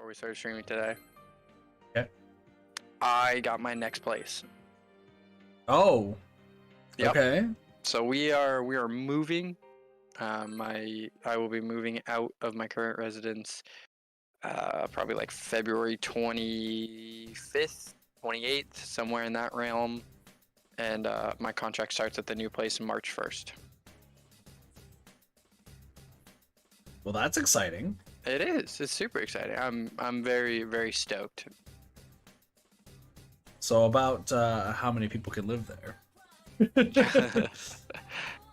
we started streaming today. Okay. I got my next place. Oh. Yep. Okay. So we are moving. I will be moving out of my current residence. Probably like February 25th, 28th, somewhere in that realm. And my contract starts at the new place March 1st. Well, that's exciting. It is. It's super exciting. I'm very, very stoked. So about how many people can live there?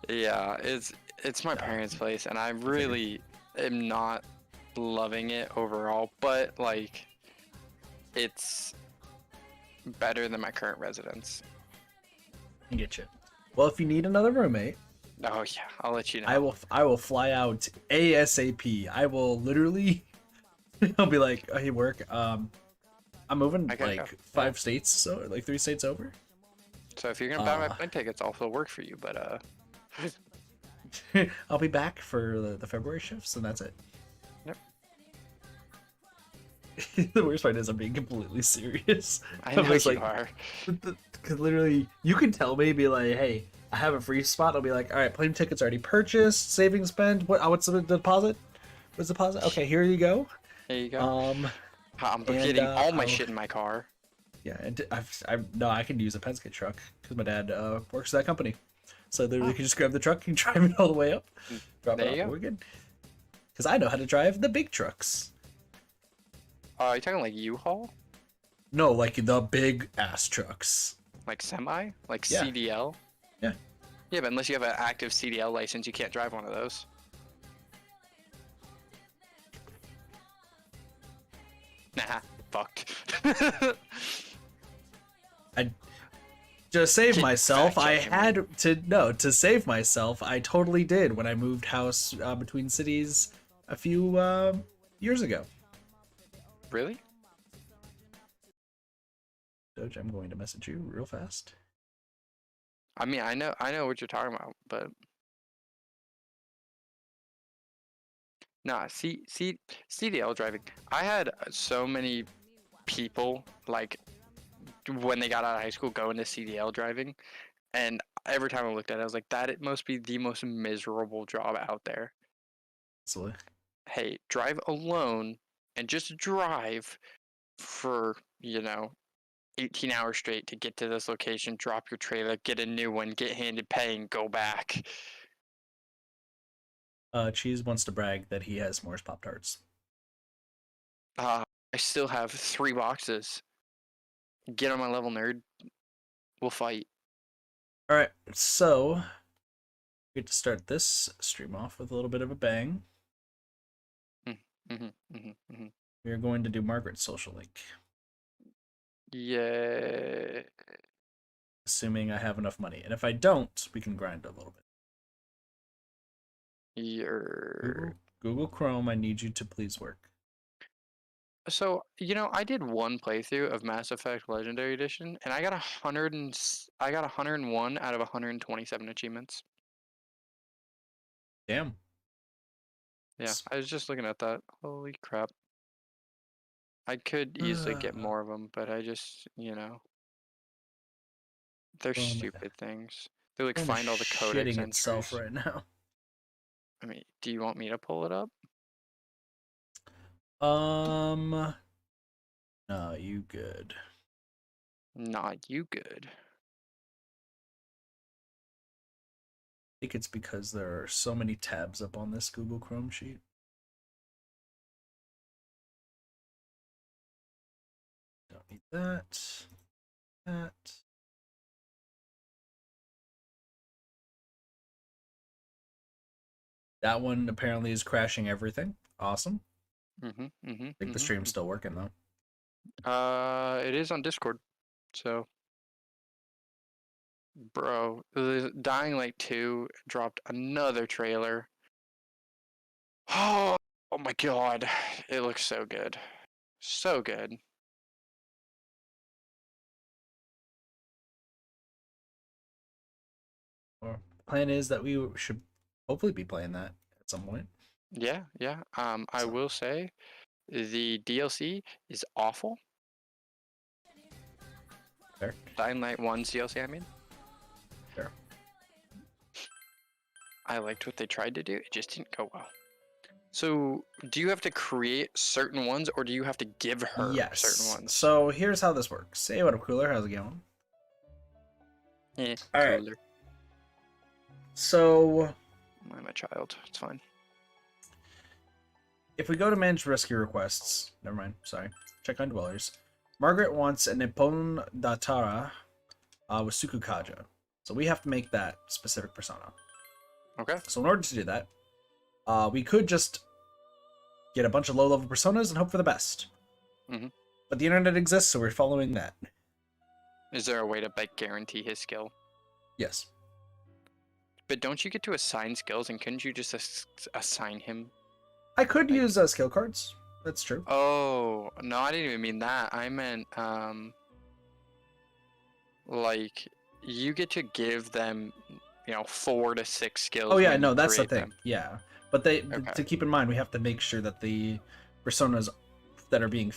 Yeah, it's my parents' place, and I really am not loving it overall, but like it's better than my current residence. I get you. Well, if you need another roommate, Oh yeah, I'll let you know. I will fly out ASAP. I will literally I'll be like, hey, work. I'm moving I gotta like go. 5 states, so like 3 states over. So if you're gonna buy my plane tickets, I'll also work for you, but I'll be back for the February shifts, and that's it. Yep. The worst part is I'm being completely serious. I know I'm just you like, are. Cause literally, you can tell me, be like, hey, I have a free spot. I'll be like, all right, plane tickets already purchased, savings spent. What's the deposit? What's the deposit? Okay, here you go. There you go. I'm And getting all my shit in my car. yeah, and I can use a Penske truck because my dad works at that company, so literally can just grab the truck and drive it all the way up, drop There it you off. go. We're good. Because I know how to drive the big trucks. Are you talking like U-Haul? No, like the big ass trucks. Like semi? Like Yeah. CDL? Yeah. Yeah, but unless you have an active CDL license, you can't drive one of those. Nah, fucked. I to save Keep myself, I fact-checking me. had to save myself. I totally did when I moved house between cities a few years ago. Really? Doge, I'm going to message you real fast. I mean, I know what you're talking about, but nah, CDL driving. I had so many people like when they got out of high school going to CDL driving, and every time I looked at it, I was like, that it must be the most miserable job out there. Absolutely. Hey, drive alone and just drive for, 18 hours straight to get to this location, drop your trailer, get a new one, get handed pay, and go back. Cheese wants to brag that he has S'mores Pop Tarts. I still have 3 boxes. Get on my level, nerd. We'll fight. All right, so we get to start this stream off with a little bit of a bang. We are going to do Margaret's social link. Yeah. Assuming I have enough money. And if I don't, we can grind a little bit. Google Chrome, I need you to please work. So, I did one playthrough of Mass Effect Legendary Edition, and I got 101 out of 127 achievements. Damn. Yeah, I was just looking at that. Holy crap. I could easily get more of them, but I just, they're stupid things. They're like find all the codex shitting itself entries. right now. I mean, do you want me to pull it up? No, you good. Not you good. I think it's because there are so many tabs up on this Google Chrome sheet. Don't need that. That one apparently is crashing everything. Awesome. I think the stream's still working though. It is on Discord, so. Bro, Dying Light 2 dropped another trailer. Oh my god, it looks so good. So good. Well, the plan is that we should hopefully be playing that at some point. Yeah. I will say, The DLC is awful. Fair. Dying Light 1's DLC, I mean. Fair. I liked what they tried to do. It just didn't go well. So, do you have to create certain ones, or do you have to give her certain Yes. ones? So here's how this works. Hey, what up, Cooler? How's it going? Yeah, All right. cooler. So I'm a child. It's fine. if we go to manage rescue requests, never mind. Sorry. Check on dwellers. Margaret wants a Nippon Datara with Sukukaja. So we have to make that specific persona. Okay. So in order to do that, we could just get a bunch of low-level personas and hope for the best. Mm-hmm. But the internet exists, so we're following that. Is there a way to guarantee his skill? Yes. But don't you get to assign skills, and couldn't you just assign him? I could use skill cards. That's true. Oh, no, I didn't even mean that. I meant, like, you get to give them, 4 to 6 skills. Oh yeah, when no, you that's the create thing. them. Yeah, but Okay. to keep in mind, we have to make sure that the personas that are being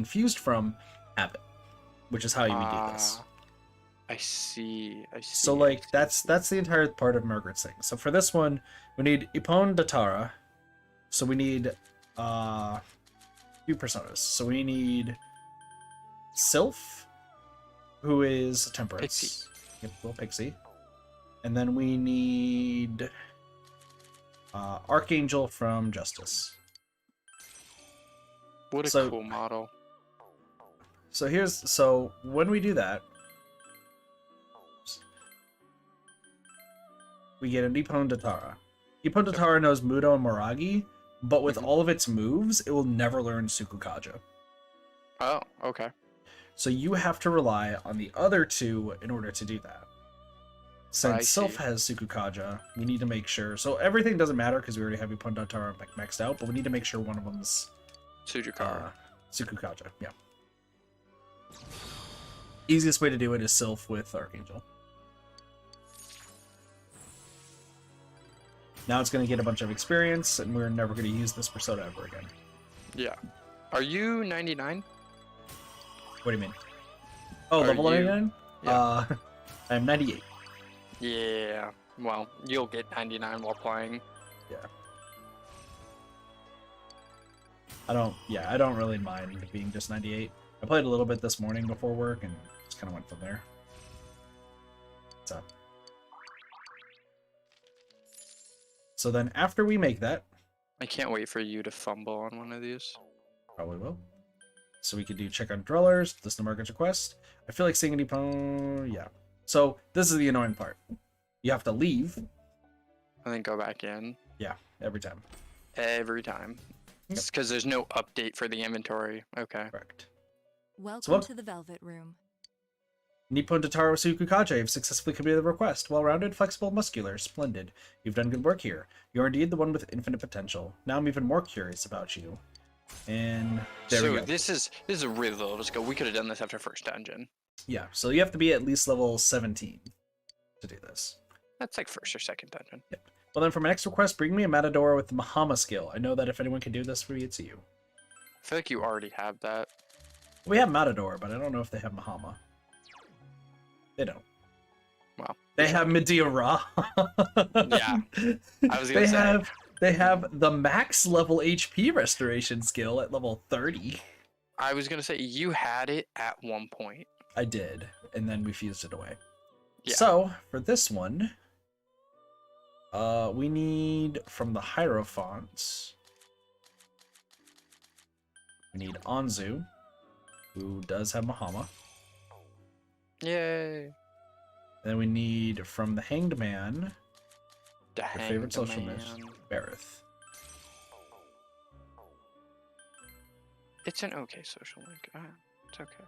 fused from have it, which is how you would do this. I see. So like that's the entire part of Margaret's thing. So for this one, we need Ippon Datara. So we need few personas. So we need Sylph, who is Temperance. Pixie. Yep, little Pixie. And then we need Archangel from Justice. What a cool model. So when we do that, we get a Nippon Datara. Nippon Datara knows Mudo and Moragi, but with all of its moves, it will never learn Sukukaja. Oh, okay. So you have to rely on the other two in order to do that. Since Sylph has Sukukaja, we need to make sure. So everything doesn't matter because we already have Nippon Datara maxed out, but we need to make sure one of them's Sukukaja. Yeah. Easiest way to do it is Sylph with Archangel. Now it's going to get a bunch of experience, and we're never going to use this persona ever again. Yeah. Are you 99? What do you mean? Oh, level 99? Yeah. I'm 98. Yeah. Well, you'll get 99 while playing. Yeah. I don't really mind being just 98. I played a little bit this morning before work and just kind of went from there. So then after we make that... I can't wait for you to fumble on one of these. Probably will. So we could do check on dwellers, listen to Margaret's request. I feel like seeing a Nippon... Yeah. So this is the annoying part. You have to leave. And then go back in. Yeah, every time. Every time. It's because there's no update for the inventory. Okay. Correct. Welcome to the Velvet Room. Nippon Datara Sukukaja, you've successfully completed the request. Well-rounded, flexible, muscular, splendid. You've done good work here. You're indeed the one with infinite potential. Now I'm even more curious about you. And there we go. So this is a really low. Let's go. We could have done this after first dungeon. Yeah, so you have to be at least level 17 to do this. That's like first or second dungeon. Yep. Well then, for my next request, bring me a Matador with the Mahama skill. I know that if anyone can do this for me, it's you. I feel like you already have that. We have Matador, but I don't know if they have Mahama. They don't. Wow. They have Medea Ra. Yeah. I was gonna say. They have the max level HP restoration skill at level 30. I was gonna say you had it at one point. I did, and then we fused it away. Yeah. So for this one, we need from the Hierophants. We need Anzu, who does have Mahama. Yay. And then we need from the Hanged Man, your favorite social mission, Bareth. It's an okay social link. It's okay.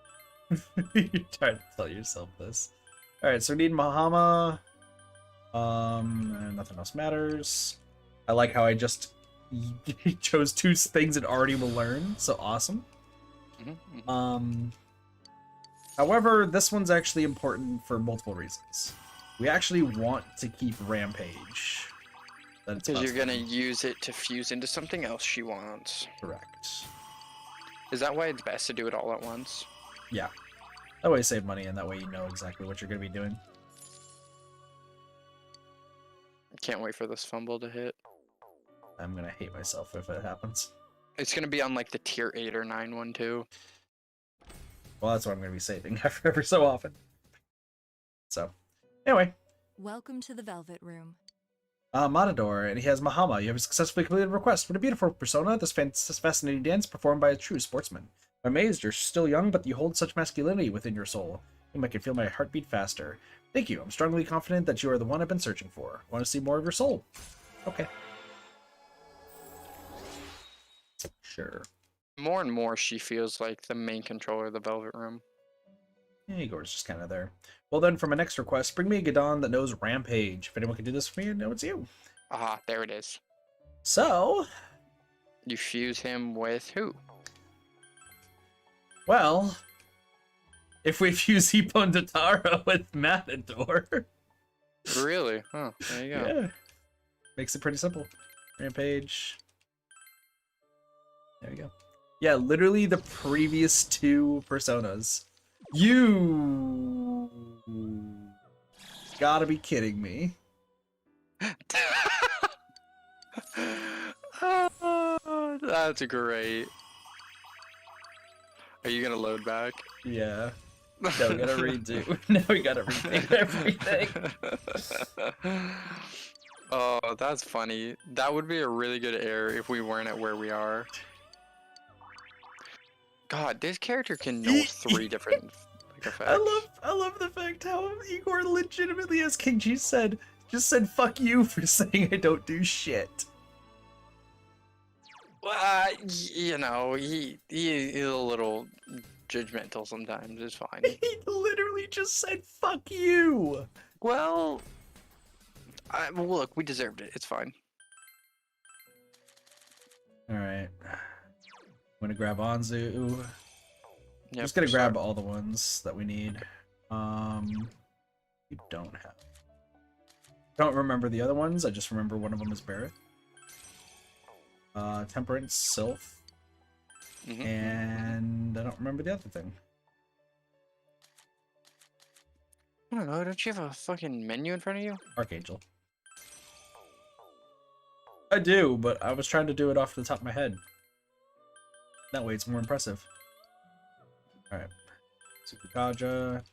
You're trying to tell yourself this. Alright, so we need Mahama. And nothing else matters. I like how I just chose two things it already will learn. So awesome. However, this one's actually important for multiple reasons. We actually want to keep Rampage. that it's Because you're costing. gonna use it to fuse into something else she wants. Correct. Is that why it's best to do it all at once? Yeah. That way you save money, and that way you know exactly what you're going to be doing. Can't wait for this fumble to hit. I'm going to hate myself if it happens. It's gonna be on like the tier 8 or 9 one too. Well, that's what I'm going to be saving every so often. So, anyway. Welcome to the Velvet Room. Matador, and he has Mahama. You have successfully completed a request. What a beautiful persona. This fascinating dance performed by a true sportsman. I'm amazed you're still young, but you hold such masculinity within your soul. I can feel my heartbeat faster. Thank you. I'm strongly confident that you are the one I've been searching for. Want to see more of your soul? Okay. Sure. More and more, she feels like the main controller of the Velvet Room. Yeah, Igor's just kind of there. Well then, for my next request, bring me a Gadon that knows Rampage. If anyone can do this for me, I know it's you. Aha, there it is. So... You fuse him with who? Well... If we fuse Hippon Tatara with Matador... Really? Oh, there you go. Yeah. Makes it pretty simple. Rampage. There we go. Yeah, literally the previous two personas. You gotta be kidding me. Oh, that's great. Are you gonna load back? Yeah. Now we gotta redo. Now we gotta redo everything. Oh, that's funny. That would be a really good error if we weren't at where we are. God, this character can know 3 different like, effects. I love the fact how Igor legitimately, as King G said, just said fuck you for saying I don't do shit. Well, you know, he's a little judgmental sometimes. It's fine. He literally just said fuck you. Well, well, look, we deserved it. It's fine. Alright. I'm gonna grab Anzu. Yep, Just gonna grab all the ones that we need. We don't have. Don't remember the other ones. I just remember one of them is Barrett. Temperance, Sylph, and I don't remember the other thing. I don't know. Don't you have a fucking menu in front of you? Archangel. I do, but I was trying to do it off the top of my head. That way it's more impressive. Alright. Tsukukaja.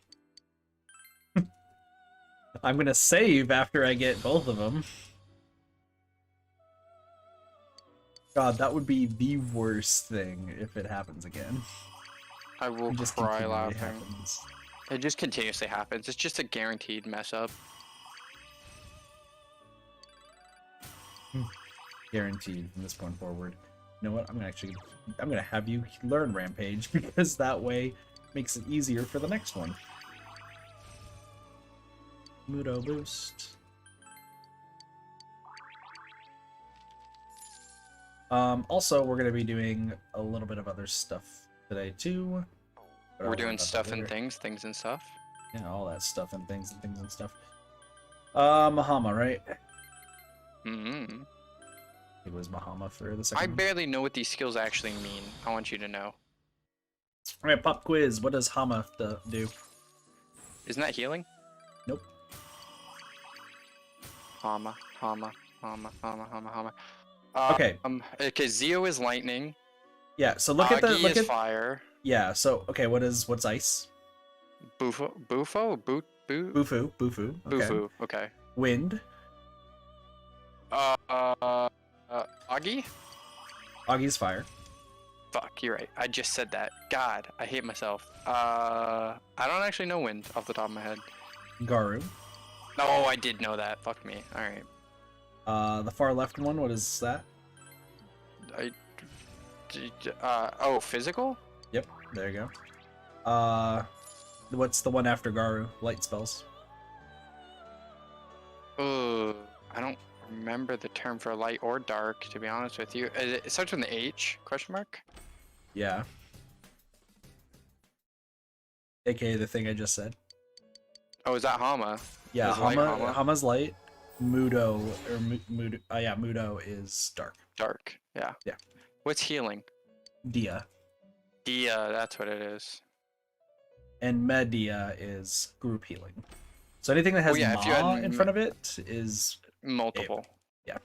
I'm gonna save after I get both of them. God, that would be the worst thing if it happens again. I will It just cry continually laughing. happens. It just continuously happens. It's just a guaranteed mess up. Guaranteed from this point forward. You know what? I'm gonna have you learn Rampage because that way makes it easier for the next one. Mudo boost. Also, we're gonna be doing a little bit of other stuff today too. But We're I'll doing worry about stuff that and later. things and stuff. Yeah, all that stuff and things and stuff. Mahama, right? Mm-hmm. It was Mahama for the second I one. barely know what these skills actually mean. I want you to know. Alright, pop quiz. What does Hama do? Isn't that healing? Nope. Hama. Okay. Okay, Zio is lightning. Yeah, so look at the Agi is fire. Yeah, so okay, what's ice? Bufu. Bufu. Okay. Bufu. Okay. Wind. Agi? Agi's fire. Fuck, you're right. I just said that. God, I hate myself. I don't actually know wind off the top of my head. Garu. No, I did know that. Fuck me. Alright. The far left one, what is that? Oh, physical? Yep, there you go. What's the one after Garu? Light spells. I don't remember the term for light or dark, to be honest with you. It starts with an H, question mark? Yeah. AKA the thing I just said. Oh, is that Hama? Yeah, Is light Hama? Hama's light. Mudo or Mudo. Yeah, Mudo is dark. Dark. Yeah. Yeah. What's healing? Dia. Dia. That's what it is. And Media is group healing. So anything that has if you had Ma in front of it is multiple. Yeah.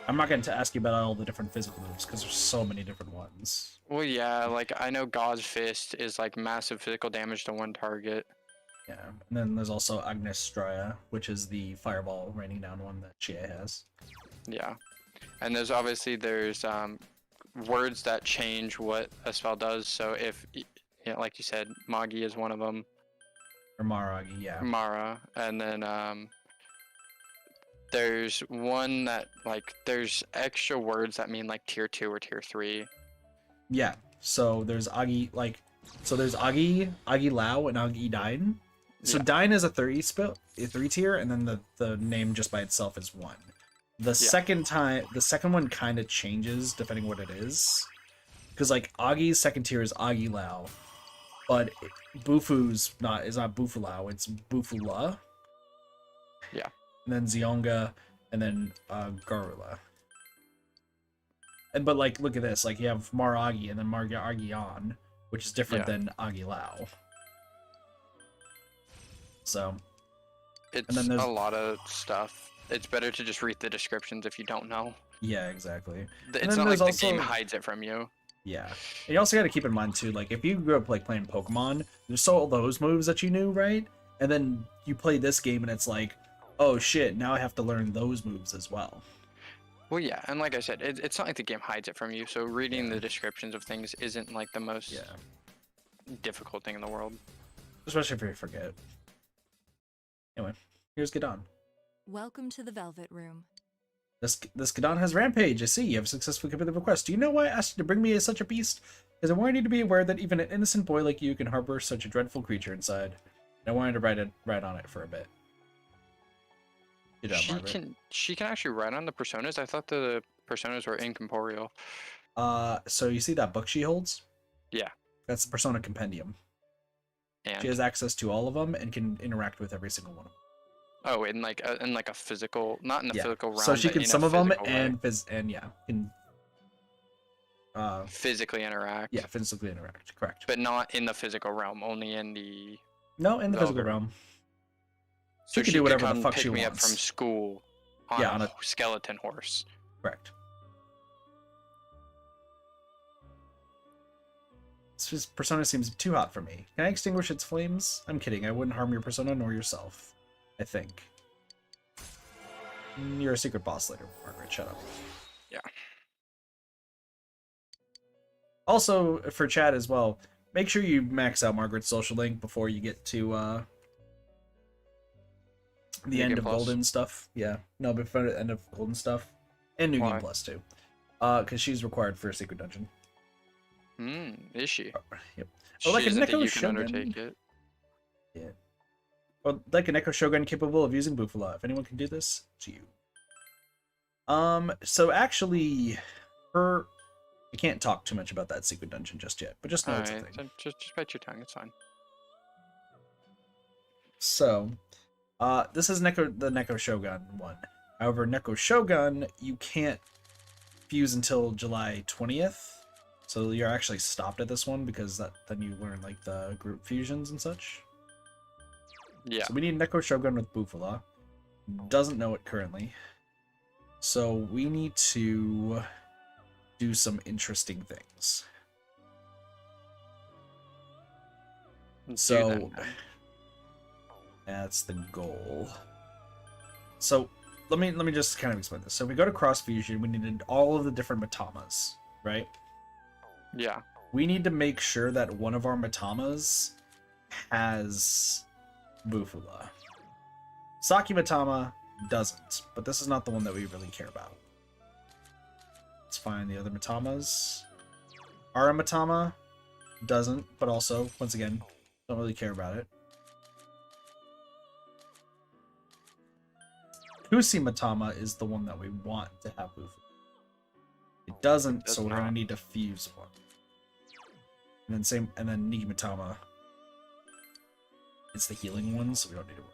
I'm not going to ask you about all the different physical moves because there's so many different ones. Well, yeah, like I know God's Fist is like massive physical damage to one target. Yeah, and then there's also Agnestraya, which is the fireball raining down one that Chie has. Yeah, and there's words that change what a spell does. So if, like you said, Magi is one of them. Or Maragi, yeah. Mara, and then there's one that there's extra words that mean like tier 2 or tier 3. Yeah, so there's Agi, there's Agi Lao, and Agi Dine. So Dine is a 3 tier, and then the name just by itself is 1. The second one kind of changes depending what it is, because like Agi's second tier is Agi Lao, but Bufu's is not Bufu Lao, it's Bufu La. Yeah. And then Zionga, and then Garula. But like, look at this, like you have Maragi and then Agian, which is different than Agi Lao. So it's a lot of stuff. It's better to just read the descriptions if you don't know. Yeah, exactly. It's not like the game hides it from you. Yeah. And you also got to keep in mind too, like if you grew up like playing Pokemon, there's all those moves that you knew, right? And then you play this game and it's like, oh shit, now I have to learn those moves as well. Well, yeah, and like I said, it's not like the game hides it from you, so reading the descriptions of things isn't like the most difficult thing in the world. Especially if you forget. Anyway, here's Gadon. Welcome to the Velvet Room. This Gadon has Rampage. I see you have successfully completed the request. Do you know why I asked you to bring me such a beast? Because I wanted you to be aware that even an innocent boy like you can harbor such a dreadful creature inside. And I wanted to ride on it for a bit. Good job, Margaret. She can actually ride on the personas? I thought the personas were incorporeal. So you see that book she holds? Yeah. That's the Persona Compendium. And she has access to all of them and can interact with every single one of them. Oh, in like a physical, not in the physical realm. So she can some of them can physically interact. Yeah, physically interact. Correct. But not in the physical realm, only in the. No, in the physical realm. So she can do whatever the fuck she wants. Pick me up from school on a skeleton horse. Correct. This persona seems too hot for me. Can I extinguish its flames? I'm kidding. I wouldn't harm your persona nor yourself. I think. You're a secret boss later, Margaret. Shut up. Yeah. Also, for chat as well, make sure you max out Margaret's social link before you get to the end of Golden stuff. Yeah. No, before the end of Golden stuff. And New Game Plus too. Because she's required for a secret dungeon. Is she? Yep. She like a Neko Shogun. Undertake it. Yeah. Well, like a Neko Shogun capable of using Bufala. If anyone can do this, it's you. So actually, I can't talk too much about that secret dungeon just yet, but just know it's a thing. Just bite your tongue, it's fine. So, this is the Neko Shogun one. However, Neko Shogun, you can't fuse until July 20th. So you're actually stopped at this one because then you learn like the group fusions and such. Yeah. So we need Neko Shogun with Bufala. Doesn't know it currently. So we need to do some interesting things. So that's the goal. So let me just kind of explain this. So if we go to cross fusion, we needed all of the different Matamas, right? Yeah. We need to make sure that one of our Matamas has Bufula. Saki Matama doesn't, but this is not the one that we really care about. Let's find the other Matamas. Ara Matama doesn't, but also, once again, don't really care about it. Kusi Matama is the one that we want to have Bufula. It doesn't, so we're gonna need to fuse one. And then Nigimatama. It's the healing one, so we don't need to worry.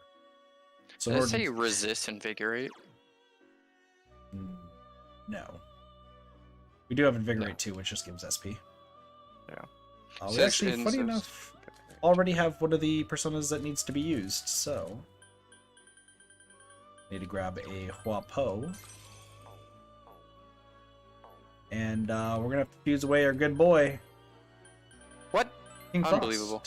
So Let's say resist invigorate. No. We do have Invigorate too, which just gives SP. Yeah. We Says actually, funny enough, already have one of the personas that needs to be used, so... Need to grab a Huapo. And we're gonna have to fuse away our good boy. What? King Frost. Unbelievable.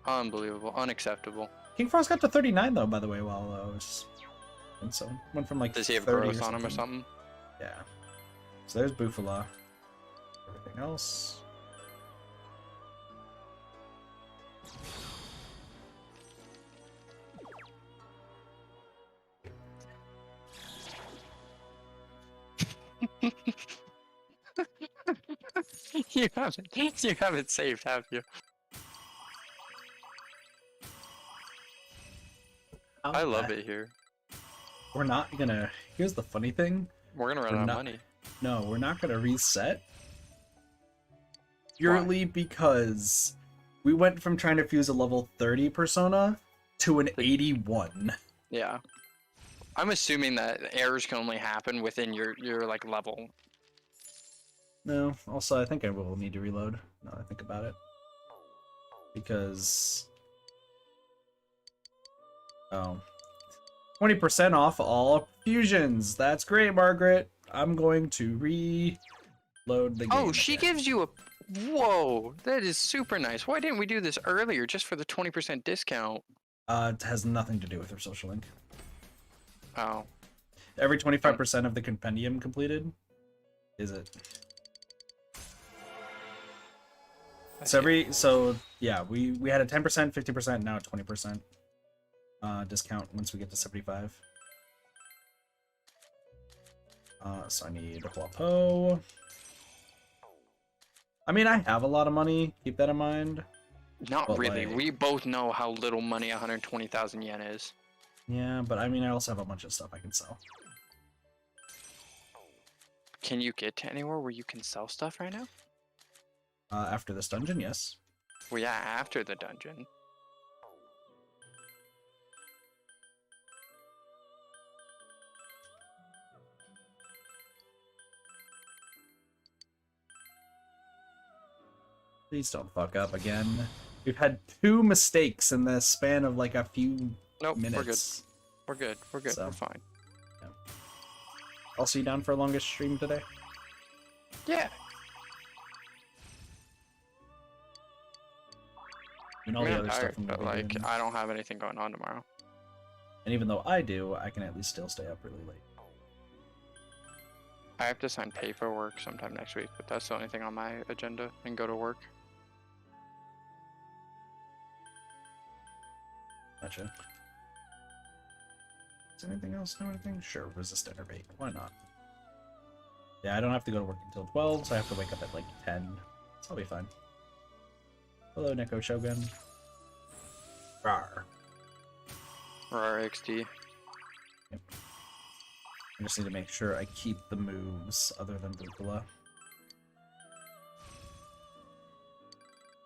Unbelievable. Unacceptable. King Frost got to 39 though, by the way, while I was... And so, went from like Does he have 30 growth on him or something? Yeah. So there's Bufala. Everything else. You haven't saved, have you? I love it here. We're not gonna... Here's the funny thing. We're gonna run out of money. No, we're not gonna reset. Purely because we went from trying to fuse a level 30 persona to an 81. Yeah. I'm assuming that errors can only happen within your like level. No, also I think I will need to reload now that I think about it. Because... Oh. 20% off all fusions! That's great, Margaret! I'm going to reload the game. Oh, she gives you a... Whoa! That is super nice. Why didn't we do this earlier just for the 20% discount? It has nothing to do with her social link. Oh. Every 25% of the compendium completed is it. So yeah, we had a 10%, 50%, now a 20% discount once we get to 75. So I need a Huapo. I mean, I have a lot of money, keep that in mind. Not but really. like, We both know how little money 120,000 yen is. Yeah, but I mean, I also have a bunch of stuff I can sell. Can you get to anywhere where you can sell stuff right now? After this dungeon, yes. Well, yeah, after the dungeon. Please don't fuck up again. We've had 2 mistakes in the span of like a few minutes. We're good. We're good. So, we're fine. Yeah. Also, you down for a longest stream today? Yeah. And all the other tired, stuff I'm but gonna be like, doing. I don't have anything going on tomorrow. And even though I do, I can at least still stay up really late. I have to sign paperwork sometime next week, but that's the only thing on my agenda, and go to work. Gotcha. Is anything else? No anything? Sure, resist enervate. Why not? Yeah, I don't have to go to work until 12, so I have to wake up at like 10. So I'll be fine. Hello, Neko Shogun. Rawr. RXD. Yep. I just need to make sure I keep the moves other than Bufala.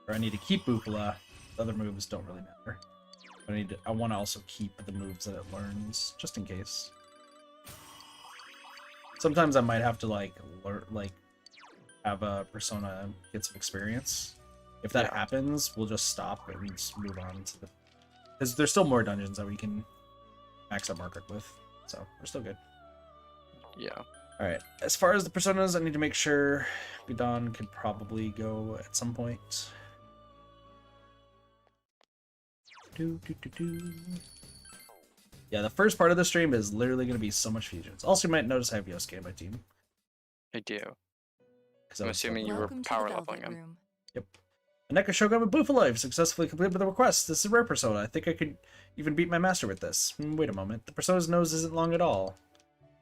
Or I need to keep Bufala. The other moves don't really matter. I want to also keep the moves that it learns, just in case. Sometimes I might have to like have a persona get some experience. If that happens, we'll just stop and just move on to the... Because there's still more dungeons that we can max up Margaret with, so we're still good. Yeah. Alright, as far as the personas, I need to make sure Gudon could probably go at some point. Yeah, the first part of the stream is literally going to be so much fusions. Also, you might notice I have Yosuke on my team. I do. I'm assuming you were Welcome to power the leveling Velvet him. Room. Yep. Neko Shogun with Buffa Life successfully completed the request. This is a rare persona. I think I could even beat my master with this. Wait a moment. The persona's nose isn't long at all.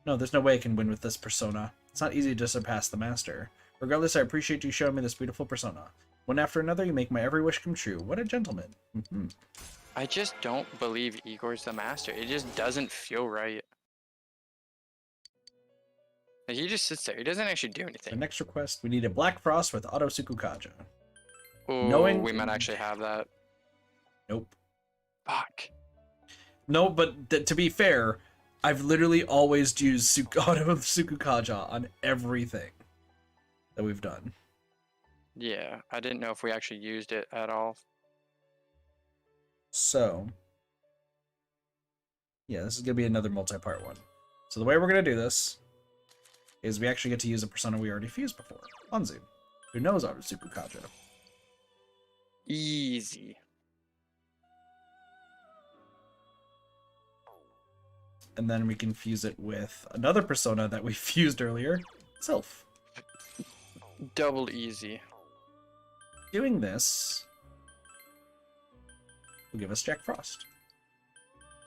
No, there's no way I can win with this persona. It's not easy to surpass the master. Regardless, I appreciate you showing me this beautiful persona. One after another, you make my every wish come true. What a gentleman. I just don't believe Igor's the master. It just doesn't feel right. Like, he just sits there. He doesn't actually do The anything. next request, we need a Black Frost with Auto Sukukaja. Oh, we might actually have that. Nope. Fuck. No, but to be fair, I've literally always used Auto Sukukaja on everything that we've done. Yeah, I didn't know if we actually used it at all. So, yeah, this is going to be another multi-part one. So the way we're going to do this is we actually get to use a persona we already fused before, Anzu, who knows Auto Sukukaja. Easy. And then we can fuse it with another persona that we fused earlier, Self. Double easy. Doing this will give us Jack Frost.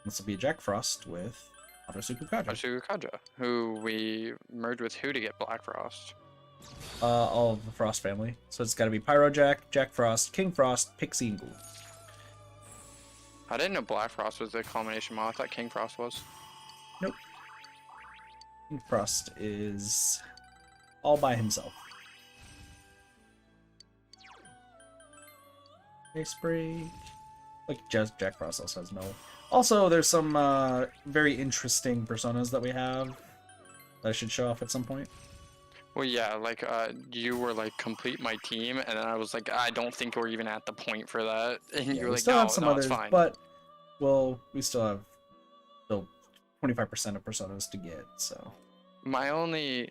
This will be Jack Frost with Auto Sukukaja, who we merged with who to get Black Frost? All of the Frost family. So it's got to be Pyro Jack, Jack Frost, King Frost, Pixie, and Ghoul. I didn't know Black Frost was the combination mod. I thought King Frost was. Nope. King Frost is all by himself. Ice Break. Like, just Jack Frost also has no. Also, there's some very interesting personas that we have that I should show off at some point. Well, yeah, like, you were like, complete my team, and then I was like, I don't think we're even at the point for that. And Yeah, you were we like, still no, have some no, others, it's fine. but, well, we still have still 25% of personas to get, so. My only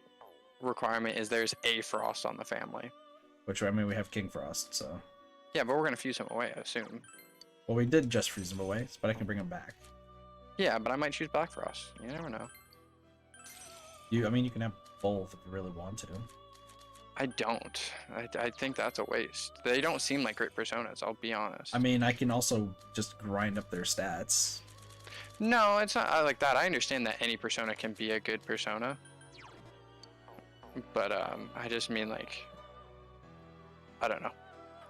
requirement is there's a Frost on the family. Which, I mean, we have King Frost, so. Yeah, but we're gonna fuse him away, I assume. Well, we did just freeze him away, but I can bring him back. Yeah, but I might choose Black Frost. You never know. I mean, you can have both if you really want to. I don't. I think that's a waste. They don't seem like great personas, I'll be honest. I mean, I can also just grind up their stats. No, it's not like that. I understand that any persona can be a good persona. But, I just mean, like, I don't know.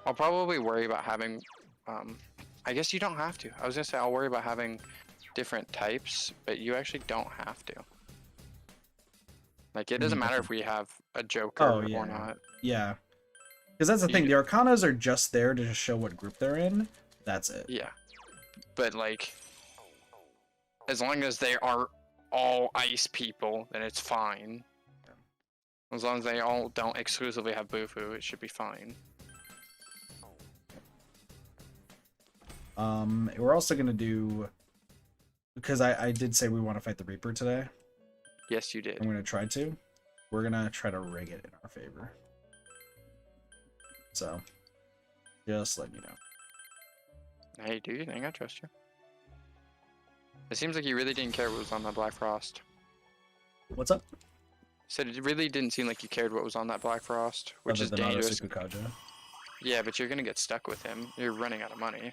I'll probably worry about having, I guess you don't have to. I was gonna say I'll worry about having different types, but you actually don't have to. Like, it doesn't matter if we have a Joker or not. Yeah. Because that's the thing, the Arcanas are just there to just show what group they're in. That's it. Yeah. But, like, as long as they are all ice people, then it's fine. As long as they all don't exclusively have Bufu, it should be fine. We're also gonna do, because I did say we want to fight the Reaper today. Yes, you did. I'm gonna try to. We're gonna try to rig it in our favor. So, just letting you know. Hey, do your thing. I trust you. It seems like you really didn't care what was on that Black Frost. What's up? Said it really didn't seem like you cared what was on that Black Frost, which is dangerous. Yeah, but you're gonna get stuck with him. You're running out of money.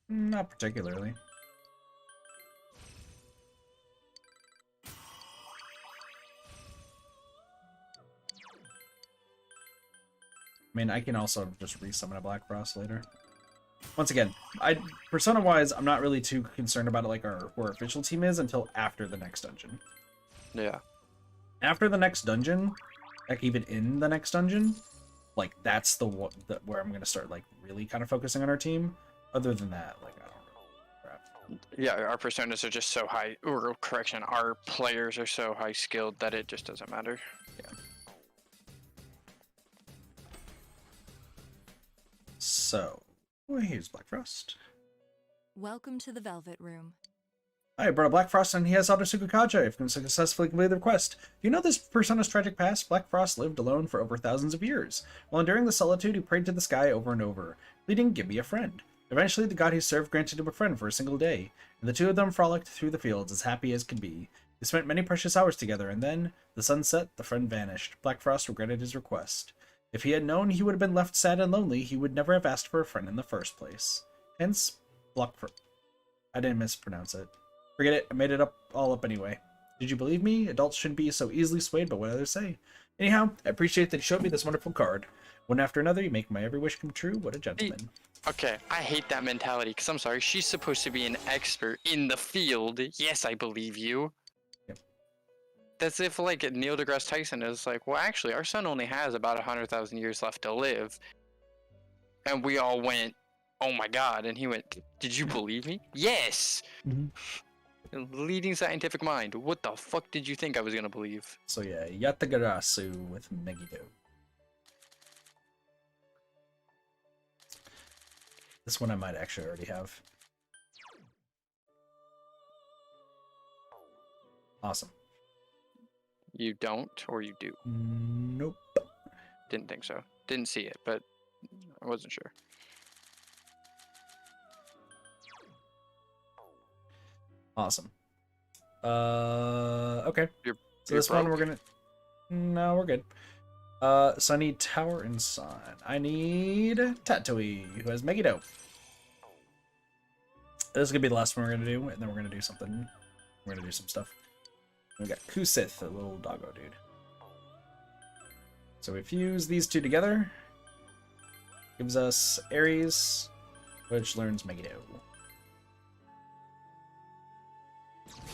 Not particularly. I mean, I can also just resummon a Black Frost later. Once again, persona-wise, I'm not really too concerned about it like where our official team is until after the next dungeon. Yeah. After the next dungeon, like even in the next dungeon, like that's the one where I'm gonna start like really kind of focusing on our team. Other than that, like I don't know. Crap. Yeah, our personas are just so high, or correction, our players are so high skilled that it just doesn't matter. Yeah. So, well, here's Black Frost. Welcome to the Velvet Room. I brought a Black Frost and he has Auto Sukukaja. If you can successfully complete the request. Do you know this persona's tragic past? Black Frost lived alone for over thousands of years. While enduring the solitude, he prayed to the sky over and over, pleading, "Give me a friend." Eventually, the god he served granted him a friend for a single day, and the two of them frolicked through the fields as happy as could be. They spent many precious hours together, and then, the sun set, the friend vanished. Black Frost regretted his request. If he had known he would have been left sad and lonely, he would never have asked for a friend in the first place. Hence, I didn't mispronounce it. Forget it, I made it all up anyway. Did you believe me? Adults shouldn't be so easily swayed by what others say. Anyhow, I appreciate that you showed me this wonderful card. One after another, you make my every wish come true. What a gentleman. Okay, I hate that mentality, because I'm sorry, she's supposed to be an expert in the field. Yes, I believe you. Yep. That's if, like, Neil deGrasse Tyson is like, well, actually, our sun only has about 100,000 years left to live. And we all went, "Oh my god!" And he went, "Did you believe me?" Yes. Leading scientific mind. What the fuck did you think I was gonna believe? So yeah, Yatagarasu with Megiddo. This one I might actually already have. Awesome. You don't, or you do? Nope. Didn't think so. Didn't see it, but I wasn't sure. Awesome. Okay. You're, So you're this one broke? we're gonna. No, we're good. So I need Tower and Sun. I need Tatooine, who has Megiddo. This is gonna be the last one we're gonna do, and then we're gonna do something. We're gonna do some stuff. We got Kusith, a little doggo dude. So we fuse these two together. Gives us Ares, which learns Megiddo.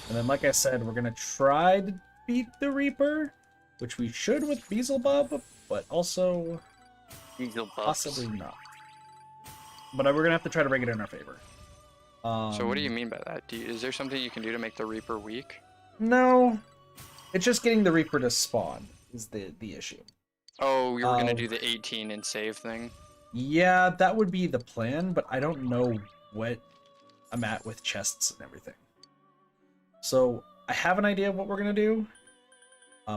And then, like I said, we're gonna try to beat the Reaper, which we should with Beelzebub, but also possibly not. But we're gonna have to try to bring it in our favor. So what do you mean by that? Is there something you can do to make the Reaper weak? No, it's just getting the Reaper to spawn is the issue. Oh, you were gonna do the 18 and save thing? Yeah, that would be the plan, but I don't know what I'm at with chests and everything. So I have an idea of what we're gonna do.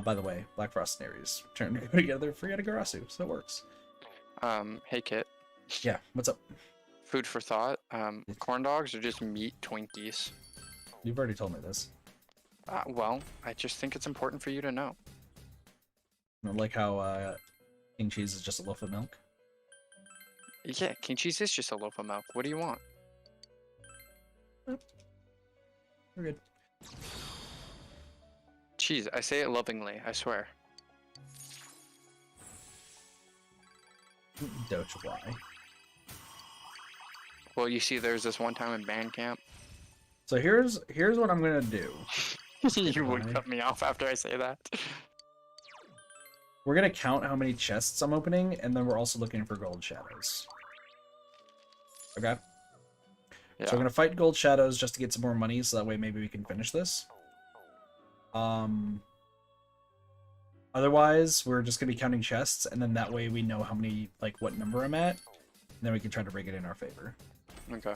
By the way, Black Frost and Ares turn to go together for Yatagarasu, so it works. Hey Kit. Yeah, what's up? Food for thought. Corn dogs are just meat Twinkies. You've already told me this. Well, I just think it's important for you to know. Like how King Cheese is just a loaf of milk. Yeah, King Cheese is just a loaf of milk. What do you want? We're good. Cheese, I say it lovingly, I swear. Doge, why? Well, you see, there's this one time in band camp. So here's what I'm gonna do. You would cut me off after I say that. We're gonna count how many chests I'm opening, and then we're also looking for gold shadows. Okay? Yeah. So we're gonna fight gold shadows just to get some more money, so that way maybe we can finish this. Otherwise, we're just gonna be counting chests, and then that way we know how many, like, what number I'm at, and then we can try to rig it in our favor. Okay.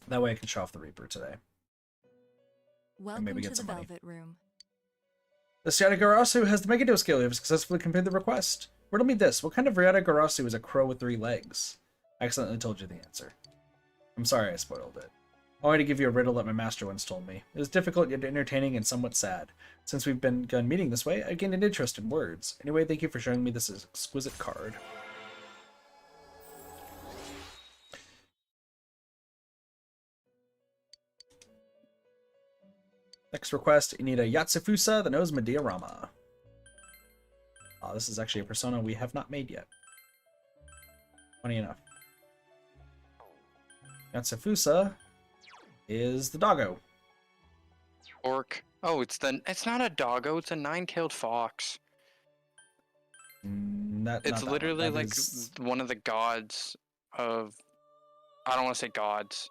That way I can show off the Reaper today. Welcome maybe to get the some money. Velvet Room. The Yatagarasu has the Megiddo skill. You have successfully completed the request. Riddle me this. What kind of Yatagarasu is a crow with 3 legs? I accidentally told you the answer. I'm sorry I spoiled it. I wanted to give you a riddle that my master once told me. It was difficult yet entertaining and somewhat sad. Since we've begun meeting this way, I've gained an interest in words. Anyway, thank you for showing me this exquisite card. Next request, you need a Yatsufusa that knows Mediarama. This is actually a persona we have not made yet. Funny enough. Yatsufusa is the doggo. Orc. Oh, it's not a doggo, it's a 9-tailed fox. It's literally like one of the gods of, I don't want to say gods.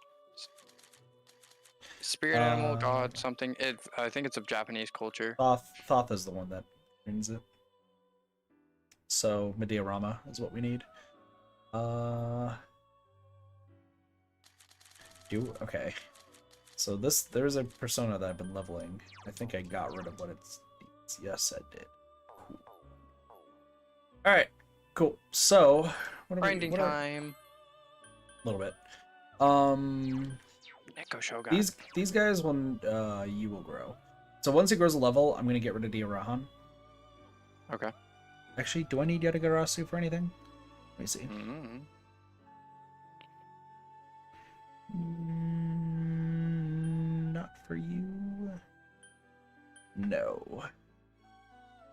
Spirit animal, god, something. I think it's of Japanese culture. Thoth is the one that means it. So Mediarama is what we need. Okay. So there's a persona that I've been leveling. I think I got rid of what it's. Yes, I did. Cool. All right, cool. So Grinding time. A little bit. Neko Shogun. These guys will you will grow. So once it grows a level, I'm gonna get rid of Diarahan. Okay. Actually, do I need Yatagarasu for anything? Let me see. Not for you. No.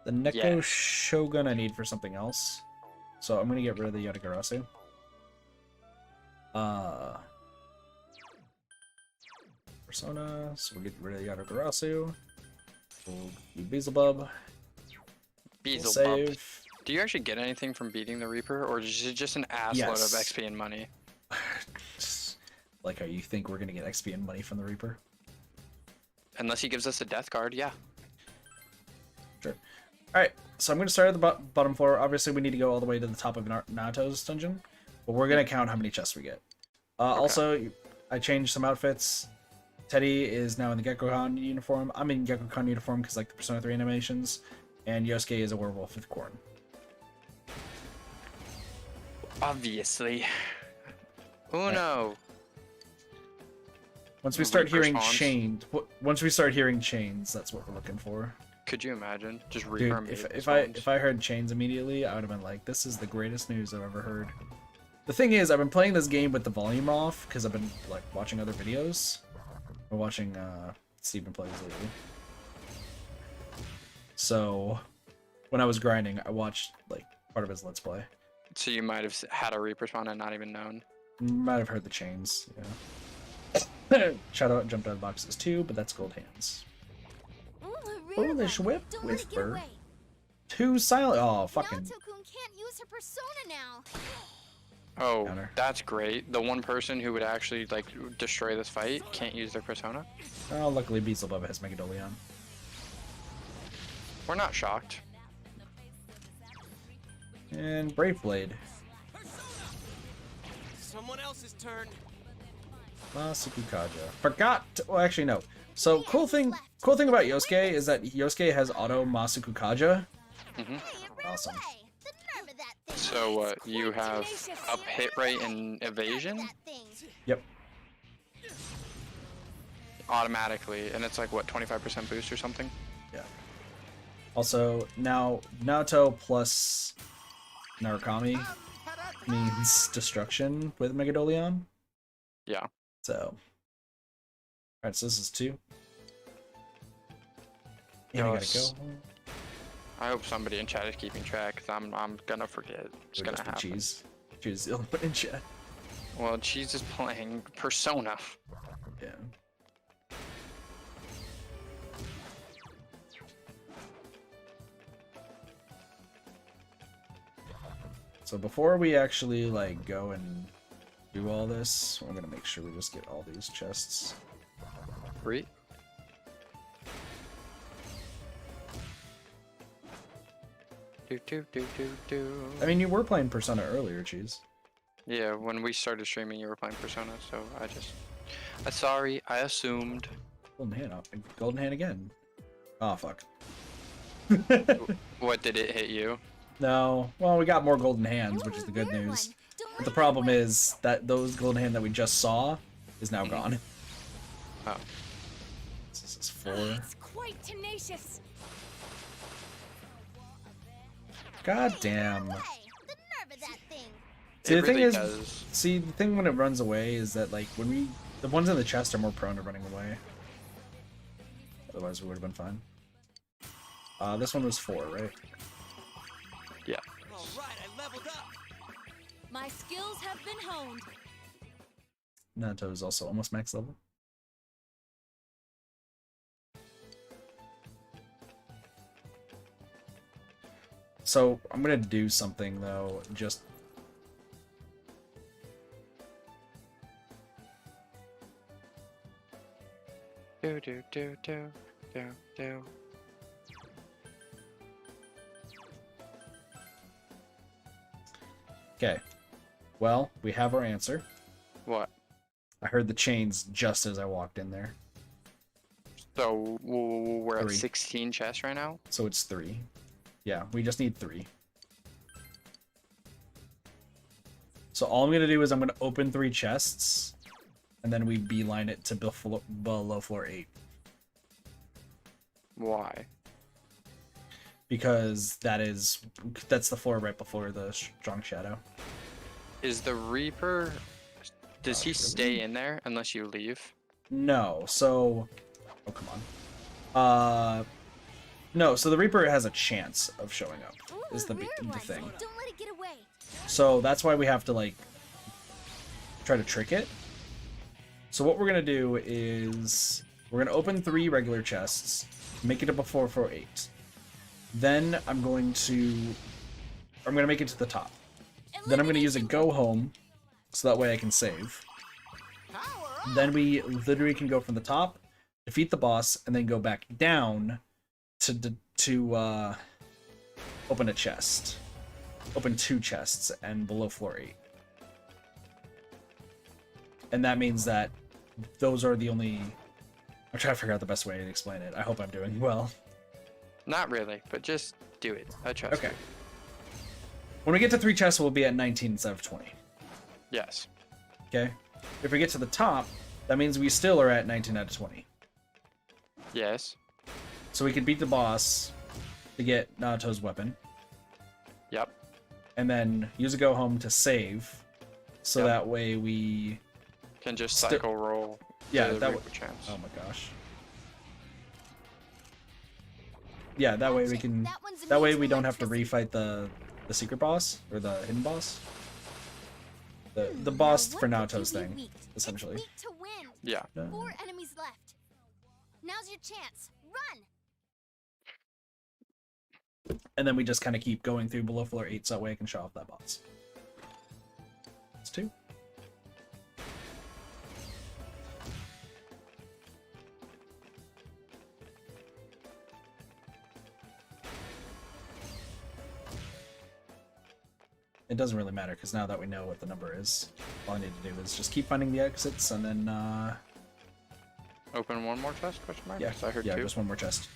The Neko Shogun I need for something else. So I'm gonna get rid of the Yatagarasu. Persona, so we'll get rid of Yatagarasu. We'll do Beelzebub. Beelzebub. We'll save. Do you actually get anything from beating the Reaper, or is it just an assload of Yes. XP and money? Like, how you think we're gonna get XP and money from the Reaper? Unless he gives us a death card, yeah. Sure. Alright, so I'm gonna start at the bottom floor. Obviously, we need to go all the way to the top of Nato's dungeon, but we're gonna count how many chests we get. Also, I changed some outfits. Teddy is now in the Gekko-Con uniform. I'm in Gekko-Con uniform because like the Persona 3 animations, and Yosuke is a werewolf with corn. Obviously. Uno. Once we start hearing Reaper once we start hearing chains, that's what we're looking for. Could you imagine? Just Reaper. Dude, if I heard chains immediately, I would have been like, this is the greatest news I've ever heard. The thing is, I've been playing this game with the volume off because I've been like watching other videos. Or watching Steven plays lately. So when I was grinding, I watched like part of his Let's Play. So you might have had a Reaper spawn and not even known. Might have heard the chains, yeah. Shadow jumped out of boxes too, but that's gold hands. Foolish whip whisper. Too silent. Oh, fucking. Nato-kun can't use her persona now. Oh, Counter. that's great. The one person who would actually like destroy this fight can't use their persona. Oh, luckily Beelzebub has Megadolion. We're not shocked. And Brave Blade. Someone else's turn. Masuku Kaja. Forgot. Well, actually no. So cool thing about Yosuke is that Yosuke has auto Masuku Kaja. Awesome. So what? You have up hit rate and evasion Yep. automatically, and it's like what 25% boost or something. Yeah. Also, now Naoto plus Narukami means destruction with Megadolion. Yeah. So. Alright, so this is 2. And I gotta Yes. go. I hope somebody in chat is keeping track, cause I'm gonna forget. It's Or gonna just the happen. Cheese. Cheese is the only one in chat. Well, Cheese is playing Persona. Yeah. So before we actually like go and do all this, I'm gonna make sure we just get all these chests. Right? Do. I mean, you were playing Persona earlier, Cheese. Yeah, when we started streaming, you were playing Persona, so sorry, I assumed. Golden hand, golden hand again. Oh fuck. What did it hit you? No, well, we got more golden hands, which is the good news. But the problem is that those golden hand that we just saw is now gone. Oh. This is 4. It's quite tenacious. God damn. The nerve of that thing. See, It the thing really is, does. see, the thing when it runs away is that, like, the ones in the chest are more prone to running away. Otherwise, we would have been fine. This one was 4, right? Yeah. All right, I leveled up. My skills have been honed. Nato is also almost max level. So, I'm gonna do something, though, just... Do. Okay. Well, we have our answer. What? I heard the chains just as I walked in there. So we're at 3. 16 chests right now. So it's 3. Yeah, we just need 3. So all I'm gonna do is I'm gonna open 3 chests, and then we beeline it to below floor 8. Why? Because that's the floor right before the strong shadow. Is the Reaper? Does he Really? stay in there unless you leave? No, so oh come on. No, so the Reaper has a chance of showing up. Ooh, Is the rare one. thing. Don't let it get away. So that's why we have to like try to trick it. So what we're gonna do is we're gonna open 3 regular chests, make it a before 8. Then I'm going to I'm gonna make it to the top. Then I'm gonna use a go home, so that way I can save. Then we literally can go from the top, defeat the boss, and then go back down to open a chest. Open 2 chests and below floor 8. And that means that those are the only... I'm trying to figure out the best way to explain it. I hope I'm doing well. Not really, but just do it. I trust Okay. you. When we get to 3 chests, we'll be at 19 instead of 20. Yes. Okay? If we get to the top, that means we still are at 19 out of 20. Yes. So we can beat the boss to get Nato's weapon, Yep. and then use a go home to save, so Yep. that way we... Can just cycle roll. Yeah, to that reap would... a chance. Oh my gosh. Yeah, that way we can... That way we don't have to refight the secret boss, or the hidden boss. The boss for Nato's thing, essentially. It's weak to wind. Yeah. 4 enemies left. Now's your chance. Run. And then we just kind of keep going through below floor 8, so that way I can show off that boss. It's 2. It doesn't really matter, because now that we know what the number is, all I need to do is just keep finding the exits, and then, Open one more chest? Question mark? yeah, 'Cause I heard yeah, 2. just one more chest.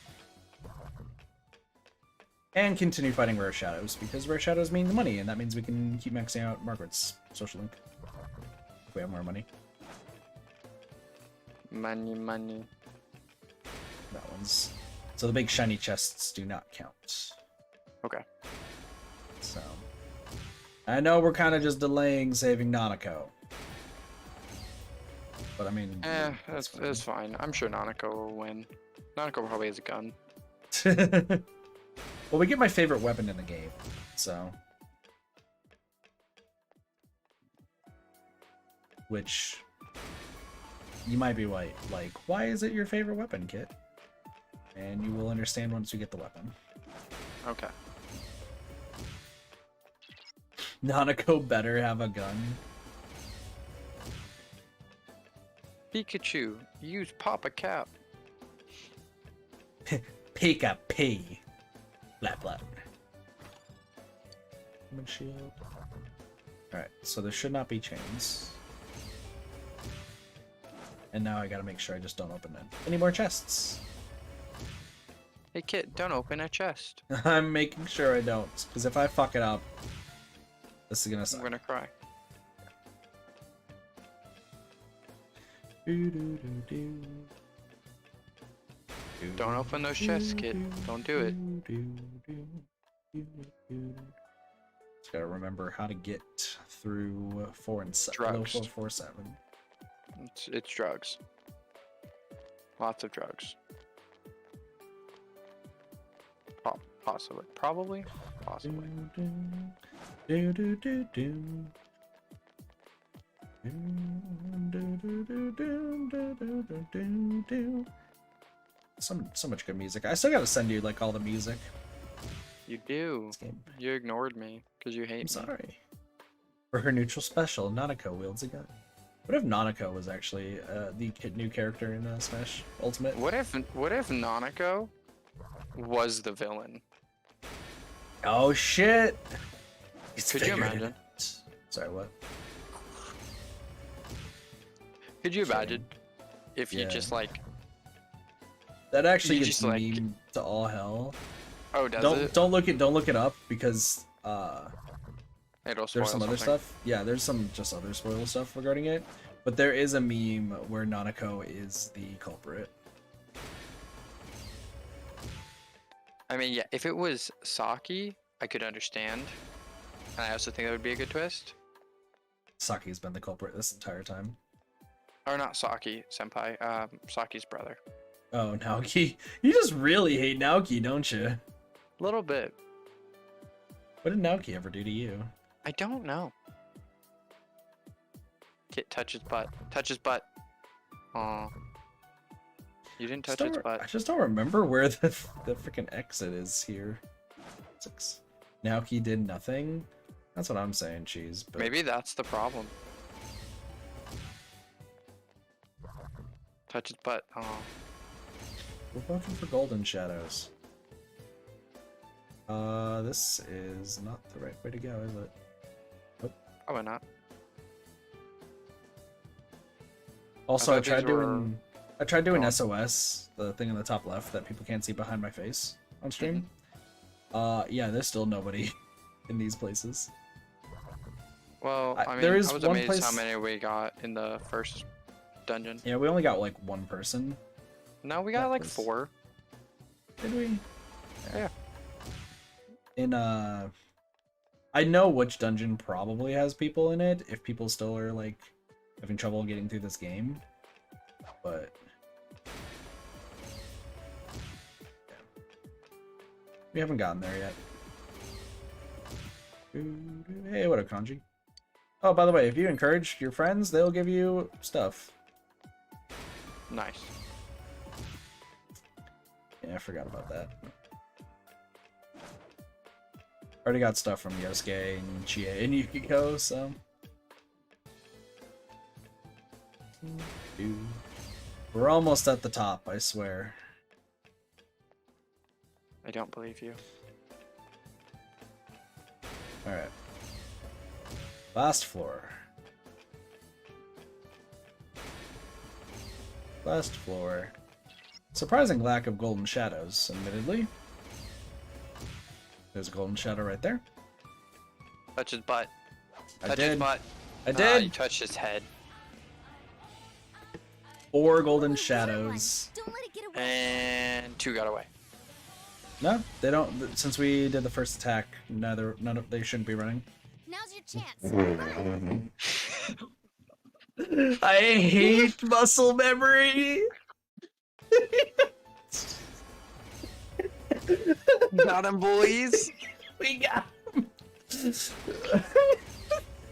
And continue fighting rare shadows, because rare shadows mean the money, and that means we can keep maxing out Margaret's social link. If we have more money. Money. That one's... So the big shiny chests do not count. Okay. So... I know we're kind of just delaying saving Nanako. But I mean... That's fine. I'm sure Nanako will win. Nanako probably has a gun. Well, we get my favorite weapon in the game, so... Which... You might be like, why is it your favorite weapon, Kit? And you will understand once you get the weapon. Okay. Nanako better have a gun. Pikachu, use Papa Cap. Pika P. Blah blah. Shield. Alright, so there should not be chains. And now I gotta make sure I just don't open any more chests. Hey Kit, don't open a chest. I'm making sure I don't, because if I fuck it up, this is gonna suck. I'm gonna cry. Don't open those chests, Kit. Don't do it. Just gotta remember how to get through 4 and 7. Drugs. 4, 4, 7. It's drugs. Lots of drugs. Possibly. Probably? Possibly. So much good music. I still gotta send you like all the music. You do. This game. You ignored me because you hate I'm me. sorry. For her neutral special, Nanako wields a gun. What if Nanako was actually the new character in Smash Ultimate? What if Nanako was the villain? Oh shit! He's Could you figured it imagine? out. Sorry, what? Could you imagine if you Yeah. just like That actually You gets just, like- meme to all hell. oh does Don't it? don't look it up because It'll spoil there's some other something. stuff. Yeah, there's some just other spoil stuff regarding it. But there is a meme where Nanako is the culprit. I mean, yeah, if it was Saki, I could understand. And I also think that would be a good twist. Saki's been the culprit this entire time. Or not Saki, senpai. Saki's brother. Oh, Naoki. You just really hate Naoki, don't you? A little bit. What did Naoki ever do to you? I don't know. Kit, touch his butt. Touch his butt. Aw. You didn't touch his butt. I just don't remember where the freaking exit is here. 6. Naoki did nothing? That's what I'm saying, Cheese. But... Maybe that's the problem. Touch his butt. Oh. We're voting for Golden Shadows. This is not the right way to go, is it? Nope. Probably not. Also, I thought tried these were- doing Go on. SOS, the thing in the top left that people can't see behind my face on stream. Yeah, there's still nobody in these places. Well, I mean, there I is was one amazed how place- many we got in the first dungeon. Yeah, we only got like one person. No, we got That like was- 4. Did we? Yeah. In I know which dungeon probably has people in it if people still are like having trouble getting through this game. But yeah. We haven't gotten there yet. Hey, what up, Kanji? Oh, by the way, if you encourage your friends, they'll give you stuff. Nice. Yeah, I forgot about that. Already got stuff from Yosuke and Chie and Yukiko, so... Dude. We're almost at the top, I swear. I don't believe you. Alright. Last floor. Last floor. Surprising lack of golden shadows, admittedly. There's a golden shadow right there. Touch his butt. I Touch his did. butt. I Ah, did! you touched his head. 4 golden One. shadows. Don't let it get away. And 2 got away. No, they don't. Since we did the first attack, none of they shouldn't be running. Now's your chance. I hate muscle memory. Got him, boys. We got him.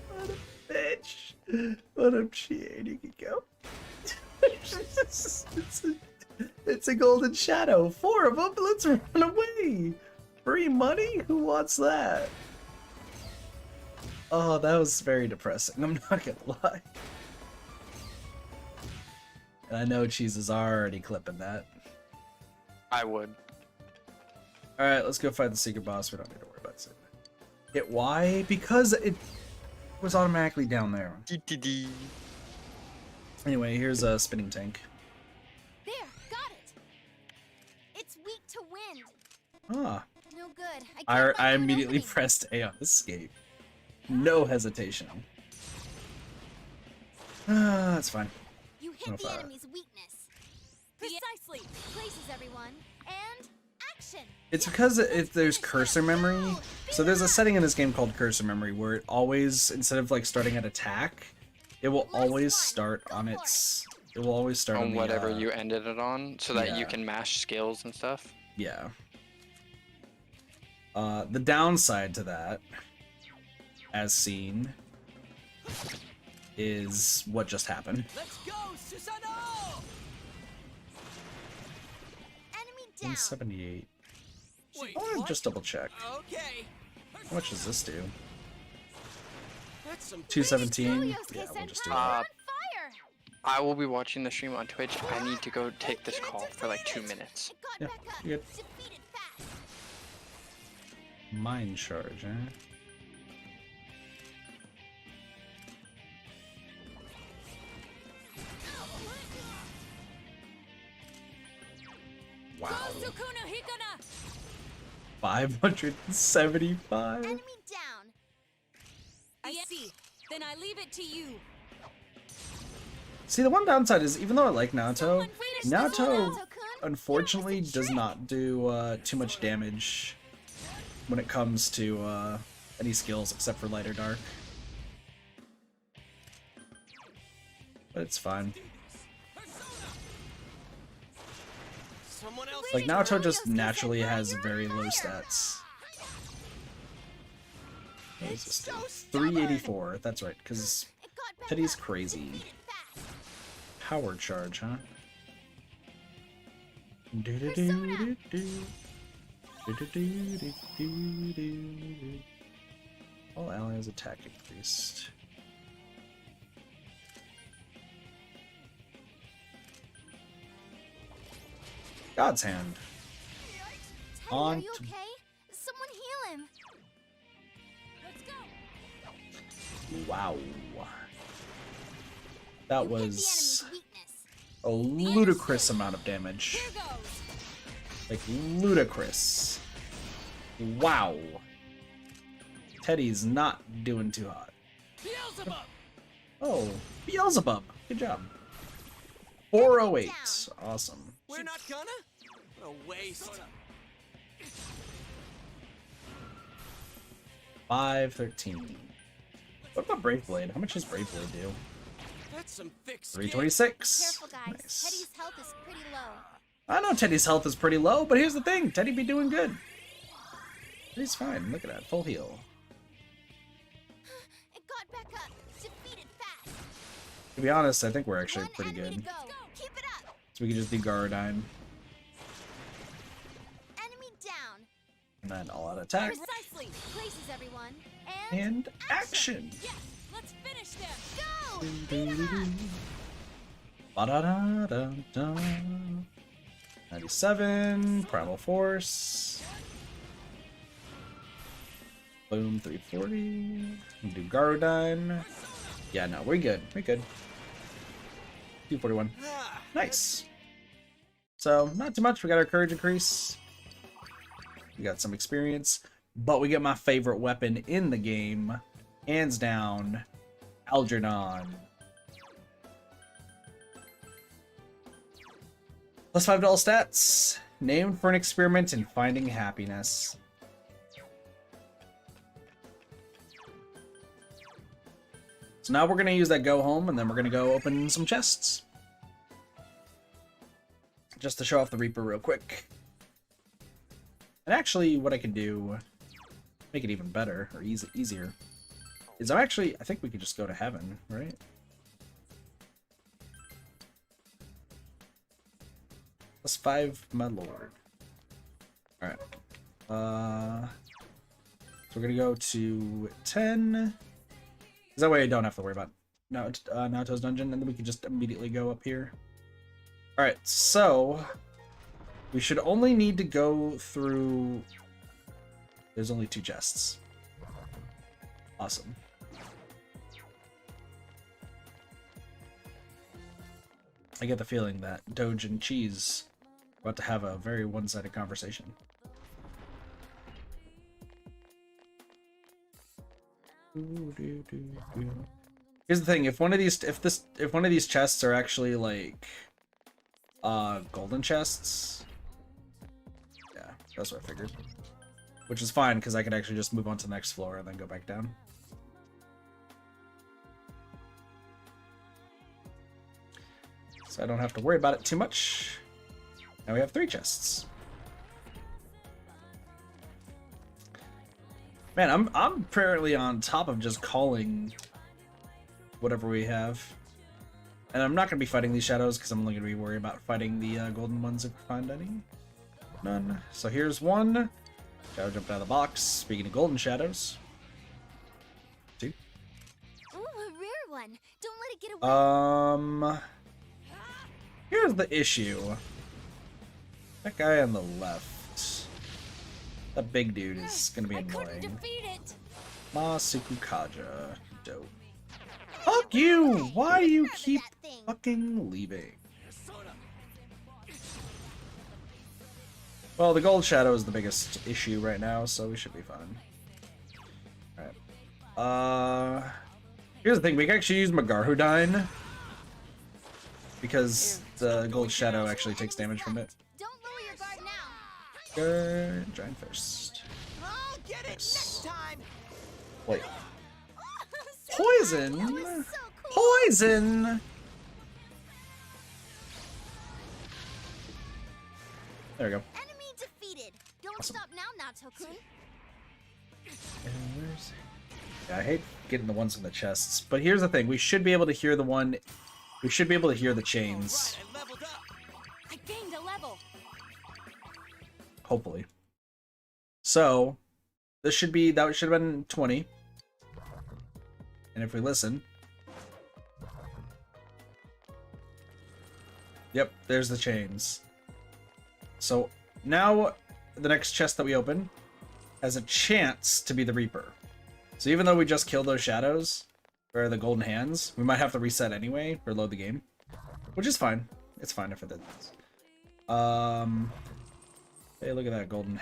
What a bitch. What a cheat. You can go. It's a golden shadow. 4 of them. Let's run away. Free money? Who wants that? Oh, that was very depressing. I'm not gonna lie. And I know Cheese is already clipping that. I would. Alright, let's go fight the secret boss. We don't need to worry about it. Hit Y? Because it was automatically down there. DTD. Anyway, here's a spinning tank. There, got it. It's weak to wind. Ah. No good. can't I find an immediately opening. pressed A on escape. No hesitation. Ah, that's fine. You hit No the fire. enemy's weakness. Precisely. Places, everyone. And action. It's because there's cursor memory. So there's a setting in this game called cursor memory where it always, instead of like starting at attack, it will always start on its. It will always start on On the, whatever you ended it on, so that you yeah. can mash skills and stuff. Yeah. The downside to that, as seen, is what just happened. Let's go, Susanoo! Enemy down. 178. Wait, I want to what? just double check. Okay. How much does this do? That's some 217. Go, Yeah, Yosuke we'll just do Senpai. that. On fire. I will be watching the stream on Twitch. I need to go take this call for like 2 minutes. It got Yeah, back up. you're good. Defeated fast. Mind charge, eh? Wow. 575? Enemy down. I see. Then I leave it to you. See, the one downside is, even though I like Naoto, Naoto Naoto-kun? unfortunately That was a does trick. not do too much damage when it comes to any skills except for light or dark. But it's fine. Someone else. Like, Naoto just naturally has very low stats. What does this do? 384, that's right, because It got back Teddy's up. crazy. Defeated fast. Power charge, huh? Do-do-do-do-do. All allies attack increased. God's hand. Teddy, On are you to- okay? Someone heal him. Let's go. Wow. That You hit the was enemy's weakness. a ludicrous amount of damage. Here goes. Like, ludicrous. Wow. Teddy's not doing too hot. Beelzebub! Oh, Beelzebub. Good job. 408. Awesome. We're not gonna? What a waste. 513. What about Brave Blade? How much does Brave Blade do? That's some thick skin. 326. Careful, guys. Nice. Teddy's health is pretty low. I know Teddy's health is pretty low, but here's the thing. Teddy be doing good. He's fine. Look at that. Full heal. It got back up. Defeat it fast. To be honest, I think we're actually One pretty enemy good. to go. Keep it up. So we can just do Garadine. Enemy down. And then all out attack. Precisely. Places, everyone. And And action. Yes. Let's finish them. go. Beat 'em up. Ba-da-da-da-da. 97. Primal Force. Boom, 340. Do Garadine. Yeah, no, we're good. We're good. 241. Ah, Nice. So, not too much. We got our courage increase. We got some experience. But we get my favorite weapon in the game. Hands down. Algernon. Plus 5 to all stats. Named for an experiment in finding happiness. So now we're going to use that go home, and then we're going to go open some chests. Just to show off the Reaper real quick. And actually, what I can do, make it even better, or easier, is I think we could just go to heaven, right? Plus 5, my lord. Alright. So we're gonna go to 10. That way I don't have to worry about Naoto's dungeon, and then we can just immediately go up here. Alright, so we should only need to go through... There's only 2 chests. Awesome. I get the feeling that Doge and Cheese are about to have a very one-sided conversation. Here's the thing: if one of these chests are actually like golden chests, yeah, that's what I figured. Which is fine because I can actually just move on to the next floor and then go back down. So I don't have to worry about it too much. Now we have 3 chests. Man, I'm apparently on top of just calling whatever we have. And I'm not going to be fighting these shadows because I'm only going to be worried about fighting the golden ones if we find any. None. So here's one. Shadow jumped out of the box. Speaking of golden shadows. 2. Ooh, a rare one. Don't let it get away. Here's the issue. That guy on the left. That big dude is gonna be I couldn't annoying. defeat it. Masuku Kaja. Dope. Fuck you! Why do you Remember keep that thing. fucking leaving? Well, the gold shadow is the biggest issue right now, so we should be fine. Alright. Here's the thing, we can actually use Magarhudine. Because the gold shadow actually takes damage from it. Don't lower your guard now. Good. Giant Fist. I'll get it next time. Wait. So Poison? That was so cool. Poison! There we go. Enemy defeated. Don't Awesome. stop now, Nato-kun. Yeah, I hate getting the ones in the chests, but here's the thing: we should be able to hear the one. We should be able to hear the chains. Right, I leveled up. I gained a level. Hopefully. So this should be, that should have been 20. And if we listen, yep, there's the chains. So now the next chest that we open has a chance to be the Reaper. So even though we just killed those shadows, or the golden hands, we might have to reset anyway, or load the game. Which is fine. It's fine if it does. Hey, look at that golden.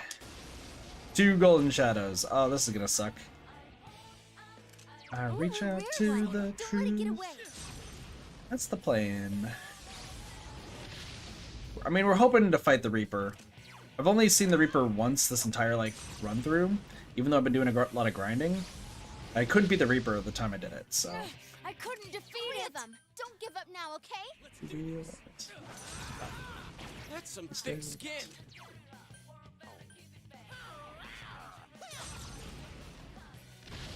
2 golden shadows. Oh, this is gonna suck. I reach out to the truth. That's the plan. I mean, we're hoping to fight the Reaper. I've only seen the Reaper once this entire, like, run through, even though I've been doing a lot of grinding. I couldn't beat the Reaper the time I did it, so. I couldn't defeat it. Don't give up now, okay? That's some thick skin.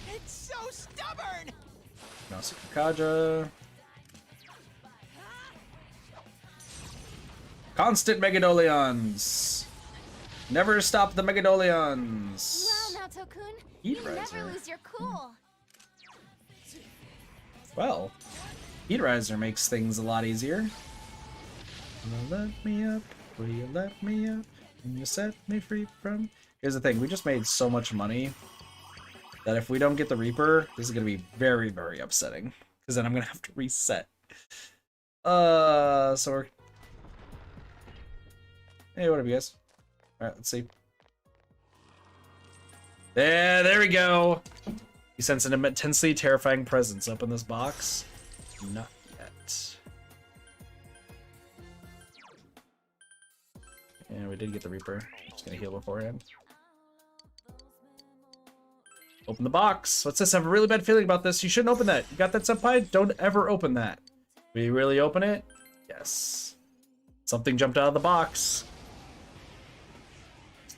It's so stubborn. Kaja. Constant Megadolions. Never stop the Megadolions. Wow, Nato-kun, Heat you Riser. never lose your cool. Well, Heat Riser makes things a lot easier. Will you let me up? Will you let me up? Can you set me free from... Here's the thing, we just made so much money that if we don't get the Reaper, this is going to be very, very upsetting. Because then I'm going to have to reset. So we're... Hey, what up, you guys? Alright, let's see. There we go! You sense an intensely terrifying presence up in this box? Not yet. And we did get the Reaper. Just gonna heal beforehand. Open the box! What's this? I have a really bad feeling about this. You shouldn't open that. You got that, senpai? Don't ever open that. Will you really open it? Yes. Something jumped out of the box.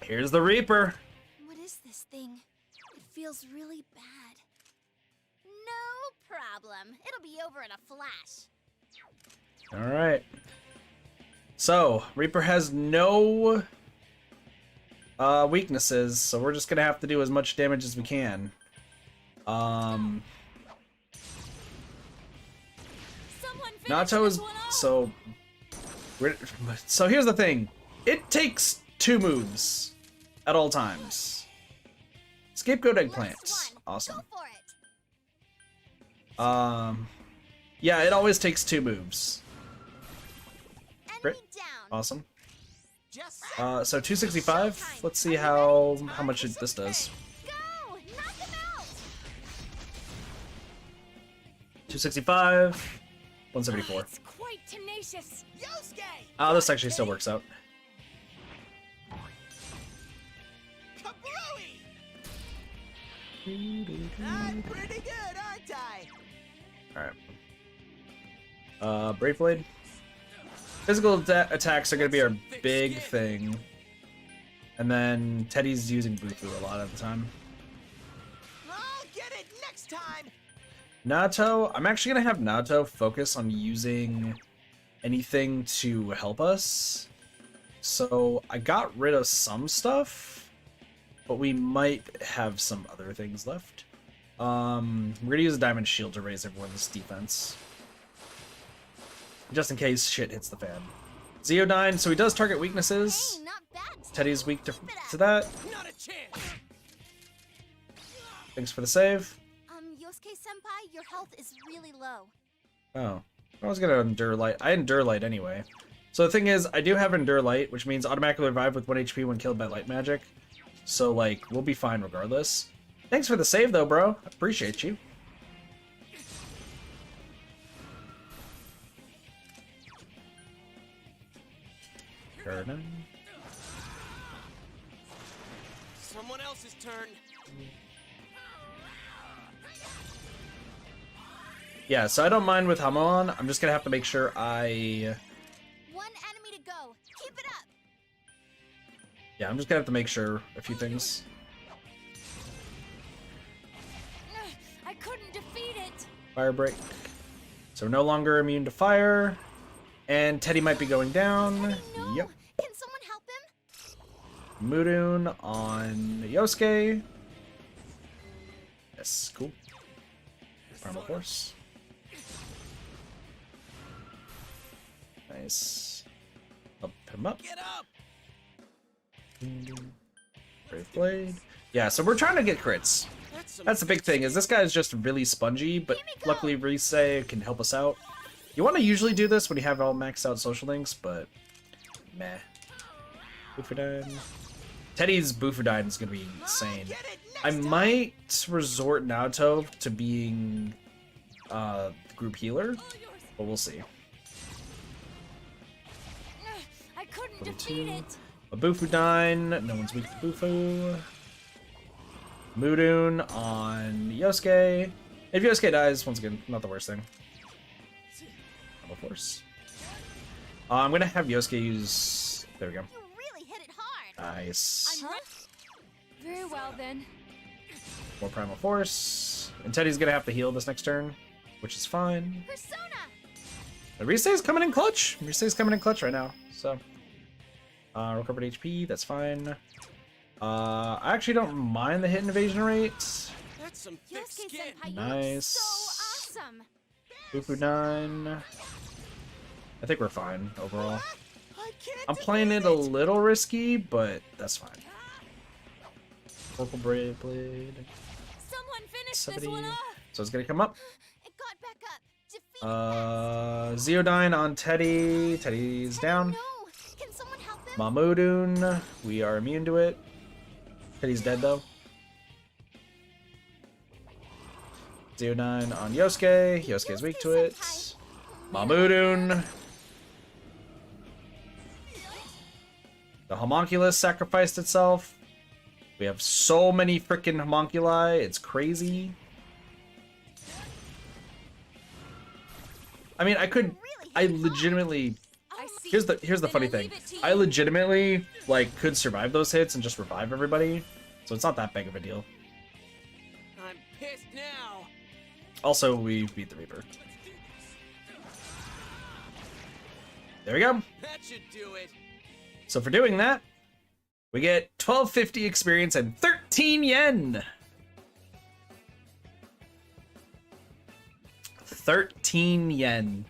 Here's the Reaper. What is this thing? It feels really bad. No problem. It'll be over in a flash. Alright. So, Reaper has no weaknesses, so we're just gonna have to do as much damage as we can. Someone finish Nato this is... one off. So here's the thing. It takes 2 moves at all times. Scapegoat eggplant. Last one. Awesome. Go for it. Yeah, it always takes 2 moves. Enemy Great. down. Awesome. Just So 265. Let's see how much this does. Go! Knock him out! 265. 174. It's quite tenacious. Yosuke. Oh, this actually still works out. Kablooey. I'm pretty good, aren't I? Alright. Brave Blade. Physical attacks are going to be our big thing. And then Teddy's using Bufu a lot of the time. I'll get it next time. Nato, I'm actually going to have Nato focus on using anything to help us. So I got rid of some stuff, but we might have some other things left. We're going to use a Diamond Shield to raise everyone's defense. Just in case shit hits the fan. Zeodine, so he does target weaknesses. Hey, not bad. Teddy's weak to that. Not a chance. Thanks for the save. Yosuke-senpai, your health is really low. Oh. I was gonna Endure Light. I Endure Light anyway. So the thing is, I do have Endure Light, which means automatically revive with 1 HP when killed by light magic. So, like, we'll be fine regardless. Thanks for the save, though, bro. Appreciate you. Someone else's turn. Yeah, so I don't mind with Hamon. I'm just gonna have to make sure I... One enemy to go. Keep it up. Yeah, I'm just gonna have to make sure a few things. I couldn't defeat it. Fire break. So we're no longer immune to fire. And Teddy might be going down. No. Yep. Can someone help him? Mudun on Yosuke. Yes, cool. Primal Force. Nice. I'll put him up. Get up! Brave Blade. Yeah, so we're trying to get crits. That's the big thing, is this guy is just really spongy, but luckily Rise can help us out. You want to usually do this when you have all maxed out social links, but meh. Bufordine. Teddy's Bufordine is going to be insane. I might resort Naoto to being group healer, but we'll see. I couldn't defeat it. A Bufordine, no one's weak to Bufu. Mudun on Yosuke. If Yosuke dies, once again, not the worst thing. Of course. I'm gonna have Yosuke use. There we go. You really hit it hard. Nice. Huh? Very well then. More Primal Force. And Teddy's gonna have to heal this next turn, which is fine. Persona. Rise's coming in clutch. Rise's coming in clutch right now. So, recovered HP. That's fine. I actually don't mind the hit and evasion rate. That's some thick Yosuke skin. Senpai, you Nice. look so awesome. Bufudine. I think we're fine overall. I can't I'm playing it a little risky, but that's fine. Purple Brave Blade. Someone finish 70. this one off. So it's gonna come up. It got back up. Defeat Zeodine on Teddy. Teddy's down. No. Can someone help him? Mamudun. We are immune to it. Teddy's dead though. Zeodine on Yosuke. Yosuke's weak to it. Mamudun. The homunculus sacrificed itself. We have so many freaking homunculi. It's crazy. I mean, I legitimately. I see. Here's the Then funny I thing. leave it to I you. legitimately could survive those hits and just revive everybody. So it's not that big of a deal. I'm pissed now. Also, we beat the Reaper. There we go. That should do it. So for doing that, we get 1250 experience and 13 yen. 13 yen.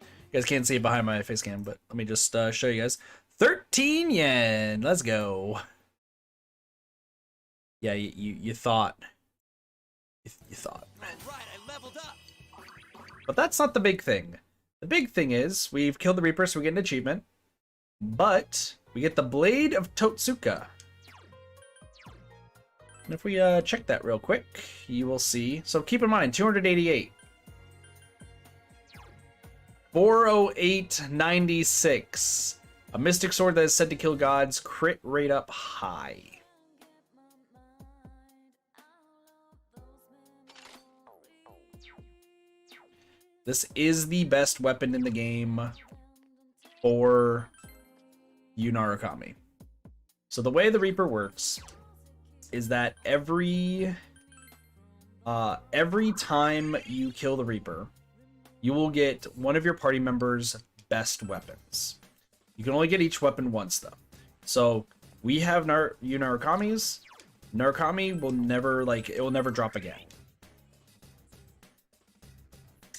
You guys can't see it behind my face cam, but let me just show you guys. 13 yen. Let's go. Yeah, you thought. You thought. All right, I leveled up. But that's not the big thing. The big thing is we've killed the Reaper, so we get an achievement. But we get the Blade of Totsuka. And if we check that real quick, you will see. So keep in mind, 288. 408.96. A mystic sword that is said to kill gods, crit rate up high. This is the best weapon in the game for Namatame. So the way the Reaper works is that every time you kill the Reaper, you will get one of your party members' best weapons. You can only get each weapon once though. So we have Narukami's. Narukami will never it will never drop again.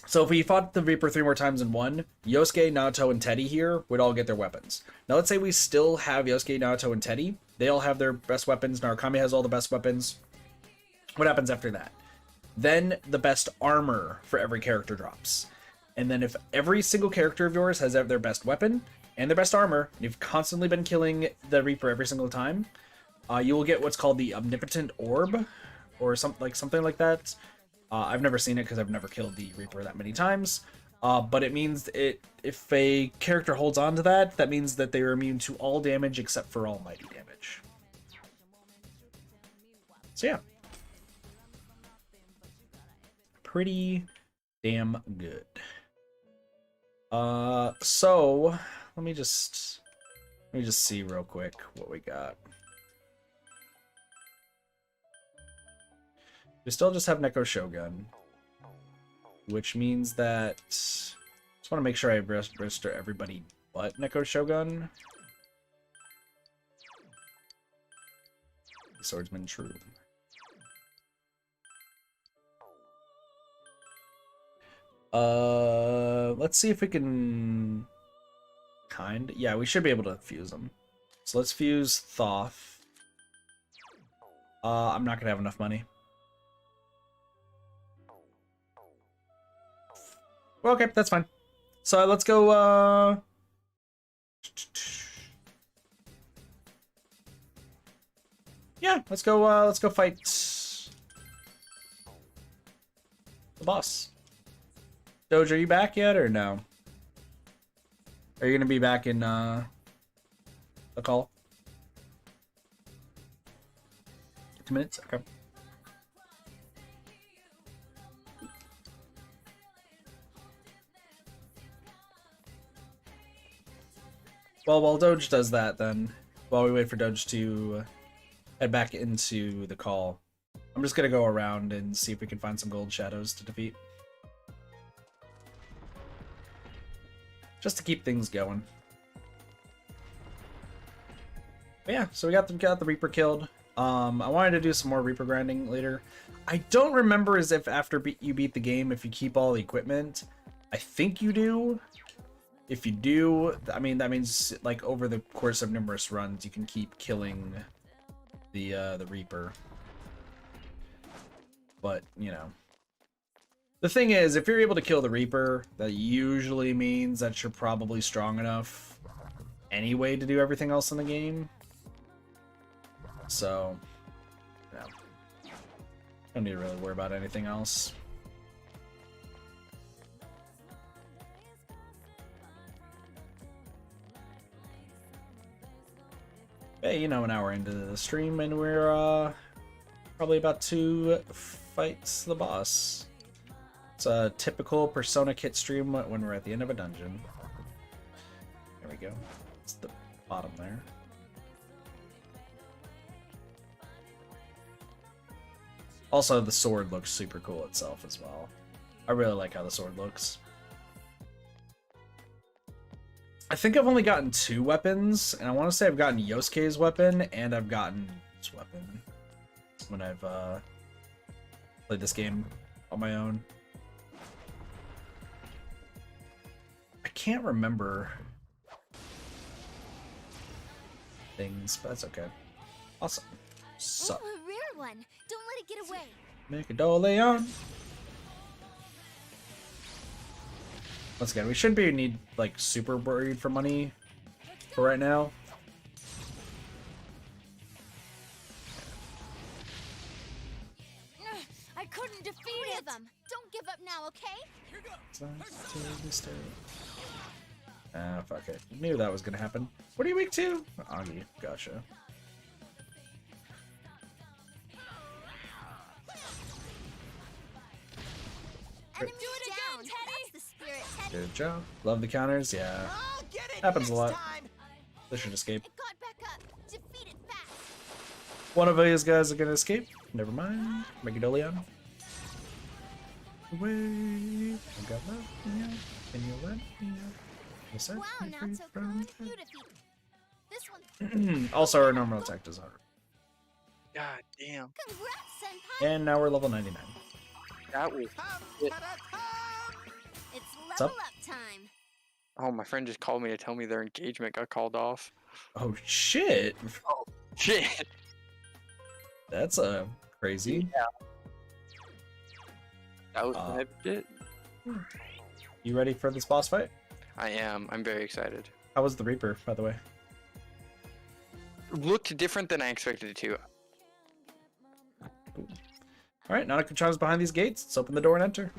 So if we fought the Reaper 3 more times and won, Yosuke, Naoto, and Teddy here would all get their weapons. Now let's say we still have Yosuke, Naoto, and Teddy. They all have their best weapons. Narukami has all the best weapons. What happens after that? Then the best armor for every character drops. And then if every single character of yours has their best weapon and their best armor, and you've constantly been killing the Reaper every single time, you will get what's called the Omnipotent Orb, or something like that. I've never seen it because I've never killed the Reaper that many times. But it means if a character holds on to that, that means that they are immune to all damage except for almighty damage. So yeah. Pretty damn good. So let me just see real quick what we got. We still just have Neko Shogun, which means that just want to make sure I register everybody but Neko Shogun. Swordsman true. Let's see if we can yeah, we should be able to fuse them. So let's fuse Thoth. I'm not gonna have enough money. Well, okay, that's fine. So let's go, yeah, let's go fight the boss. Doge, are you back yet or no? Are you gonna be back in the call? 2 minutes? Okay. Well, while Doge does that, then, while we wait for Doge to head back into the call, I'm just gonna go around and see if we can find some gold shadows to defeat. Just to keep things going. But yeah, so we got the Reaper killed. I wanted to do some more Reaper grinding later. I don't remember as if after you beat the game, if you keep all the equipment. I think you do. If you do, I mean, that means like over the course of numerous runs, you can keep killing the Reaper. But, you know. The thing is, if you're able to kill the Reaper, that usually means that you're probably strong enough anyway to do everything else in the game. So, yeah. Don't need to really worry about anything else. Hey, you know, an hour into the stream, and we're probably about to fight the boss. It's a typical Persona Kit stream when we're at the end of a dungeon. There we go. It's the bottom there. Also, the sword looks super cool itself as well. I really like how the sword looks. I think I've only gotten 2 weapons, and I want to say I've gotten Yosuke's weapon, and I've gotten this weapon when I've played this game on my own. I can't remember things, but that's okay. Awesome. So, Ooh, a rare one. Don't let it get away. make a Doleon. Once again, we shouldn't be need like super worried for money for right now. I couldn't defeat it. Don't give up now, okay? Ah, fuck it. Knew that was gonna happen. What are you weak to? Agi, gotcha. Enemy down. That's the spirit, Teddy. Good job. Love the counters, yeah. I'll get it Happens a lot. next time. They should escape. It got back up. Defeat it fast. One of these guys are gonna escape. Never mind. Megadoleon. Away. I got that. Yeah. Can you let me out? Set Wow, me not free so from cool. You defeat. This one. Also, our normal attack does hard. God damn. Congrats, Senpai. And now we're level 99. That was. It's up? level up time. Oh, my friend just called me to tell me their engagement got called off. Oh shit! Shit. That's crazy. Yeah. That was Uh, some heavy shit. You ready for this boss fight? I am. I'm very excited. How was the Reaper, by the way? Looked different than I expected it to. Alright, Nanako-chan's behind these gates. Let's open the door and enter.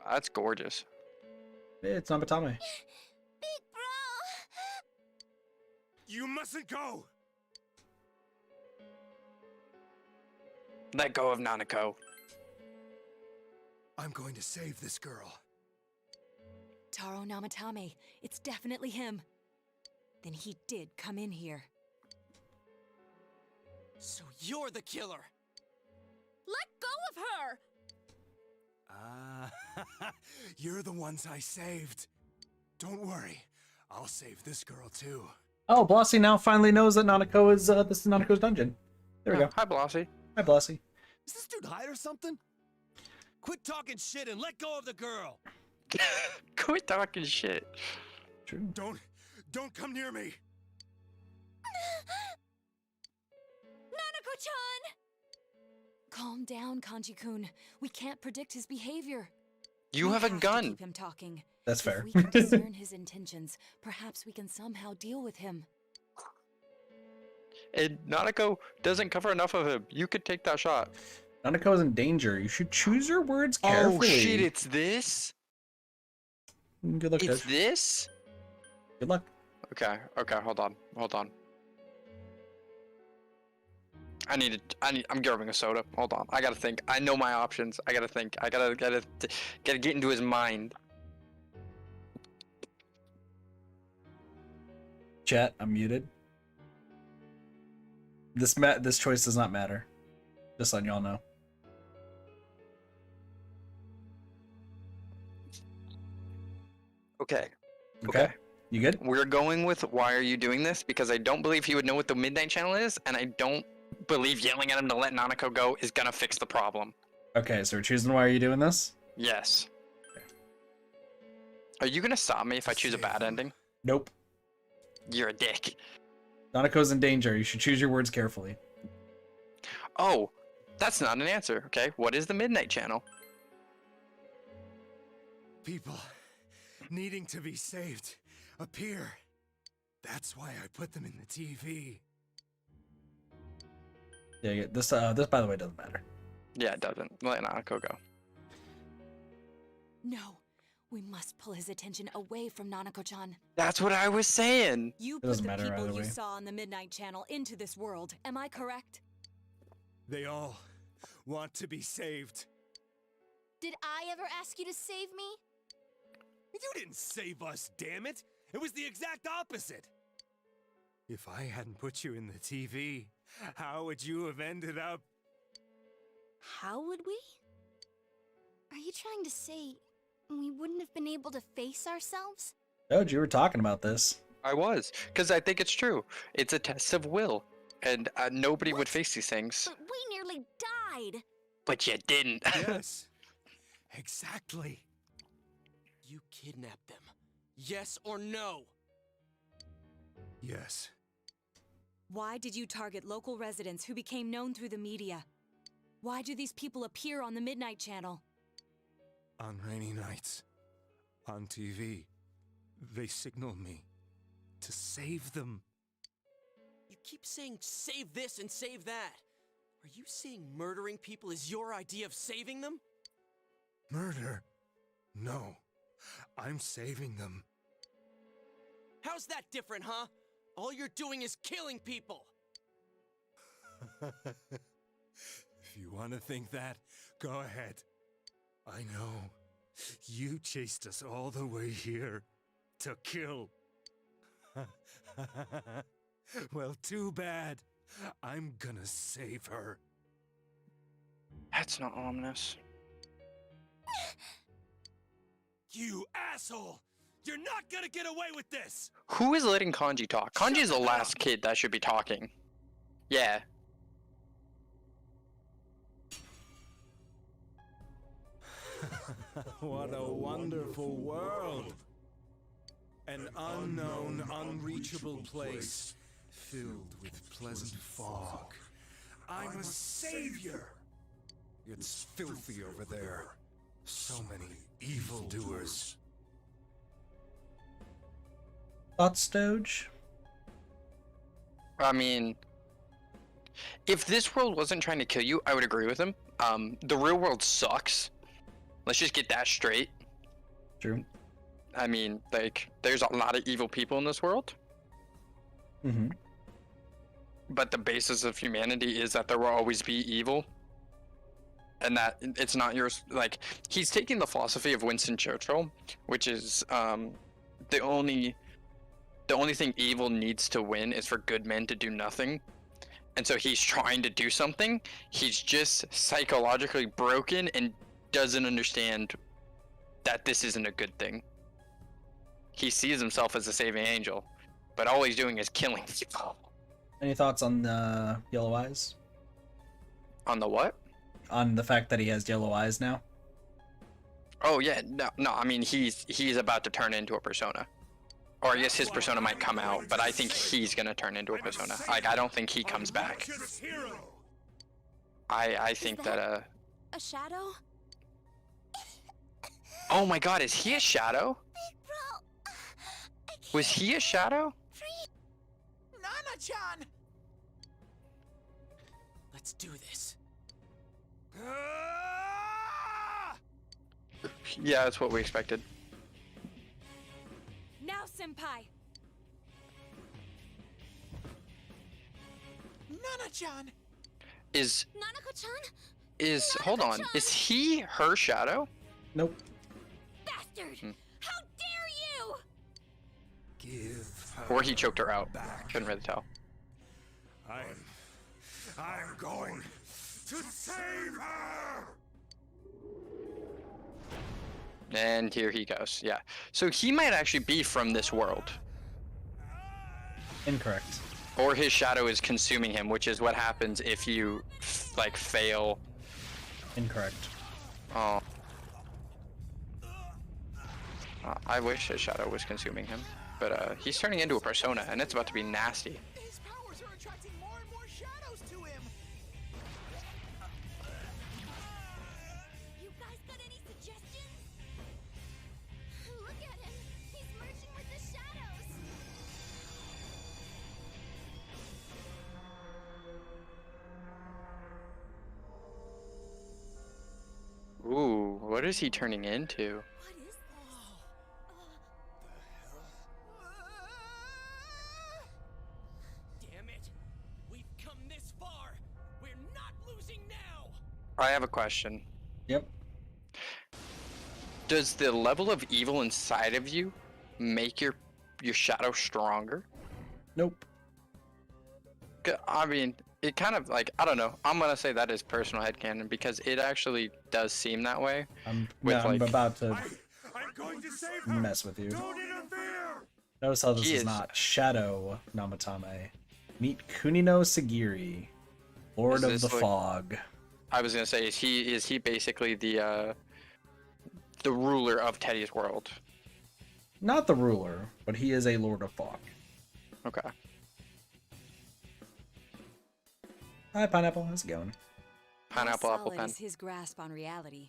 That's gorgeous. Hey, it's Namatame. Big bro. You mustn't go! Let go of Nanako. I'm going to save this girl. Taro Namatame, it's definitely him. Then he did come in here. So you're the killer. Let go of her! Ah, you're the ones I saved. Don't worry, I'll save this girl too. Oh, Blossy now finally knows that Nanako is this is Nanako's dungeon. There we Yeah, go. Hi, Blossy. Hi, Blossy. Is this dude high or something? Quit talking shit and let go of the girl. Quit talking shit. True. Don't come near me. Nanako-chan! Calm down, Kanji-kun. We can't predict his behavior. You We have a to gun. Keep him talking. That's fair. If we can discern his intentions, perhaps we can somehow deal with him. And Nanako doesn't cover enough of him. You could take that shot. Nanako is in danger. You should choose your words carefully. Oh shit! It's this. Good luck, It's Doge. this. Good luck. Okay. Hold on. I'm grabbing a soda. Hold on. I gotta think. I know my options. I gotta think. I gotta get into his mind. Chat, I'm muted. This choice does not matter. Just letting y'all know. Okay. Okay. You good? We're going with why are you doing this? Because I don't believe he would know what the Midnight Channel is, and I don't believe yelling at him to let Nanako go is gonna fix the problem. Okay, so we're choosing why are you doing this? Yes. Are you gonna stop me if I choose a bad ending? Nope. You're a dick. Nanako's in danger. You should choose your words carefully. Oh, that's not an answer. Okay, what is the Midnight Channel? People needing to be saved appear. That's why I put them in the TV. Yeah, this by the way doesn't matter. Yeah, it doesn't. Let Nanako go. No, we must pull his attention away from Nanako-chan. That's what I was saying. You It put doesn't the matter people either you way. saw on the Midnight Channel into this world. Am I correct? They all want to be saved. Did I ever ask you to save me? You didn't save us, damn it! It was the exact opposite! If I hadn't put you in the TV, how would you have ended up? How would we? Are you trying to say we wouldn't have been able to face ourselves? Doge, you were talking about this. I was, because I think it's true. It's a test of will, and nobody would What? face these things. But we nearly died. But you didn't. Yes, exactly. You kidnapped them. Yes or no? Yes. Why did you target local residents who became known through the media? Why do these people appear on the Midnight Channel? On rainy nights, on TV, they signal me to save them. You keep saying save this and save that. Are you saying murdering people is your idea of saving them? Murder? No. I'm saving them. How's that different, huh? All you're doing is killing people. If you want to think that, go ahead. I know. You chased us all the way here to kill. Well, too bad. I'm gonna save her. That's not ominous. You asshole! You're not gonna get away with this! Who is letting Kanji talk? Kanji is the last kid that should be talking. Yeah. What a wonderful world! An unknown, unreachable place filled with pleasant fog. I'm a savior! It's filthy over there. So many evildoers. Thoughts, Doge? I mean, if this world wasn't trying to kill you, I would agree with him. The real world sucks. Let's just get that straight. True. I mean, like, there's a lot of evil people in this world, Mm-hmm. but the basis of humanity is that there will always be evil. And that it's not yours. Like, he's taking the philosophy of Winston Churchill, which is the only thing evil needs to win is for good men to do nothing. And so he's trying to do something. He's just psychologically broken and doesn't understand that this isn't a good thing. he sees himself as a saving angel, but all he's doing is killing people. Any thoughts on the yellow eyes? On the what? On the fact that he has yellow eyes now? Oh yeah, no. I mean, he's about to turn into a persona, or I guess his persona might come out, but I think he's gonna turn into a persona. Like, I don't think he comes back. I think that A shadow? Oh my God, is he a shadow? Big bro, Was he a shadow? Nana-chan! Let's do this. Yeah, that's what we expected. Now, Senpai! Nana-chan! Is Nanako-chan? hold on? Is he her shadow? Nope. Bastard! How dare you! Give Or he choked her out? back. Couldn't really tell. I'm going to save her! And here he goes. Yeah. So he might actually be from this world, Incorrect. or his shadow is consuming him, which is what happens if you like fail. Incorrect. Oh. I wish his shadow was consuming him, but he's turning into a persona, and it's about to be nasty. His powers are attracting more and more shadows to him! You guys got any suggestions? Look at him! He's merging with the shadows! Ooh, what is he turning into? What is this? Damn it! We've come this far. We're not losing now. I have a question. Yep. Does the level of evil inside of you make your shadow stronger? Nope. I mean, it kind of like, I don't know. I'm gonna say that is personal headcanon because it actually does seem that way. I'm With, I'm like- about to I'm going to save her! mess with you. Don't interfere! Notice how this He is is- not Shadow Namatame. Meet Kunino Sagiri, Lord Is of this the like- Fog. I was gonna say, is he basically the ruler of Teddy's world? Not the ruler, but he is a Lord of Fog. Okay. Hi, Pineapple. How's it going? Pineapple How apple solid pen. is his grasp on reality?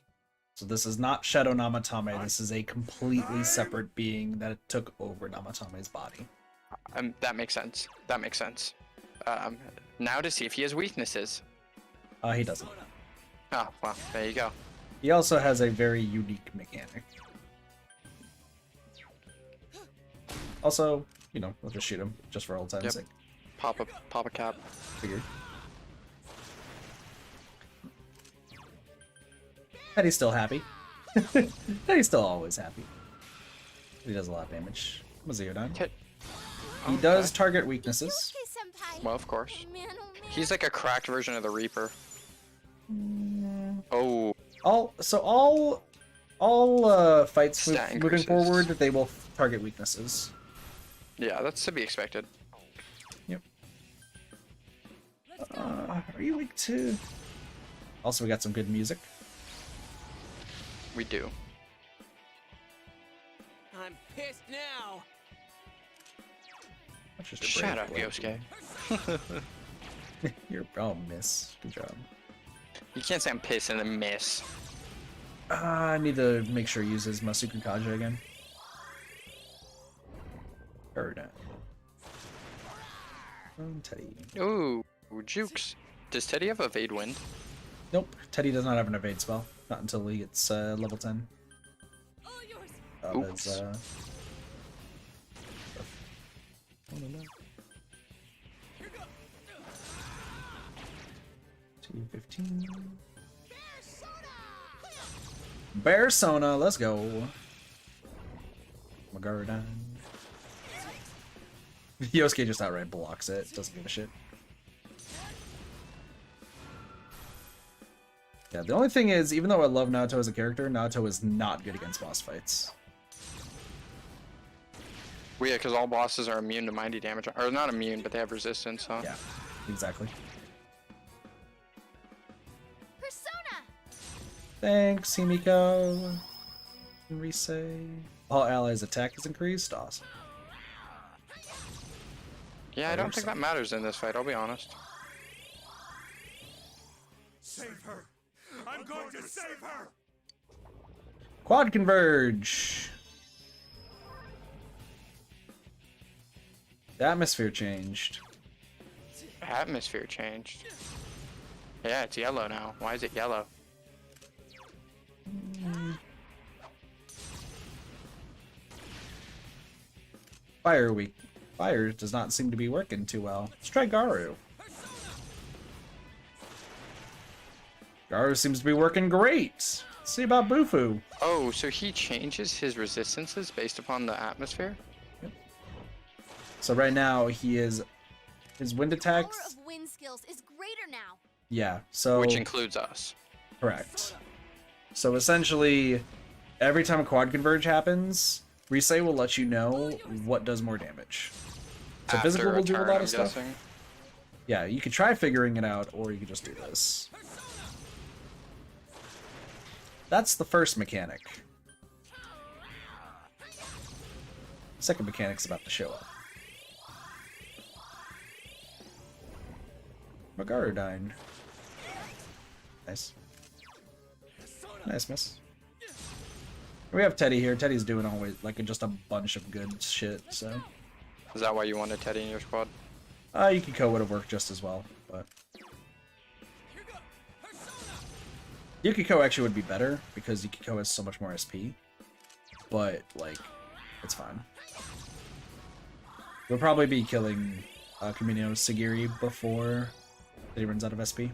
So this is not Shadow Namatame. This is a completely separate being that took over Namatame's body. That makes sense. That makes sense. Now to see if he has weaknesses. He doesn't. Oh, well, there you go. He also has a very unique mechanic. Also, you know, we'll just shoot him, just for old time's Yep. sake. Pop a cap. Figured. Teddy's still happy. Teddy's still always happy. He does a lot of damage. Was he done? He does target weaknesses. Yosuke-senpai! Well, of course. Man, oh man. He's like a cracked version of the Reaper. Oh, All fights Stat moving increases. forward, they will target weaknesses. yeah, that's to be expected. Yep. Are you weak too? Also, we got some good music. We do. I'm pissed now. That's just a Shut brave up, boy. Yosuke. You're miss. Good job. You can't say I'm pissed and then miss. I need to make sure he uses Masuku Kaja again. Or not. Teddy. Ooh, Jukes. Does Teddy have Evade Wind? Nope, Teddy does not have an evade spell. Not until he gets level 10. All yours. Of Oops. his, oh, no. 215. Bear Sona, let's go. Magardan. Yosuke just outright blocks it. Doesn't give a shit. Yeah, the only thing is, even though I love Naoto as a character, Naoto is not good against boss fights. Well, yeah, because all bosses are immune to mighty damage. Or not immune, but they have resistance, huh? Yeah, exactly. Persona! Thanks, Himiko. Resay. All allies' attack is increased. Awesome. Yeah, I don't think that matters in this fight, I'll be honest. Save her! I'm going to save her! Quad converge. The atmosphere changed. Atmosphere changed. Yeah, it's yellow now. Why is it yellow? Fire weak. Fire does not seem to be working too well. Let's try Garu. Garu seems to be working great. Let's see about Bufu. Oh, so he changes his resistances based upon the atmosphere? So right now he is his wind Power attacks. of wind skills is greater now. Yeah. So Which includes us. correct. So essentially, every time a quad converge happens, Resay will let you know what does more damage. So After physical will do a turn, lot I'm of stuff. guessing. Yeah, you could try figuring it out, or you could just do this. That's the first mechanic. Second mechanic's about to show up. Magarudyne. Nice. Nice miss. We have Teddy here. Teddy's doing always like just a bunch of good shit, so. Is that why you wanted Teddy in your squad? Yukiko would have worked just as well, but. Yukiko actually would be better because Yukiko has so much more SP. But, like, it's fine. We'll probably be killing Kamino Sagiri before he runs out of SP.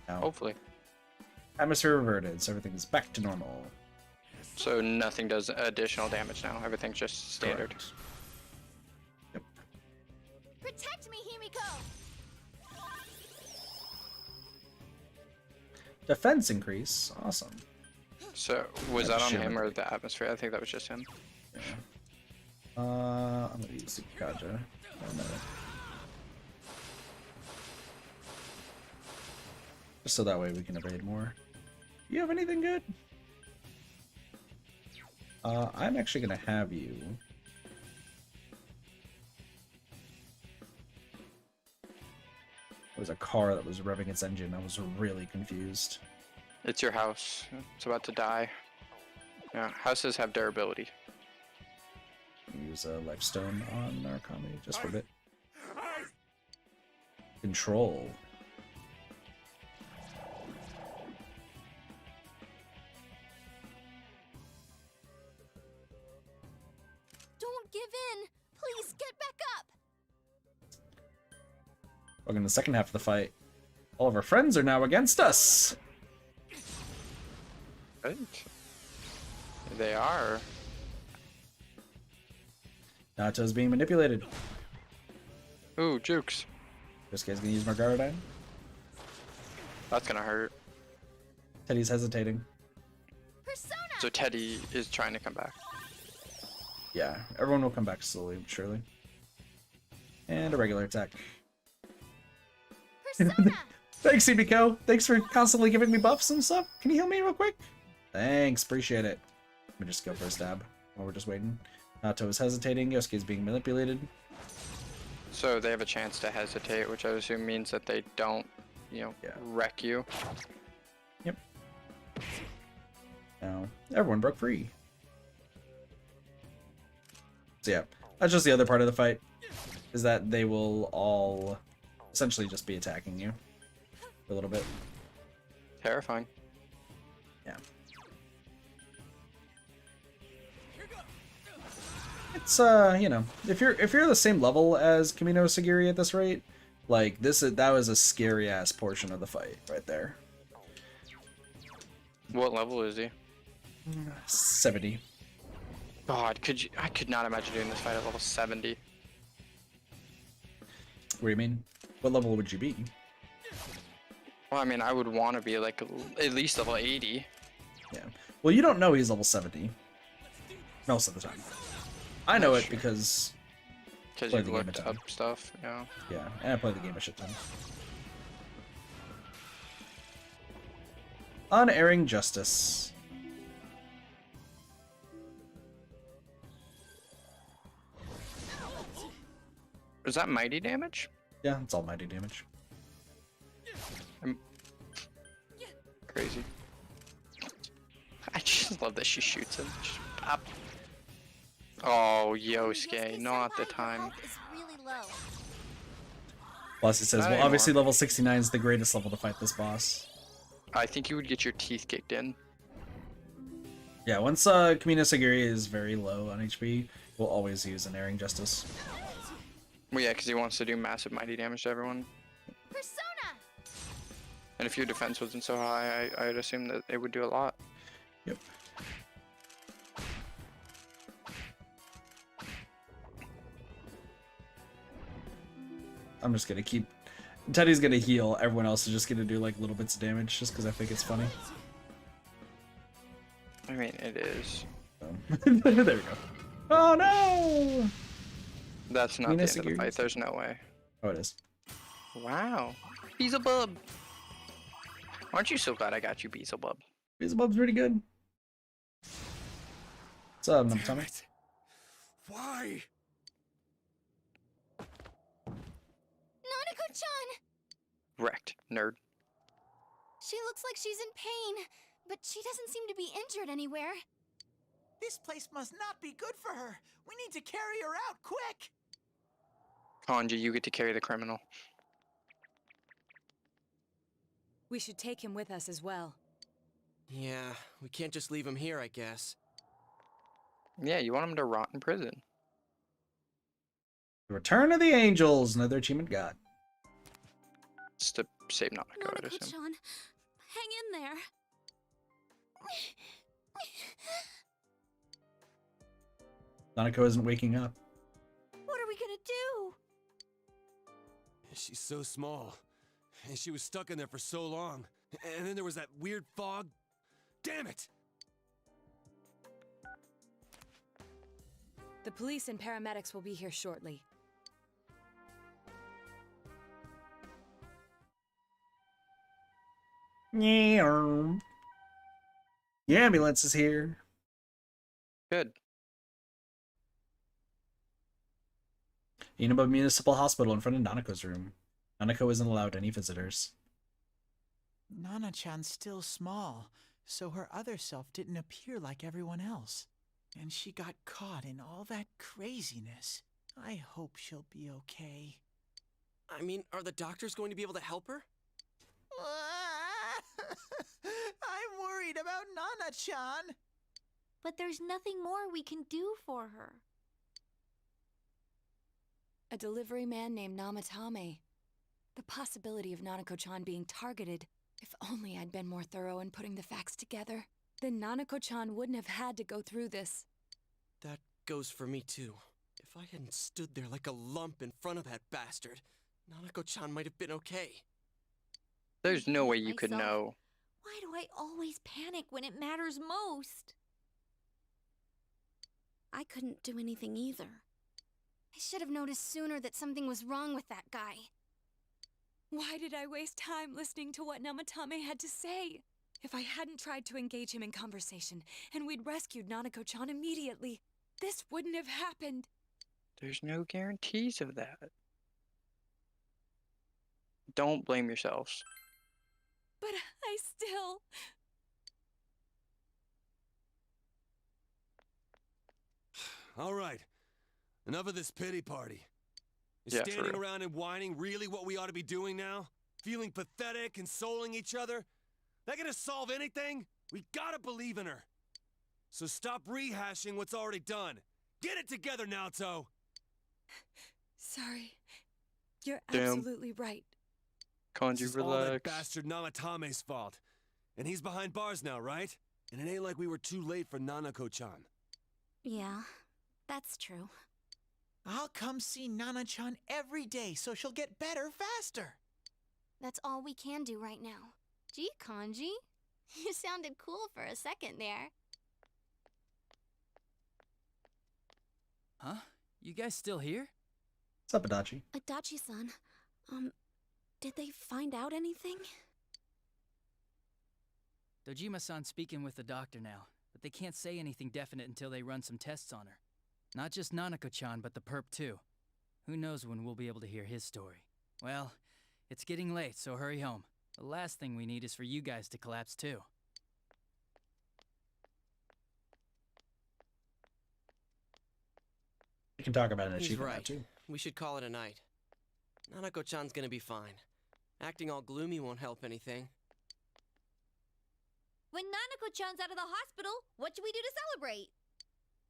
Now, Hopefully. atmosphere reverted, so everything is back to normal. So nothing does additional damage now. Everything's just standard. Correct. Yep. Protect me, Himiko! Defense increase. Awesome. So was That's that on shit. him or the atmosphere? I think that was just him. Yeah. I'm gonna use Sukukaja. Just so that way we can evade more. You have anything good? I'm actually gonna have you. There was a car that was revving its engine. I was really confused. It's your house. It's about to die. Yeah, houses have durability. Use a lifestone on Namatame just for a bit. Control. Don't give in! Please get back up! Welcome to the second half of the fight. All of our friends are now against us. Right. They are. Nato's being manipulated. Ooh, jukes. This guy's gonna use Margarodine. That's gonna hurt. Teddy's hesitating. Persona! So Teddy is trying to come back. Yeah, everyone will come back slowly but surely. And a regular attack. Persona! Thanks, Himiko. Thanks for constantly giving me buffs and stuff. Can you heal me real quick? Thanks, appreciate it. Let me just go for a stab while we're just waiting. Nato is hesitating. Yosuke is being manipulated. So they have a chance to hesitate, which I assume means that they don't, you know, Yeah. wreck you. Yep. Now, everyone broke free. So yeah, that's just the other part of the fight, is that they will all essentially just be attacking you for a little bit. Terrifying. Yeah. It's you know, if you're the same level as Kamino Sagiri at this rate, like that was a scary ass portion of the fight right there. What level is he? 70. God, I could not imagine doing this fight at level 70. What do you mean? What level would you be? Well, I mean, I would want to be like at least level 80. Yeah. Well, you don't know he's level 70. Most of the time. I know That's it true. because Because Play you've the game a looked ton. up stuff, yeah. yeah, and I play the game a shit ton. Unerring Justice. Is that mighty damage? Yeah, it's all mighty damage. Crazy. I just love that she shoots him. Just pop. Oh, Yosuke, not the Yosuke-senpai, your time. health is really low. Plus it says, Not well, obviously anymore. level 69 is the greatest level to fight this boss. I think you would get your teeth kicked in. Yeah, once Kamina Sagiri is very low on HP, we'll always use Unerring Justice. Well, yeah, because he wants to do massive mighty damage to everyone. Persona! And if your defense wasn't so high, I'd assume that it would do a lot. Yep. I'm just gonna keep... Teddy's gonna heal, everyone else is just gonna do like little bits of damage just because I think it's funny. I mean, it is. There we go. Oh no! That's not the end of the fight. There's no way. Oh, it is. Wow. Beelzebub! Aren't you so glad I got you, Beelzebub? Beelzebub's pretty good. What's up, Damn Namatame? it. Why? Nanako-chan! Wrecked, nerd. She looks like she's in pain, but she doesn't seem to be injured anywhere. This place must not be good for her. We need to carry her out, quick! Kanji, you get to carry the criminal. We should take him with us as well. Yeah, we can't just leave him here, I guess. Yeah, you want him to rot in prison. The Return of the Angels, another achievement got. It's to save Nanako, I'd assume. Nanako-chan, hang in there. Nanako isn't waking up. What are we gonna do? She's so small. And she was stuck in there for so long. And then there was that weird fog. Damn it! The police and paramedics will be here shortly. Yeah. The ambulance is here. Good. Inaba Municipal Hospital in front of Nanako's room. Nanako isn't allowed any visitors. Nana-chan's still small, so her other self didn't appear like everyone else. And she got caught in all that craziness. I hope she'll be okay. I mean, are the doctors going to be able to help her? I'm worried about Nana-chan. But there's nothing more we can do for her. A delivery man named Namatame. The possibility of Nanako-chan being targeted. If only I'd been more thorough in putting the facts together. Then Nanako-chan wouldn't have had to go through this. That goes for me, too. If I hadn't stood there like a lump in front of that bastard, Nanako-chan might have been okay. There's no way you could Myself. know. Why do I always panic when it matters most? I couldn't do anything either. I should have noticed sooner that something was wrong with that guy. Why did I waste time listening to what Namatame had to say? If I hadn't tried to engage him in conversation, and we'd rescued Nanako-chan immediately, this wouldn't have happened. There's no guarantees of that. Don't blame yourselves. But I still... All right. Enough of this pity party. Is Yeah, for standing real. around and whining really what we ought to be doing now? Feeling pathetic, consoling each other? That gonna solve anything? We gotta believe in her. So stop rehashing what's already done. Get it together, Naoto! Sorry. You're Damn. absolutely right. Kanji, This is all that relax. bastard Namatame's fault. And he's behind bars now, right? And it ain't like we were too late for Nanako-chan. Yeah, that's true. I'll come see Nana-chan every day so she'll get better faster. That's all we can do right now. Gee, Kanji, you sounded cool for a second there. Huh? You guys still here? What's up, Adachi? Adachi-san, did they find out anything? Dojima-san's speaking with the doctor now, but they can't say anything definite until they run some tests on her. Not just Nanako-chan, but the perp too. Who knows when we'll be able to hear his story. Well, it's getting late, so hurry home. The last thing we need is for you guys to collapse too. We can talk about an He's achievement now, right. too. We should call it a night. Nanako-chan's gonna be fine. Acting all gloomy won't help anything. When Nanako-chan's out of the hospital, what should we do to celebrate?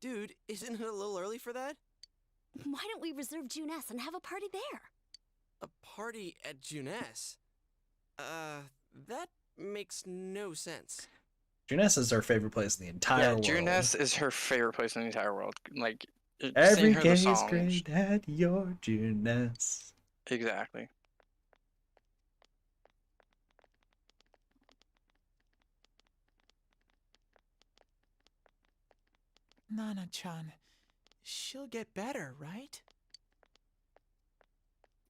Dude, isn't it a little early for that? Why don't we reserve Juness and have a party there? A party at Juness? That makes no sense. Juness is our favorite place in the entire Yeah, world. Juness is her favorite place in the entire world. Like, Every sing her day the is songs. great at your Juness. Exactly. Nana-chan, she'll get better, right?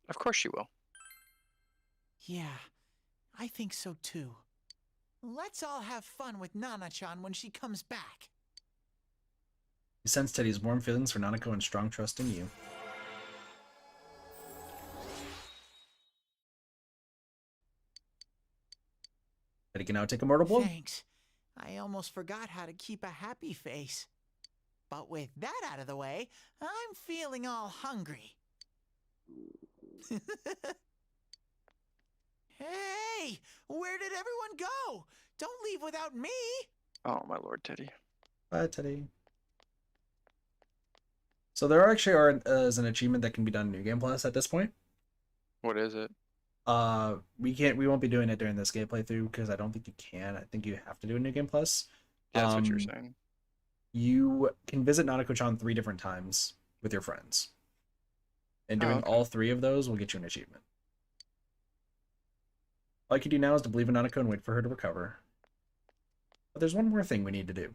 Of course she will. Yeah, I think so too. Let's all have fun with Nana-chan when she comes back. You sense Teddy's warm feelings for Nanako and strong trust in you. Teddy can now take a mortal blow. Thanks. I almost forgot how to keep a happy face. But with that out of the way, I'm feeling all hungry. Hey, where did everyone go? Don't leave without me. Oh my lord, Teddy. Bye, Teddy. So there actually is an achievement that can be done in New Game Plus at this point. What is it? We won't be doing it during this game playthrough because I don't think you can. I think you have to do a New Game Plus. Yeah, that's what you were saying. You can visit Nanako-chan 3 different times with your friends. And doing all 3 of those will get you an achievement. All you can do now is to believe in Nanako and wait for her to recover. But there's one more thing we need to do.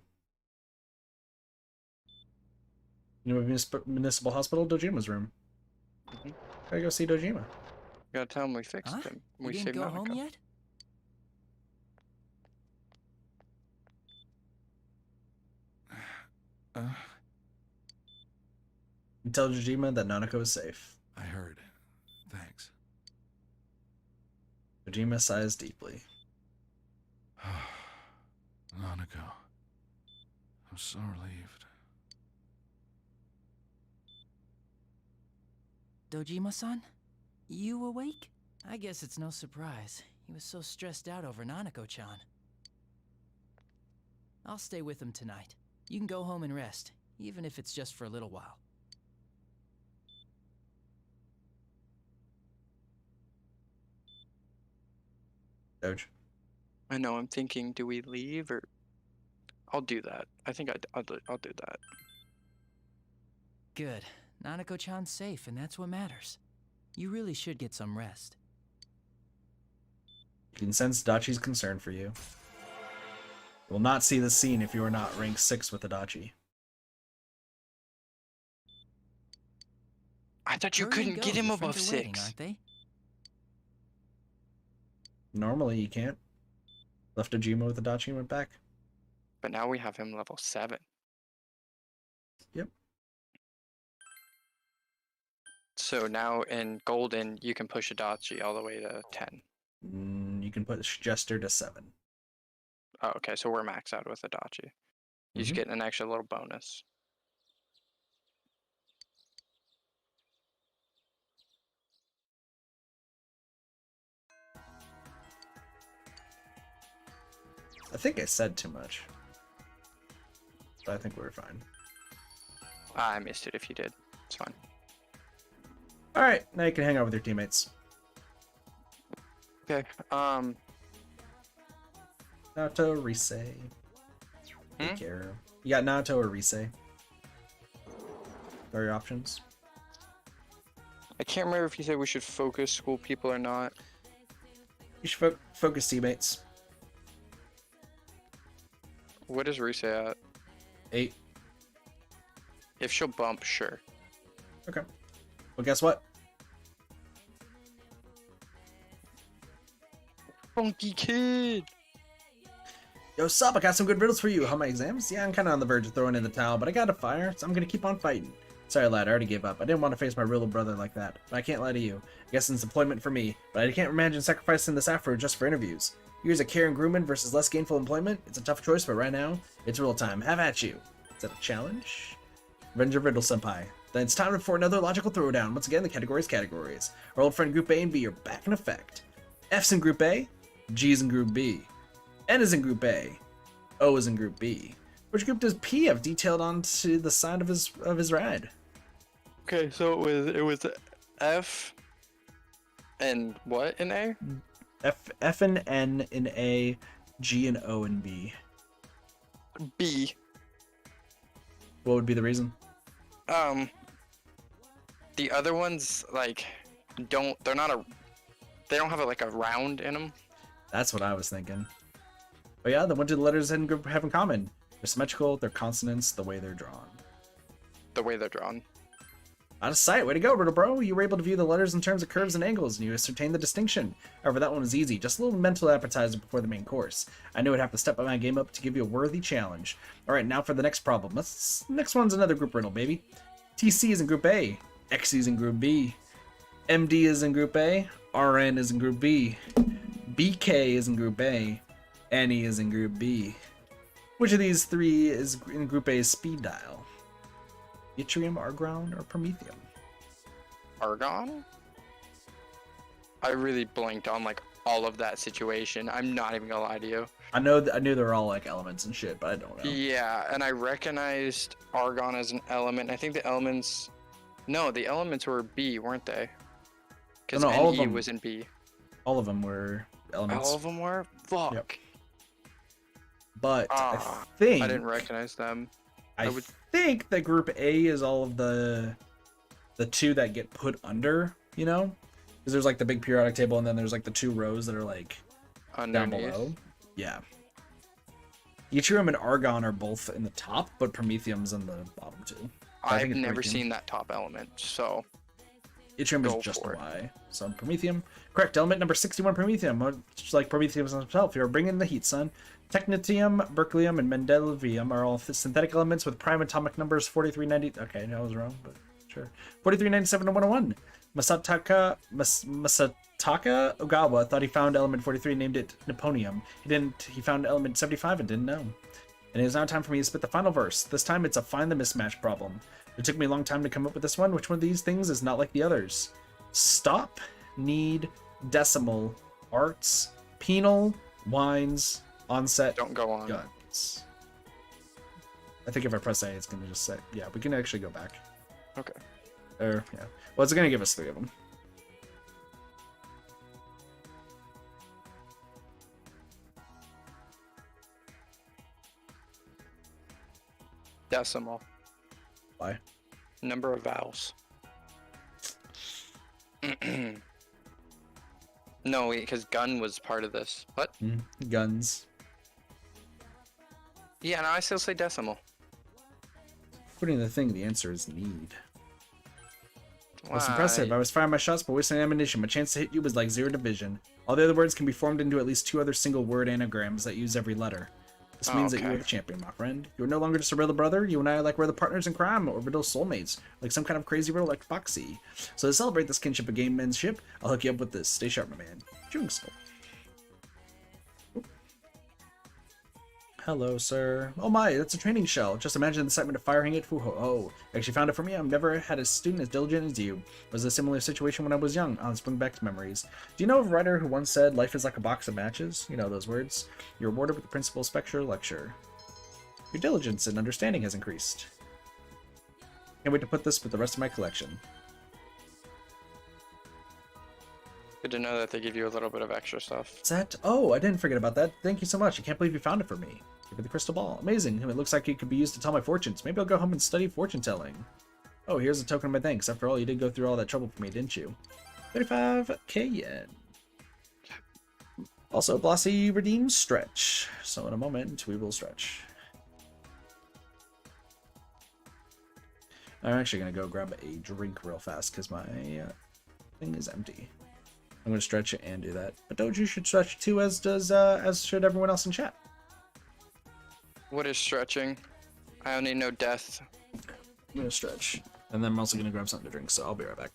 You know, Municipal Hospital, Dojima's room. Gotta go see Dojima. You gotta tell him we fixed him. You We didn't saved go Nanako. home yet? You tell Dojima that Nanako is safe. I heard. Thanks. Dojima sighs deeply. Nanako. I'm so relieved. Dojima-san? You awake? I guess it's no surprise. He was so stressed out over Nanako-chan. I'll stay with him tonight. You can go home and rest, even if it's just for a little while. Doge. I know, I'm thinking, do we leave or... I'll do that. I think I'll do that. Good. Nanako-chan's safe, and that's what matters. You really should get some rest. You can sense Dachi's concern for you. You will not see this scene if you are not rank 6 with Adachi. I thought you Hurry and couldn't go, get him your above friends are waiting, 6. aren't they? Normally you can't. Left Dojima with Adachi and went back. But now we have him level 7. Yep. So now in Golden, you can push Adachi all the way to 10. You can put Jester to 7. Oh, okay, so we're maxed out with Adachi. You just get an extra little bonus. I think I said too much. But I think we were fine. I missed it if you did. It's fine. Alright, now you can hang out with your teammates. Okay, Naoto, Rise. Take care. You got Naoto or Rise. What are your options? I can't remember if you said we should focus school people or not. You should focus teammates. What is Rise at? 8. If she'll bump, sure. Okay. Well, guess what? Funky kid. Yo, sup? I got some good riddles for you. How are my exams? Yeah, I'm kind of on the verge of throwing in the towel, but I got a fire, so I'm gonna keep on fighting. Sorry, lad, I already gave up. I didn't want to face my real brother like that, but I can't lie to you. I guess it's employment for me, but I can't imagine sacrificing this afro just for interviews. Years of care and grooming versus less gainful employment? It's a tough choice, but right now, it's real time. Have at you. Is that a challenge? Revenge of Riddle Senpai. Then it's time for another logical throwdown. Once again, the categories. Our old friend Group A and B are back in effect. F's in Group A, G's in Group B. N is in Group A, O is in Group B. Which group does P have detailed onto the side of his ride? Okay, so it was F and what in A? F and N in A, G and O in B. B. What would be the reason? The other ones like they don't have like a round in them. That's what I was thinking. But yeah, then what do the letters in group have in common? They're symmetrical, they're consonants, the way they're drawn. The way they're drawn. Out of sight, way to go, Riddle Bro. You were able to view the letters in terms of curves and angles, and you ascertained the distinction. However, that one was easy, just a little mental appetizer before the main course. I knew I'd have to step my game up to give you a worthy challenge. Alright, now for the next problem. Next one's another group riddle, baby. TC is in Group A, XC is in Group B, MD is in Group A, RN is in Group B, BK is in Group A, NE is in Group B. Which of these three is in Group A's speed dial? Yttrium, Argon, or Promethium? Argon? I really blanked on like all of that situation. I'm not even gonna lie to you. I knew they were all like elements and shit, but I don't know. Yeah, and I recognized Argon as an element. I think the elements were B, weren't they? Because No, all of NE them. was in B. All of them were elements. All of them were? Fuck. Yep. But I I think didn't recognize them. I think that Group A is all of the two that get put under, you know? Because there's like the big periodic table, and then there's like the two rows that are like down below. Yeah. Yttrium and Argon are both in the top, but Promethium's in the bottom too. I've never seen that top element, so Yttrium is just a Y. So Promethium. Correct. Element number 61, Promethium. Just like Prometheus himself, you're bringing the heat, son. Technetium, berkelium, and mendelevium are all synthetic elements with prime atomic numbers 4390. Okay, I was wrong, but sure. 4397 and 101. Masataka Ogawa thought he found element 43, named it Nipponium. He found element 75 and didn't know. And it is now time for me to spit the final verse. This time it's a find the mismatch problem. It took me a long time to come up with this one. Which one of these things is not like the others? Stop, need, decimal, arts, penal, wines, onset, don't go on. guns. I think if I press A, it's going to just say, yeah, we can actually go back. Okay. Or, yeah. Well, it's going to give us 3 of them. Decimal. Why? Number of vowels. No, because gun was part of this. What? Guns. Yeah, no, I still say decimal. Putting the thing, the answer is need. Why? Most impressive. I was firing my shots, but wasting ammunition. My chance to hit you was like 0 division. All the other words can be formed into at least 2 other single word anagrams that use every letter. This means that you are the champion, my friend. You are no longer just a riddle brother. You and I are like we're the partners in crime, or riddle soulmates, like some kind of crazy riddle like Foxy. So to celebrate this kinship of gamemanship, I'll hook you up with this. Stay sharp, my man. Chewing skull. Hello, sir. Oh my, that's a training shell. Just imagine the excitement of firing it. Foo-ho-ho. Actually found it for me. I've never had a student as diligent as you. It was a similar situation when I was young. Let's bring back to memories. Do you know of a writer who once said, life is like a box of matches? You know those words. You're rewarded with the principal spectral lecture. Your diligence and understanding has increased. Can't wait to put this with the rest of my collection. Good to know that they give you a little bit of extra stuff. What's that? Oh, I didn't forget about that. Thank you so much. I can't believe you found it for me. Give me the crystal ball. Amazing. It looks like it could be used to tell my fortunes. Maybe I'll go home and study fortune telling. Oh, here's a token of my thanks. After all, you did go through all that trouble for me, didn't you? 35k yen. Also, Blossy redeems stretch. So in a moment, we will stretch. I'm actually gonna go grab a drink real fast because my thing is empty. I'm gonna stretch it and do that. But Doge should stretch too, as should everyone else in chat. What is stretching? I don't need no death. I'm gonna stretch, and then I'm also gonna grab something to drink. So I'll be right back.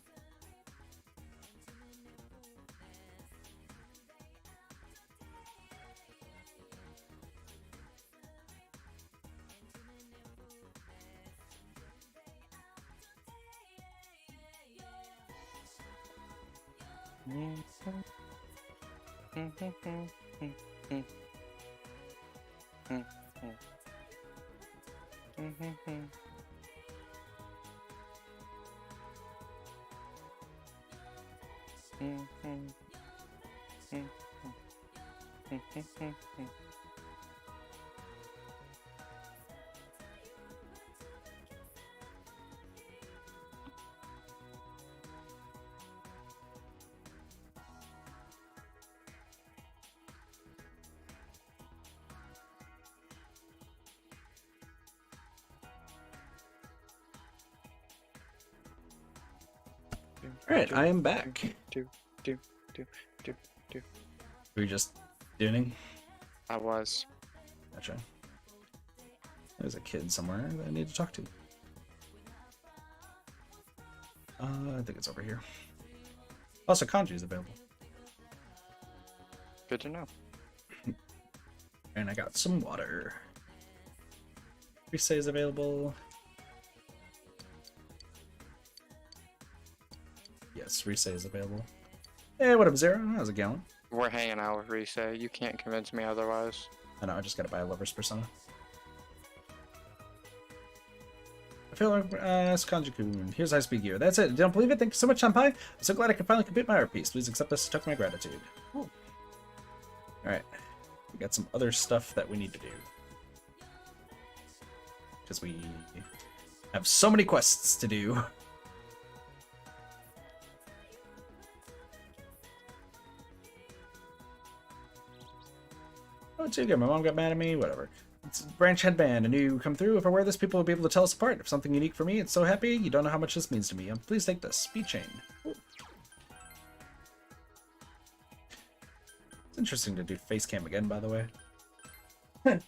Alright, I am back. Were you just tuning? I was. Gotcha. There's a kid somewhere that I need to talk to. I think it's over here. Also, kanji is available. Good to know. And I got some water. Risei is available. Yes, Risei is available. Hey, what up, Zero? How's it going? We're hanging out with Risei. You can't convince me otherwise. I know, I just gotta buy a lover's persona. I feel like, Kanji-kun. Here's high-speed gear. That's it. Don't believe it? Thank you so much, Senpai. I'm so glad I could finally complete my art piece. Please accept this to my gratitude. Alright. We got some other stuff that we need to do. Because we have so many quests to do. Oh, too good. My mom got mad at me. Whatever. It's a branch headband. I knew you would come through. If I wear this, people will be able to tell us apart. If something unique for me, it's so happy. You don't know how much this means to me. Please take this. Speed chain. Ooh. It's interesting to do face cam again, by the way. I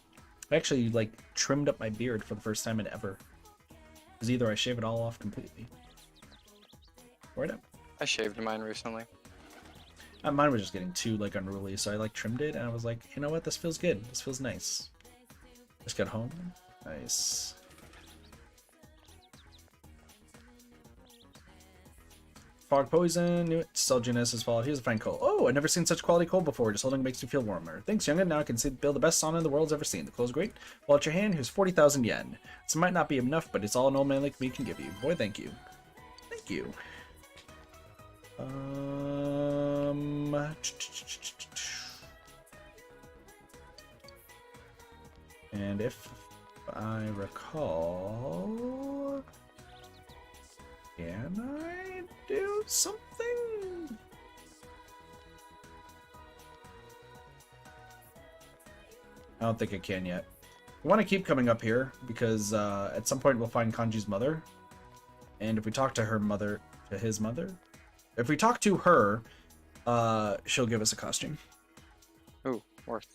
actually, like, trimmed up my beard for the first time in ever. Because either I shave it all off completely. Or I don't. I shaved mine recently. Mine was just getting too, like, unruly, so I, like, trimmed it, and I was like, you know what, this feels good. This feels nice. Just got home. Nice. Fog poison. Knew it. Selginus has followed. Here's a fine coal. Oh, I've never seen such quality coal before. Just holding makes me feel warmer. Thanks, youngin. Now I can build the best sauna the world's ever seen. The coal's great. Well, at your hand, here's 40,000 yen. This might not be enough, but it's all an old man like me can give you. Boy, thank you. Thank you. And if I recall, can I do something? I don't think I can yet. I want to keep coming up here because at some point we'll find Kanji's mother, and if we talk to her mother, to his mother, if we talk to her, she'll give us a costume. Ooh, worth.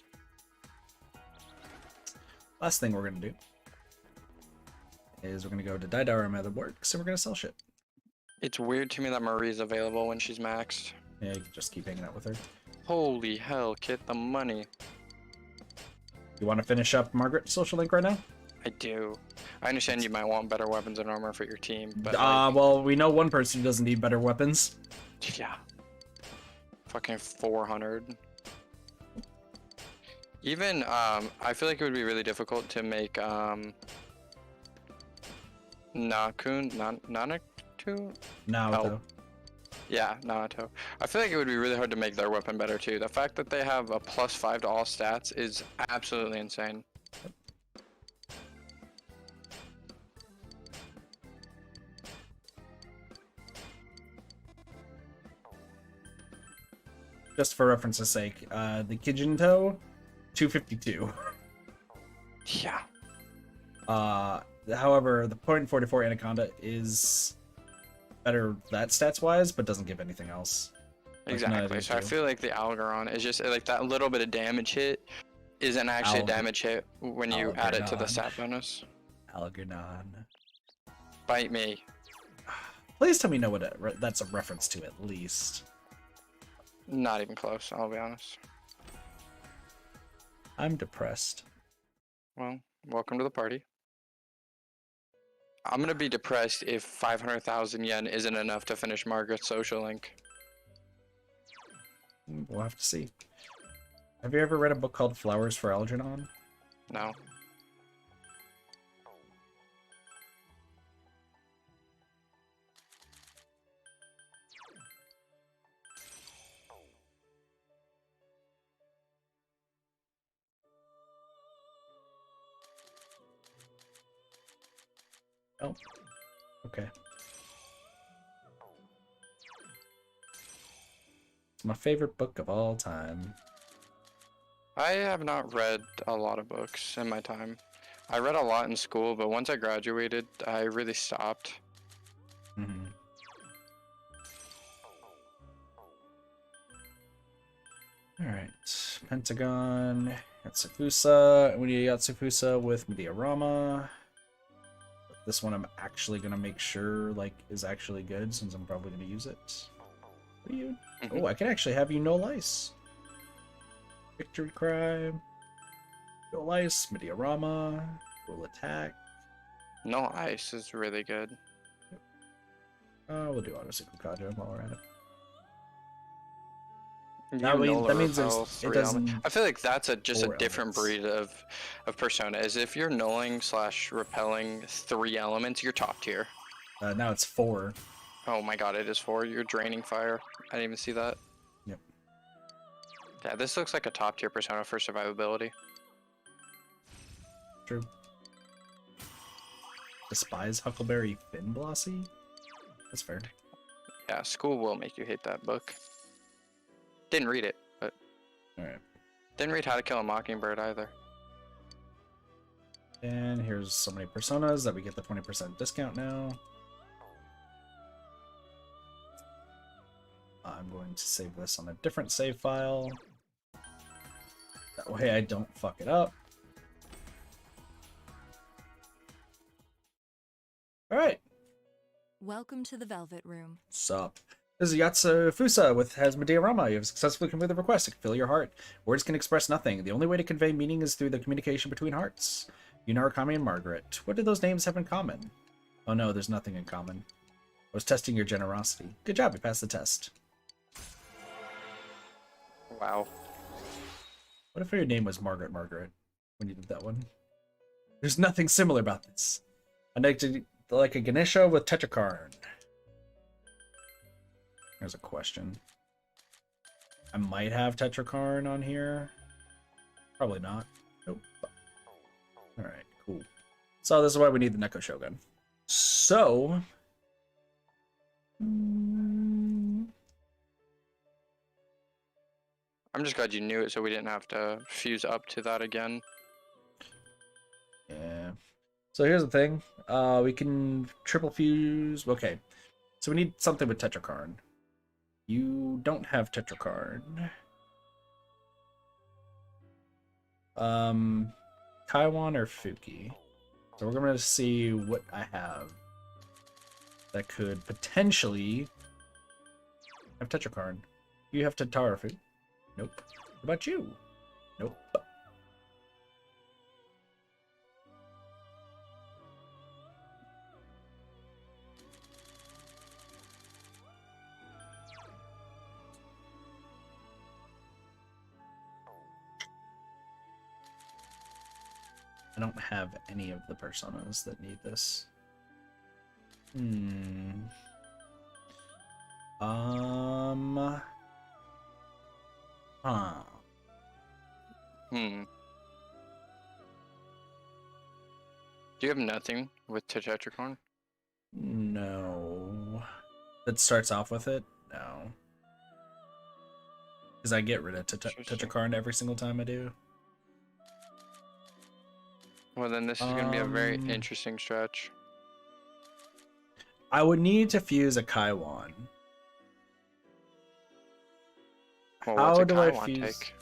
Last thing we're gonna do is we're gonna go to Daidara Mother Works, and we're gonna sell shit. It's weird to me that Marie's available when she's maxed. Yeah, you can just keep hanging out with her. Holy hell, get the money. You want to finish up Margaret's social link right now? I do. I understand you might want better weapons and armor for your team, but well, we know one person who doesn't need better weapons. yeah. Fucking 400. Even, I feel like it would be really difficult to make, Nanako? Naoto. Yeah, Naruto. I feel like it would be really hard to make their weapon better too. The fact that they have a +5 to all stats is absolutely insane. Just for reference's sake, the Kijinto, 252. Yeah. However, the point 44 Anaconda is better that stats wise, but doesn't give anything else. Like none of Exactly. these So I do. feel like the Algeron is just like that little bit of damage hit isn't actually a damage hit when you add it to the stat bonus. Algernon. Bite me. Please tell me know what that's a reference to at least. Not even close, I'll be honest. I'm depressed. Well, welcome to the party. I'm gonna be depressed if 500,000 yen isn't enough to finish Margaret's social link. We'll have to see. Have you ever read a book called Flowers for Algernon? No. Oh. Okay. It's my favorite book of all time. I have not read a lot of books in my time. I read a lot in school, but once I graduated, I really stopped. Mm-hmm. Alright. Pentagon. Yatsufusa. We need Yatsufusa with Mediarama. This one I'm actually gonna make sure like is actually good since I'm probably gonna use it. What are you? Oh, I can actually have you no lice. Victory cry. No lice. Mediarama. Roll attack. No ice is really good. We'll do Autosuku Kajo while we're at it. You That means repel it 3 doesn't. elements. I feel like that's just a 4 different elements. breed of persona. Is if you're nulling / repelling 3 elements, you're top tier. Now it's 4. Oh my god, it is 4. You're draining fire. I didn't even see that. Yep. Yeah, this looks like a top tier persona for survivability. True. Despise Huckleberry Finblossy? That's fair. Yeah, school will make you hate that book. Didn't read it, but Alright. Didn't read How to Kill a Mockingbird either. And here's so many personas that we get the 20% discount now. I'm going to save this on a different save file. That way I don't fuck it up. Alright. Welcome to the Velvet Room. Sup. This is Yatsufusa with Mediarama. You have successfully completed the request to fill your heart. Words can express nothing. The only way to convey meaning is through the communication between hearts. Yunarakami and Margaret. What do those names have in common? Oh no, there's nothing in common. I was testing your generosity. Good job, you passed the test. Wow. What if your name was Margaret when you did that one? There's nothing similar about this. I'd like a Ganesha with Tetrakarn. There's a question. I might have Tetrakarn on here. Probably not. Nope. Alright, cool. So this is why we need the Neko Shogun. So... I'm just glad you knew it so we didn't have to fuse up to that again. Yeah. So here's the thing. We can triple fuse. Okay. So we need something with Tetrakarn. You don't have Tetrakarn. Kaiwan or Fuki. So we're going to see what I have that could potentially have Tetrakarn. You have Tatarafu. Nope. What about you? Nope. I don't have any of the personas that need this. Do you have nothing with Tetrakarn? No. That starts off with it? No. Because I get rid of Tetrakarn every single time I do. Well, then this is going to be a very interesting stretch. I would need to fuse a Kaiwan. Well, How what's a do I Kaiwan fuse? take?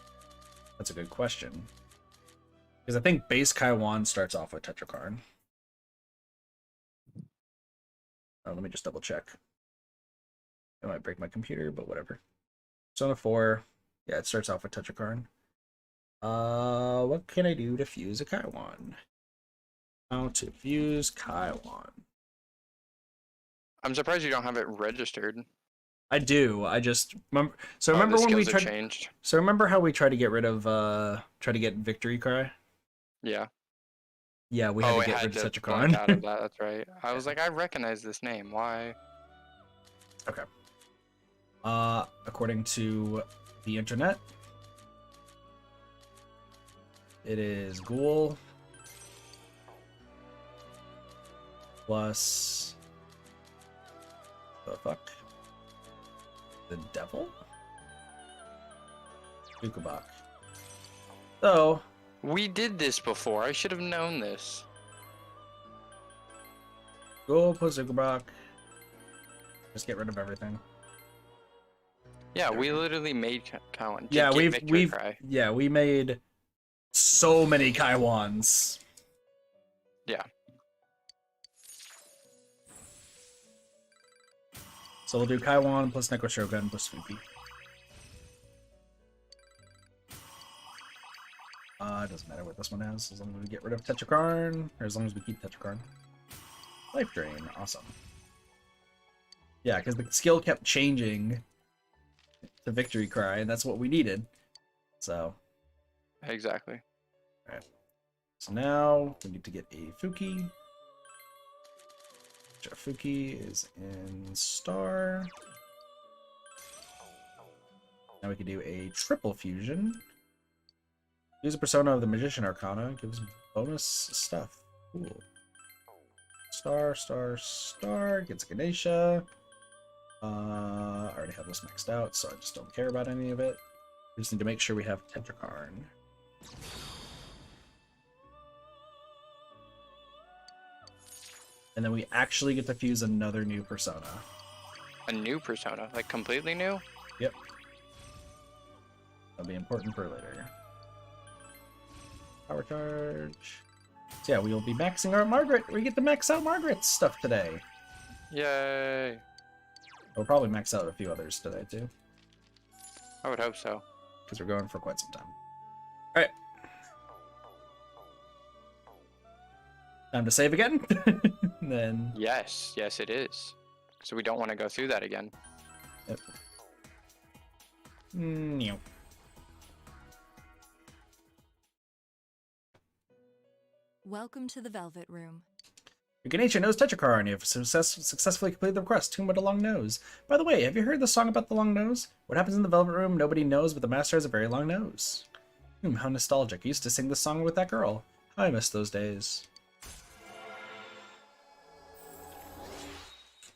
That's a good question. Because I think base Kaiwan starts off with Tetrakarn. Oh, let me just double check. I might break my computer, but whatever. Persona 4. Yeah, it starts off with Tetrakarn. What can I do to fuse a Kaiwan? How to fuse Kaiwan. I'm surprised you don't have it registered. I do. I just remember. So Oh, remember the when we skills have tried. changed. So remember how we tried to get rid of try to get Victory Cry? Yeah. Yeah, we had Oh, to it get had rid of to blank out of Tetrakarn. that. That's right. I was like, I recognize this name. Why? Okay. According to the internet, it is Ghoul plus the fuck? The devil? Ukabak. So, We did this before. I should have known this. Ghoul plus Ukabak. Just get rid of everything. Yeah, we literally made Cowan. Yeah, Victory Cry. we made so many Kaiwans. Yeah. So we'll do Kaiwan plus Neko Shogun plus Swoopy. It doesn't matter what this one has, as long as we get rid of Tetrakarn, or as long as we keep Tetrakarn. Life Drain, awesome. Yeah, because the skill kept changing to Victory Cry, and that's what we needed. So. Exactly. Alright. So now we need to get a Fuki. Our Fuki is in Star. Now we can do a triple fusion. Use a persona of the Magician Arcana. Gives bonus stuff. Cool. Star, star, star. Gets a Ganesha. I already have this maxed out, so I just don't care about any of it. We just need to make sure we have Tetrakarn. And then we actually get to fuse another new persona. A new persona? Like completely new? Yep. That'll be important for later. Power charge. So yeah, we will be maxing out Margaret. We get to max out Margaret's stuff today. Yay. We'll probably max out a few others today too. I would hope so. Because we're going for quite some time. Alright. Time to save again. Then. Yes, yes it is. So we don't want to go through that again. Yep. No. Welcome to the Velvet Room. Your Ganesha knows Tetrakarn. You have successfully completed the request. Whom but a long nose? By the way, have you heard the song about the long nose? What happens in the Velvet Room, nobody knows, but the master has a very long nose. How nostalgic. I used to sing this song with that girl. I miss those days.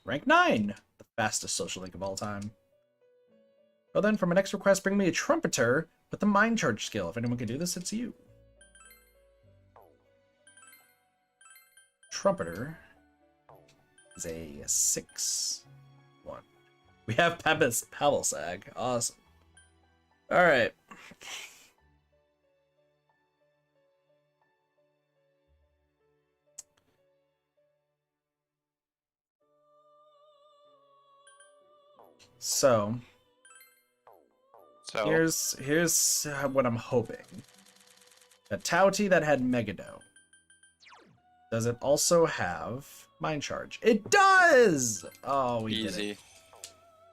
Rank 9! The fastest social link of all time. Well then, for my next request, bring me a trumpeter with the mind charge skill. If anyone can do this, it's you. Trumpeter is a 6-1. We have Pavelsag. Awesome. Alright. So here's what I'm hoping. A Tauti that had Megado. Does it also have Mind Charge? It does! Oh, we did it.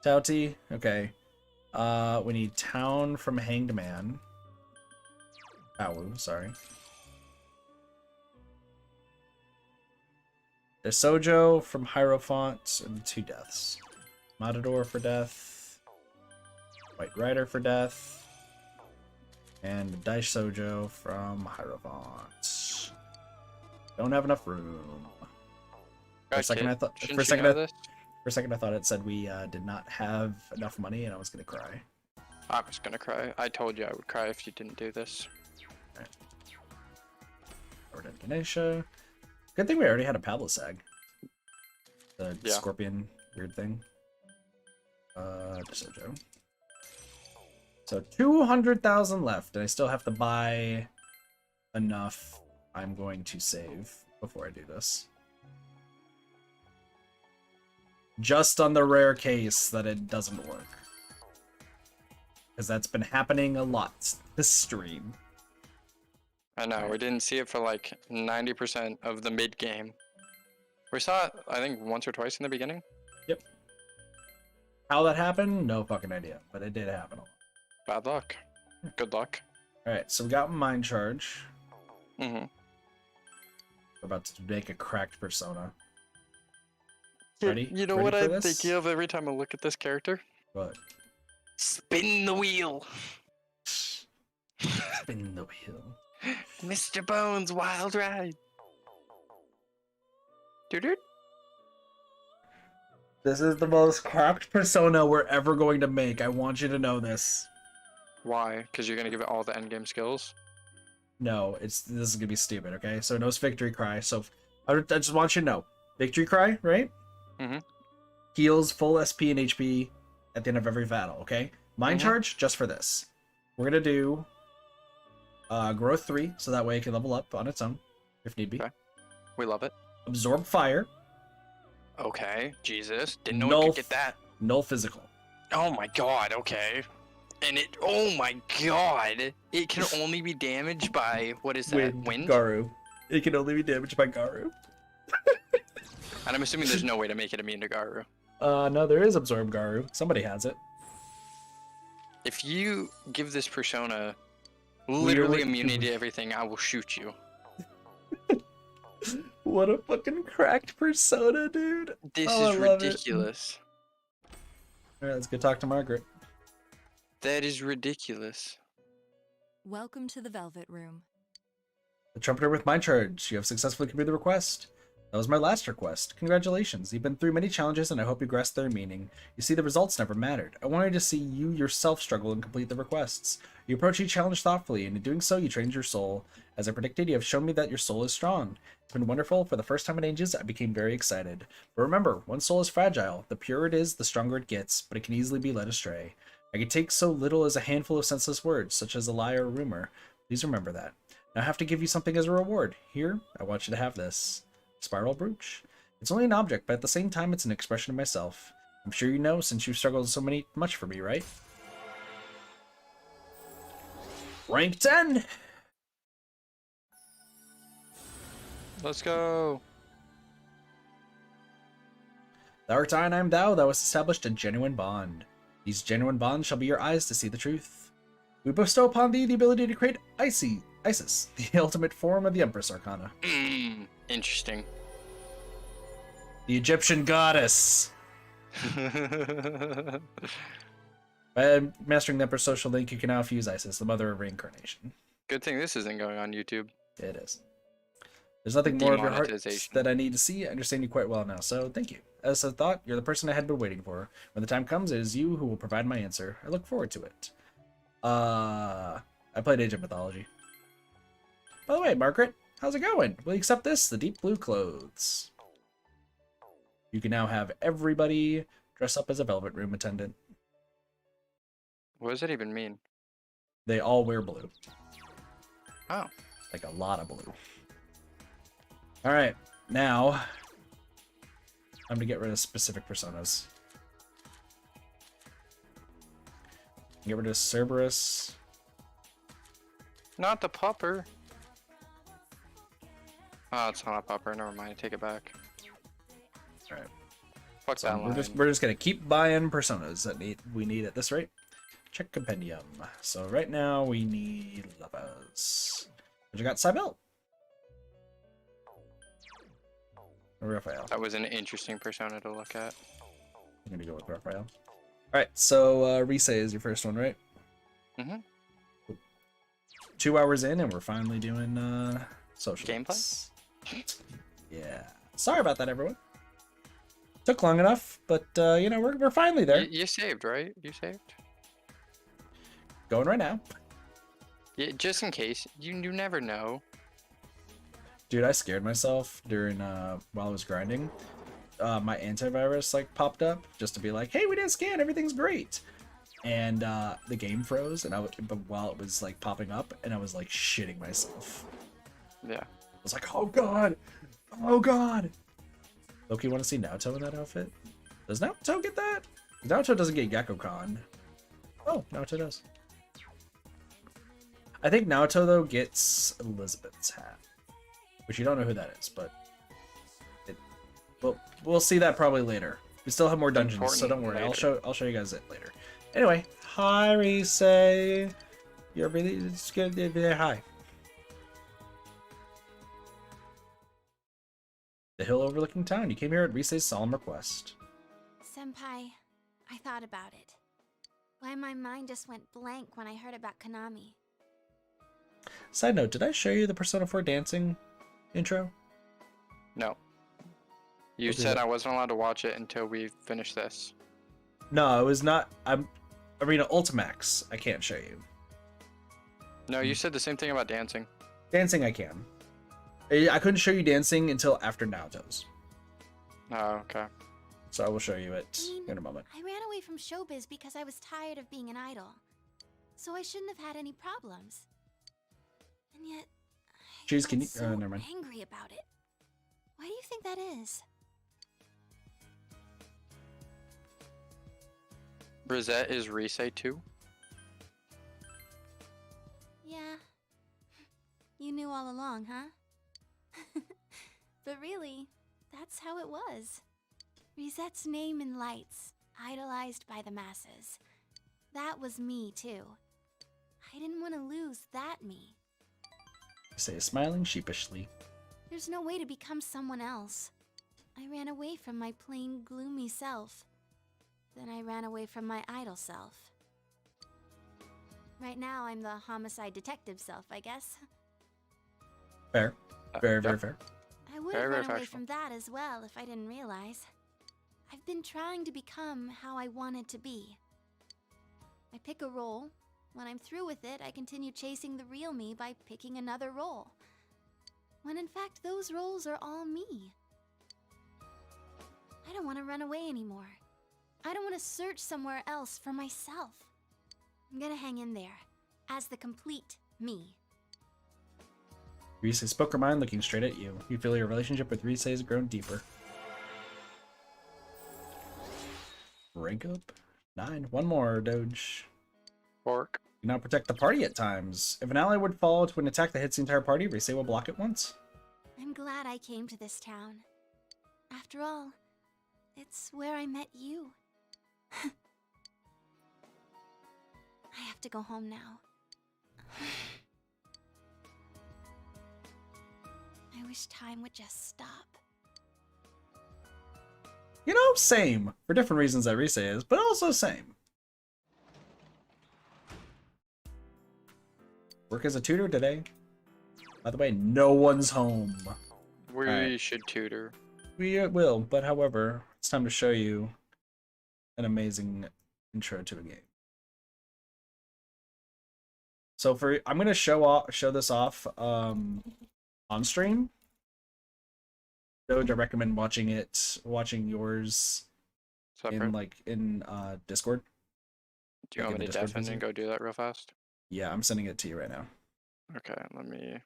Tauti, okay. We need Town from Hanged Man. Awu, sorry. There's Sojo from Hierophant and 2 deaths. Matador for death. White Rider for death. And Daish Sojo from Hierophant. Don't have enough room. For a second, I thought it said we did not have enough money, and I was gonna cry. I was gonna cry. I told you I would cry if you didn't do this. Lord and Ganesha. Good thing we already had a Pablo-Sag. The Yeah. scorpion weird thing. DirtyDoge. So 200,000 left, and I still have to buy enough. I'm going to save before I do this. Just on the rare case that it doesn't work. Because that's been happening a lot this stream. I know, we didn't see it for like 90% of the mid game. We saw it, I think, once or twice in the beginning. Yep. How that happened? No fucking idea, but it did happen. Bad luck. Good luck. Alright, so we got Mind Charge. Mm-hmm. We're about to make a cracked persona. Ready? You know Ready what for I'm this? thinking of every time I look at this character? What? Spin the wheel. Spin the wheel. Mr. Bones' Wild Ride. Doo-doo. This is the most cracked persona we're ever going to make. I want you to know this. Why? Because you're gonna give it all the endgame skills? No, this is gonna be stupid, okay? So no victory cry. So I just want you to know. Victory cry, right? Mm-hmm. Heals full SP and HP at the end of every battle, okay? Mind Mm-hmm. Charge, just for this. We're gonna do Growth 3, so that way it can level up on its own, if need be. Okay. We love it. Absorb Fire. Okay. Jesus. Didn't know Null, we could get that. Null Physical. Oh my god, okay. And it, oh my god. It can only be damaged by, what is that? Wind? Garu. It can only be damaged by Garu. And I'm assuming there's no way to make it immune to Garu. No, there is Absorb Garu. Somebody has it. If you give this persona literally immunity to everything, I will shoot you. What a fucking cracked persona, dude. This Oh, is I love it. ridiculous. Alright, let's go talk to Margaret. That is ridiculous. Welcome to the Velvet Room. The Trumpeter with Mind Charge. You have successfully completed the request. That was my last request. Congratulations. You've been through many challenges and I hope you grasp their meaning. You see, the results never mattered. I wanted to see you yourself struggle and complete the requests. You approach each challenge thoughtfully, and in doing so, you trained your soul. As I predicted, you have shown me that your soul is strong. It's been wonderful. For the first time in ages, I became very excited. But remember, one soul is fragile. The purer it is, the stronger it gets, but it can easily be led astray. I can take so little as a handful of senseless words, such as a lie or a rumor. Please remember that. Now I have to give you something as a reward. Here, I want you to have this. Spiral brooch. It's only an object, but at the same time, it's an expression of myself. I'm sure you know, since you've struggled so much for me, right? Rank 10! Let's go. Thou art I and I am thou, thou hast established a genuine bond. These genuine bonds shall be your eyes to see the truth. We bestow upon thee the ability to create Isis, the ultimate form of the Empress Arcana. Interesting. The Egyptian goddess. By mastering the Empress social link, you can now fuse Isis, the mother of reincarnation. Good thing this isn't going on YouTube. It is. There's nothing more of your heart Demonetization. that I need to see. I understand you quite well now, so thank you. As I thought, you're the person I had been waiting for. When the time comes, it is you who will provide my answer. I look forward to it. I played Age of Mythology. By the way, Margaret, how's it going? Will you accept this? The deep blue clothes. You can now have everybody dress up as a Velvet Room attendant. What does that even mean? They all wear blue. Oh. Like a lot of blue. Alright, now I'm gonna get rid of specific personas. Get rid of Cerberus. Not the pupper. Oh, it's not a pupper. Never mind. I take it back. Alright. Fuck So that line. we're just gonna keep buying personas that we need at this rate. Check compendium. So right now we need lovers. But you got Cybele. Or Raphael. That was an interesting persona to look at. I'm gonna go with Raphael. Alright, so Rise is your first one, right? Mm-hmm. 2 hours in and we're finally doing social Gameplay? Yeah. Sorry about that, everyone. Took long enough, but you know, we're finally there. You saved, right? You saved? Going right now. Yeah, just in case. You never know. Dude, I scared myself during while I was grinding. My antivirus like popped up just to be like, hey, we didn't scan, everything's great. And the game froze, and but while it was like popping up, and I was like shitting myself. Yeah. I was like, oh god, oh god. Loki, want to see Naoto in that outfit? Does Naoto get that? Naoto doesn't get Gekko-Con. Oh, Naoto does. I think Naoto though gets Elizabeth's hat, which you don't know who that is, but we'll see that probably later. We still have more dungeons, so don't worry. Later. I'll show you guys it later. Anyway, hi Rise. You're really it's good to be there. Hi. The hill overlooking town. You came here at Rise's solemn request. Senpai, I thought about it. Why my mind just went blank when I heard about Konami. Side note, did I show you the Persona 4 dancing intro? No. You Okay. said I wasn't allowed to watch it until we finish this. No, it was not. Arena Ultimax. I can't show you. No, you said the same thing about dancing. Dancing I can. I couldn't show you dancing until after Naoto's. Oh, okay. So I will show you it in a moment. I ran away from showbiz because I was tired of being an idol. So I shouldn't have had any problems. And yet, Jeez, can I'm you? so Never mind. angry about it. Why do you think that is? Rosette is Rise too? Yeah. You knew all along, huh? But really, that's how it was. Risette's name in lights, idolized by the masses. That was me, too. I didn't want to lose that me. Say, smiling sheepishly. There's no way to become someone else. I ran away from my plain, gloomy self. Then I ran away from my idol self. Right now, I'm the homicide detective self, I guess. Fair. Very, very fair. I would have run away from that as well if I didn't realize. I've been trying to become how I wanted to be. I pick a role. When I'm through with it, I continue chasing the real me by picking another role. When in fact, those roles are all me. I don't want to run away anymore. I don't want to search somewhere else for myself. I'm gonna hang in there, as the complete me. Rise spoke her mind, looking straight at you. You feel your relationship with Rise has grown deeper. Rank up? 9. One more, Doge. Fork. You now protect the party at times. If an ally would fall into an attack that hits the entire party, Rise will block it once. I'm glad I came to this town. After all, it's where I met you. I have to go home now. I wish time would just stop. You know, same. For different reasons that Rise is, but also same. Work as a tutor today. By the way, no one's home. We Alright. should tutor. We will, but however, it's time to show you an amazing intro to a game. So I'm gonna show this off on stream. Doge, I recommend watching yours Separate. in Discord. Do you want me to Discord deafen visit? and go do that real fast? Yeah, I'm sending it to you right now. Okay, let me...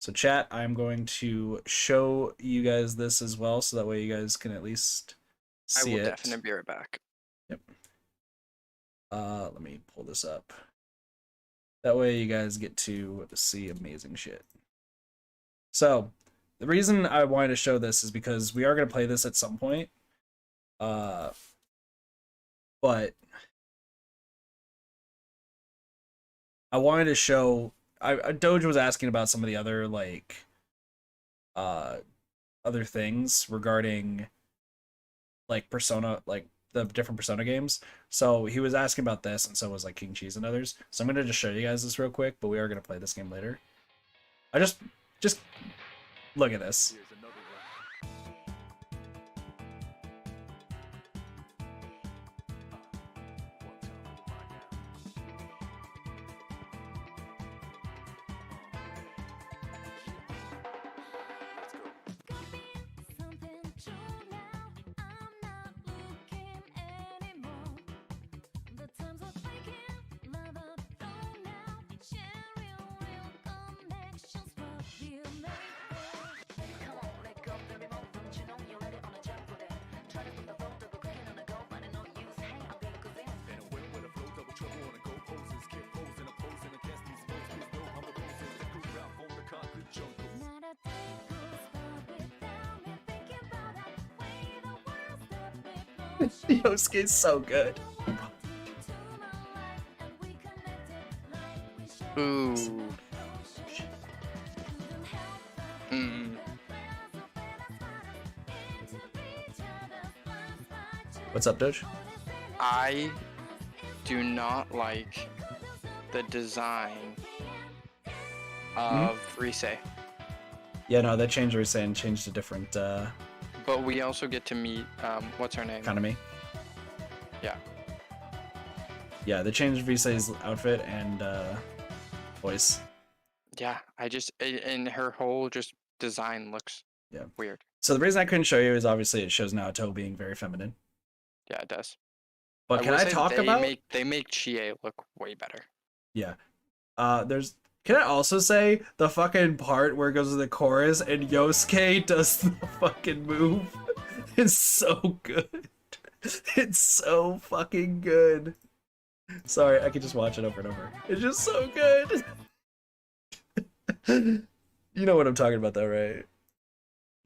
So chat, I'm going to show you guys this as well, so that way you guys can at least see it. I will definitely be right back. Yep. Let me pull this up. That way you guys get to see amazing shit. So, the reason I wanted to show this is because we are going to play this at some point. But I wanted to show... Doge was asking about some of the other, like, other things regarding, like, Persona, like, the different Persona games. So he was asking about this, and so was, like, King Cheese and others. So I'm going to just show you guys this real quick, but we are going to play this game later. I just look at this. Yosuke's so good. Ooh. What's up, Doge? I do not like the design of Rise. Yeah, no, they changed Rise and changed a different But we also get to meet what's her name? economy. Yeah. Yeah, they changed Rise's outfit and voice. Yeah, and her whole just design looks weird. So the reason I couldn't show you is obviously it shows Naoto being very feminine. Yeah, it does. But can I talk about? They make Chie look way better. Yeah. Can I also say the fucking part where it goes to the chorus and Yosuke does the fucking move is so good. It's so fucking good. Sorry, I could just watch it over and over. It's just so good. You know what I'm talking about though, right?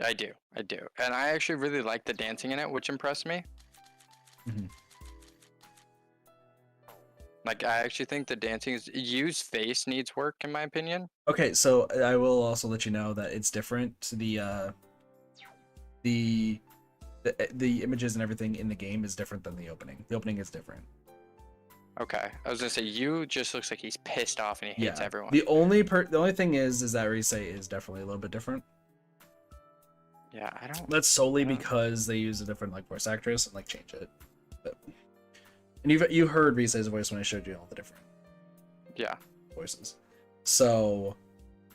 I do. And I actually really like the dancing in it, which impressed me. Mhm. Like, I actually think the dancing Yu's face needs work, in my opinion. Okay, so I will also let you know that it's different. The images and everything in the game is different than the opening. The opening is different. Okay, I was gonna say Yu just looks like he's pissed off and he hates everyone. The only thing is that Rise is definitely a little bit different. Yeah, I don't. That's solely because they use a different like voice actress and like change it. And you heard Rise's voice when I showed you all the different voices. So,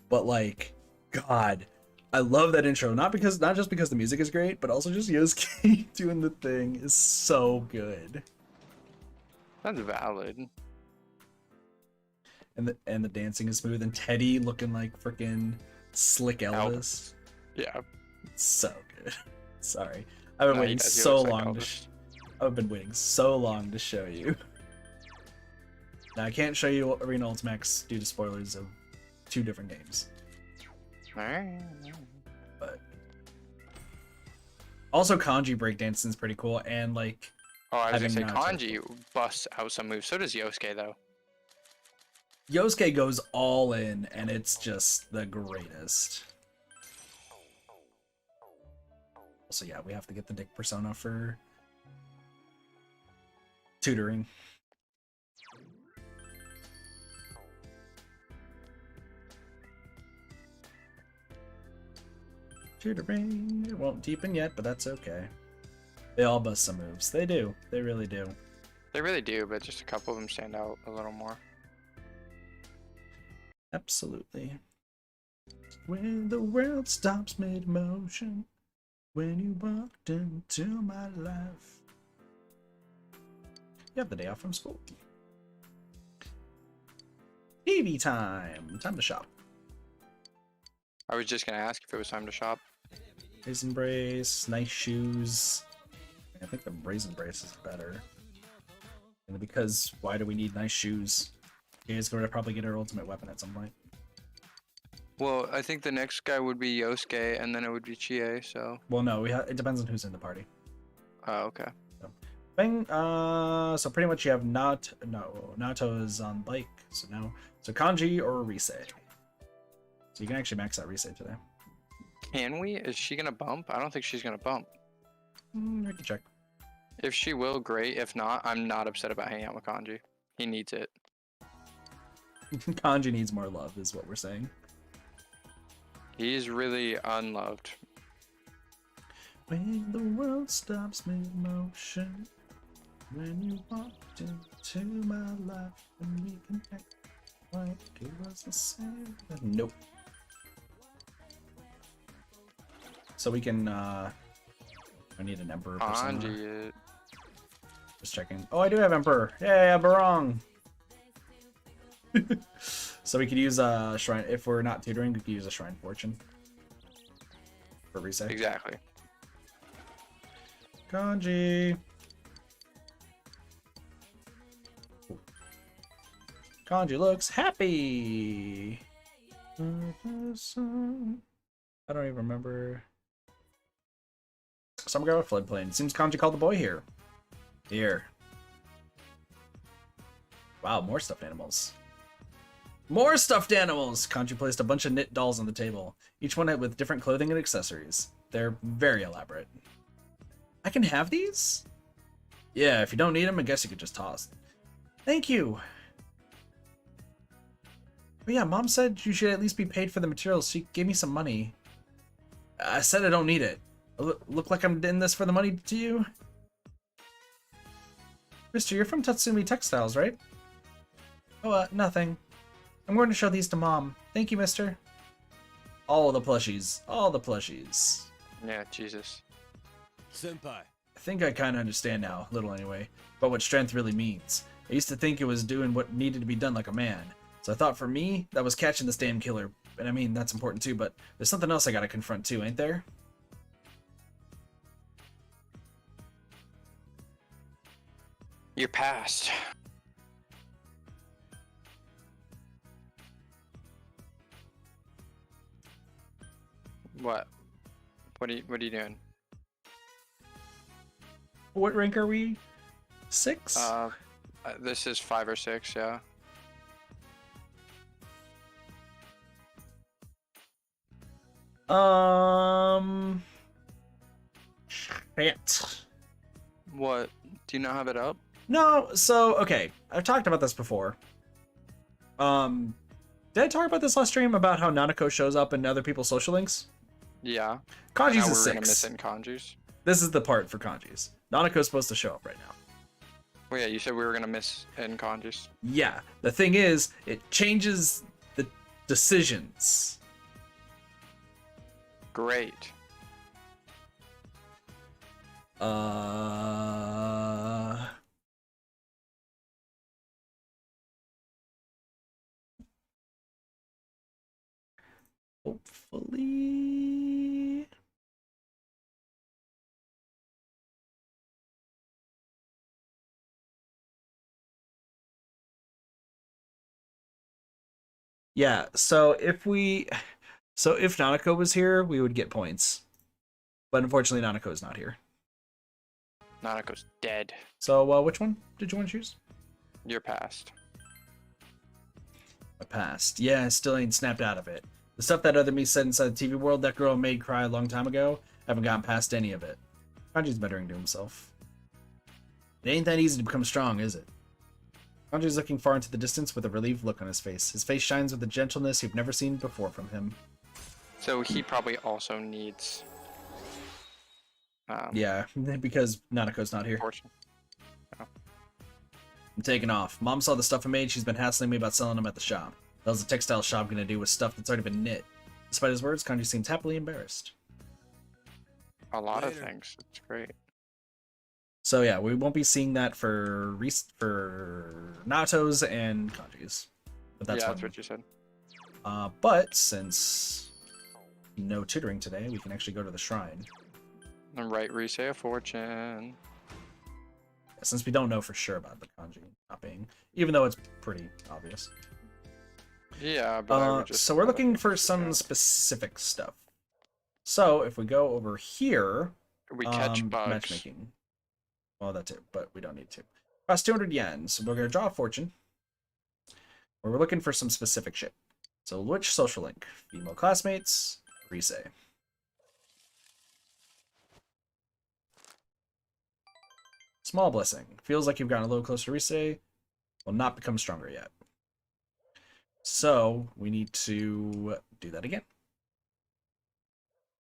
but like, God, I love that intro. Not just because the music is great, but also just Yosuke doing the thing is so good. That's valid. And the dancing is smooth, and Teddy looking like freaking slick Elvis. Yeah. It's so good. Sorry, I've been waiting so long. I've been waiting so long to show you. Now I can't show you Arena Ultimax due to spoilers of 2 different games. Alright. But also kanji breakdancing is pretty cool, and like. Oh, I was gonna say Kanji busts out some moves. So does Yosuke though. Yosuke goes all in, and it's just the greatest. So yeah, we have to get the Dick persona for tutoring. Tutoring. It won't deepen yet, but that's okay. They all bust some moves. They do. They really do. They really do, but just a couple of them stand out a little more. Absolutely. When the world stops mid-motion, when you walked into my life. You have the day off from school. TV time. Time to shop. I was just gonna ask if it was time to shop. Raisin brace, nice shoes. I think the raisin brace is better. And because why do we need nice shoes? Is going to probably get our ultimate weapon at some point. Well, I think the next guy would be Yosuke, and then it would be Chie. So. Well, no, it depends on who's in the party. Oh, okay. So, bang. So pretty much you have Naoto is on bike. So no. So Kanji or Rise. So you can actually max out Rise today. Can we? Is she gonna bump? I don't think she's gonna bump. I can check. If she will, great. If not, I'm not upset about hanging out with Kanji. He needs it. Kanji needs more love, is what we're saying. He's really unloved. When the world stops mid-motion, when you walked into my life, and we can act like it was the same. Nope. So we can, I need an Emperor persona. Kanji. Just checking. Oh, I do have Emperor. Yay, Barong. So we could use a Shrine, if we're not tutoring, we could use a Shrine Fortune. For reset. Exactly. Kanji. Kanji looks happy. I don't even remember. Some guy with floodplain. Seems Kanji called the boy here. Here. Wow, more stuffed animals. More stuffed animals! Kanji placed a bunch of knit dolls on the table, each one with different clothing and accessories. They're very elaborate. I can have these? Yeah, if you don't need them, I guess you could just toss. Thank you! But yeah, Mom said you should at least be paid for the materials, so she gave me some money. I said I don't need it. Look like I'm in this for the money to you? Mister, you're from Tatsumi Textiles, right? Oh, nothing. I'm going to show these to Mom. Thank you, mister. All the plushies. All the plushies. Yeah, Jesus. Senpai. I think I kind of understand now, little anyway, about what strength really means. I used to think it was doing what needed to be done like a man. So I thought for me, that was catching this damn killer. And I mean, that's important too, but there's something else I gotta confront too, ain't there? Your past. What? What are you doing? What rank are we? 6? This is 5 or 6, yeah. Shit. What? Do you not have it up? No, so, okay. I've talked about this before. Did I talk about this last stream about how Nanako shows up in other people's social links? Yeah. Kanji's a we're 6. gonna miss it in kanjis. This is the part for kanjis. Nanako's supposed to show up right now. Well, yeah, you said we were gonna miss in kanjis. Yeah, the thing is, it changes the decisions. Great. Hopefully... Yeah, so if Nanako was here, we would get points. But unfortunately, Nanako's not here. Nanako's dead. So, which one did you want to choose? Your past. My past. Yeah, I still ain't snapped out of it. The stuff that other me said inside the TV world, that girl made cry a long time ago. I haven't gotten past any of it. Kanji's muttering to himself. It ain't that easy to become strong, is it? Kanji's looking far into the distance with a relieved look on his face. His face shines with a gentleness you've never seen before from him. So he probably also needs... yeah, because Nanako's not here. Oh. I'm taking off. Mom saw the stuff I made. She's been hassling me about selling them at the shop. How's the textile shop gonna do with stuff that's already been knit? Despite his words, Kanji seems happily embarrassed. A lot of things. It's great. So yeah, we won't be seeing that for Nato's and Kanji's. But that's what you said. But since no tutoring today, we can actually go to the shrine. And write Rise a fortune. Since we don't know for sure about the kanji not being, even though it's pretty obvious. Yeah, but so we're looking for some specific stuff. So if we go over here, we catch bugs. Matchmaking. Well, that's it, but we don't need to. Cost 200 yen, so we're gonna draw a fortune. Or we're looking for some specific shit. So which social link? Female classmates, Rise. Small blessing. Feels like you've gotten a little closer to Rise. Will not become stronger yet. So we need to do that again.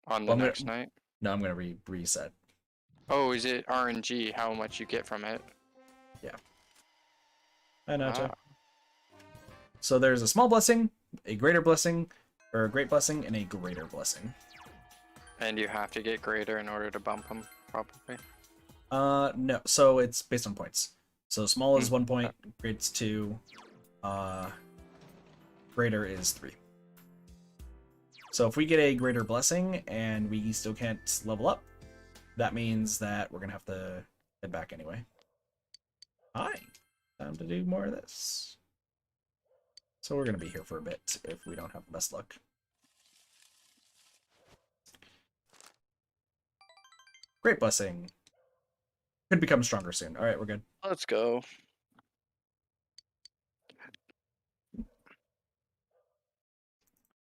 On the next night? No, I'm gonna reset. Oh, is it RNG? How much you get from it? Yeah. I know. So there's a small blessing, a greater blessing, or a great blessing, and a greater blessing. And you have to get greater in order to bump them, probably. No. So it's based on points. So small is 1 point, great's 2, greater is 3. So if we get a greater blessing and we still can't level up, that means that we're gonna have to head back anyway. Hi. Time to do more of this. So we're gonna be here for a bit if we don't have the best luck. Great blessing. Could become stronger soon. All right, we're good. Let's go.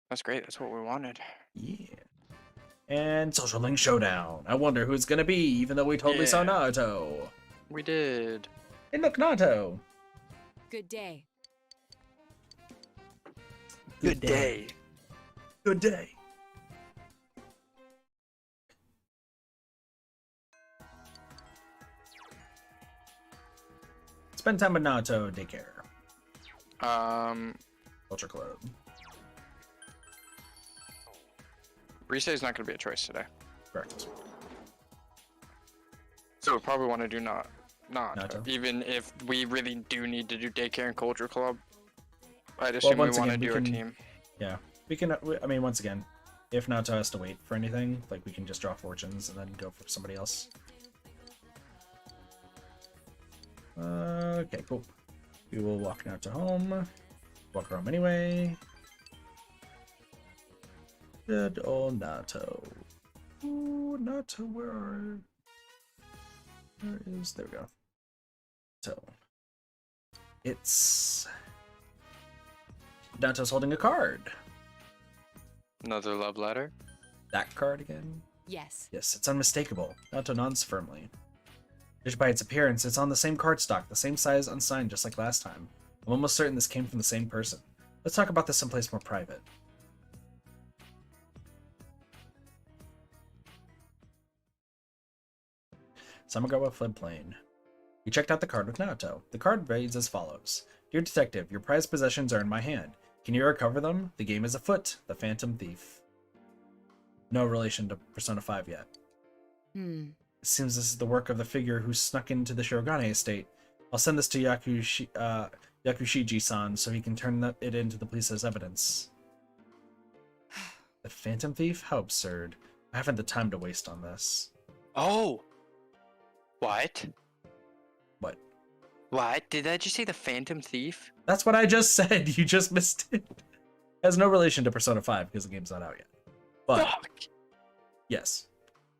That's great. That's what we wanted. Yeah. And Social Link Showdown. I wonder who it's gonna be, even though we totally saw Yeah. Naruto. We did. Hey, look, Naruto. Good day. Good day. Good day. Spend time with Naruto. Daycare. Culture Club. Reset is not going to be a choice today. Correct. So we probably want to do not Naruto. even if we really do need to do daycare and culture club. I'd assume we want to do our team. Yeah, we can. I mean, once again, if Naruto has to wait for anything, like we can just draw fortunes and then go for somebody else. Okay, cool. We will walk Naruto home. Walk home anyway. Good old Naruto. Ooh, Naruto, where is... There we go. So, it's... Naruto's holding a card. Another love letter. That card again? Yes. Yes, it's unmistakable. Naruto nods firmly. Judged by its appearance, it's on the same cardstock, the same size, unsigned, just like last time. I'm almost certain this came from the same person. Let's talk about this someplace more private. Samagawa floodplain. You checked out the card with Naruto. The card reads as follows. Dear Detective, your prized possessions are in my hand. Can you recover them? The game is afoot. The Phantom Thief. No relation to Persona 5 yet. It seems this is the work of the figure who snuck into the Shirogane estate. I'll send this to Yakushiji-san so he can turn it into the police as evidence. The Phantom Thief? How absurd. I haven't the time to waste on this. Oh! What? What? What? Did I just say the Phantom Thief? That's what I just said. You just missed it. Has no relation to Persona 5 because the game's not out yet. But, Fuck! yes.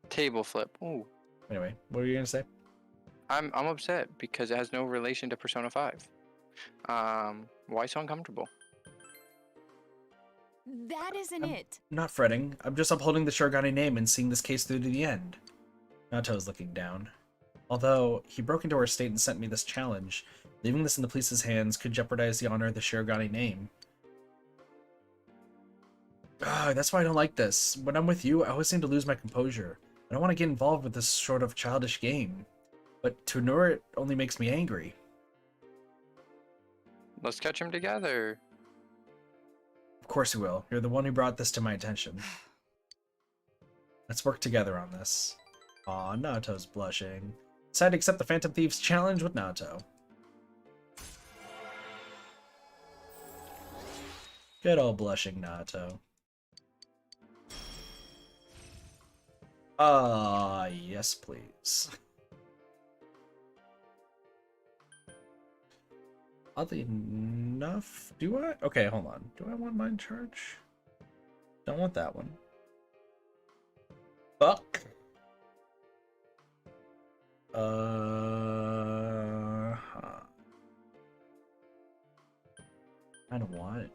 Table flip. Ooh. Anyway, what were you going to say? I'm upset because it has no relation to Persona 5. Why so uncomfortable? That isn't it. Not fretting. I'm just upholding the Shirogane name and seeing this case through to the end. Naoto's looking down. Although he broke into our estate and sent me this challenge, leaving this in the police's hands could jeopardize the honor of the Shirogane name. That's why I don't like this. When I'm with you, I always seem to lose my composure. I don't want to get involved with this sort of childish game. But to ignore it only makes me angry. Let's catch him together. Of course we will. You're the one who brought this to my attention. Let's work together on this. Aw, Naoto's blushing. Decide to accept the Phantom Thief's challenge with Naoto. Good old blushing Naoto. Yes, please. Oddly enough, do I? Okay, hold on. Do I want mind charge? Don't want that one. Fuck. I don't want it.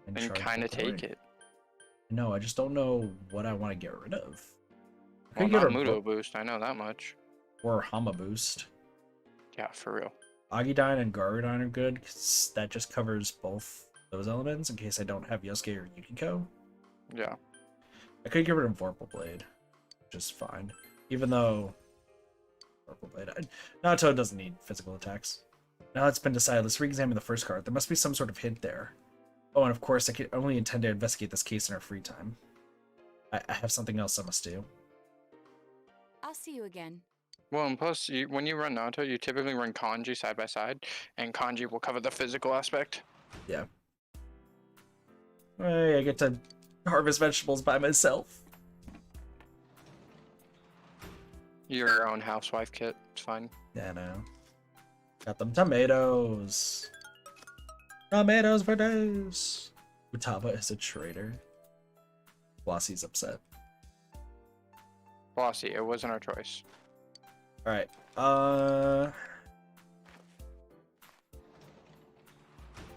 And kind of take it. No, I just don't know what I want to get rid of. Well, not Mudo boost, I know that much. Or Hama boost. Yeah, for real. Agidine and Garudine are good, because that just covers both those elements in case I don't have Yosuke or Yukiko. Yeah. I could get rid of Vorpal Blade, which is fine. Even though Vorpal Blade, Naruto doesn't need physical attacks. Now it's been decided, let's re-examine the first card. There must be some sort of hint there. Oh, and of course, I could only intend to investigate this case in our free time. I have something else I must do. I'll see you again. Well, and plus, when you run Naruto, you typically run Kanji side by side, and Kanji will cover the physical aspect. Yeah. Hey, I get to harvest vegetables by myself. Your own housewife kit, it's fine. Yeah, I know. Got them tomatoes. Tomatoes for days. Utaba is a traitor. Flossie's upset. Flossie, it wasn't our choice. Alright.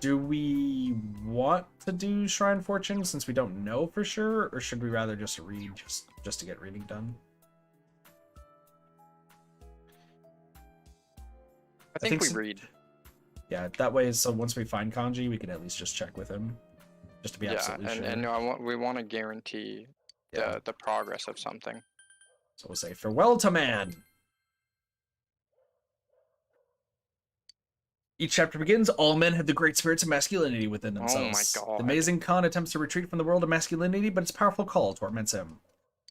Do we want to do Shrine Fortune since we don't know for sure, or should we rather just read just to get reading done? I think we so. read. Yeah, that way, so once we find Kanji, we can at least just check with him, just to be absolutely sure. And we want to guarantee Yeah. the progress of something. So we'll say farewell to man. Each chapter begins. All men have the great spirits of masculinity within themselves. Oh my god. The amazing Khan attempts to retreat from the world of masculinity, but its powerful call torments him.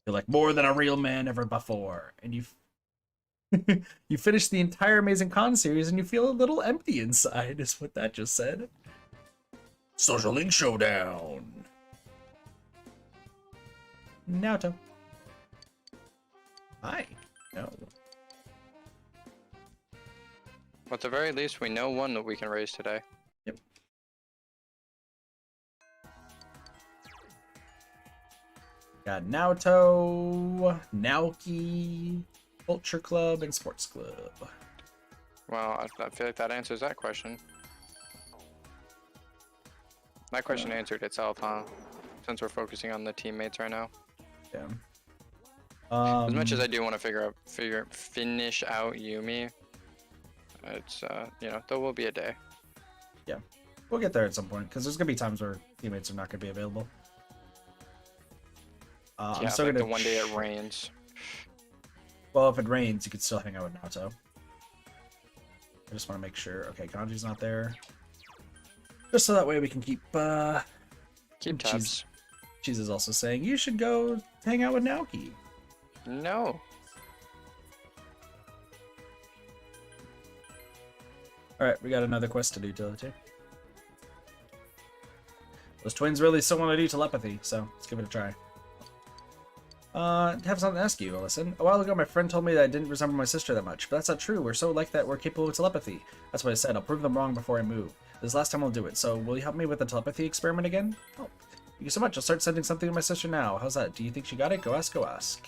You're like more than a real man ever before, and you you finish the entire Amazing Khan series, and you feel a little empty inside. Is what that just said. Social Link Showdown. Naoto. Hi. No. At the very least, we know one that we can raise today. Yep. Got Naoto, Naoki, Culture Club, and Sports Club. Well, I feel like that answers that question. That question answered itself, huh? Since we're focusing on the teammates right now. Yeah. As much as I do want to finish out Yumi, it's you know, there will be a day. Yeah, we'll get there at some point because there's gonna be times where teammates are not gonna be available. Yeah, I'm still like gonna the one day it rains. Well, if it rains, you could still hang out with Naoto. I just want to make sure. Okay, Kanji's not there. Just so that way we can keep tabs. Cheese is also saying you should go hang out with Naoki. No. Alright, we got another quest to do, Utility. Those twins really still want to do telepathy, so let's give it a try. Have something to ask you, Alyson. A while ago, my friend told me that I didn't resemble my sister that much, but that's not true. We're so like that we're capable of telepathy. That's what I said. I'll prove them wrong before I move. This is the last time I'll do it, so will you help me with the telepathy experiment again? Oh, thank you so much. I'll start sending something to my sister now. How's that? Do you think she got it? Go ask, go ask.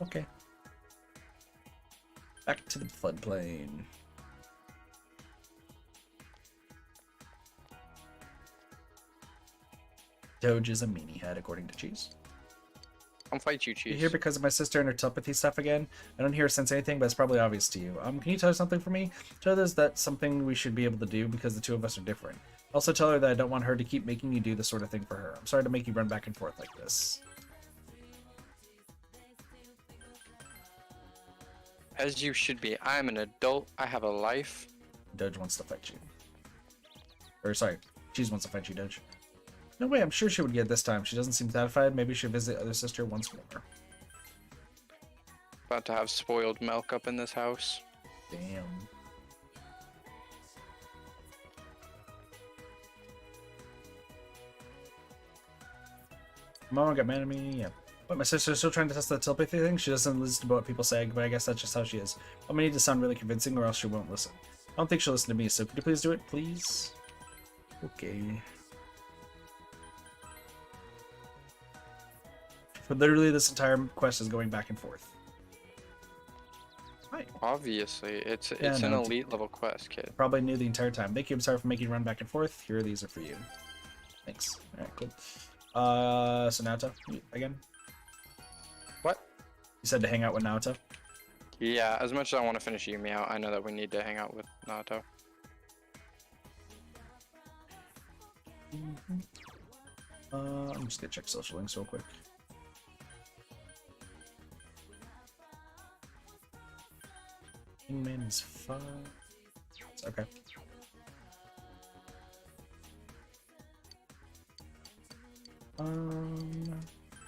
Okay. Back to the floodplain. Doge is a meanie head, according to Cheese. I'll fight you, Cheese. You here because of my sister and her telepathy stuff again? I don't hear or sense anything, but it's probably obvious to you. Can you tell her something for me? Tell her that's something we should be able to do because the two of us are different. Also tell her that I don't want her to keep making you do this sort of thing for her. I'm sorry to make you run back and forth like this. As you should be. I'm an adult. I have a life. Doge wants to fight you. Or sorry, Cheese wants to fight you, Doge. No way, I'm sure she would get it this time. She doesn't seem satisfied. Maybe she'll visit other sister once more. About to have spoiled milk up in this house. Damn. Mama got mad at me, yeah. But my sister's still trying to test the telepathy thing? She doesn't listen to what people say, but I guess that's just how she is. I'm gonna need to sound really convincing or else she won't listen. I don't think she'll listen to me, so could you please do it, please? Okay. For literally this entire quest is going back and forth. Hi. Obviously, it's Yeah, an no, elite level quest, kid. Probably knew the entire time. Thank you, I'm sorry for making you run back and forth. Here, these are for you. Thanks. Alright, cool. So Naoto, again? What? You said to hang out with Naoto? Yeah, as much as I want to finish Yumi out, I know that we need to hang out with Naoto. I'm just gonna check social links real quick. Kingman is 5. Okay.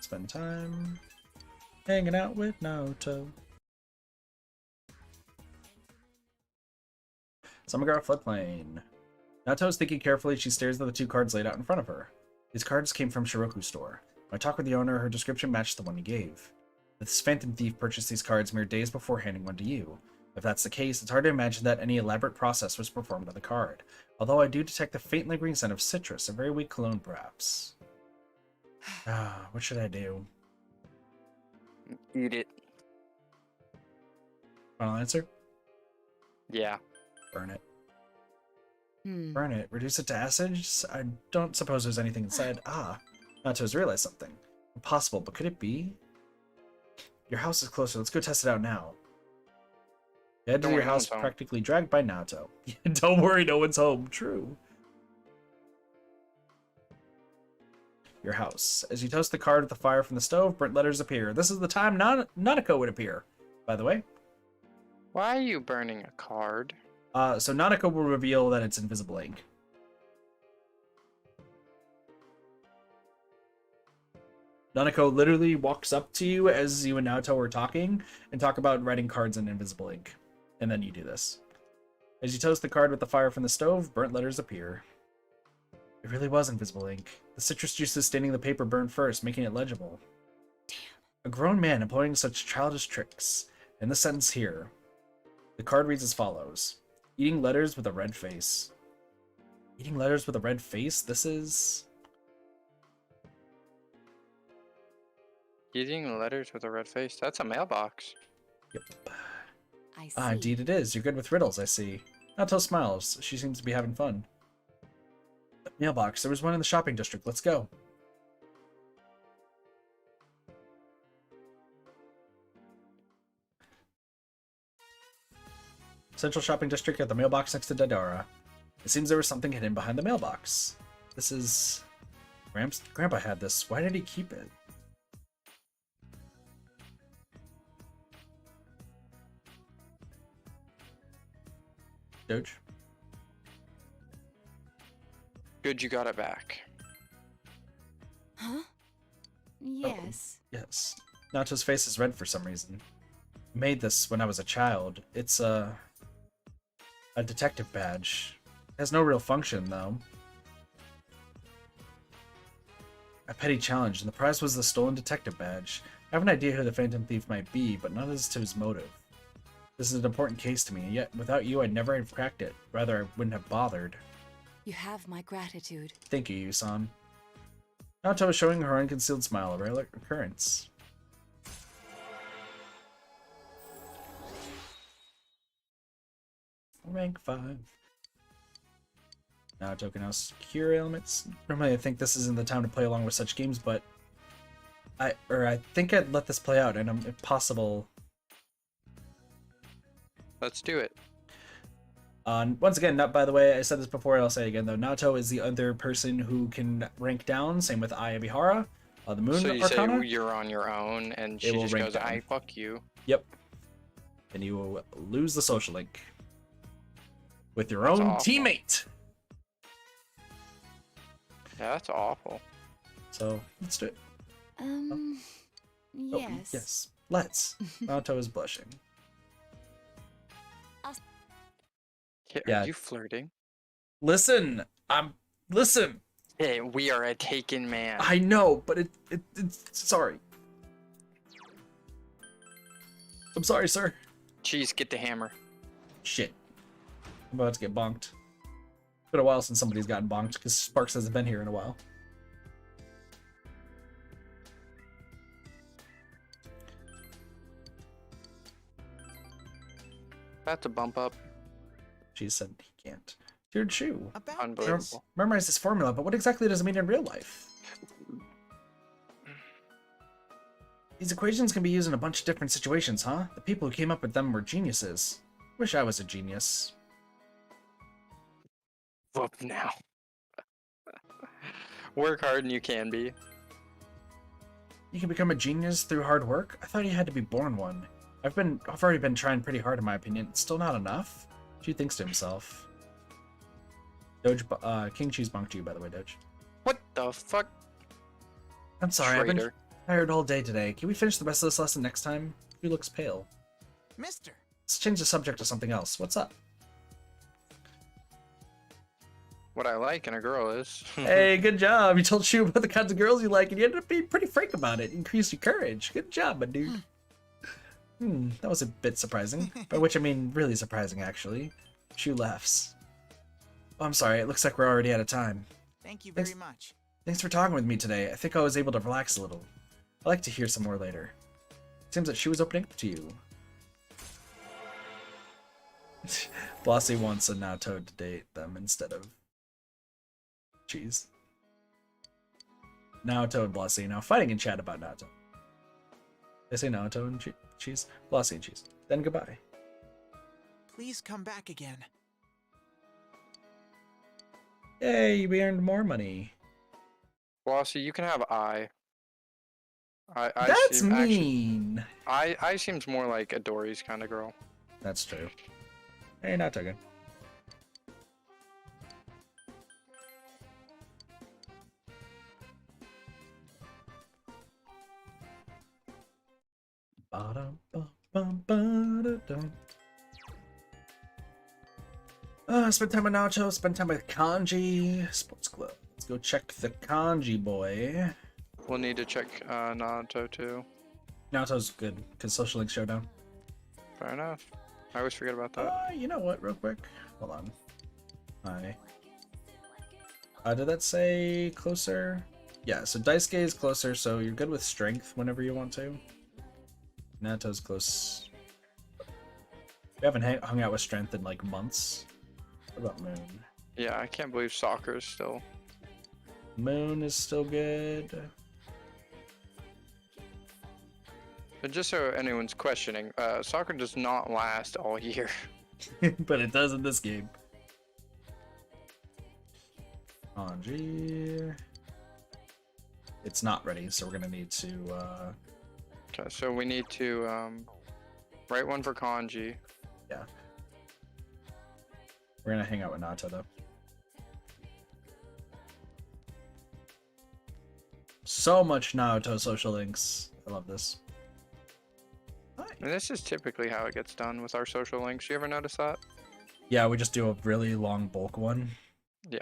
Spend time hanging out with Naoto. Samagara Floodplain. Naoto is thinking carefully. She stares at the 2 cards laid out in front of her. These cards came from Shiroku's store. When I talked with the owner, her description matched the one he gave. This phantom thief purchased these cards mere days before handing one to you. If that's the case, it's hard to imagine that any elaborate process was performed on the card. Although I do detect the faint lingering scent of citrus, a very weak cologne perhaps. What should I do? Eat it. Final answer? Yeah. Burn it. Hmm. Burn it. Reduce it to acid? I don't suppose there's anything inside. Nato's realized something. Impossible, but could it be? Your house is closer. Let's go test it out now. The edge of your house practically dragged by Nato. Don't worry, no one's home. True. Your house. As you toast the card with the fire from the stove, burnt letters appear. This is the time Nanako would appear, by the way. Why are you burning a card? So Nanako will reveal that it's invisible ink. Nanako literally walks up to you as you and Naoto are talking and talk about writing cards in invisible ink. And then you do this. As you toast the card with the fire from the stove, burnt letters appear. It really was invisible ink. The citrus juices staining the paper burned first, making it legible. Damn. A grown man employing such childish tricks. And the sentence here. The card reads as follows. Eating letters with a red face. Eating letters with a red face? This is... Eating letters with a red face? That's a mailbox. Yep. I see. Indeed it is. You're good with riddles, I see. Nato smiles. She seems to be having fun. Mailbox. There was one in the shopping district. Let's go. Central shopping district at the mailbox next to Daidara. It seems there was something hidden behind the mailbox. This is... Grandpa had this. Why did he keep it? Doge? Good you got it back. Huh? Yes. Yes. Nato's face is red for some reason. I made this when I was a child. It's a detective badge. It has no real function, though. A petty challenge, and the prize was the stolen detective badge. I have an idea who the Phantom Thief might be, but not as to his motive. This is an important case to me, and yet without you I'd never have cracked it. Rather, I wouldn't have bothered. You have my gratitude. Thank you, Yusan. Nato is showing her unconcealed smile, a rare occurrence. Rank 5. Nato can now secure elements. Normally I think this isn't the time to play along with such games, but I think I'd let this play out, and if possible... Let's do it. Once again, by the way, I said this before, I'll say it again though. Nato is the other person who can rank down. Same with Aya Bihara, the Moon So you Arcana. say you're on your own, and she will just rank goes, down. "I fuck you." Yep. And you will lose the social link with your That's own awful. teammate. Yeah, that's awful. So let's do it. Oh, Yes. yes. Let's. Nato is blushing. Yeah. Are you flirting? Listen, listen. Hey, we are a taken man. I know, but it's sorry. I'm sorry, sir. Cheese, get the hammer. Shit. I'm about to get bonked. It's been a while since somebody's gotten bonked because Sparks hasn't been here in a while. That's a bump up. She said he can't. Tiered shoe. About Unbelievable. this, Memorize this formula, but what exactly does it mean in real life? These equations can be used in a bunch of different situations, huh? The people who came up with them were geniuses. Wish I was a genius. Whoop now. Work hard and you can be. You can become a genius through hard work? I thought you had to be born one. I've already been trying pretty hard in my opinion. It's still not enough? Chu thinks to himself. Doge, King Cheese bonked you, by the way, Doge. What the fuck? I'm sorry, I've been Traitor. tired all day today. Can we finish the rest of this lesson next time? He looks pale. Mister. Let's change the subject to something else. What's up? What I like in a girl is. Hey, good job. You told Chu about the kinds of girls you like, and you ended up being pretty frank about it. Increased your courage. Good job, my dude. That was a bit surprising. By which I mean really surprising, actually. Chu laughs. Oh, I'm sorry. It looks like we're already out of time. Thank you very much. Thanks for talking with me today. I think I was able to relax a little. I'd like to hear some more later. Seems that she was opening up to you. Blossy wants a Naoto to date them instead of Cheese. Naoto and Blossy now fighting in chat about Naoto. They say Naoto and Cheese, Blossy and Cheese. Then goodbye. Please come back again. Yay, we earned more money. Bossy, you can have I. That's seem mean. I seems more like a Dory's kind of girl. That's true. Hey, not good. Spend time with Nacho, spend time with Kanji. Sports Club. Let's go check the Kanji boy. We'll need to check Naruto too. Naruto's good, because Social Link Showdown. Fair enough. I always forget about that. You know what, real quick? Hold on. Hi. Did that say closer? Yeah, so Daisuke is closer, so you're good with strength whenever you want to. Nato's close. We haven't hung out with strength in like months. What about Moon? Yeah, I can't believe soccer is still. Moon is still good. But just so anyone's questioning, soccer does not last all year. But it does in this game. Kanji. It's not ready, so we're gonna need to. Okay, so we need to write one for kanji. Yeah. We're gonna hang out with Nato though. So much Naruto social links. I love this. And this is typically how it gets done with our social links. You ever notice that? Yeah, we just do a really long bulk one. Yeah.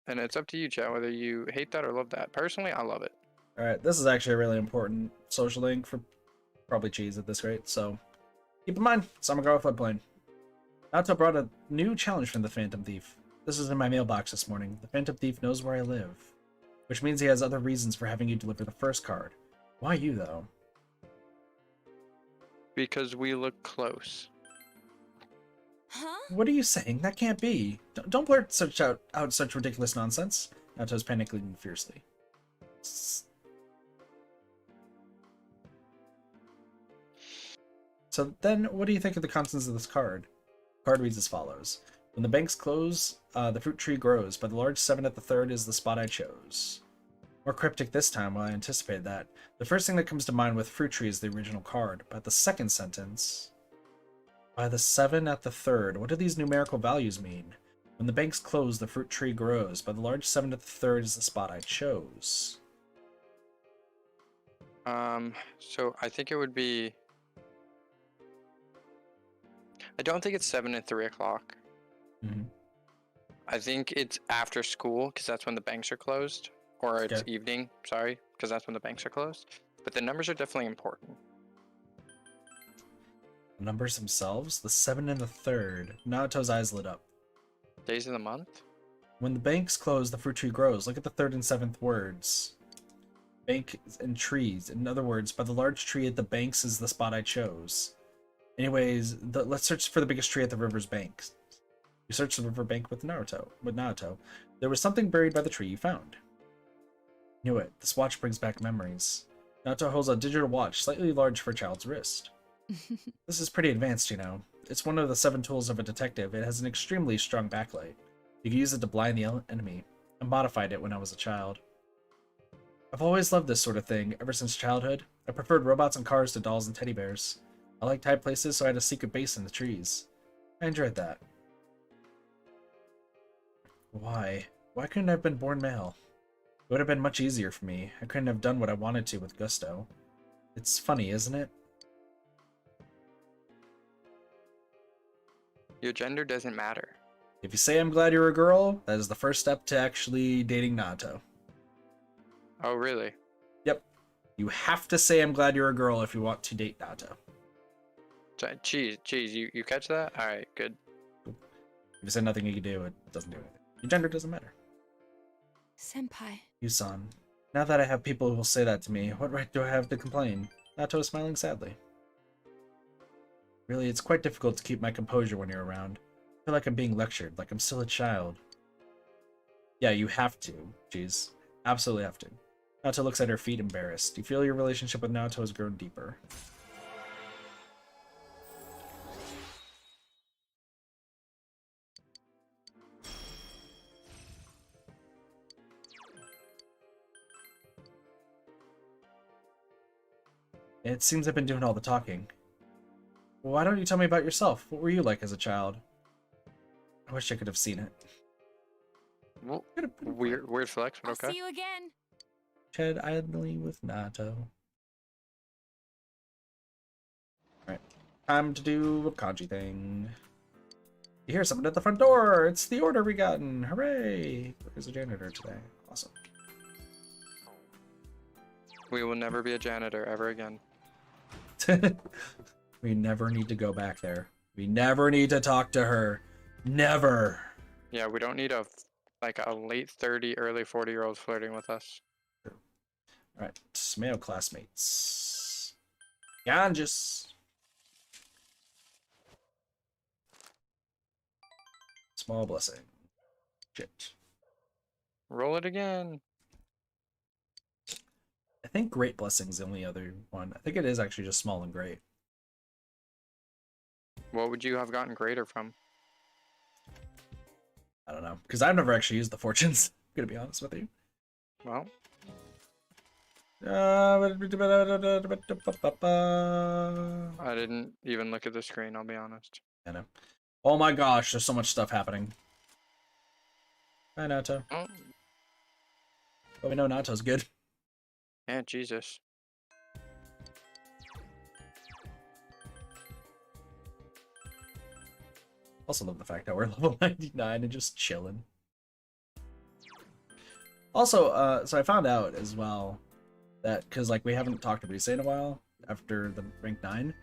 And it's up to you, chat, whether you hate that or love that. Personally, I love it. Alright, this is actually a really important social link for probably Cheese at this rate, so keep in mind, Summer Girl Floodplain. Naruto brought a new challenge from the Phantom Thief. This is in my mailbox this morning. The Phantom Thief knows where I live, which means he has other reasons for having you deliver the first card. Why you, though? Because we look close. Huh? What are you saying? That can't be. Don't blurt out such ridiculous nonsense. Naruto's panicking fiercely. So then, what do you think of the contents of this card? The card reads as follows. When the banks close, the fruit tree grows, but the large 7 at the third is the spot I chose. More cryptic this time, while I anticipated that. The first thing that comes to mind with fruit tree is the original card, but the second sentence... By the 7 at the third, what do these numerical values mean? When the banks close, the fruit tree grows, but the large 7 at the third is the spot I chose. So I think it would be... I don't think it's 7 and 3 o'clock. Mm-hmm. I think it's after school, because that's when the banks are closed. Or it's evening, sorry, because that's when the banks are closed. But the numbers are definitely important. The numbers themselves? The 7 and the third. Naruto's eyes lit up. Days of the month? When the banks close, the fruit tree grows. Look at the 3rd and 7th words. Bank and trees. In other words, by the large tree at the banks is the spot I chose. Anyways, let's search for the biggest tree at the river's banks. You search the river bank with Naruto. There was something buried by the tree you found. Knew it. This watch brings back memories. Naruto holds a digital watch, slightly large for a child's wrist. This is pretty advanced, you know. It's one of the 7 tools of a detective. It has an extremely strong backlight. You can use it to blind the enemy. I modified it when I was a child. I've always loved this sort of thing, ever since childhood. I preferred robots and cars to dolls and teddy bears. I liked high places, so I had a secret base in the trees. I enjoyed that. Why? Why couldn't I have been born male? It would have been much easier for me. I couldn't have done what I wanted to with gusto. It's funny, isn't it? Your gender doesn't matter. If you say I'm glad you're a girl, that is the first step to actually dating Naruto. Oh, really? Yep. You have to say I'm glad you're a girl if you want to date Naruto. Cheese, you catch that? Alright, good. If you say nothing you can do, it doesn't do anything. Your gender doesn't matter. Senpai. Yusan, now that I have people who will say that to me, what right do I have to complain? Naruto is smiling sadly. Really, it's quite difficult to keep my composure when you're around. I feel like I'm being lectured, like I'm still a child. Yeah, you have to. Jeez. Absolutely have to. Naoto looks at her feet embarrassed. You feel your relationship with Naoto has grown deeper. It seems I've been doing all the talking. Well, why don't you tell me about yourself? What were you like as a child? I wish I could have seen it. Well, weird flex, but I'll okay. see you again. Chat idly with Naoto. Alright. Time to do a kanji thing. You hear someone at the front door! It's the order we gotten! Hooray! There's a janitor today. Awesome. We will never be a janitor ever again. We never need to go back there. We never need to talk to her. Never. Yeah, we don't need a late 30, early 40-year-old flirting with us. Alright, male classmates. Ganges. Small blessing. Shit. Roll it again. I think Great Blessing's the only other one. I think it is actually just small and great. What would you have gotten greater from? I don't know. Because I've never actually used the fortunes. I'm gonna be honest with you. Well, I didn't even look at the screen, I'll be honest. I know. Oh my gosh, there's so much stuff happening. Hi, Naoto. Oh, But we know Naoto's good. yeah, Jesus. Also love the fact that we're level 99 and just chilling. Also, so I found out as well that, because like we haven't talked to Rise in a while after the rank 9,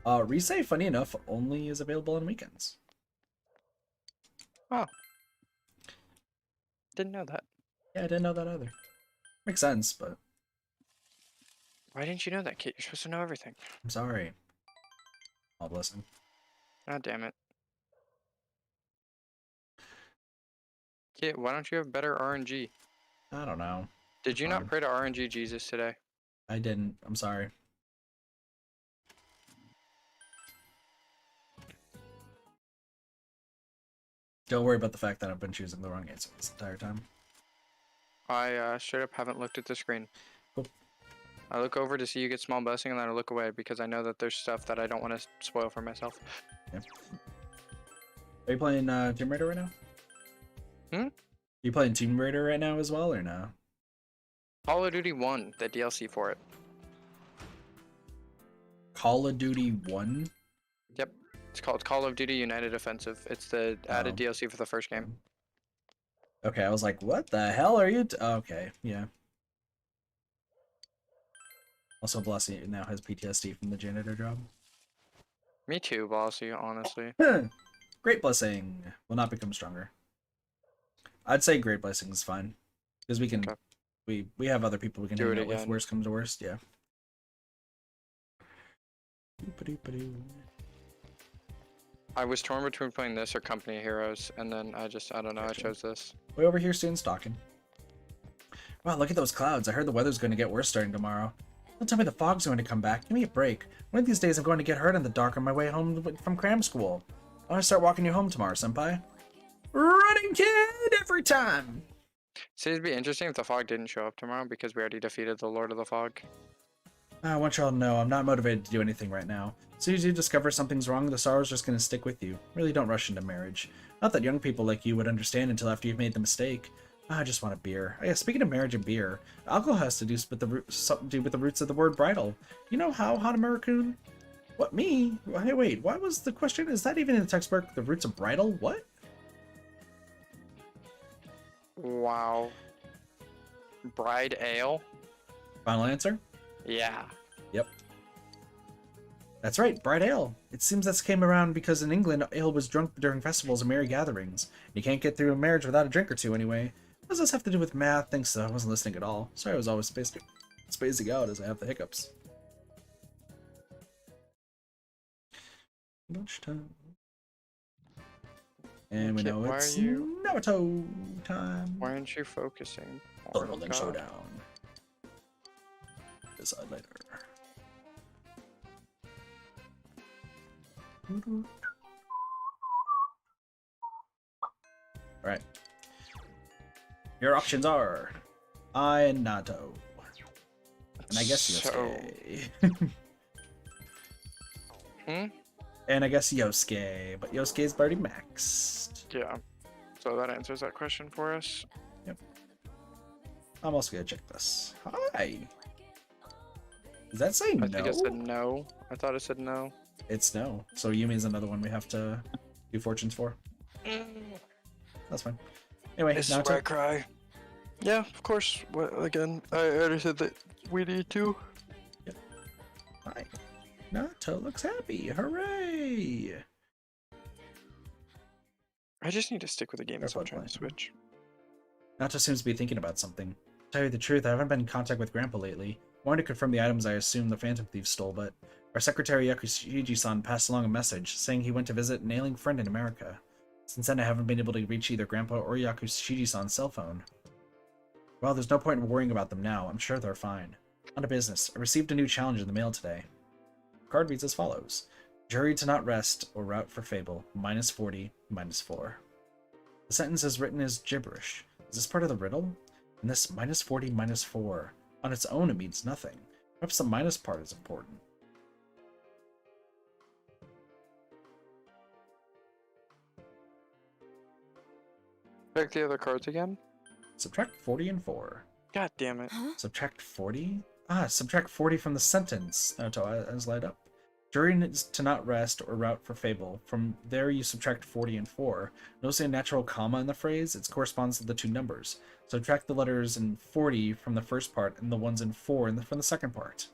Rise, funny enough, only is available on weekends. Oh. Didn't know that. Yeah, I didn't know that either. Makes sense, but Why didn't you know that, kid? You're supposed to know everything. I'm sorry. All blessing. God damn it. Kid, why don't you have better RNG? I don't know. Did you not pray to RNG Jesus today? I didn't. I'm sorry. Don't worry about the fact that I've been choosing the wrong answer this entire time. I straight up haven't looked at the screen. Cool. I look over to see you get small blessing, and then I look away because I know that there's stuff that I don't want to spoil for myself. Yeah. Are you playing Tomb Raider right now? Hmm? Are you playing Tomb Raider right now as well, or no? Call of Duty 1, the DLC for it. Call of Duty 1? Yep. It's called Call of Duty United Offensive. It's the added DLC for the first game. Okay, I was like, what the hell are you okay, yeah. Also, Blessy now has PTSD from the janitor job. Me too, Bossy, honestly. Great Blessing will not become stronger. I'd say Great Blessing is fine. Because we can... Okay. We have other people we can hang out with, worst comes to worst, yeah. I was torn between playing this or Company of Heroes, and then I don't know, Gotcha. I chose this. Way over here, soon stalking. Wow, look at those clouds. I heard the weather's going to get worse starting tomorrow. Don't tell me the fog's going to come back. Give me a break. One of these days I'm going to get hurt in the dark on my way home from cram school. I want to start walking you home tomorrow, senpai. Running kid every time! See, it'd be interesting if the fog didn't show up tomorrow because we already defeated the Lord of the Fog. I want y'all to know I'm not motivated to do anything right now. As soon as you discover something's wrong, the sorrow's just going to stick with you. Really don't rush into marriage. Not that young people like you would understand until after you've made the mistake. I just want a beer. Oh, yeah, speaking of marriage and beer, alcohol has to do with something to do with the roots of the word bridal. You know how, Hanamaru-kun? What, me? Hey, wait, what was the question? Is that even in the textbook? The roots of bridal? What? Wow. Bride ale? Final answer? Yeah. Yep. That's right, bright ale. It seems this came around because in England, ale was drunk during festivals and merry gatherings. You can't get through a marriage without a drink or two anyway. What does this have to do with math? Thanks, I wasn't listening at all. Sorry I was always spacing out as I have the hiccups. Lunchtime. And we Okay, know why it's are you- Naruto time. Why aren't you focusing? The Oh, Rolling God. Showdown. Decide later. Alright. Your options are I and Nato. And I guess Yosuke. And I guess Yosuke, but Yosuke's already maxed. Yeah. So that answers that question for us. Yep. I'm also gonna check this. Hi. Does that say no? I think it said no. I thought it said no. It's no. So Yumi's another one we have to do fortunes for. That's fine. Anyway, This is Nato. where I cry. Yeah, of course. Well, again, I already said that we need to. Yep. Hi. Nato looks happy. Hooray! I just need to stick with the game They're as I'm both trying to playing. switch. Nato seems to be thinking about something. To tell you the truth, I haven't been in contact with Grandpa lately. I wanted to confirm the items I assume the Phantom Thief stole, but our secretary Yakushiji-san passed along a message saying he went to visit an ailing friend in America. Since then, I haven't been able to reach either Grandpa or Yakushiji-san's cell phone. Well, there's no point in worrying about them now. I'm sure they're fine. On to business. I received a new challenge in the mail today. The card reads as follows. Jury to not rest or route for fable. -40, -4. The sentence is written as gibberish. Is this part of the riddle? And this -40, -4. On its own, it means nothing. Perhaps the minus part is important. Check the other cards again. Subtract 40 and 4. God damn it. Huh? Subtract 40? Subtract 40 from the sentence. Naruto has light up. Jury is to not rest or route for fable. From there you subtract 40 and 4. Notice a natural comma in the phrase. It corresponds to the two numbers. Subtract the letters in 40 from the first part and the ones in 4 from the second part.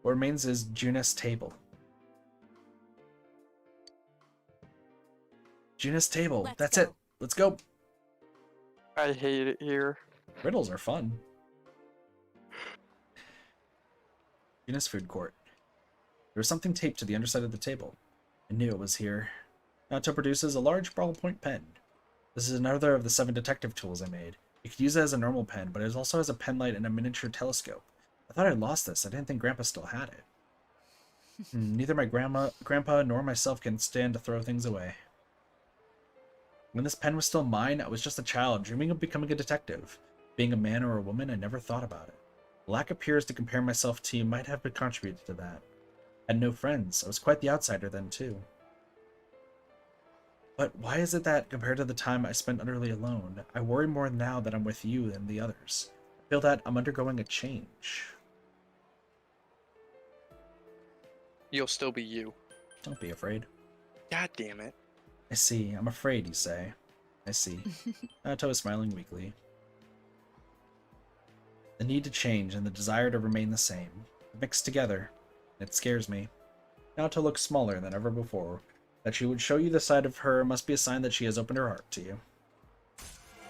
What remains is Junis table. Junis table. That's it. Let's go. I hate it here. Riddles are fun. Junis food court. There was something taped to the underside of the table. I knew it was here. Nato produces a large ballpoint pen. This is another of the 7 detective tools I made. You could use it as a normal pen, but it also has a pen light and a miniature telescope. I thought I lost this. I didn't think Grandpa still had it. Neither my Grandpa nor myself can stand to throw things away. When this pen was still mine, I was just a child, dreaming of becoming a detective. Being a man or a woman, I never thought about it. The lack of peers to compare myself to might have contributed to that. I had no friends. I was quite the outsider then, too. But why is it that, compared to the time I spent utterly alone, I worry more now that I'm with you than the others? I feel that I'm undergoing a change. You'll still be you. Don't be afraid. God damn it. I see. I'm afraid, you say. I see. Nato is smiling weakly. The need to change and the desire to remain the same. Mixed together. It scares me. Nato looks smaller than ever before. That she would show you the side of her must be a sign that she has opened her heart to you.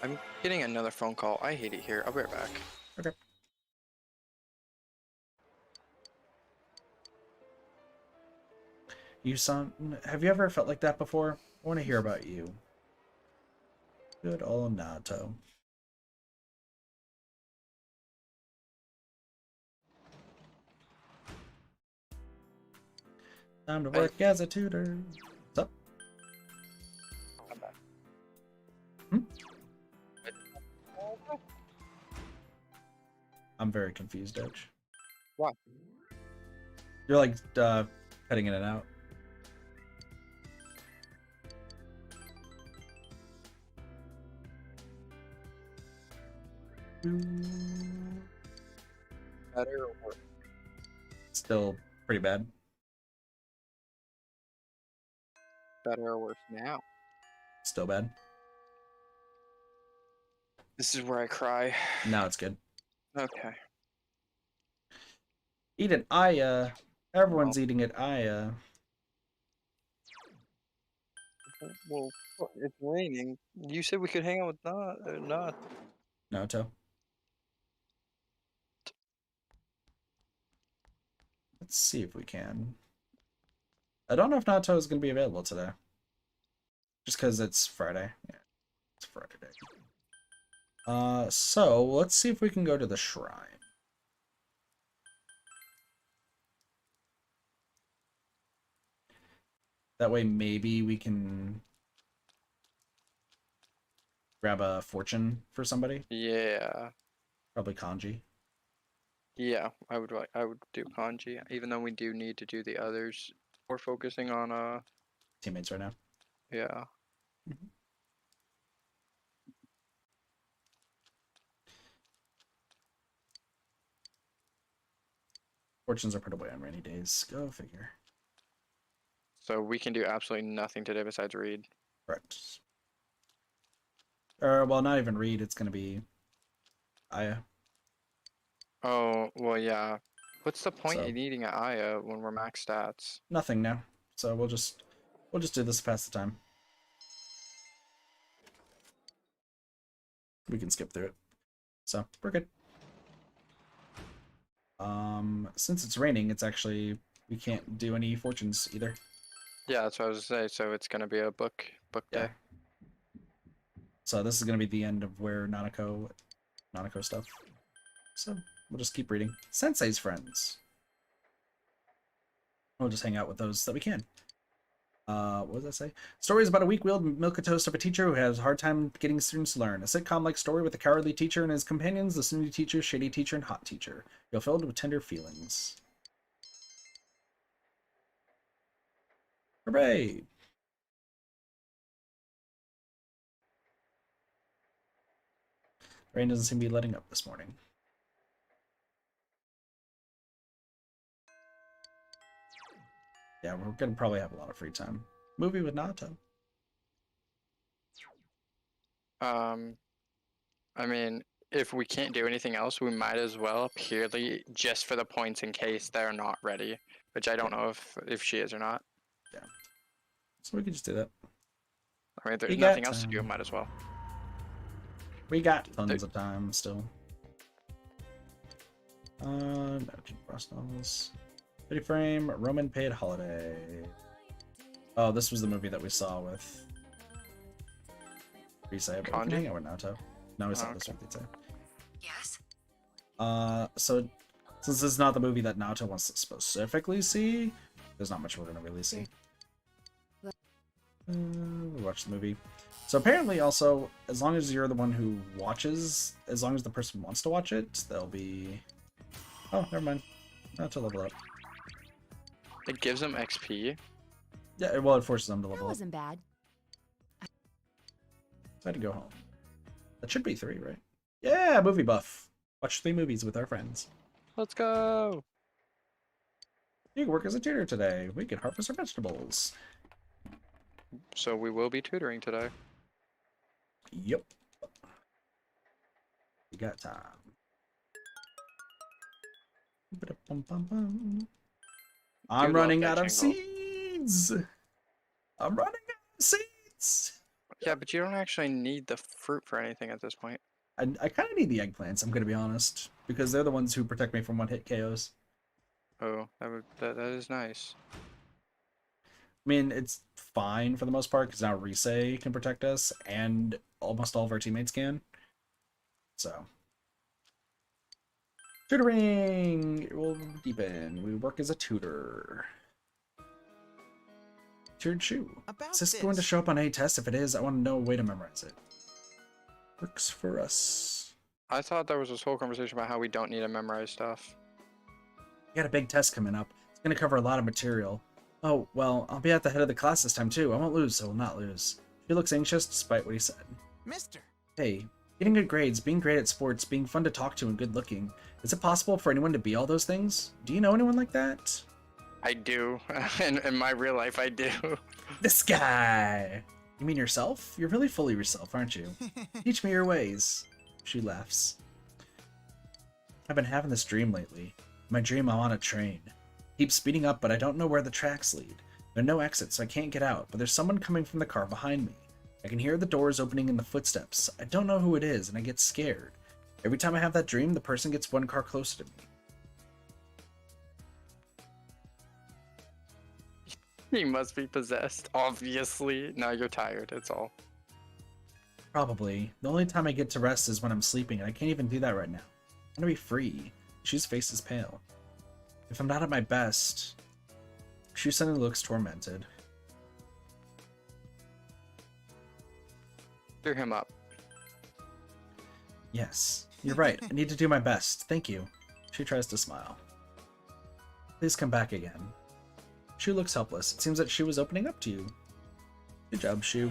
I'm getting another phone call. I hate it here. I'll be right back. Okay. You-san, have you ever felt like that before? I want to hear about you. Good old Nato. Time to work as a tutor. What's up? I'm back. I'm very confused, Doge. Why? You're like cutting in and out. Better or worse? Still pretty bad. Better or worse now? Still bad. This is where I cry. Now it's good. Okay. Eat it, Aya. Everyone's eating it, Aya. Well, it's raining. You said we could hang out with not. Naruto. Let's see if we can. I don't know if Nato is going to be available today. Just because it's Friday. Yeah, it's Friday. So let's see if we can go to the shrine. That way maybe we can grab a fortune for somebody. Yeah. Probably Kanji. Yeah, I would do kanji, even though we do need to do the others. We're focusing on Teammates right now. yeah. Fortunes are put away on rainy days. Go figure. So we can do absolutely nothing today besides read. Correct. Or well, not even read. It's gonna be Aya. Oh, well, yeah. What's the point So- in needing an Aya when we're max stats? Nothing now. So we'll just do this to pass the time. We can skip through it. So we're good. Since it's raining, it's actually we can't do any fortunes either. Yeah, that's what I was gonna say. So it's gonna be a book Yeah. day. So this is gonna be the end of where Nanako stuff. So we'll just keep reading. Sensei's friends. We'll just hang out with those that we can. What does that say? Stories about a weak-willed milquetoast of a teacher who has a hard time getting students to learn. A sitcom-like story with a cowardly teacher and his companions, the snooty teacher, shady teacher, and hot teacher. You're filled with tender feelings. Hooray! Rain doesn't seem to be letting up this morning. Yeah, we're gonna probably have a lot of free time. Movie with Nato. I mean, if we can't do anything else, we might as well purely just for the points in case they're not ready, which I don't know if she is or not. Yeah. So we can just do that. I mean, if there's We got nothing else to do, time. might as well. We got tons of time still. No, King Frost novels. 30 frame, Roman paid holiday. Oh, this was the movie that we saw with Risa, but we can hang out with Nato. No, we saw this with Risa. Yes? So since this is not the movie that Nato wants to specifically see, there's not much we're gonna really see. We'll watch the movie. So apparently also, as long as you're the one who watches, as long as the person wants to watch it, they'll be... Oh, never mind. Not to level up. It gives them XP. Yeah, well, it forces them to That level up. wasn't bad. So I had to go home. That should be 3, right? Yeah, movie buff. Watch 3 movies with our friends. Let's go! You can work as a tutor today. We can harvest our vegetables. So we will be tutoring today. Yep. You got time. I'm running out of seeds. I'm running out of seeds. Yeah, but you don't actually need the fruit for anything at this point. I kind of need the eggplants, I'm going to be honest. Because they're the ones who protect me from one-hit KOs. Oh, that is nice. I mean, it's fine for the most part, because now Rise can protect us, and almost all of our teammates can. So. Tutoring! We'll deepen. We work as a tutor. Tiered shoe. Is this going to show up on any test? If it is, I want to know a way to memorize it. Works for us. I thought there was this whole conversation about how we don't need to memorize stuff. We got a big test coming up. It's going to cover a lot of material. Oh, well, I'll be at the head of the class this time too. I won't lose, so I will not lose. She looks anxious despite what he said. Mister. Hey, getting good grades, being great at sports, being fun to talk to, and good looking. Is it possible for anyone to be all those things? Do you know anyone like that? I do. in my real life, I do. This guy! You mean yourself? You're really full of yourself, aren't you? Teach me your ways. She laughs. I've been having this dream lately. In my dream, I'm on a train. Keeps speeding up, but I don't know where the tracks lead. There are no exits, so I can't get out, but there's someone coming from the car behind me. I can hear the doors opening and the footsteps. I don't know who it is, and I get scared. Every time I have that dream, the person gets one car closer to me. He must be possessed, obviously. No, you're tired, it's all. Probably. The only time I get to rest is when I'm sleeping, and I can't even do that right now. I want to be free. Shu's face is pale. If I'm not at my best... Shu suddenly looks tormented. Cheer him up. Yes, you're right. I need to do my best. Thank you. Shu tries to smile. Please come back again. Shu looks helpless. It seems that Shu was opening up to you. Good job, Shu.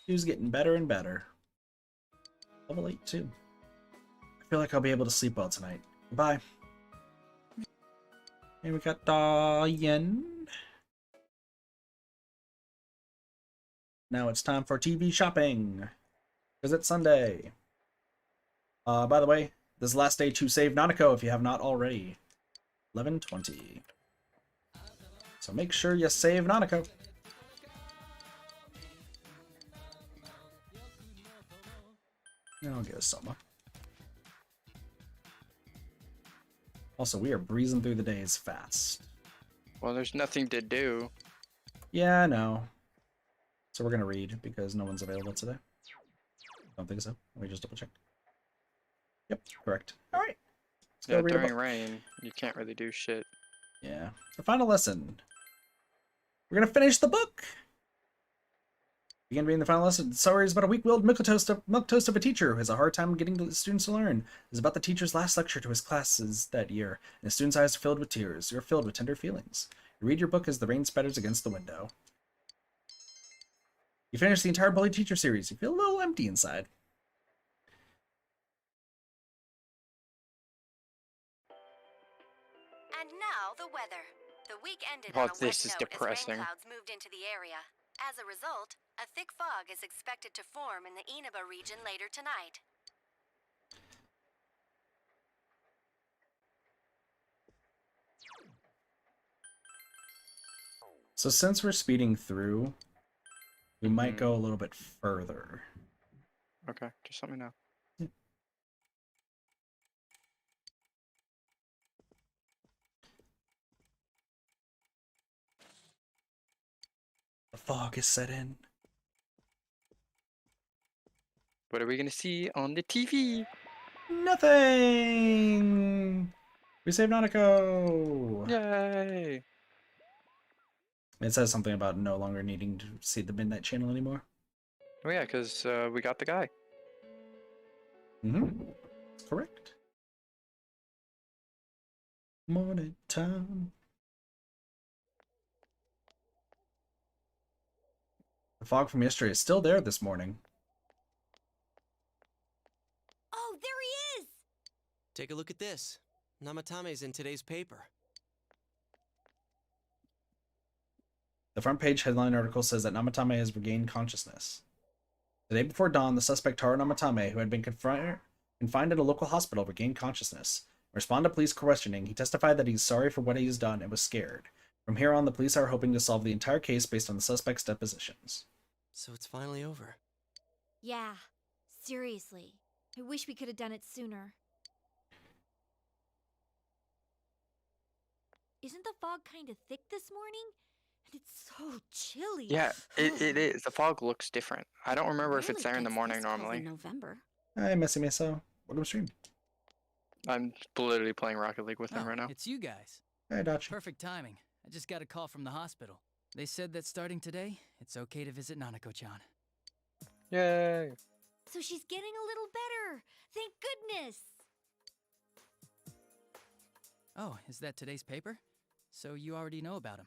Shu's getting better and better. Level 8 too. I feel like I'll be able to sleep well tonight. Goodbye. And we got Yen. Now it's time for TV shopping. Because it's Sunday. By the way, this is the last day to save Nanako if you have not already. 11:20. So make sure you save Nanako. I'll get a Soma. Also, we are breezing through the days fast. Well, there's nothing to do. Yeah, I know. So we're gonna read because no one's available today. Don't think so. Let me just double check. Yep, correct. Alright. Let's go Yeah, read a during book. rain, you can't really do shit. Yeah. The final lesson. We're gonna finish the book! Begin reading the final lesson. The story is about a weak-willed milk toast of a teacher who has a hard time getting the students to learn. It's about the teacher's last lecture to his classes that year, and the students' eyes are filled with tears. You're filled with tender feelings. You read your book as the rain spatters against the window. You finish the entire Bully Teacher series. You feel a little empty inside. And now the weather. The week ended Oh, on a wet this is note depressing. as rain clouds moved into the area. As a result, a thick fog is expected to form in the Inaba region later tonight. So since we're speeding through, we might go a little bit further. Okay, just let me know. Yeah. The fog is set in. What are we gonna see on the TV? Nothing! We saved Nanako! Yay! It says something about no longer needing to see the Midnight Channel anymore. Oh yeah, because we got the guy. Mm-hmm. Correct. Morning time. The fog from yesterday is still there this morning. Oh, there he is! Take a look at this. Namatame's in today's paper. The front page headline article says that Namatame has regained consciousness. The day before dawn, the suspect Taro Namatame, who had been confined at a local hospital, regained consciousness. In response to police questioning, he testified that he's sorry for what he has done and was scared. From here on, the police are hoping to solve the entire case based on the suspect's depositions. So it's finally over. Yeah, seriously. I wish we could have done it sooner. Isn't the fog kind of thick this morning? And it's so chilly. Yeah, it is. The fog looks different. I don't remember if it's there in the morning normally. In November. Hi, Messy Meso. Welcome to stream. I'm literally playing Rocket League with him right now. It's you guys. Hey, Dachi. Perfect timing. I just got a call from the hospital. They said that starting today, it's okay to visit Nanako-chan. Yay! So she's getting a little better. Thank goodness. Oh, is that today's paper? So you already know about him.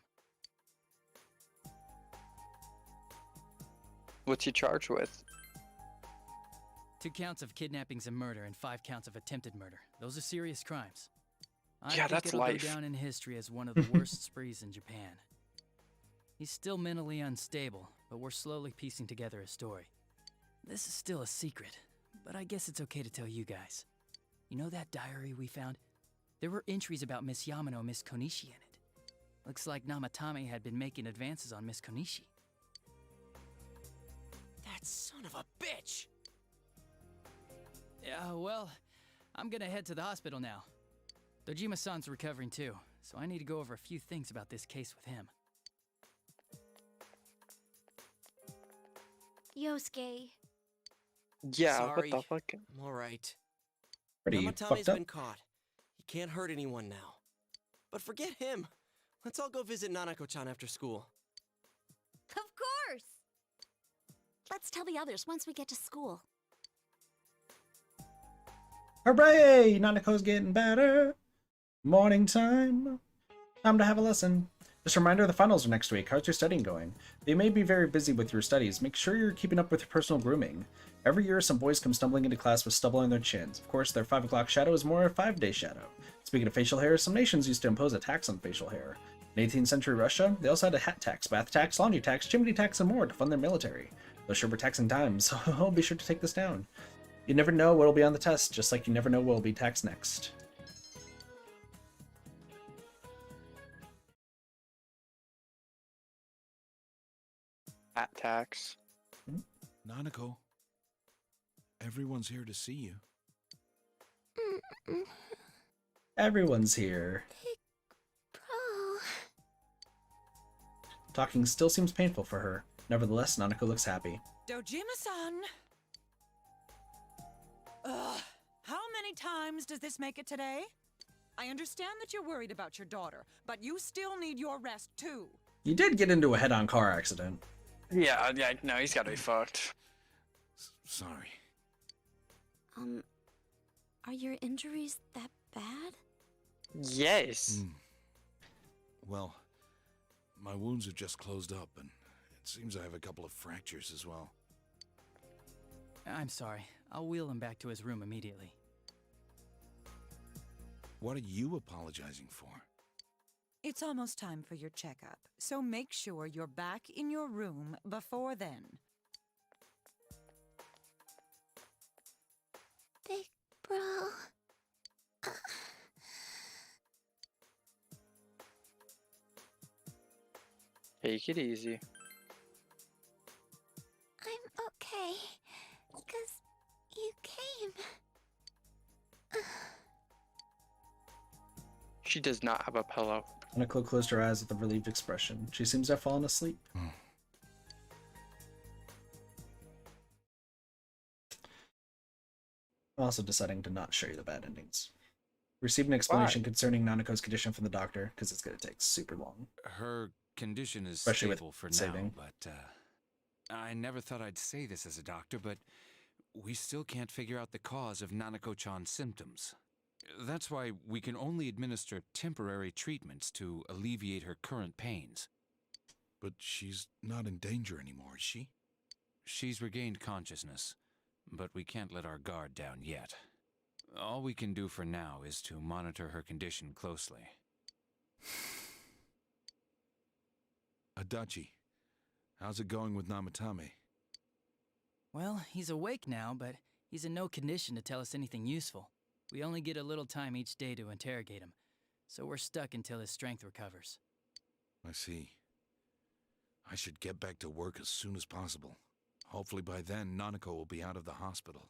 What's he charged with? 2 counts of kidnappings and murder and 5 counts of attempted murder. Those are serious crimes. I Yeah, think that's it'll life. go down in history as one of the worst sprees in Japan. He's still mentally unstable, but we're slowly piecing together a story. This is still a secret, but I guess it's okay to tell you guys. You know that diary we found? There were entries about Miss Yamano and Miss Konishi in it. Looks like Namatame had been making advances on Miss Konishi. That son of a bitch! Yeah, well, I'm gonna head to the hospital now. Dojima-san's recovering too, so I need to go over a few things about this case with him. Yosuke. Yeah, Sorry. what the fuck? I'm alright. Pretty Namatame's fucked up. been caught. He can't hurt anyone now. But forget him. Let's all go visit Nanako-chan after school. Of course! Let's tell the others once we get to school. Hooray! Nanako's getting better. Morning time. Time to have a lesson. Just a reminder, the finals are next week. How's your studying going? You may be very busy with your studies. Make sure you're keeping up with your personal grooming. Every year, some boys come stumbling into class with stubble on their chins. Of course, their 5 o'clock shadow is more a 5-day shadow. Speaking of facial hair, some nations used to impose a tax on facial hair. In 18th century Russia, they also had a hat tax, bath tax, laundry tax, chimney tax, and more to fund their military. Those sure were taxing times, so be sure to take this down. You never know what will be on the test, just like you never know what will be taxed next. Hat tax. Nanako, everyone's here to see you. Everyone's here. Bro. Talking still seems painful for her. Nevertheless, Nanako looks happy. Dojima-san! Ugh, how many times does this make it today? I understand that you're worried about your daughter, but you still need your rest too. You did get into a head-on car accident. Yeah, no, he's gotta be fucked. Sorry. Are your injuries that bad? Yes. Well, my wounds have just closed up, and it seems I have a couple of fractures as well. I'm sorry. I'll wheel him back to his room immediately. What are you apologizing for? It's almost time for your checkup, so make sure you're back in your room before then. Big bro. Take it easy. I'm okay. Because you came. She does not have a pillow. Nanako closed her eyes with a relieved expression. She seems to have fallen asleep. I'm also deciding to not show you the bad endings. Receive an explanation concerning Nanako's condition from the doctor, because it's going to take super long. Her condition is Especially stable with for saving. now, but I never thought I'd say this as a doctor, but we still can't figure out the cause of Nanako-chan's symptoms. That's why we can only administer temporary treatments to alleviate her current pains. But she's not in danger anymore, is she? She's regained consciousness, but we can't let our guard down yet. All we can do for now is to monitor her condition closely. Adachi, how's it going with Namatame? Well, he's awake now, but he's in no condition to tell us anything useful. We only get a little time each day to interrogate him, so we're stuck until his strength recovers. I see. I should get back to work as soon as possible. Hopefully by then, Nanako will be out of the hospital.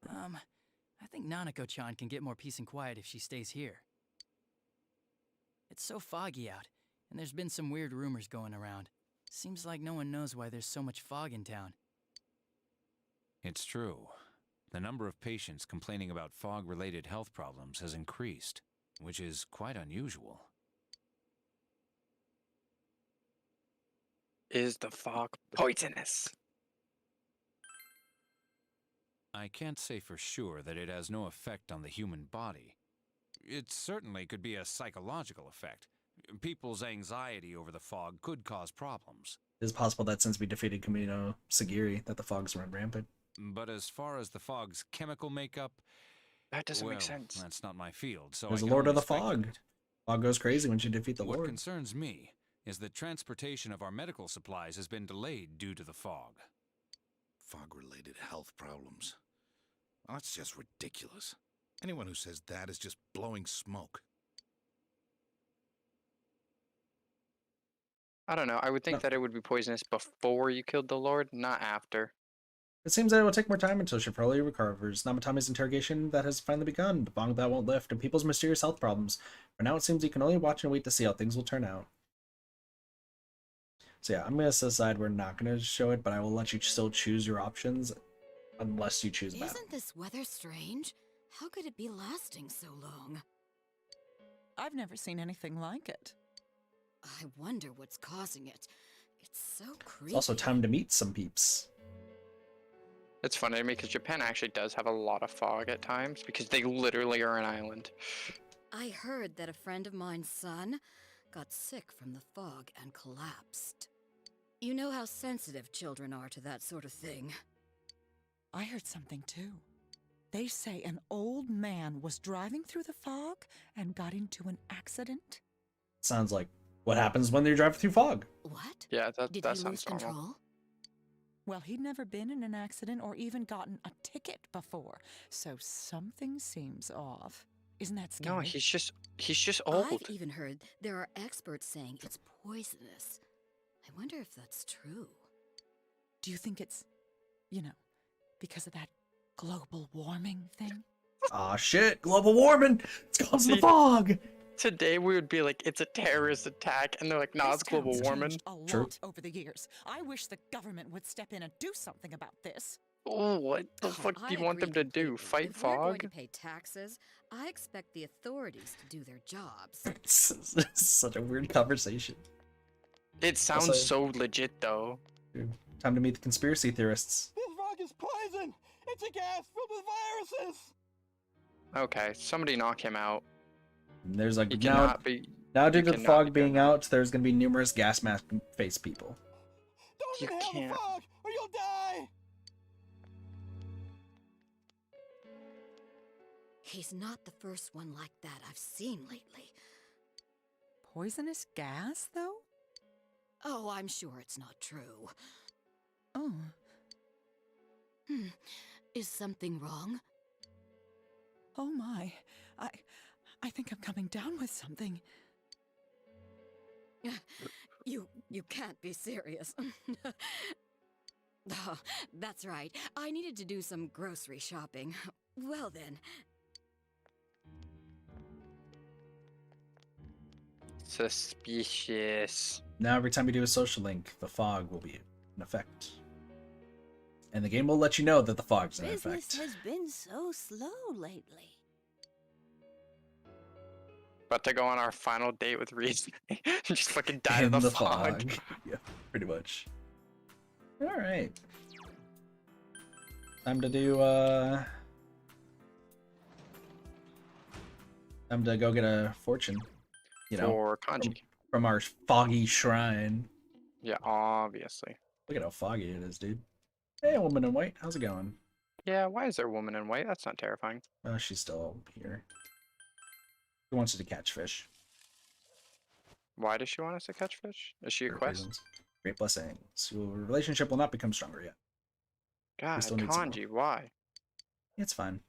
I think Nanako-chan can get more peace and quiet if she stays here. It's so foggy out, and there's been some weird rumors going around. Seems like no one knows why there's so much fog in town. It's true. The number of patients complaining about fog-related health problems has increased, which is quite unusual. Is the fog poisonous? I can't say for sure that it has no effect on the human body. It certainly could be a psychological effect. People's anxiety over the fog could cause problems. It is possible that since we defeated Kamino Sagiri, that the fog's run rampant. But as far as the fog's chemical makeup, That doesn't make well, sense. that's not my field, so There's I a can Lord of only the Fog. speculate. Fog goes crazy when you defeat the What Lord. concerns me is that transportation of our medical supplies has been delayed due to the fog. Fog-related health problems. Well, that's just ridiculous. Anyone who says that is just blowing smoke. I don't know. I would think No. that it would be poisonous before you killed the Lord, not after. It seems that it will take more time until she fully recovers. Namatame's interrogation that has finally begun, the fog that won't lift, and people's mysterious health problems. For now, it seems you can only watch and wait to see how things will turn out. So yeah, I'm going to decide we're not going to show it, but I will let you still choose your options, unless you choose battle. Isn't this weather strange? How could it be lasting so long? I've never seen anything like it. I wonder what's causing it. It's so creepy. It's also time to meet some peeps. It's funny to me because Japan actually does have a lot of fog at times because they literally are an island. I heard that a friend of mine's son got sick from the fog and collapsed. You know how sensitive children are to that sort of thing. I heard something too. They say an old man was driving through the fog and got into an accident. Sounds like what happens when you're driving through fog. What? Yeah, Did he that lose sounds normal. control? Well, he'd never been in an accident or even gotten a ticket before, so something seems off. Isn't that scary? No, he's just old. I've even heard there are experts saying it's poisonous. I wonder if that's true. Do you think it's, because of that global warming thing? Aw, shit, global warming! It's causing the fog! Today we would be like, it's a terrorist attack, and they're like, nah, it's global This town's warming. changed a lot True. over the years. I wish the government would step in and do something about this. Oh, what the fuck do you want them to do? Fight If we're going fog? to pay taxes, I expect the authorities to do their jobs. This is such a weird conversation. It sounds Also- so legit though. Time to meet the conspiracy theorists. This rock is poison! It's a gas filled with viruses! Okay, somebody knock him out. And there's like He now, cannot be. now due you to the cannot fog be being out, there's gonna be numerous gas mask face people. Don't You inhale can't. the fog, or you'll die! He's not the first one like that I've seen lately. Poisonous gas, though? Oh, I'm sure it's not true. Oh. Is something wrong? Oh my. I think I'm coming down with something. You can't be serious. Oh, that's right. I needed to do some grocery shopping. Well then. Suspicious. Now every time you do a social link, the fog will be in effect. And the game will let you know that the fog's in Business effect. has been so slow lately. About to go on our final date with Reese. Just fucking die In in the fog. Yeah, pretty much. Alright. Time to do, time to go get a fortune. You know, For kanji. from our foggy shrine. Yeah, obviously. Look at how foggy it is, dude. Hey, woman in white. How's it going? Yeah, why is there a woman in white? That's not terrifying. Oh, she's still here. She wants you to catch fish. Why does she want us to catch fish? Is she a For quest? reasons. Great blessings. Your relationship will not become stronger yet. God, still need some more. kanji, why? It's fine.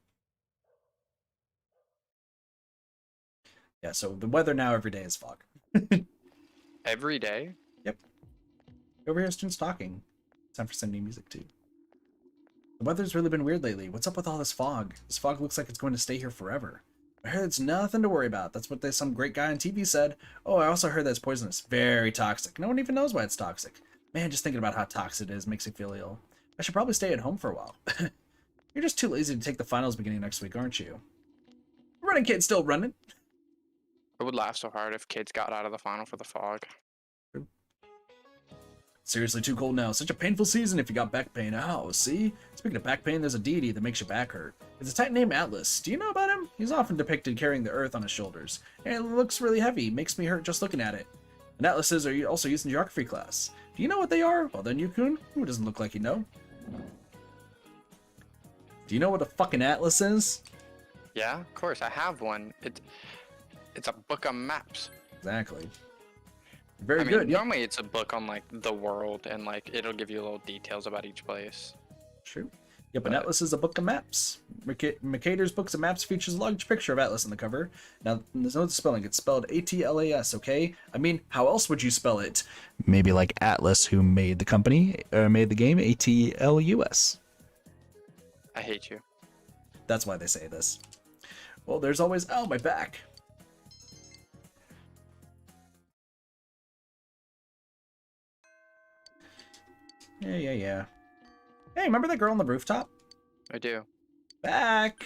Yeah, so the weather now every day is fog. Every day? Over here, students talking. Time for sending music too. The weather's really been weird lately. What's up with all this fog? This fog looks like it's going to stay here forever. I heard it's nothing to worry about. That's what some great guy on TV said. Oh, I also heard that it's poisonous. Very toxic. No one even knows why it's toxic. Man, just thinking about how toxic it is makes me feel ill. I should probably stay at home for a while. You're just too lazy to take the finals beginning next week, aren't you? Running kid's still running. I would laugh so hard if kids got out of the final for the fog. Seriously too cold now. Such a painful season if you got back pain. Oh, see? Speaking of back pain, there's a deity that makes your back hurt. It's a titan named Atlas. Do you know about him? He's often depicted carrying the earth on his shoulders. And it looks really heavy. Makes me hurt just looking at it. And atlases are also used in geography class. Do you know what they are? Well then, Yukun. Who doesn't look like you know? Do you know what a fucking atlas is? Yeah, of course, I have one. It's a book of maps. Exactly. Very I mean, good. Yep. normally it's a book on like the world and like it'll give you little details about each place. True. Yep, an But- atlas is a book of maps. Mercator's Books of Maps features a large picture of Atlas on the cover. Now, there's no spelling. It's spelled A-T-L-A-S, okay? I mean, how else would you spell it? Maybe like Atlas, who made the company, or made the game, A-T-L-U-S. I hate you. That's why they say this. Well, there's always... Oh, my back. Yeah. Hey, remember that girl on the rooftop? I do. Back!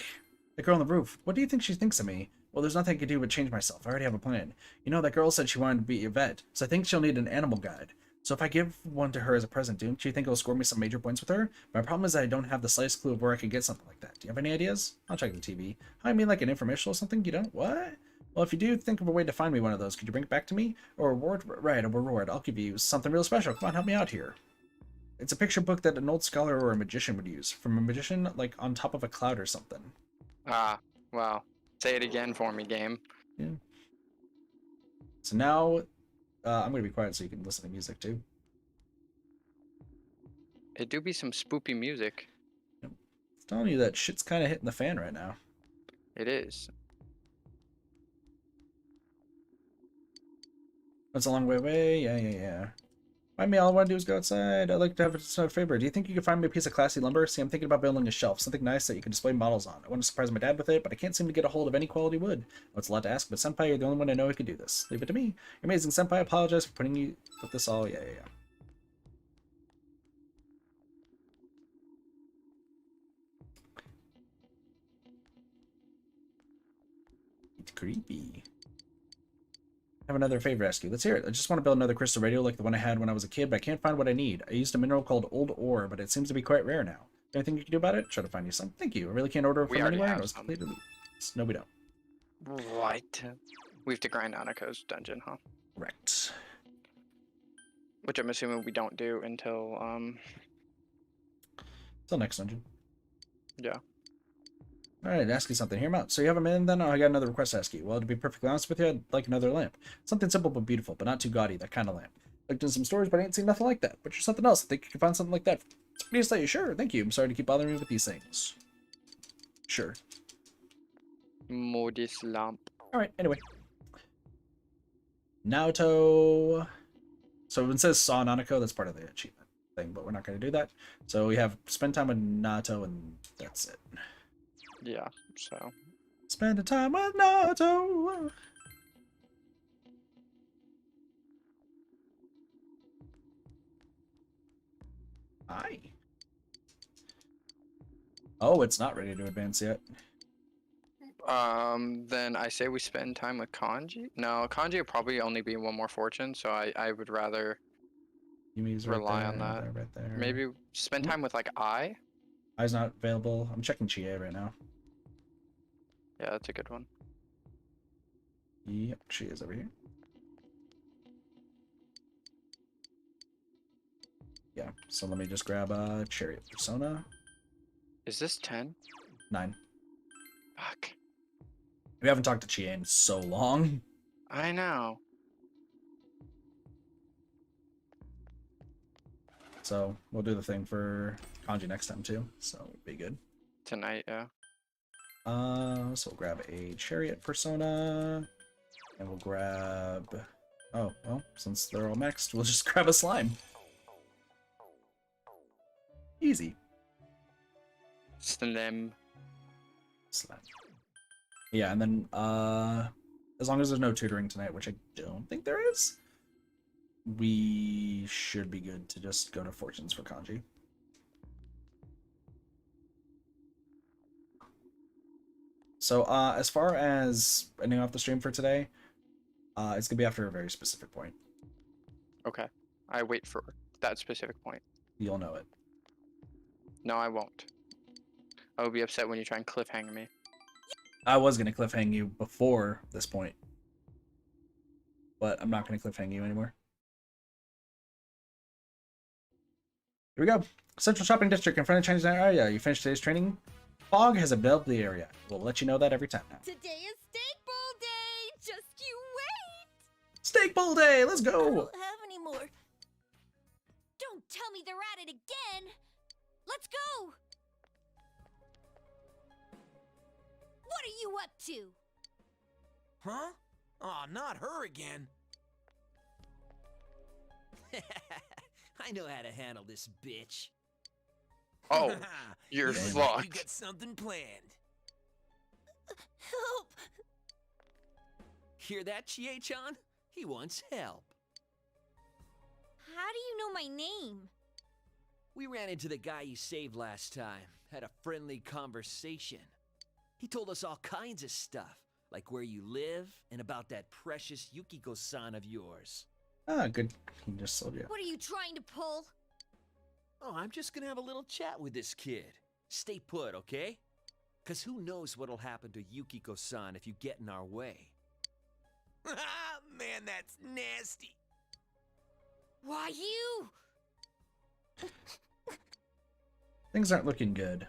The girl on the roof. What do you think she thinks of me? Well, there's nothing I can do but change myself. I already have a plan. You know, that girl said she wanted to be a vet, so I think she'll need an animal guide. So if I give one to her as a present, don't you think it'll score me some major points with her? My problem is that I don't have the slightest clue of where I could get something like that. Do you have any ideas? I'll check the TV. I mean, like an infomercial or something? You don't? What? Well, if you do think of a way to find me one of those, could you bring it back to me? Or a reward? Right, a reward. I'll give you something real special. Come on, help me out here. It's a picture book that an old scholar or a magician would use. From a magician, like, on top of a cloud or something. Ah, wow. Say it again for me, game. Yeah. So now, I'm going to be quiet so you can listen to music, too. It do be some spoopy music. Yep. I'm telling you that shit's kind of hitting the fan right now. It is. That's a long way away. Yeah. Mind me, all I want to do is go outside. I'd like to have a favor. Do you think you could find me a piece of classy lumber? See, I'm thinking about building a shelf, something nice that you can display models on. I want to surprise my dad with it, but I can't seem to get a hold of any quality wood. Well, it's a lot to ask, but Senpai, you're the only one I know who can do this. Leave it to me. You're amazing, Senpai. I apologize for putting you with this all. Yeah. It's creepy. I have another favor to ask you. Let's hear it. I just want to build another crystal radio like the one I had when I was a kid, but I can't find what I need. I used a mineral called old ore, but it seems to be quite rare now. Anything you can do about it? Try to find you some. Thank you. I really can't order it from anywhere. It was completely... No, we don't. Right. We have to grind Nanako's dungeon, huh? Correct. Which I'm assuming we don't do until next dungeon. Yeah. Alright, ask you something. Hear him out. So you have a minute then? Oh, I got another request to ask you. Well, to be perfectly honest with you, I'd like another lamp. Something simple but beautiful, but not too gaudy, that kind of lamp. Looked in some stores, but I ain't seen nothing like that. But you're something else. I think you can find something like that. Please say sure. Thank you. I'm sorry to keep bothering you with these things. Sure. Modis lamp. Alright, anyway. Naoto. So when it says saw Nanako, that's part of the achievement thing, but we're not going to do that. So we have spend time with Naoto, and that's it. Yeah, so. Spend a time with Naoto. Hi. Oh, it's not ready to advance yet. Then I say we spend time with Kanji. No, Kanji will probably only be one more fortune, so I would rather rely on that. Right there. Maybe spend time with like I. I's not available. I'm checking Chie right now. Yeah, that's a good one. Yep, she is over here. Yeah, so let me just grab a Chariot Persona. Is this 10? 9. Fuck. We haven't talked to Chie in so long. I know. So we'll do the thing for Kanji next time too, so it'll be good. Tonight, yeah. So we'll grab a Chariot Persona, and we'll grab... Oh, well, since they're all maxed, we'll just grab a Slime. Easy. Slime. Yeah, and then, as long as there's no tutoring tonight, which I don't think there is, we should be good to just go to Fortunes for Kanji. So, as far as ending off the stream for today, it's gonna be after a very specific point. Okay. I wait for that specific point. You'll know it. No, I won't. I will be upset when you try and cliffhanger me. I was gonna cliffhang you before this point, but I'm not gonna cliffhang you anymore. Here we go. Central Shopping District in front of Chinese area. You finished today's training? Fog has enveloped the area. We'll let you know that every time now. Today is Steak Bowl Day! Just you wait! Steak Bowl Day! Let's go! I don't have any more. Don't tell me they're at it again! Let's go! What are you up to? Huh? Aw, not her again. I know how to handle this bitch. Oh, you're You fucked. got something planned. Help! Hear that, Chie-chan? He wants help. How do you know my name? We ran into the guy you saved last time, had a friendly conversation. He told us all kinds of stuff, like where you live and about that precious Yukiko-san of yours. Ah, good. He just sold you. What are you trying to pull? Oh, I'm just gonna have a little chat with this kid. Stay put, okay? Cause who knows what'll happen to Yukiko-san if you get in our way. Man, that's nasty. Why you? Things aren't looking good.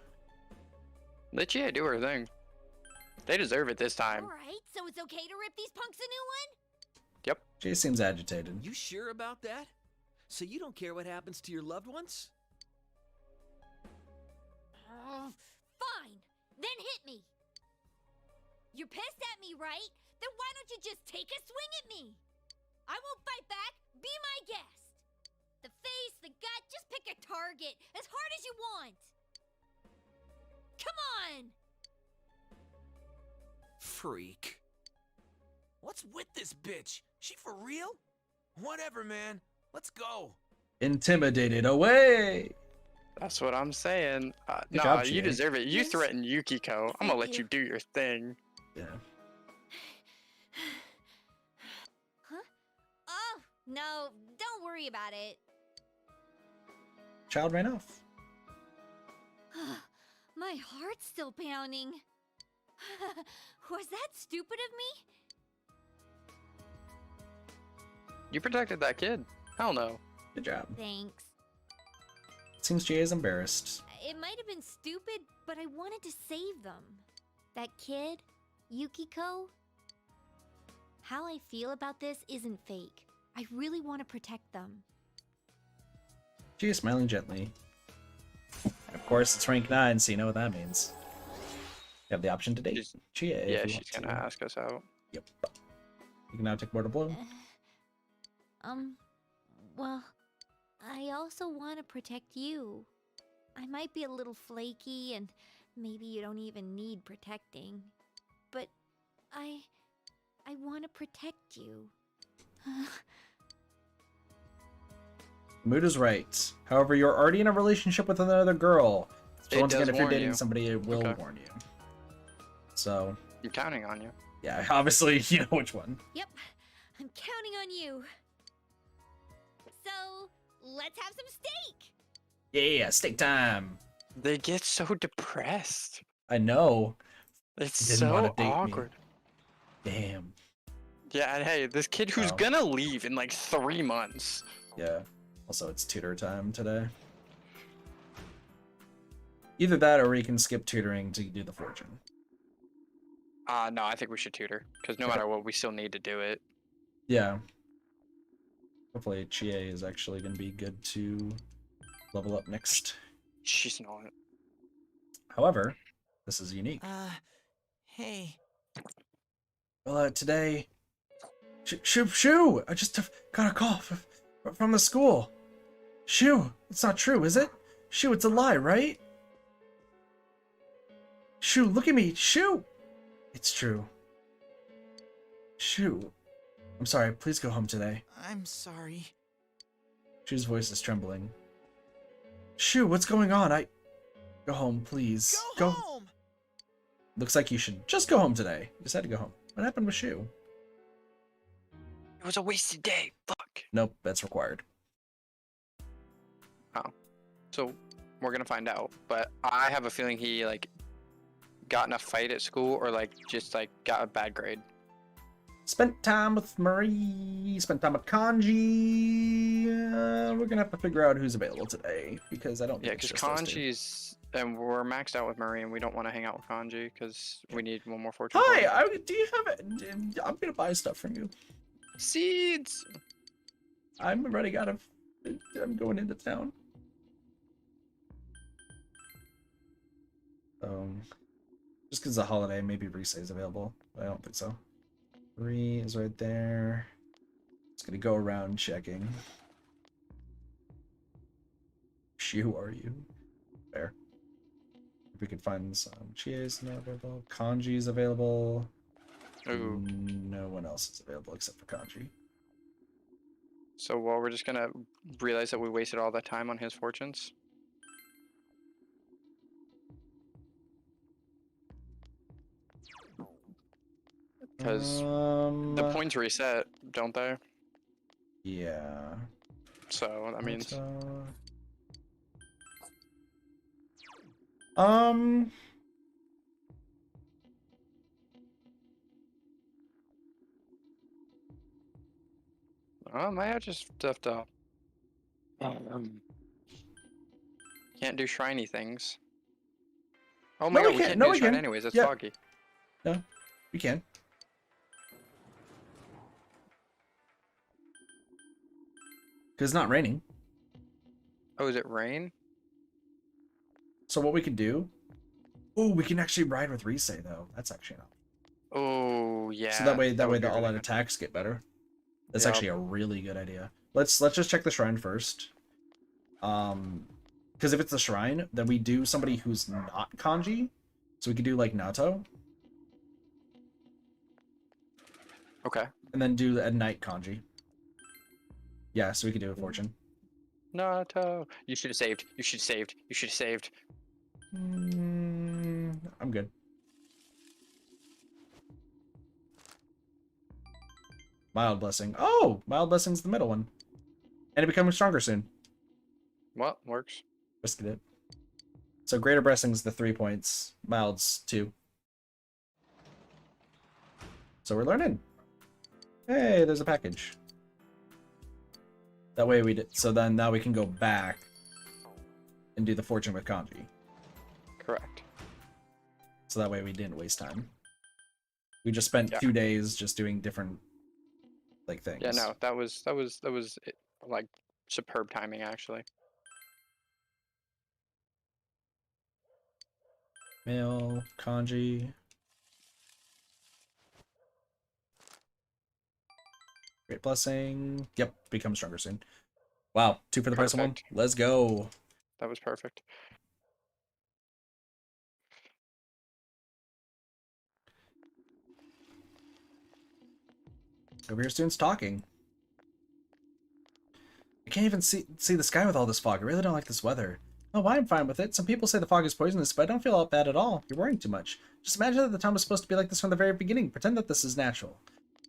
Let Chie do her thing. They deserve it this time. Alright, so it's okay to rip these punks a new one? Yep. Jay seems agitated. You sure about that? So you don't care what happens to your loved ones? Fine, then hit me. You're pissed at me, right? Then why don't you just take a swing at me? I won't fight back. Be my guest. The face, the gut, just pick a target as hard as you want. Come on! Freak. What's with this bitch? She for real? Whatever, man. Let's go. Intimidated away. That's what I'm saying. Good Nah, job, you Chie. deserve it. You Yes. threatened Yukiko. I'm gonna let you do your thing. Yeah. Huh? Oh, no, don't worry about it. Child ran off. My heart's still pounding. Was that stupid of me? You protected that kid. Hell no. Good job. Thanks. Seems Jay is embarrassed. It might have been stupid, but I wanted to save them. That kid, Yukiko. How I feel about this isn't fake. I really want to protect them. Jay is smiling gently. And of course, it's rank 9, so you know what that means. You have the option to date Chia if Yeah, you she's want gonna to. ask us out. Yep. You can now take Mortal Blow. Well, I also want to protect you. I might be a little flaky and maybe you don't even need protecting. But I want to protect you. Mood is right. However, you're already in a relationship with another girl. So It once again, does if you're warn dating you. somebody, it will Okay. warn you. So, I'm counting on you. yeah, obviously, you know which one. Yep, I'm counting on you. So, let's have some steak. Yeah, steak time. They get so depressed. I know. It's Didn't wanna so date me. awkward. Damn. Yeah, and hey, this kid who's Oh. gonna leave in like 3 months. Yeah. Also, it's tutor time today. Either that or we can skip tutoring to do the fortune. No, I think we should tutor. Because no Okay. matter what, we still need to do it. Yeah. Hopefully, Chie is actually going to be good to level up next. She's not. However, this is unique. Hey. Well, today... Shoo! I just got a call from the school. Shoo! It's not true, is it? Shoo, it's a lie, right? Shoo, look at me! Shoo! It's true. Shoo. I'm sorry, please go home today. I'm sorry. Shoo's voice is trembling. Shoo, what's going on? Go home, please. Go home! Looks like you should just go home today. You just had to go home. What happened with Shoo? It was a wasted day. Fuck. Nope, that's required. Oh. So, we're gonna find out. But I have a feeling he, like, got in a fight at school or, like, just, like, got a bad grade. Spent time with Marie, spent time with Kanji. We're gonna have to figure out who's available today because I don't think Yeah, it's because just those two. Kanji's... And we're maxed out with Marie, and we don't want to hang out with Kanji because we need one more fortune. Hi, do you have? I'm gonna buy stuff from you. Seeds. I'm running out of. I'm going into town. Just because it's a holiday, maybe Rise is available. But I don't think so. Marie is right there. Just gonna go around checking. Who are you? Fair. If we could find some Chies not available. Kanji's available. Ooh. No one else is available except for Kanji. So, well, we're just gonna realize that we wasted all that time on his fortunes. Because the points reset, don't they? Yeah. So that means. I might just have to. Can't do shiny things. Oh my god, we can't do the shrine anyways. It's foggy. No, we can. Because it's not raining. Oh, is it rain? So what we can do? Oh, we can actually ride with Rise though. That's actually not. Oh yeah. So that way the all-out attacks get better. That's actually a really good idea. Let's just check the shrine first. Because if it's the shrine, then we do somebody who's not kanji. So we could do like Nato. Okay. And then do at night kanji. Yeah, so we could do a fortune. Nato. You should have saved. You should have saved. You should have saved. I'm good. Mild Blessing. Oh! Mild Blessing's the middle one. And it becomes stronger soon. Well, works. Risking it. So Greater Blessing's the 3 points. Mild's 2. So we're learning. Hey, there's a package. That way we did. So then now we can go back and do the fortune with kanji. Correct. So that way we didn't waste time. We just spent 2 days just doing different like things. Yeah, no, that was like superb timing actually. Mail, kanji. Great Blessing. Yep, become stronger soon. Wow, 2 for the price of 1. Let's go. That was perfect. Over here, students talking. I can't even see the sky with all this fog. I really don't like this weather. Oh, I'm fine with it. Some people say the fog is poisonous, but I don't feel all bad at all. You're worrying too much. Just imagine that the town was supposed to be like this from the very beginning. Pretend that this is natural.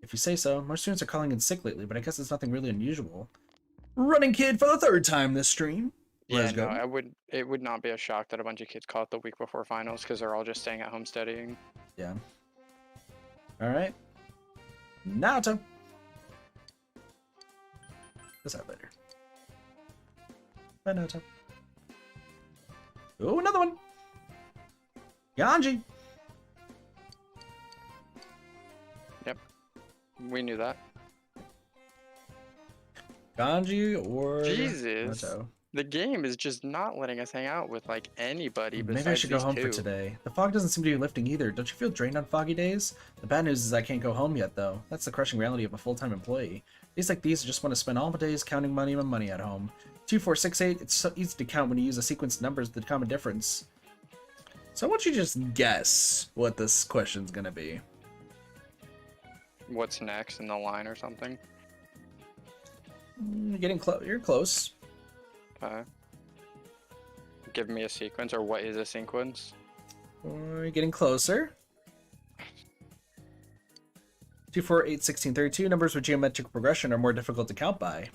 If you say so. More students are calling in sick lately, but I guess it's nothing really unusual. Running kid for the 3rd time this stream. Let's go. No, it would not be a shock that a bunch of kids caught the week before finals because they're all just staying at home studying. Yeah. Alright. Naruto. Decide later. Bye, Naruto. Oh, another one. Yanji. Yep. We knew that. Ganji or Jesus. Naruto. The game is just not letting us hang out with like anybody besides Maybe I should go home these 2. for today. The fog doesn't seem to be lifting either. Don't you feel drained on foggy days? The bad news is I can't go home yet, though. That's the crushing reality of a full-time employee. Days like these, I just want to spend all my days counting money at home. 2, 4, 6, 8. It's so easy to count when you use a sequence of numbers with the common difference. So I want you to just guess what this question's gonna be. What's next in the line or something? You're getting close. You're close. Okay. Give me a sequence, or what is a sequence? You're getting closer. 2, 4, 8, 16, 32. Numbers with geometric progression are more difficult to count by.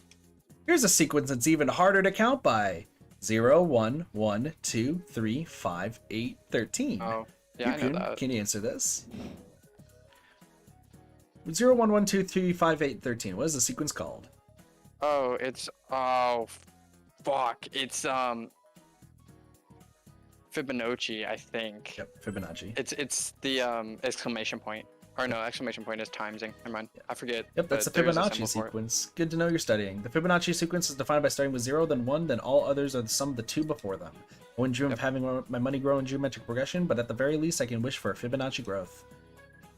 Here's a sequence that's even harder to count by. 0, 1, 1, 2, 3, 5, 8, 13. Oh, yeah, I know that. Can you answer this? 0, 1, 1, 2, 3, 5, 8, 13. What is the sequence called? Oh, it's fuck. It's Fibonacci, I think. Yep, Fibonacci. It's the exclamation point. Or no, exclamation point is timesing. Never mind. I forget. Yep, that's the Fibonacci sequence. Good to know you're studying. The Fibonacci sequence is defined by starting with 0, then 1, then all others are the sum of the 2 before them. I wouldn't dream of having my money grow in geometric progression, but at the very least I can wish for a Fibonacci growth.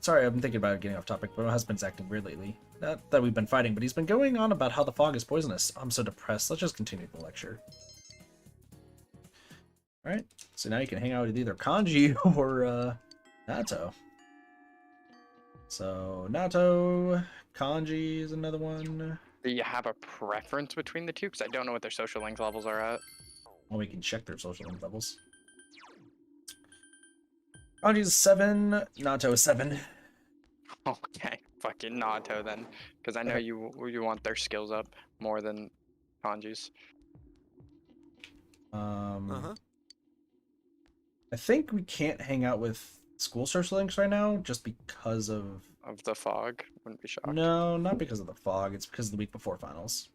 Sorry, I've been thinking about getting off topic, but my husband's acting weird lately. Not that we've been fighting, but he's been going on about how the fog is poisonous. I'm so depressed. Let's just continue the lecture. Alright, so now you can hang out with either Kanji or Nato. So, Nato, Kanji is another one. Do you have a preference between the two? Because I don't know what their social link levels are at. Well, we can check their social link levels. Kanji's 7, Nato is 7. Okay, fucking Nato then. Because I know you want their skills up more than Kanji's. I think we can't hang out with school social links right now just because of the fog. Wouldn't be shocked. No, not because of the fog. It's because of the week before finals.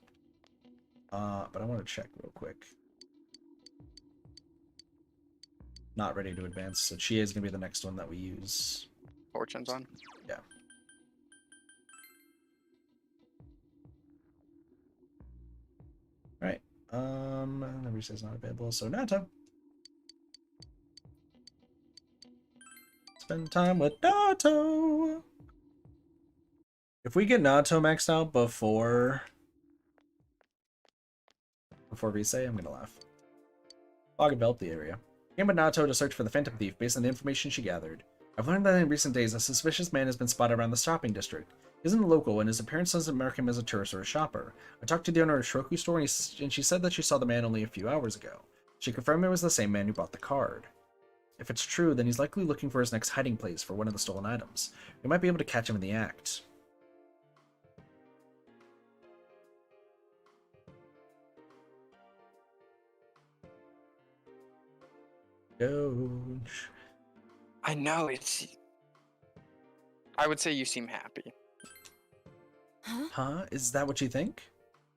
But I want to check real quick. Not ready to advance, so Chie is gonna be the next one that we use. Fortune's on. Yeah. All right. Nobody says not available, so Nato. Spend time with Nato. If we get Nato maxed out before Visay, I'm gonna laugh. Fog enveloped the area. Came with Nato to search for the Phantom Thief based on the information she gathered. I've learned that in recent days a suspicious man has been spotted around the shopping district. He isn't a local, and his appearance doesn't mark him as a tourist or a shopper. I talked to the owner of a Shroku store, and she said that she saw the man only a few hours ago. She confirmed it was the same man who bought the card. If it's true, then he's likely looking for his next hiding place for one of the stolen items. We might be able to catch him in the act. Doge. I know, it's... I would say you seem happy. Huh? Is that what you think?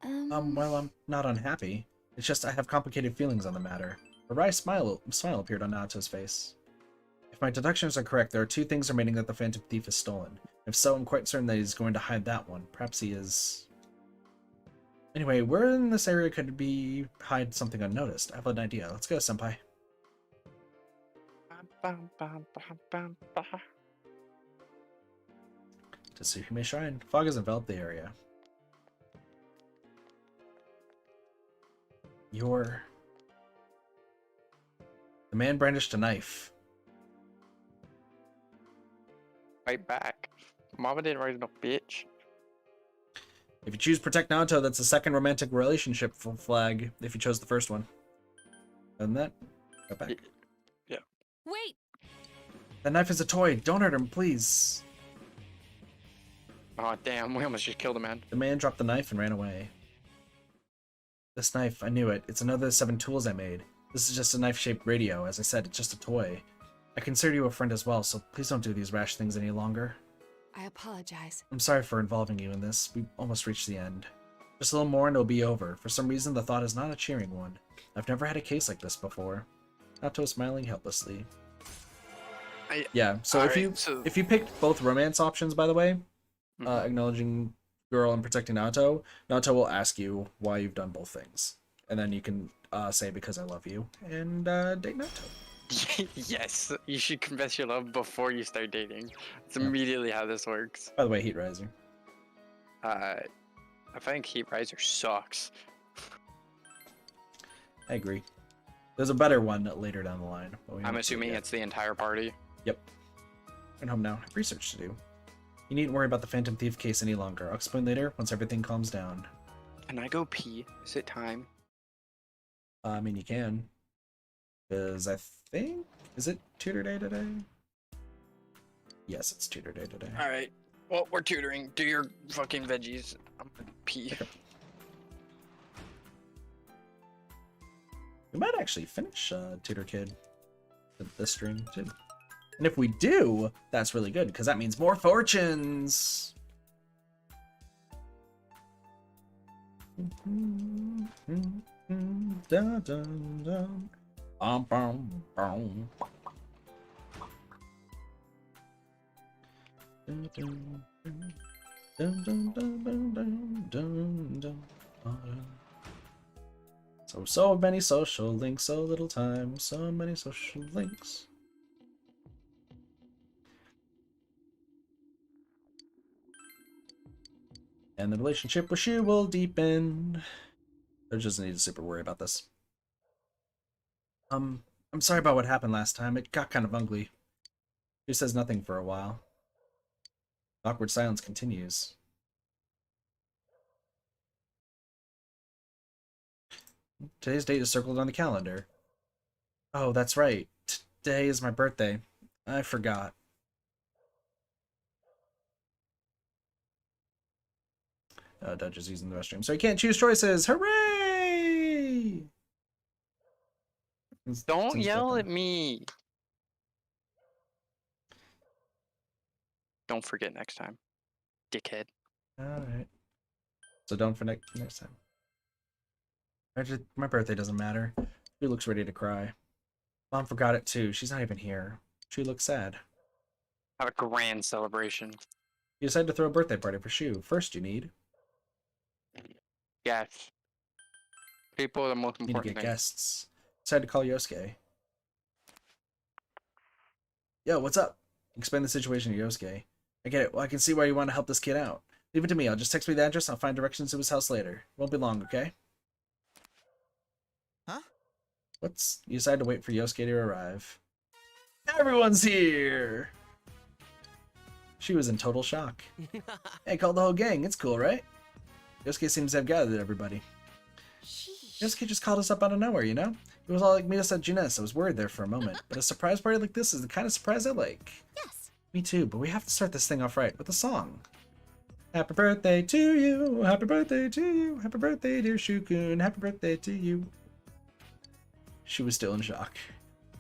Well, I'm not unhappy. It's just I have complicated feelings on the matter. A wry smile appeared on Nato's face. If my deductions are correct, there are two things remaining that the Phantom Thief is stolen. If so, I'm quite certain that he's going to hide that one. Perhaps he is... Anyway, where in this area could be hide something unnoticed? I have an idea. Let's go, senpai. To see who may shine. Fog has enveloped the area. The man brandished a knife. Fight back. Mama didn't raise no bitch. If you choose Protect Naruto, that's the second romantic relationship flag if you chose the first one. And that, go back. Yeah. Wait! That knife is a toy. Don't hurt him, please. Oh, damn. We almost just killed a man. The man dropped the knife and ran away. This knife, I knew it. It's another of the 7 tools I made. This is just a knife-shaped radio. As I said, it's just a toy. I consider you a friend as well, so please don't do these rash things any longer. I apologize. I'm sorry for involving you in this. We almost reached the end. Just a little more and it'll be over. For some reason, the thought is not a cheering one. I've never had a case like this before. Nato smiling helplessly. Yeah, so if you picked both romance options, by the way, acknowledging girl and protecting Nato, Nato will ask you why you've done both things. And then you can say because I love you and date Nato. Yes, you should confess your love before you start dating. It's immediately how this works. By the way, Heat Riser. I think Heat Riser sucks. I agree. There's a better one later down the line. I'm assuming it's the entire party. Yep. I'm home now. I have research to do. You needn't worry about the Phantom Thief case any longer. I'll explain later once everything calms down. Can I go pee? Is it time? I mean, you can. Because I think... Is it tutor day today? Yes, it's tutor day today. Alright. Well, we're tutoring. Do your fucking veggies. I'm gonna pee. Okay. We might actually finish Tutor Kid this stream, too. And if we do, that's really good, because that means more fortunes! Dun, dun, dun. Bum, bum, bum. Dun, dun, dun. Dun, dun, dun, dun, dun, dun, dun. So many social links, so little time, so many social links. And the relationship with Shu will deepen. There doesn't need to super worry about this. I'm sorry about what happened last time. It got kind of ugly. She says nothing for a while. The awkward silence continues. Today's date is circled on the calendar. Oh, that's right. Today is my birthday. I forgot. Dodge is using the restroom, so he can't choose choices. Hooray! Don't yell at me. Don't forget next time, dickhead. Alright. So don't for next time. My birthday doesn't matter. She looks ready to cry. Mom forgot it too. She's not even here. She looks sad. Have a grand celebration. You decide to throw a birthday party for Shu. First you need... Yes. People are the most You need to important get thing. guests. Decide to call Yosuke. Yo, what's up? Explain the situation to Yosuke. I get it. Well, I can see why you want to help this kid out. Leave it to me. I'll just text me the address and I'll find directions to his house later. Won't be long, okay? Huh? You decide to wait for Yosuke to arrive. Everyone's here! She was in total shock. Hey, called the whole gang. It's cool, right? Yosuke seems to have gathered everybody. Yosuke just called us up out of nowhere, you know? It was all like meet us at Jeunesse. I was worried there for a moment. But a surprise party like this is the kind of surprise I like. Yes. Me too, but we have to start this thing off right with a song. Happy birthday to you. Happy birthday to you. Happy birthday, dear Shukun. Happy birthday to you. She was still in shock.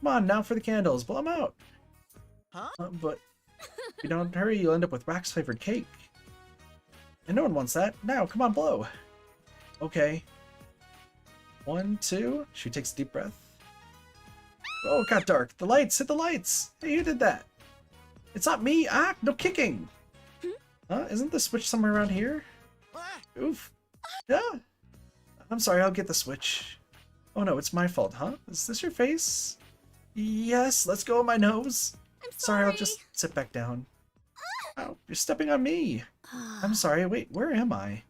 Come on, now for the candles. Blow them out. Huh? But if you don't hurry, you'll end up with wax-flavored cake. And no one wants that. Now, come on, blow. Okay. 1, 2. She takes a deep breath. Oh, it got dark. The lights! Hit the lights! Hey, who did that? It's not me! Ah! No kicking! Isn't the switch somewhere around here? Oof. Yeah. I'm sorry, I'll get the switch. Oh no, it's my fault, huh? Is this your face? Yes, let's go on my nose. I'm Sorry, I'll just sit back down. Oh, you're stepping on me. I'm sorry, wait, where am I?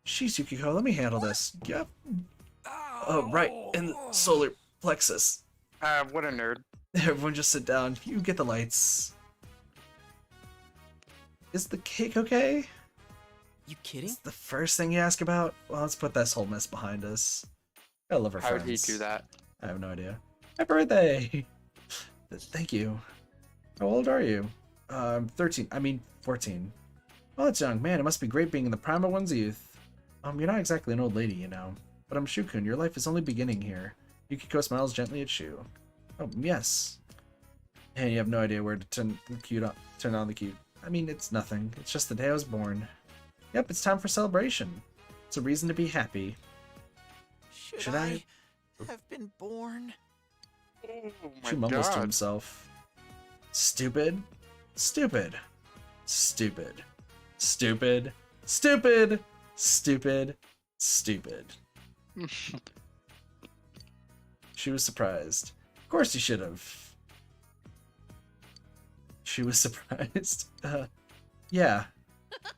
Sheesh, Yukiko, let me handle this. Yep. Oh, right, in the solar plexus. What a nerd. Everyone just sit down. You get the lights. Is the cake okay? You kidding? It's the first thing you ask about? Well, let's put this whole mess behind us. I love our How friends. would he do that? I have no idea. Happy birthday! Thank you. How old are you? 13. I mean, 14. Well, that's young. Man, it must be great being in the prime of one's youth. You're not exactly an old lady, you know. But I'm Shukun. Your life is only beginning here. Yukiko smiles gently at Shu. Oh, yes. And you have no idea where to turn on the cute. I mean, it's nothing. It's just the day I was born. Yep, it's time for celebration. It's a reason to be happy. Should I have been born? Oh Shu mumbles to himself. Stupid. Stupid. Stupid. Stupid. Stupid. Stupid. Stupid. She was surprised. Of course you should have. She was surprised. Yeah.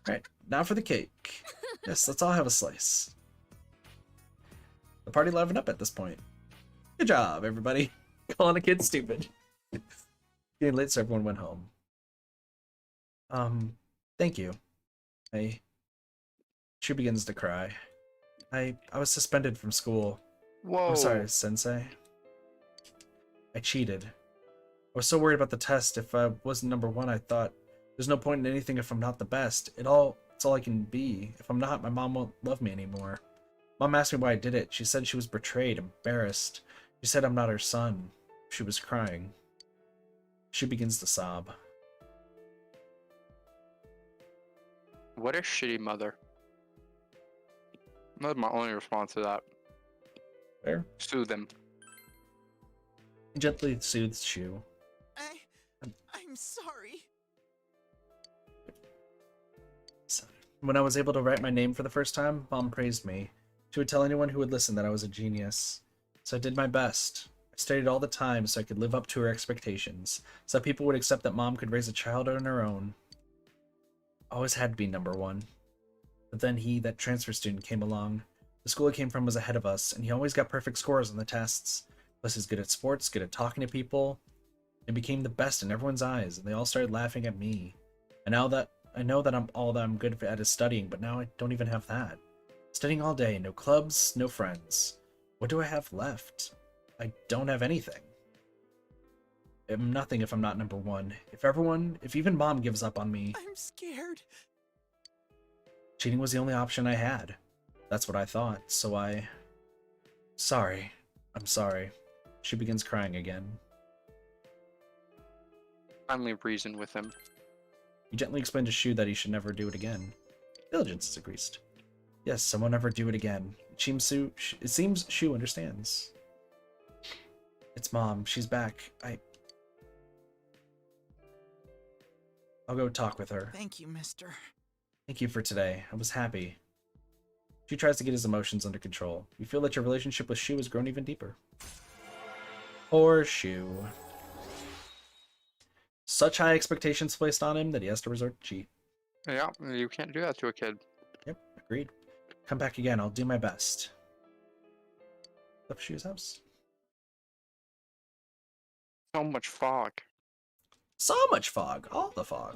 Alright, now for the cake. Yes, let's all have a slice. The party livened up at this point. Good job, everybody. Calling a kid stupid. Getting late, so everyone went home. Thank you. She begins to cry. I was suspended from school. Whoa. I'm sorry, Sensei. I cheated. I was so worried about the test. If I wasn't number one, I thought there's no point in anything if I'm not the best. It's all I can be. If I'm not, my mom won't love me anymore. Mom asked me why I did it. She said she was betrayed, embarrassed. She said I'm not her son. She was crying. She begins to sob. What a shitty mother. That's my only response to that. Fair. Sue them. He gently soothes Shu. I'm sorry. When I was able to write my name for the first time, Mom praised me. She would tell anyone who would listen that I was a genius. So I did my best. I studied all the time so I could live up to her expectations, so that people would accept that Mom could raise a child on her own. I always had to be number one. But then that transfer student, came along. The school he came from was ahead of us, and he always got perfect scores on the tests. Plus, he's good at sports, good at talking to people, and became the best in everyone's eyes, and they all started laughing at me. And now that I know that I'm good at is studying, but now I don't even have that. Studying all day, no clubs, no friends. What do I have left? I don't have anything. I'm nothing if I'm not number one. If even Mom gives up on me. I'm scared. Cheating was the only option I had. That's what I thought, so Sorry. I'm sorry. She begins crying again. Finally reason with him. You gently explain to Shu that he should never do it again. Diligence is increased. Yes, I won't ever do it again. It seems Shu understands. It's Mom. She's back. I'll go talk with her. Thank you, mister. Thank you for today. I was happy. Shu tries to get his emotions under control. You feel that your relationship with Shu has grown even deeper. Poor Shu. Such high expectations placed on him that he has to resort to cheat. Yeah, you can't do that to a kid. Yep, agreed. Come back again. I'll do my best. Up Shu's house. So much fog. So much fog. All the fog.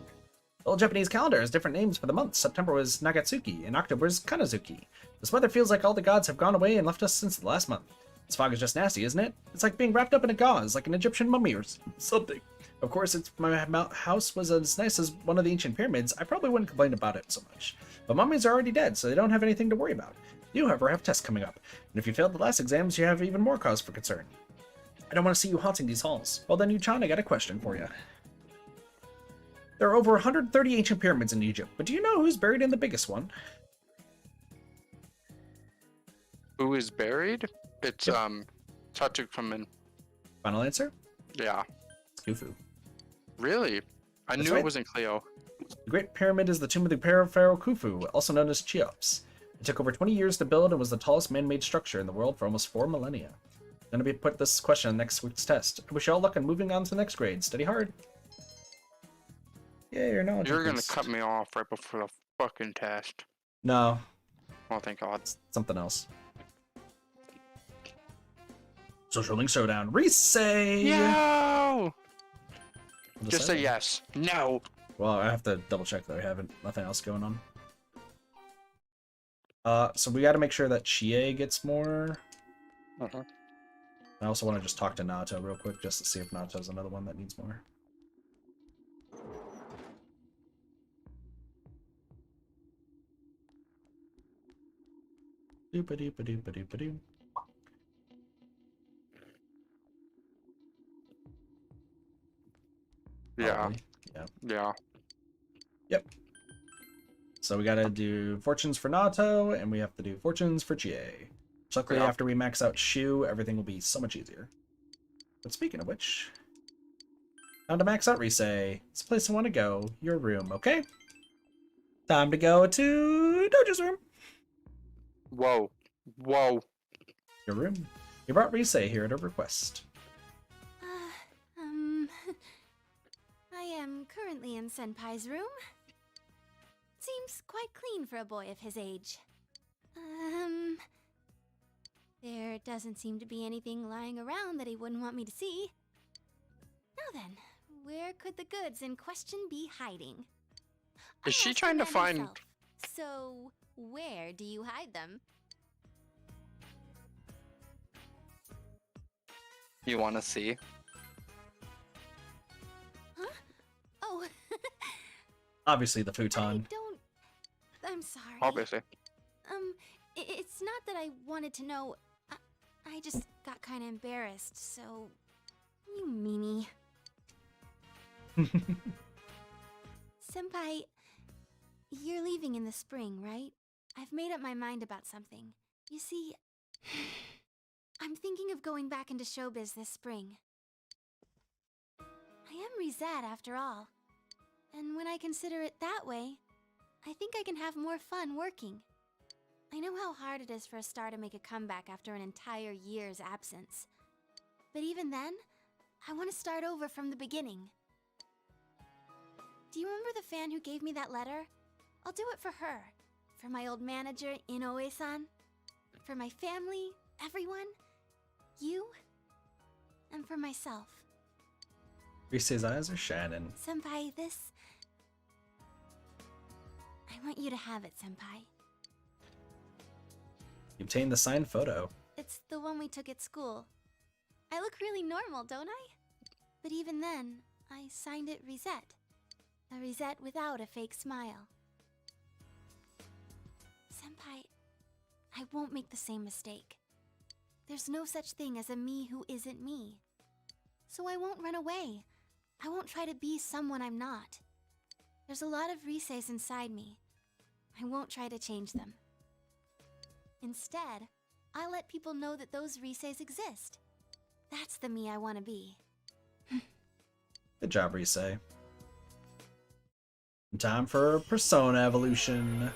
The old Japanese calendar has different names for the months. September was Nagatsuki, and October is Kanazuki. This weather feels like all the gods have gone away and left us since the last month. This fog is just nasty, isn't it? It's like being wrapped up in a gauze, like an Egyptian mummy or something. Of course, if my house was as nice as one of the ancient pyramids, I probably wouldn't complain about it so much. But mummies are already dead, so they don't have anything to worry about. You, however, have tests coming up, and if you failed the last exams, you have even more cause for concern. I don't want to see you haunting these halls. Well then, Yu-chan, I got a question for you. There are over 130 ancient pyramids in Egypt, but do you know who's buried in the biggest one? Who is buried? It's, Yep. Tutankhamun. Final answer? Yeah. It's Khufu. Really? I That's knew right. it wasn't Cleo. The Great Pyramid is the tomb of the Pharaoh Khufu, also known as Cheops. It took over 20 years to build and was the tallest man-made structure in the world for almost 4 millennia. I'm going to put this question on next week's test. I wish you all luck on moving on to the next grade. Study hard. Yeah, your knowledge You're gonna increased. cut me off right before the fucking test. No, Oh, thank God. something else. Social Link Showdown. Resay! No! We'll Just decide. say yes. No! Well, I have to double check though. I haven't. Nothing else going on. So we got to make sure that Chie gets more. Uh-huh. I also want to just talk to Nato real quick just to see if Nato's another one that needs more. Doop-a-doop-a-doop-a-doop-a-doop. Yeah. Probably. Yeah. Yeah. Yep. So we gotta do fortunes for Nato, and we have to do fortunes for Chie. Luckily, Yeah. after we max out Shu, everything will be so much easier. But speaking of which, time to max out Risei. It's a place I want to go. Your room, okay? Time to go to Dojo's room. Whoa. Whoa. Your room. You brought Risei here at her request. I am currently in Senpai's room. Seems quite clean for a boy of his age. There doesn't seem to be anything lying around that he wouldn't want me to see. Now then, where could the goods in question be hiding? Is she asked trying to the man find... myself. So, where do you hide them? You want to see? Huh? Oh, Obviously, the futon. I'm sorry. Obviously. It's not that I wanted to know. I just got kind of embarrassed, so... You meanie. Senpai, you're leaving in the spring, right? I've made up my mind about something. You see, I'm thinking of going back into showbiz this spring. I am Rizat after all. And when I consider it that way, I think I can have more fun working. I know how hard it is for a star to make a comeback after an entire year's absence. But even then, I want to start over from the beginning. Do you remember the fan who gave me that letter? I'll do it for her. For my old manager, Inoue-san. For my family, everyone. You. and for myself. Rise's eyes are shining. Senpai, this... I want you to have it, Senpai. You obtained the signed photo. It's the one we took at school. I look really normal, don't I? But even then, I signed it Risette. A Risette without a fake smile. Senpai, I won't make the same mistake. There's no such thing as a me who isn't me. So I won't run away. I won't try to be someone I'm not. There's a lot of Riseis inside me. I won't try to change them. Instead, I'll let people know that those Riseis exist. That's the me I want to be. Good job, Rise. Time for Persona evolution.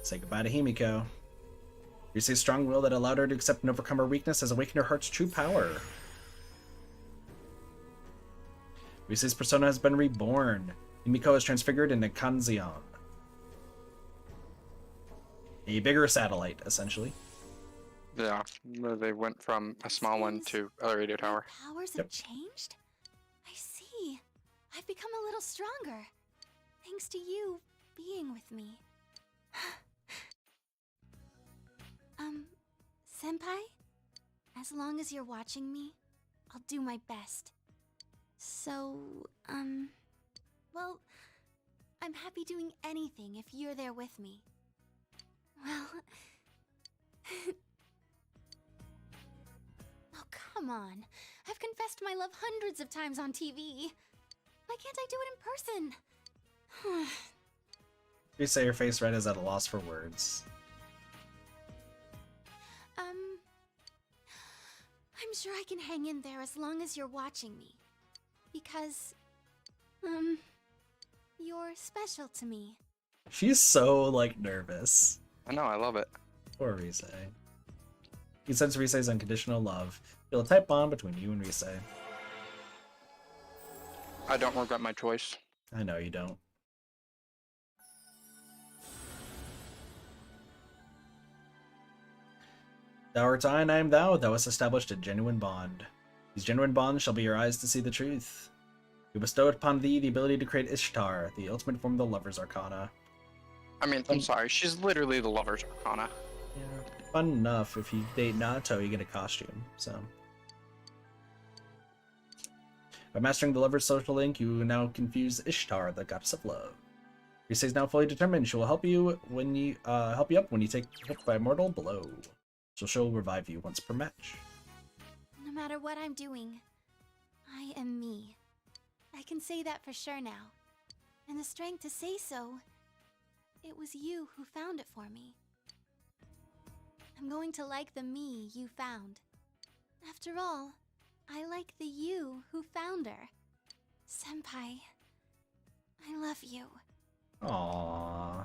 Say goodbye to Himiko. Rise's strong will that allowed her to accept and overcome her weakness has awakened her heart's true power. Rise's persona has been reborn. Himiko is transfigured into Kanzeon. A bigger satellite, essentially. Yeah, they went from a small one to a radio tower. Powers have changed? I see. I've become a little stronger. Thanks to you being with me. Senpai? As long as you're watching me, I'll do my best. So, well, I'm happy doing anything if you're there with me. Well... Oh, come on. I've confessed my love hundreds of times on TV. Why can't I do it in person? Rise, your face red, is at a loss for words. I'm sure I can hang in there as long as you're watching me. Because, you're special to me. She's so, like, nervous. I know, I love it. Poor Rise. You sense Rise's unconditional love. Feel a tight bond between you and Rise. I don't regret my choice. I know you don't. Thou art I, and I am thou. Thou hast established a genuine bond. These genuine bonds shall be your eyes to see the truth. We bestowed upon thee the ability to create Ishtar, the ultimate form of the Lover's Arcana. I mean, I'm sorry, she's literally the Lover's Arcana. Yeah, fun enough. If you date Nato, you get a costume, so... By mastering the Lover's social link, you now confuse Ishtar, the goddess of love. Rise is now fully determined. She will help you when you help you up when you take hit by a mortal blow. So she'll revive you once per match. No matter what I'm doing, I am me. I can say that for sure now. And the strength to say so, it was you who found it for me. I'm going to like the me you found. After all, I like the you who found her. Senpai, I love you. Aww.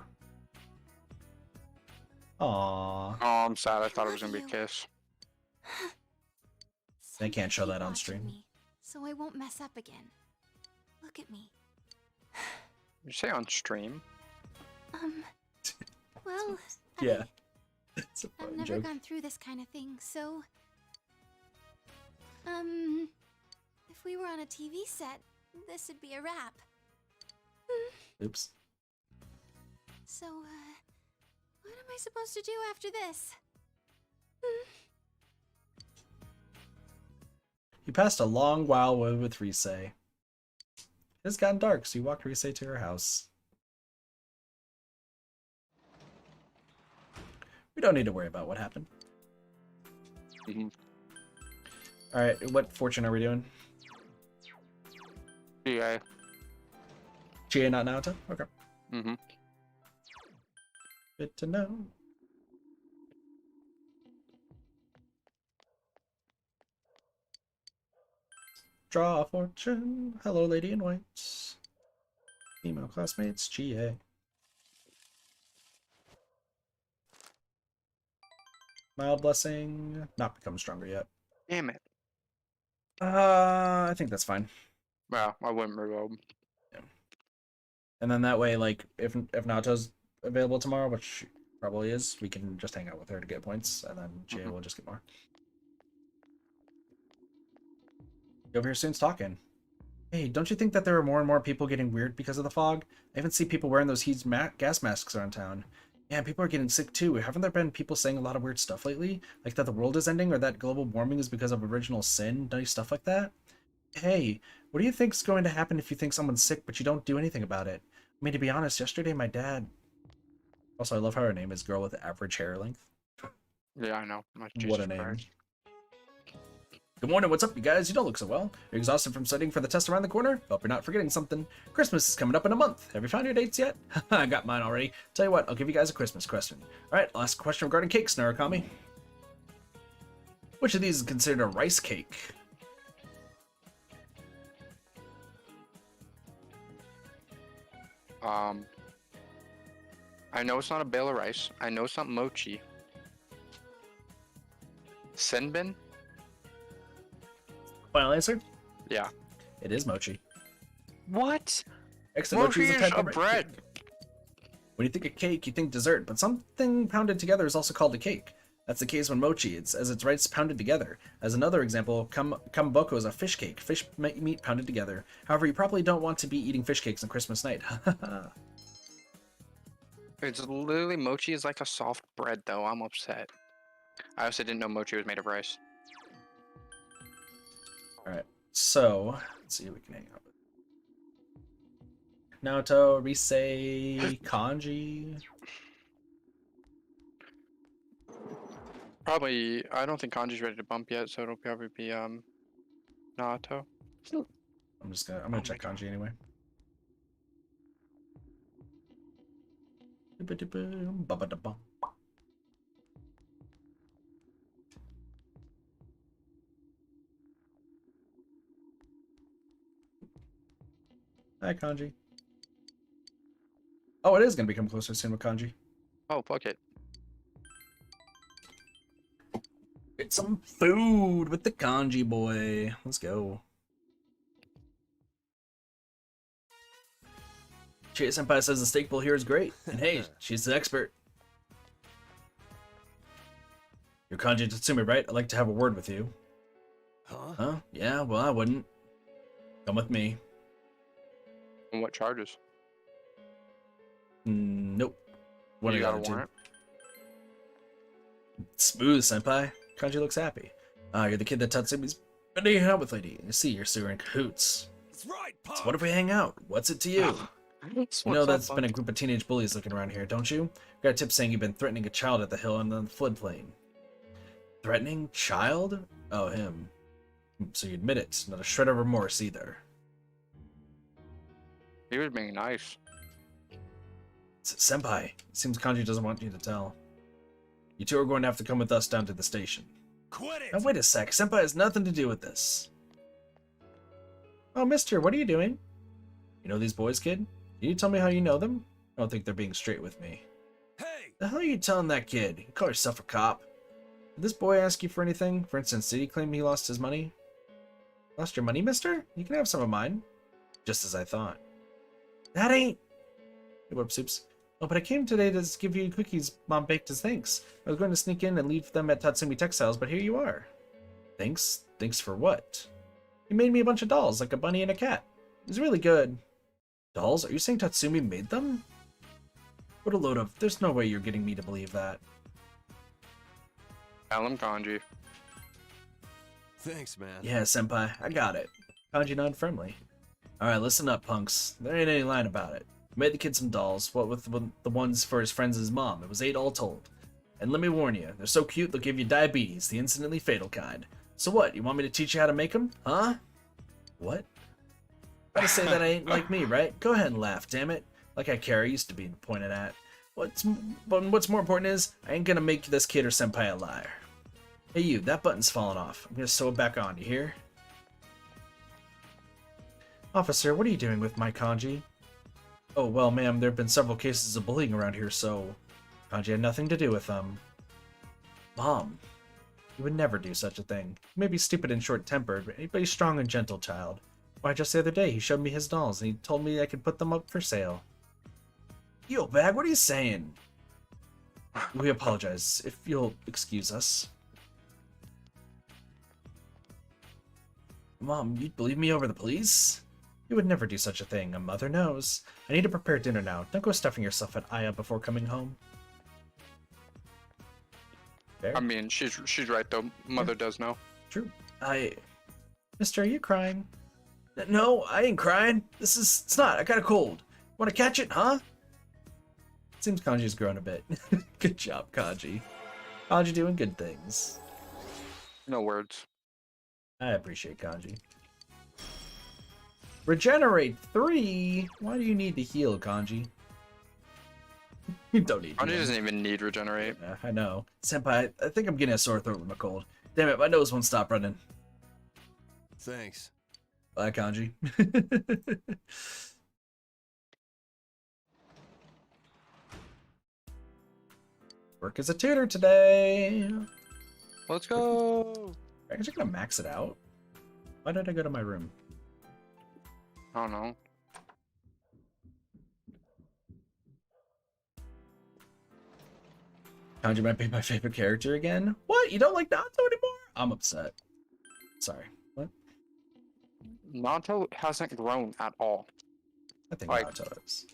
Aww. Oh, I'm sad. I thought it was gonna be a kiss. They can't show Keep that on watching stream. me, so I won't mess up again. Look at me. You say on stream? Well, Yeah. It's a I've fun never joke. gone through this kind of thing, so... if we were on a TV set, this would be a wrap. Oops. So, what am I supposed to do after this? You passed a long while with Rise. It has gotten dark, so you walked Rise to her house. We don't need to worry about what happened. Alright, what fortune are we doing? Yeah. GA, not Naoto? Okay. Mm-hmm. Good to know. Draw a fortune. Hello, lady in white. Female classmates, GA. Mild blessing. Not become stronger yet. Damn it. I think that's fine. Well, I wouldn't reload. And then that way, like, if Nato's available tomorrow, which she probably is, we can just hang out with her to get points, and then GA will just get more. Over here soon's talking. Hey, don't you think that there are more and more people getting weird because of the fog? I even see people wearing those gas masks around town. Yeah, people are getting sick too. Haven't there been people saying a lot of weird stuff lately? Like that the world is ending or that global warming is because of original sin? Nice stuff like that? Hey, what do you think's going to happen if you think someone's sick but you don't do anything about it? I mean, to be honest, yesterday my dad... Also, I love how her name is Girl with Average Hair Length. Yeah, I know. What a name. Good morning, what's up, you guys? You don't look so well. Are you exhausted from studying for the test around the corner? Hope you're not forgetting something. Christmas is coming up in a month. Have you found your dates yet? I got mine already. Tell you what, I'll give you guys a Christmas question. Alright, I'll ask a question regarding cakes, Narakami. Which of these is considered a rice cake? I know it's not a bale of rice. I know it's not mochi. Senbin? Final answer? Yeah. It is mochi. What? Excellent. Mochi is a bread. When you think of cake, you think dessert, but something pounded together is also called a cake. That's the case when mochi, it's as its rice pounded together. As another example, kamaboko is a fish cake, fish meat pounded together. However, you probably don't want to be eating fish cakes on Christmas night. It's literally mochi is like a soft bread, though. I'm upset. I also didn't know mochi was made of rice. Alright, so let's see who we can hang out with. Naoto, Rise, Kanji. Probably, I don't think Kanji's ready to bump yet, so it'll probably be Naoto. I'm gonna check Kanji anyway. Hi, Kanji. Oh, it is gonna become closer soon with Kanji. Oh, fuck it. Get some food with the Kanji boy. Let's go. Chie Senpai says the steak bowl here is great. And hey, she's the expert. You're Kanji Tatsumi, right? I'd like to have a word with you. Huh? Yeah, well, I wouldn't. Come with me. And what charges? Nope. What You do got a warrant? Smooth, Senpai. Kanji looks happy. Ah, you're the kid that Tatsumi's been hanging out with lately. I see you're still in cahoots. That's right, Pop. So what if we hang out? What's it to you? You know that's been a group of teenage bullies looking around here, don't you? Got a tip saying you've been threatening a child at the hill and on the floodplain. Threatening? Child? Oh, him. So you admit it. Not a shred of remorse either. He was being nice. Senpai, it seems Kanji doesn't want you to tell. You two are going to have to come with us down to the station. Quit it! Now wait a sec, Senpai has nothing to do with this. Oh, mister, what are you doing? You know these boys, kid? Can you tell me how you know them? I don't think they're being straight with me. Hey! The hell are you telling that kid? You call yourself a cop? Did this boy ask you for anything? For instance, did he claim he lost his money? Lost your money, mister? You can have some of mine. Just as I thought. That ain't... Hey, whoop soups. Oh, but I came today to give you cookies Mom baked as thanks. I was going to sneak in and leave them at Tatsumi Textiles, but here you are. Thanks? Thanks for what? You made me a bunch of dolls, like a bunny and a cat. It was really good. Dolls? Are you saying Tatsumi made them? What a load of... There's no way you're getting me to believe that. Tell him, Kanji. Thanks, man. Yeah, Senpai, I got it. Kanji nodded firmly. Alright, listen up, punks. There ain't any line about it. I made the kid some dolls, what with the ones for his friends' mom. It was 8 all told. And let me warn you, they're so cute they'll give you diabetes, the instantly fatal kind. So what, you want me to teach you how to make them? Huh? What? Gotta say that I ain't like me, right? Go ahead and laugh, damn it. Like I care, I used to be pointed at. What's more important is, I ain't gonna make this kid or Senpai a liar. Hey you, that button's falling off. I'm gonna sew it back on, you hear? Officer, what are you doing with my Kanji? Oh, well, ma'am, there have been several cases of bullying around here, so... Kanji had nothing to do with them. Mom, you would never do such a thing. You may be stupid and short-tempered, but he's strong and gentle, child. Why, just the other day, he showed me his dolls, and he told me I could put them up for sale. Yo, bag, what are you saying? We apologize, if you'll excuse us. Mom, you'd believe me over the police? You would never do such a thing, a mother knows. I need to prepare dinner now. Don't go stuffing yourself at Aya before coming home. Fair. I mean, she's right though. Mother does know. True. Mister, are you crying? No, I ain't crying. It's not. I got a cold. Want to catch it, huh? Seems Kanji's grown a bit. Good job, Kanji. Kanji doing good things. No words. I appreciate Kanji. Regenerate 3? Why do you need to heal, Kanji? You don't need Kanji healing. doesn't even need regenerate. Yeah, I know. Senpai, I think I'm getting a sore throat with my cold. Damn it, my nose won't stop running. Thanks. Bye, Kanji. Work as a tutor today. Let's go. I'm actually gonna max it out. Why did I go to my room? I don't know. Kanji might be my favorite character again. What? You don't like Naruto anymore? I'm upset. Sorry. What? Naruto hasn't grown at all. I think Like, Naruto is.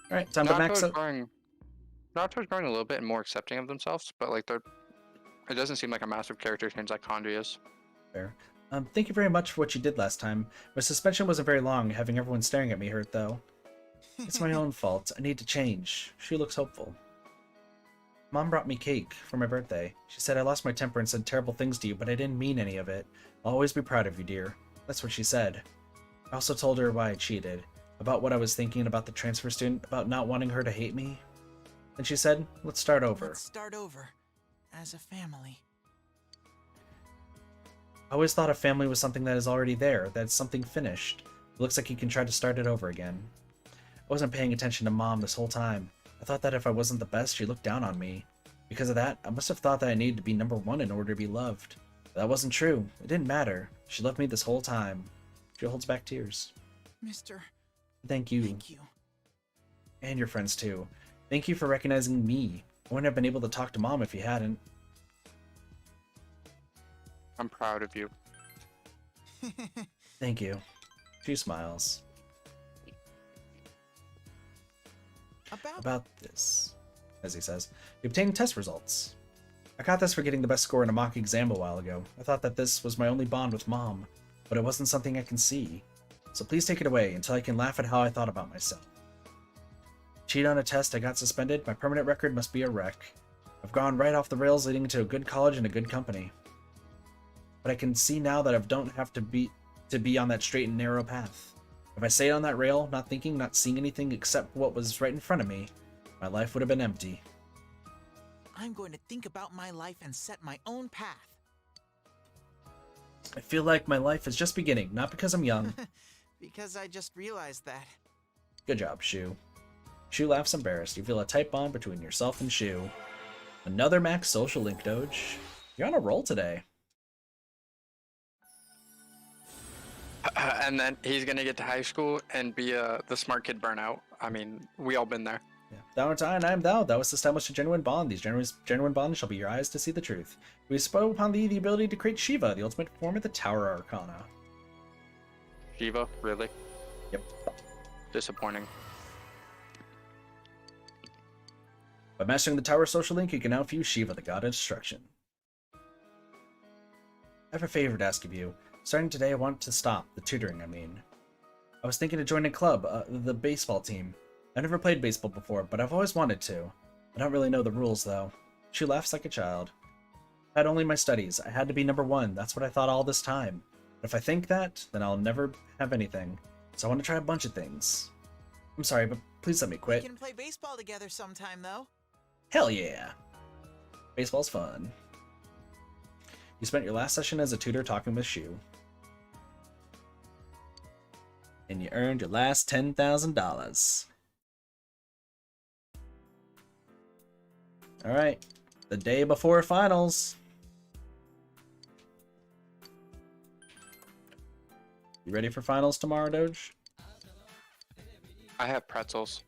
Alright, time to max it. Naruto's growing a little bit and more accepting of themselves, but like it doesn't seem like a massive character change like Kanji is. Fair. Thank you very much for what you did last time. My suspension wasn't very long, having everyone staring at me hurt though. It's my own fault. I need to change. She looks hopeful. Mom brought me cake for my birthday. She said I lost my temper and said terrible things to you, but I didn't mean any of it. I'll always be proud of you, dear. That's what she said. I also told her why I cheated, about what I was thinking about the transfer student, about not wanting her to hate me. And she said, let's start over. Let's start over. As a family. I always thought a family was something that is already there, that's something finished. It looks like you can try to start it over again. I wasn't paying attention to Mom this whole time. I thought that if I wasn't the best, she looked down on me. Because of that, I must have thought that I needed to be #1 in order to be loved. But that wasn't true. It didn't matter. She loved me this whole time. She holds back tears. Mr. Thank you. Thank you. And your friends too. Thank you for recognizing me. I wouldn't have been able to talk to Mom if you hadn't. I'm proud of you. Thank you. She smiles. About this, as he says, you obtained test results. I got this for getting the best score in a mock exam a while ago. I thought that this was my only bond with Mom, but it wasn't something I can see. So please take it away until I can laugh at how I thought about myself. Cheat on a test, I got suspended, my permanent record must be a wreck. I've gone right off the rails leading to a good college and a good company. But I can see now that I don't have to be on that straight and narrow path. If I stayed on that rail, not thinking, not seeing anything except what was right in front of me, my life would have been empty. I'm going to think about my life and set my own path. I feel like my life is just beginning, not because I'm young. Because I just realized that. Good job, Shu. Shu laughs embarrassed. You feel a tight bond between yourself and Shu. Another max social link, Doge. You're on a roll today. And then he's gonna get to high school and be the smart kid burnout. I mean, we all been there. Yeah. Thou art I, and I am thou. Thou hast established a genuine bond. These genuine bonds shall be your eyes to see the truth. We bestow upon thee the ability to create Shiva, the ultimate form of the Tower Arcana. Shiva, really? Yep. Disappointing. By mastering the Tower social link, you can now fuse Shiva, the god of destruction. I have a favor to ask of you. Starting today, I want to stop. The tutoring, I mean. I was thinking of joining a club, the baseball team. I've never played baseball before, but I've always wanted to. I don't really know the rules, though. She laughs like a child. I had only my studies. I had to be #1. That's what I thought all this time. But if I think that, then I'll never have anything. So I want to try a bunch of things. I'm sorry, but please let me quit. We can play baseball together sometime, though. Hell yeah! Baseball's fun. You spent your last session as a tutor talking with Shu. And you earned your last $10,000. Alright, the day before finals. You ready for finals tomorrow, Doge? I have pretzels.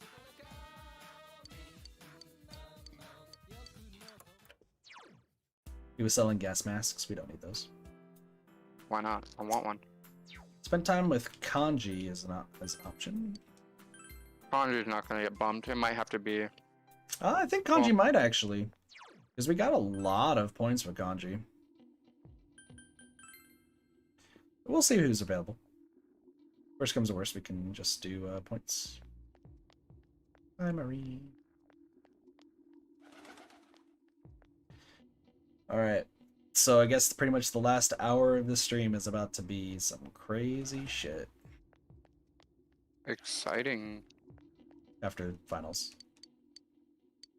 He was selling gas masks. We don't need those. Why not? I want one. Spend time with kanji as an option. Kanji's not gonna get bumped. It might have to be. I think kanji might actually, because we got a lot of points for kanji. We'll see who's available. Worst comes to worst, we can just do points. Hi, Marie. Alright, so I guess pretty much the last hour of the stream is about to be some crazy shit. Exciting. After finals.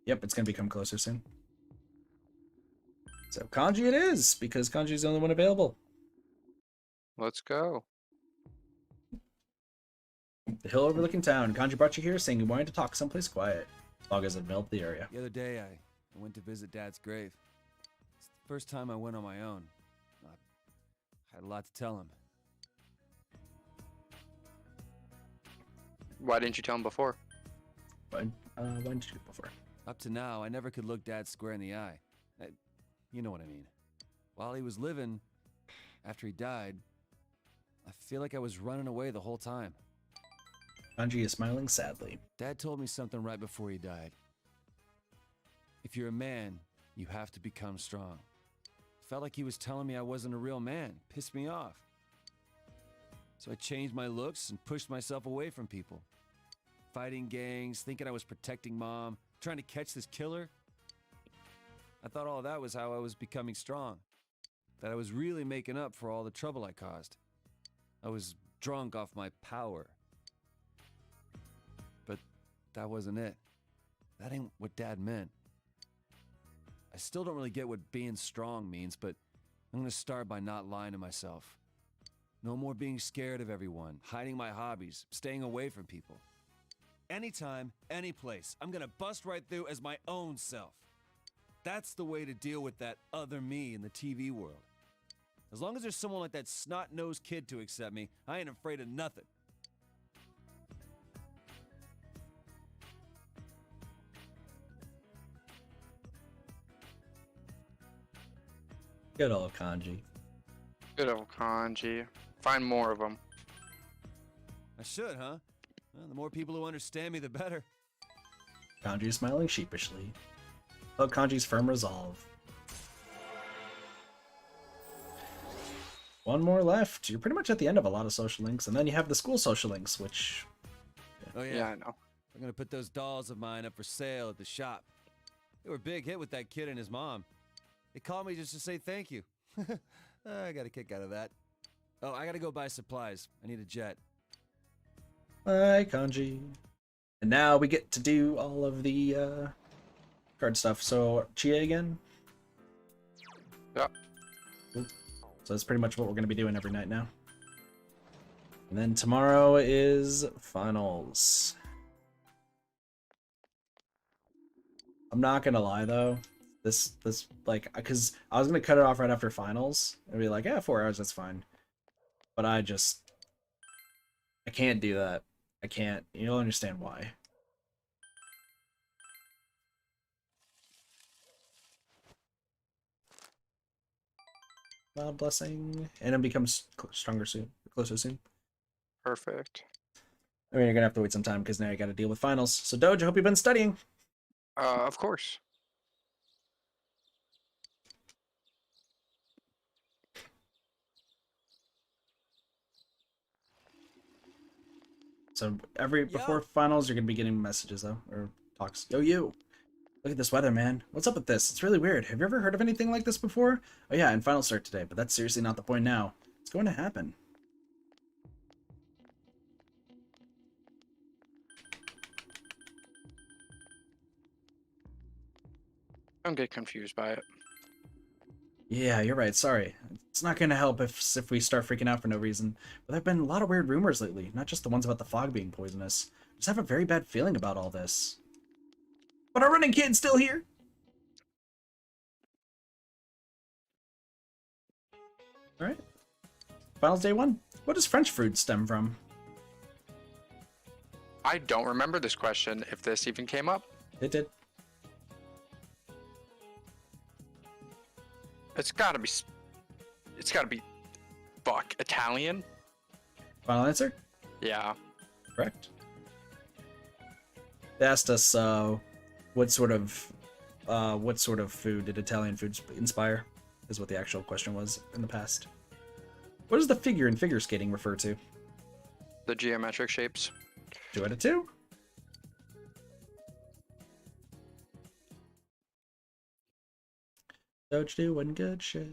Yep, it's gonna become closer soon. So kanji it is, because kanji is the only one available. Let's go. The hill overlooking town. Kanji brought you here saying you wanted to talk someplace quiet. Fog has enveloped the area. The other day, I went to visit Dad's grave. It's the first time I went on my own. I had a lot to tell him. Why didn't you tell him before? Why didn't you do it before? Up to now, I never could look Dad square in the eye. You know what I mean. While he was living, after he died, I feel like I was running away the whole time. Kanji is smiling sadly. Dad told me something right before he died. If you're a man, you have to become strong. Felt like he was telling me I wasn't a real man. Pissed me off. So I changed my looks and pushed myself away from people. Fighting gangs, thinking I was protecting Mom, trying to catch this killer. I thought all that was how I was becoming strong. That I was really making up for all the trouble I caused. I was drunk off my power. But that wasn't it. That ain't what Dad meant. I still don't really get what being strong means, but I'm gonna start by not lying to myself. No more being scared of everyone, hiding my hobbies, staying away from people. Anytime, any place, I'm gonna bust right through as my own self. That's the way to deal with that other me in the TV world. As long as there's someone like that snot-nosed kid to accept me, I ain't afraid of nothing. Good old kanji. Good old kanji. Find more of them. I should, huh? Well, the more people who understand me, the better. Kanji is smiling sheepishly. About Kanji's firm resolve. One more left. You're pretty much at the end of a lot of social links, and then you have the school social links, which... Oh yeah, Yeah, I know. I'm gonna put those dolls of mine up for sale at the shop. They were a big hit with that kid and his mom. They called me just to say thank you. I got a kick out of that. Oh, I gotta go buy supplies. I need a jet. Bye, Kanji. And now we get to do all of the card stuff. So, Chie again? Yep. Cool. So that's pretty much what we're going to be doing every night now. And then tomorrow is finals. I'm not going to lie, though. This, like, because I was going to cut it off right after finals. And be like, yeah, 4 hours, that's fine. But I can't do that. I can't. You'll understand why. Wild blessing, and it becomes stronger soon, closer soon. Perfect. I mean, you're gonna have to wait some time because now you got to deal with finals. So, Doge, I hope you've been studying. Of course. So before finals, you're gonna be getting messages though, or talks. Yo, you! Look at this weather, man. What's up with this? It's really weird. Have you ever heard of anything like this before? Oh yeah, and finals start today, but that's seriously not the point now. It's going to happen. Don't get confused by it. Yeah, you're right. Sorry. It's not gonna help if we start freaking out for no reason. But there've been a lot of weird rumors lately, not just the ones about the fog being poisonous. I just have a very bad feeling about all this. But our running kid's still here. All right. Finals day 1. What does French fruit stem from? I don't remember this question, if this even came up. It did. It's gotta be Fuck, Italian? Final answer? Yeah. Correct. They asked us what sort of food did Italian food inspire, is what the actual question was in the past. What does the figure in figure skating refer to? The geometric shapes. 2 out of 2. Doge doing good shit.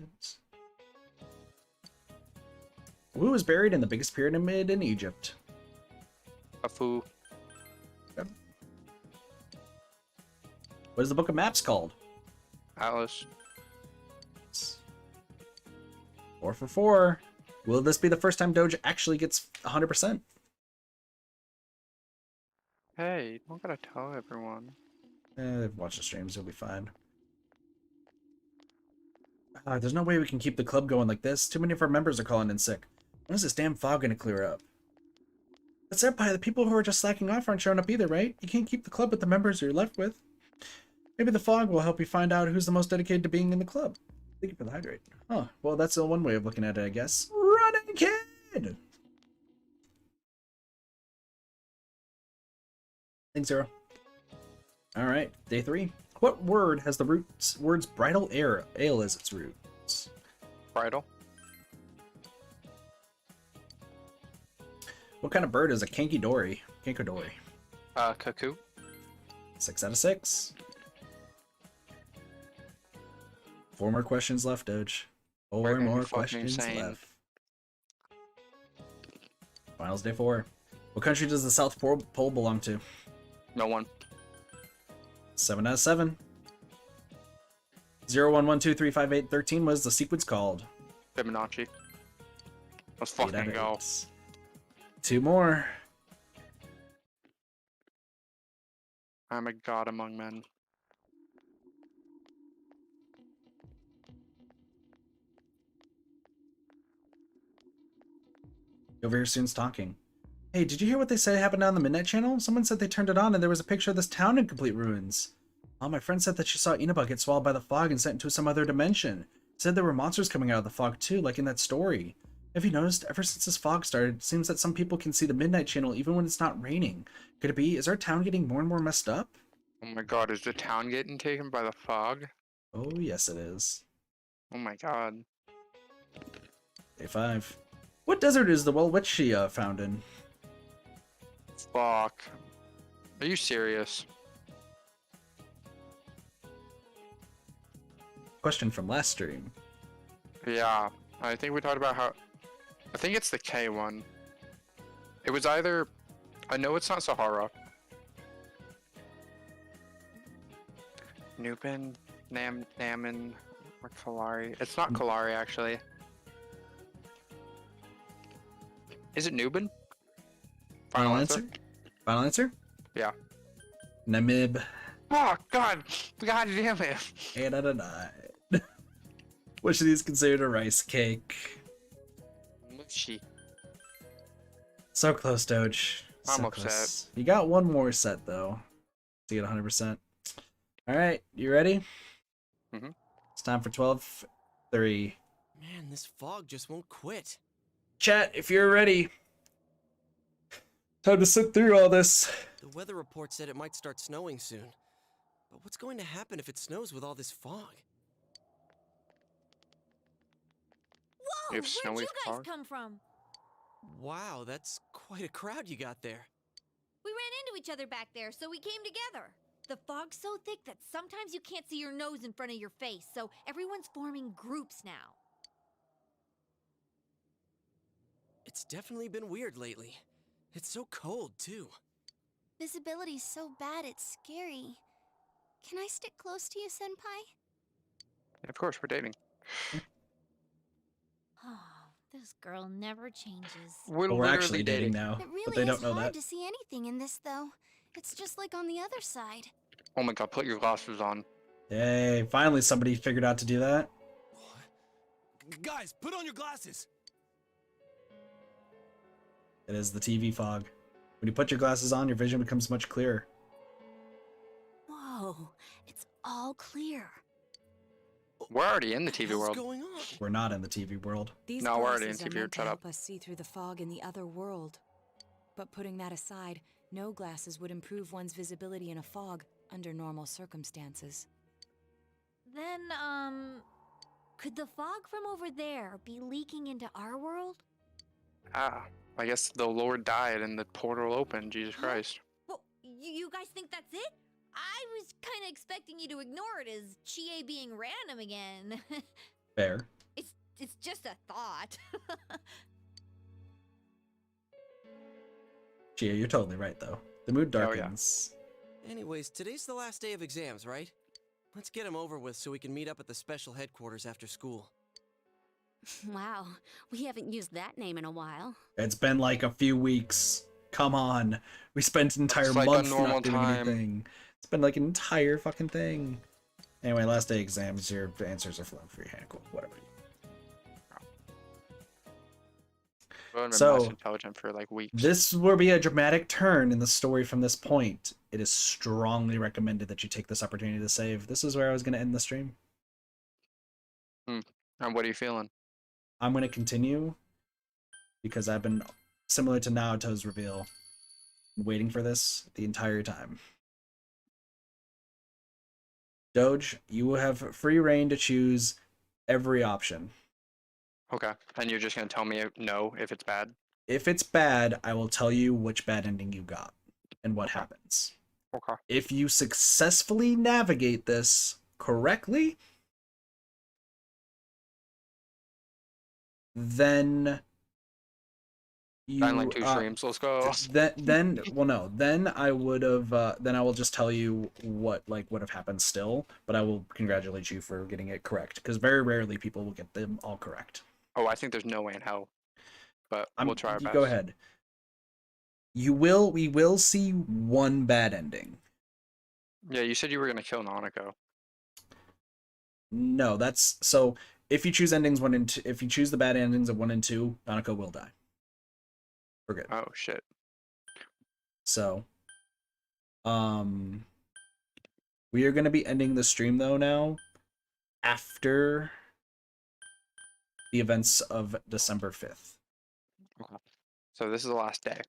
Who was buried in the biggest pyramid in Egypt? Afu. Yep. What is the book of maps called? Atlas. 4 for 4. Will this be the first time Doge actually gets 100%? Hey, you don't gotta tell everyone. They've watched the streams, it'll be fine. There's no way we can keep the club going like this. Too many of our members are calling in sick. When is this damn fog gonna clear up? But Senpai, the people who are just slacking off aren't showing up either, right? You can't keep the club with the members you're left with. Maybe the fog will help you find out who's the most dedicated to being in the club. Thank you for the hydrate. Huh, well that's the one way of looking at it, I guess. Running kid! Thanks, Zero. Alright, day 3. What word has the words bridal ale as its roots? Bridal. What kind of bird is a kankidori? Kankadori. Cuckoo. 6 out of 6. 4 more questions left, Doge. 4 more questions left. Finals day 4. What country does the South Pole belong to? No one. 7 out of 7. 0, 1, 1, 2, 3, 5, 8, 13 was the sequence called. Fibonacci. Let's fucking go. 2 more. I'm a god among men. Over here soon's talking. Hey, did you hear what they said happened on the Midnight Channel? Someone said they turned it on and there was a picture of this town in complete ruins. Oh, my friend said that she saw Inaba get swallowed by the fog and sent into some other dimension. Said there were monsters coming out of the fog too, like in that story. Have you noticed, ever since this fog started, it seems that some people can see the Midnight Channel even when it's not raining. Could it be? Is our town getting more and more messed up? Oh my god, is the town getting taken by the fog? Oh, yes it is. Oh my god. Day 5. What desert is the Welwitschia found in? Fuck. Are you serious? Question from last stream. Yeah, I think we talked about how... I think it's the K one. It was either... I know it's not Sahara. Nubin, Naman, or Kalari. It's not Kalari, actually. Is it Nubin? Final answer? Final answer? Yeah. Namib. Oh, God! God damn it! 8 out of 9. Which of these considered a rice cake? Mushy. So close, Doge. I'm So upset. close. You got one more set, though, to get 100%. Alright, you ready? Mm-hmm. It's time for 12-3. Man, this fog just won't quit. Chat, if you're ready. Time to sit through all this. The weather report said it might start snowing soon. But what's going to happen if it snows with all this fog? Whoa! You have Where'd snowy you guys fog? come from? Wow, that's quite a crowd you got there. We ran into each other back there, so we came together. The fog's so thick that sometimes you can't see your nose in front of your face, so everyone's forming groups now. It's definitely been weird lately. It's so cold, too. Visibility's so bad it's scary. Can I stick close to you, Senpai? Of course, we're dating. Oh, this girl never changes. We're Well, we're actually dating now, It really but they don't is know hard that. to see anything in this, though. It's just like on the other side. Oh my god, put your glasses on. Yay, finally somebody figured out to do that. Guys, put on your glasses! It is the TV fog. When you put your glasses on, your vision becomes much clearer. Whoa, it's all clear. We're already in the TV What's world. going on? We're not in the TV world. These No, we're already in glasses are TV. meant to Shut help up. us see through the fog in the other world. But putting that aside, no glasses would improve one's visibility in a fog under normal circumstances. Then, could the fog from over there be leaking into our world? Ah, I guess the Lord died and the portal opened. Jesus Christ. Well, you guys think that's it? I was kind of expecting you to ignore it as Chie being random again. Fair. It's just a thought. Gia, you're totally right, though. The mood Oh, yeah. darkens. Anyways, today's the last day of exams, right? Let's get them over with so we can meet up at the special headquarters after school. Wow, we haven't used that name in a while. It's been like a few weeks. Come on. We spent an entire It's like a month normal not doing time. anything. It's been like an entire fucking thing. Anyway, last day exams, your answers are flowing freehand. Cool, whatever. We've been So, mass intelligent for like weeks. This will be a dramatic turn in the story from this point. It is strongly recommended that you take this opportunity to save. This is where I was going to end the stream. And what are you feeling? I'm going to continue because I've been, similar to Naoto's reveal, waiting for this the entire time. Doge, you will have free reign to choose every option. Okay. And you're just going to tell me no if it's bad? If it's bad, I will tell you which bad ending you got and what happens. Okay. If you successfully navigate this correctly, then you Nine like two streams. Let's go. then I would have then I will just tell you what would have happened still, but I will congratulate you for getting it correct because very rarely people will get them all correct. Oh, I think there's no way in hell, but we'll try our best. Go ahead. We will see one bad ending. Yeah, you said you were gonna kill Nanako. No, that's so. If you choose endings 1 and 2, if you choose the bad endings of 1 and 2, Nanako will die. We're good. Oh shit. So, we are gonna be ending the stream though now, after the events of December 5th. Okay. So this is the last day.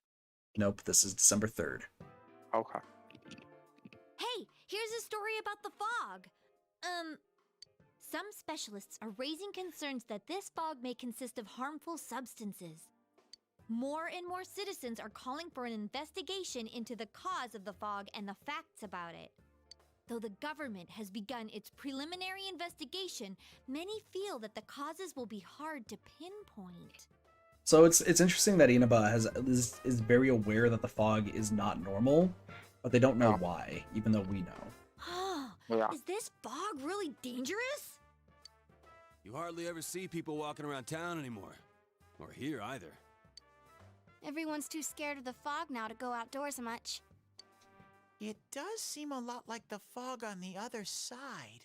Nope, this is December 3rd. Okay. Hey, here's a story about the fog. Some specialists are raising concerns that this fog may consist of harmful substances. More and more citizens are calling for an investigation into the cause of the fog and the facts about it. Though the government has begun its preliminary investigation, many feel that the causes will be hard to pinpoint. So it's interesting that Inaba is very aware that the fog is not normal, but they don't know why, even though we know. Yeah. Is this fog really dangerous? You hardly ever see people walking around town anymore. Or here either. Everyone's too scared of the fog now to go outdoors much. It does seem a lot like the fog on the other side.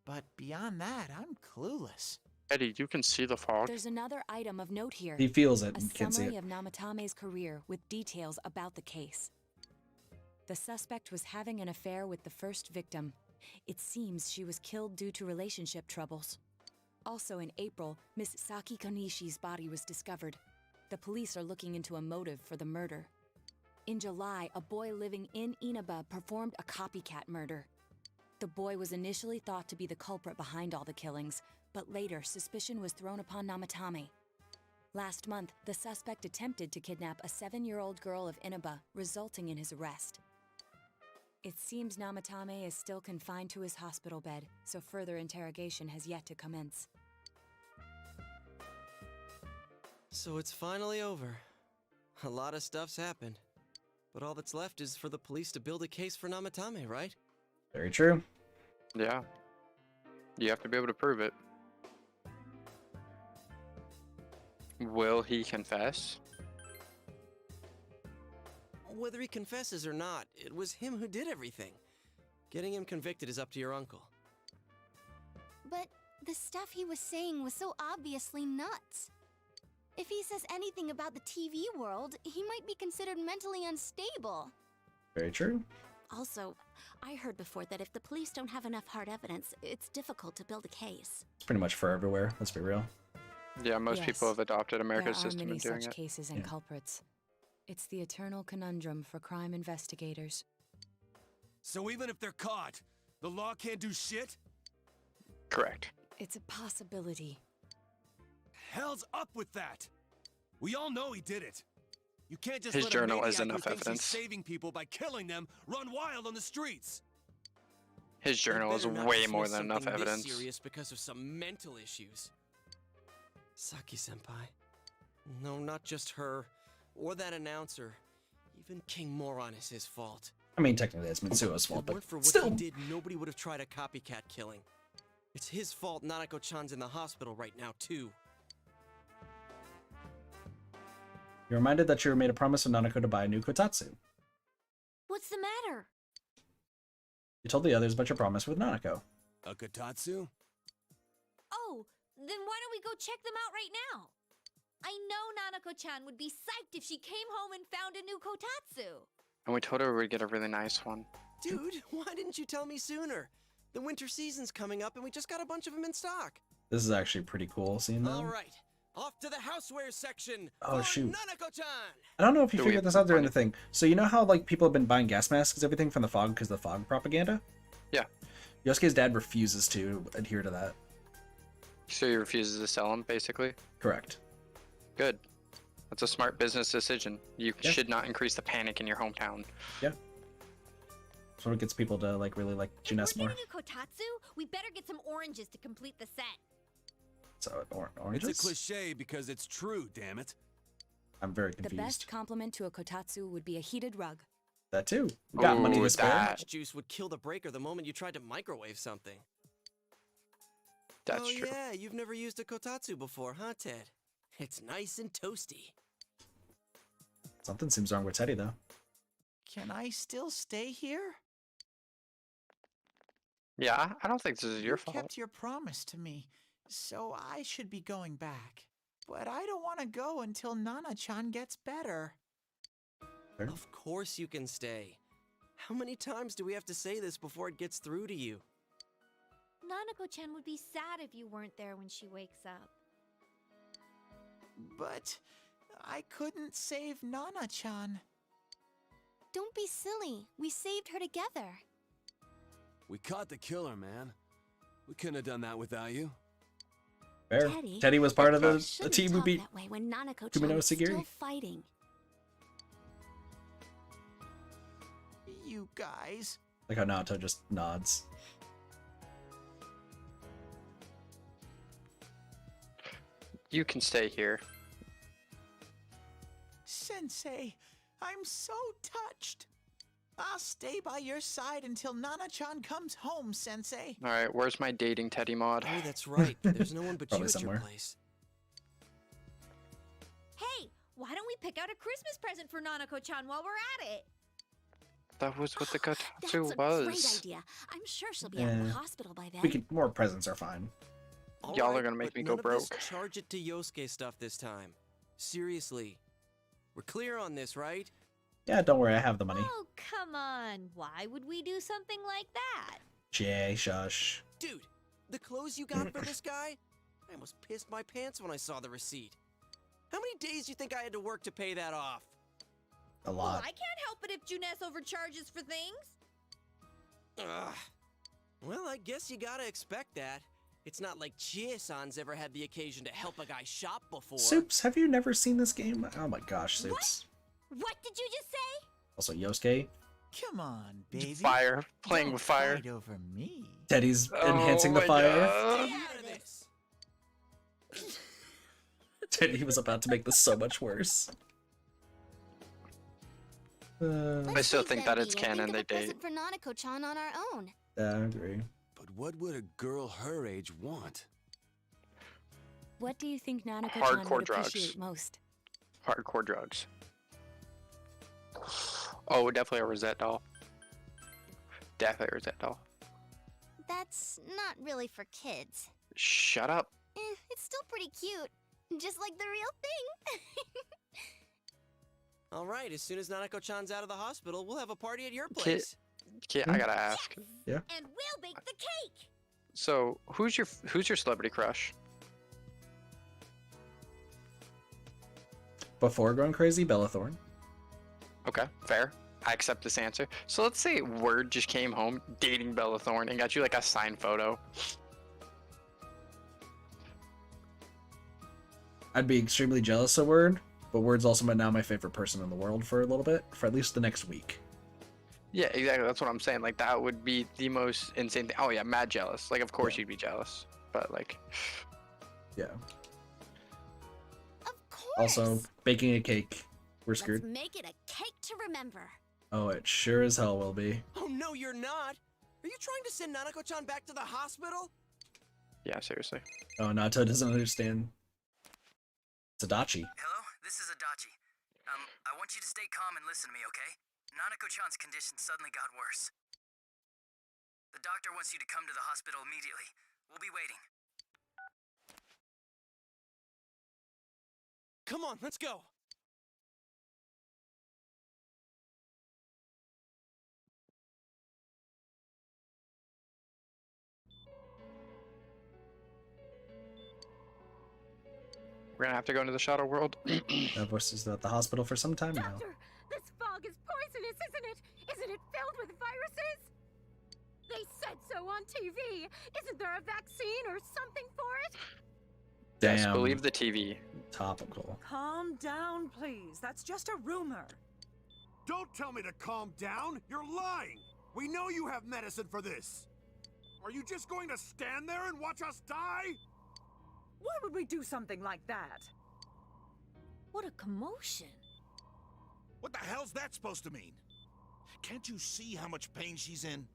But beyond that, I'm clueless. Eddie, you can see the fog. There's another item of note here. He feels it A and can't see summary it. of Namatame's career with details about the case. The suspect was having an affair with the first victim. It seems she was killed due to relationship troubles. Also in April, Miss Saki Konishi's body was discovered. The police are looking into a motive for the murder. In July, a boy living in Inaba performed a copycat murder. The boy was initially thought to be the culprit behind all the killings, but later suspicion was thrown upon Namatame. Last month, the suspect attempted to kidnap a 7-year-old girl of Inaba, resulting in his arrest. It seems Namatame is still confined to his hospital bed, so further interrogation has yet to commence. So it's finally over. A lot of stuff's happened. But all that's left is for the police to build a case for Namatame, right? Very true. Yeah. You have to be able to prove it. Will he confess? Whether he confesses or not, it was him who did everything. Getting him convicted is up to your uncle. But the stuff he was saying was so obviously nuts. If he says anything about the TV world, he might be considered mentally unstable. Very true. Also, I heard before that if the police don't have enough hard evidence, it's difficult to build a case. It's pretty much for everywhere, let's be real. Yeah, most people Yes. have adopted America's There are system many of doing such it. cases and culprits. It's the eternal conundrum for crime investigators. So even if they're caught, the law can't do shit? Correct. It's a possibility. Hell's up with that? We all know he did it. You can't just His let journal a has maniac enough who thinks evidence. he's saving people by killing them run wild on the streets. His journal They is better not way dismiss more than enough something evidence. This serious because of some mental issues. Saki-senpai. No, not just her. Or that announcer. Even King Moron is his fault. I mean, technically it's Mitsuo's If fault, it but weren't for what still. he did, nobody would have tried a copycat killing. It's his fault Nanako-chan's in the hospital right now, too. You're reminded that you made a promise of Nanako to buy a new kotatsu. What's the matter? You told the others about your promise with Nanako. A kotatsu? Oh, then why don't we go check them out right now? I know Nanako-chan would be psyched if she came home and found a new kotatsu. And we told her we'd get a really nice one. Dude, why didn't you tell me sooner? The winter season's coming up and we just got a bunch of them in stock. This is actually pretty cool seeing them. All right, off to the houseware section. Oh, for shoot. Nanako-chan. I don't know if you Do we figured this have out during money? the thing. So you know how like people have been buying gas masks and everything from the fog because of the fog propaganda? Yeah. Yosuke's dad refuses to adhere to that. So he refuses to sell them, basically? Correct. Good. That's a smart business decision. You Yeah. should not increase the panic in your hometown. Yeah. So it gets people to like really like Junes If we're more. getting a kotatsu, we better get some oranges to complete the set. So oranges? It's a cliche because it's true, damn it. I'm very The confused. best compliment to a kotatsu would be a heated rug. That too. We got money Ooh, to spare. that- Orange juice would kill the breaker the moment you tried to microwave something. That's oh, true. yeah, you've never used a kotatsu before, huh, Ted? It's nice and toasty. Something seems wrong with Teddy though. Can I still stay here? Yeah, I don't think this is your You fault. kept your promise to me, so I should be going back. But I don't want to go until Nana-chan gets better. Fair. Of course you can stay. How many times do we have to say this before it gets through to you? Nanako-chan would be sad if you weren't there when she wakes up. But I couldn't save Nana-chan. Don't be silly. We saved her together. We caught the killer, man. We couldn't have done that without you. Fair. Teddy was part of the Shouldn't team who talk beat that way when Nanako-chan Kumino is still Sigiri. fighting. You guys. Like how Naoto just nods. You can stay here. Sensei, I'm so touched. I'll stay by your side until Nana-chan comes home, Sensei. Alright, where's my dating Teddy mod? Oh, that's right. There's no one but you Probably at somewhere. your place. Hey, why don't we pick out a Christmas present for Nanako-chan while we're at it? That was what the That's kotatsu a was. great idea. I'm sure she'll be out of the Yeah. hospital by then. We can more presents are fine. All Y'all are right, gonna make but me go none of this broke. charge it to Yosuke stuff this time. Seriously. We're clear on this, right? Yeah, don't worry, I have the money. Oh, come on. Why would we do something like that? Jay, shush. Dude, the clothes you got for this guy? I almost pissed my pants when I saw the receipt. How many days do you think I had to work to pay that off? A Well, lot. I can't help it if Junes overcharges for things. Ugh. Well, I guess you gotta expect that. It's not like Chie-san's ever had the occasion to help a guy shop before. Soups, have you never seen this game? Oh my gosh, Soups. What did you just say? Also, Yosuke. Come on, baby. Fire. Playing Don't with fire. fight over me. Teddy's Oh enhancing the my fire. God. Get out of this! Teddy was about to make this so much worse. I still Let's think save that them it's being. canon Think they of a date. present for Nanako-chan on our own. Yeah, I agree. But what would a girl her age want? What do you think Nanako-chan Hardcore would drugs. appreciate most? Hardcore drugs. Oh, definitely a Rosette doll. Definitely a Rosette doll. That's not really for kids. Shut up. It's still pretty cute. Just like the real thing. All right, as soon as Nanako-chan's out of the hospital, we'll have a party at your place. Yeah, I gotta ask. Yeah. And we'll bake the cake! So, who's your celebrity crush? Before going crazy, Bella Thorne. Okay, fair. I accept this answer. So let's say word just came home dating Bella Thorne and got you like a signed photo. I'd be extremely jealous of Word, but Word's also now my favorite person in the world for a little bit, for at least the next week. Yeah, exactly. That's what I'm saying. Like that would be the most insane thing. Oh yeah, mad jealous. Like of course you'd be jealous, but like. Yeah. Of course! Also, baking a cake. We're screwed. Let's make it a cake to remember. Oh, it sure as hell will be. Oh, no, you're not. Are you trying to send Nanako-chan back to the hospital? Yeah, seriously. Oh, Nato doesn't understand. It's Adachi. Hello, this is Adachi. I want you to stay calm and listen to me, okay? Nanako-chan's condition suddenly got worse. The doctor wants you to come to the hospital immediately. We'll be waiting. Come on, let's go. We're gonna have to go into the shadow world. That voice is at the hospital for some time now. Doctor, this fog is poisonous, isn't it? Isn't it filled with viruses? They said so on TV. Isn't there a vaccine or something for it? Damn. Yes, believe the TV. Topical. Calm down, please. That's just a rumor. Don't tell me to calm down! You're lying! We know you have medicine for this! Are you just going to stand there and watch us die? Why would we do something like that? What a commotion. What the hell's that supposed to mean? Can't you see how much pain she's in?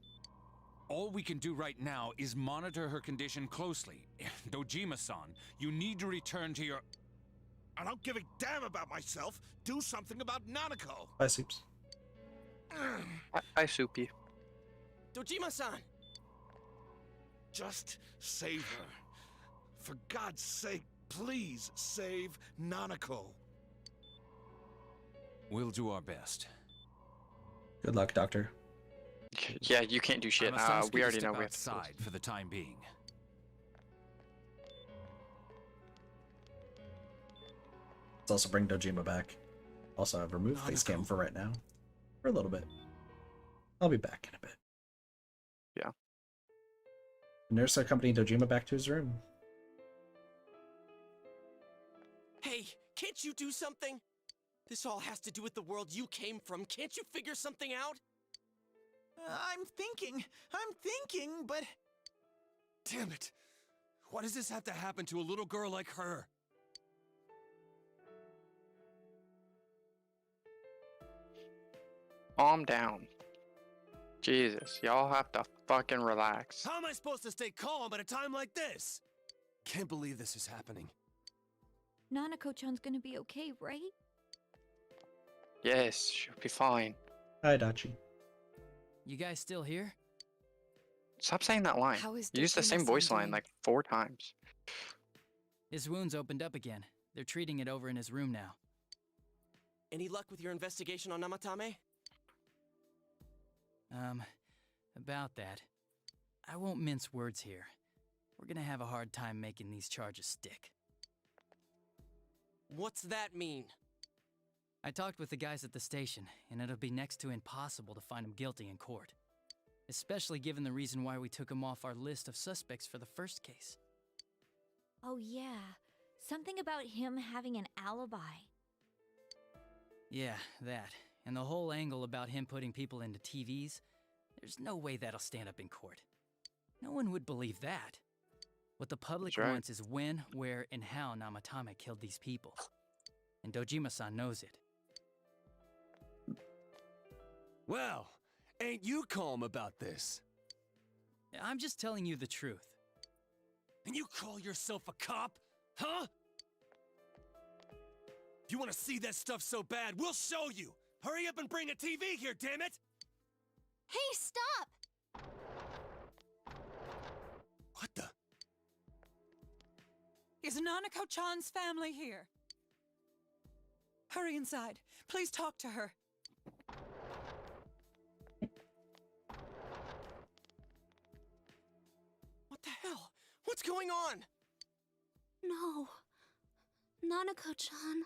All we can do right now is monitor her condition closely. Dojima-san, you need to return to your... I don't give a damn about myself. Do something about Nanako. Bye, Soups. Hi, Soupy. Dojima-san! Just save her. For God's sake, please save Nanako. We'll do our best. Good luck, Doctor. Yeah, you can't do shit. I must ask We you to already step know we have to. outside for the time being. Let's also bring Dojima back. Also, I've removed face cam for right now. For a little bit. I'll be back in a bit. Yeah. The nurse accompanied Dojima back to his room. Hey, can't you do something? This all has to do with the world you came from. Can't you figure something out? I'm thinking, but... Damn it! Why does this have to happen to a little girl like her? Calm down. Jesus, y'all have to fucking relax. How am I supposed to stay calm at a time like this? Can't believe this is happening. Nanako-chan's gonna be okay, right? Yes, she'll be fine. Hi, Dachi. You guys still here? Stop saying that line. How is You used the same Dojima-san voice line doing? like 4 times. His wound's opened up again. They're treating it over in his room now. Any luck with your investigation on Namatame? About that. I won't mince words here. We're gonna have a hard time making these charges stick. What's that mean? I talked with the guys at the station, and it'll be next to impossible to find him guilty in court. Especially given the reason why we took him off our list of suspects for the first case. Oh yeah, something about him having an alibi. Yeah, that. And the whole angle about him putting people into TVs, there's no way that'll stand up in court. No one would believe that. What the public That's right. wants is when, where, and how Namatame killed these people. And Dojima-san knows it. Well, ain't you calm about this? I'm just telling you the truth. And you call yourself a cop? Huh? If you want to see that stuff so bad, we'll show you! Hurry up and bring a TV here, damn it! Hey, stop! What the? Is Nanako-chan's family here? Hurry inside. Please talk to her. the hell? What's going on? No. Nanako-chan.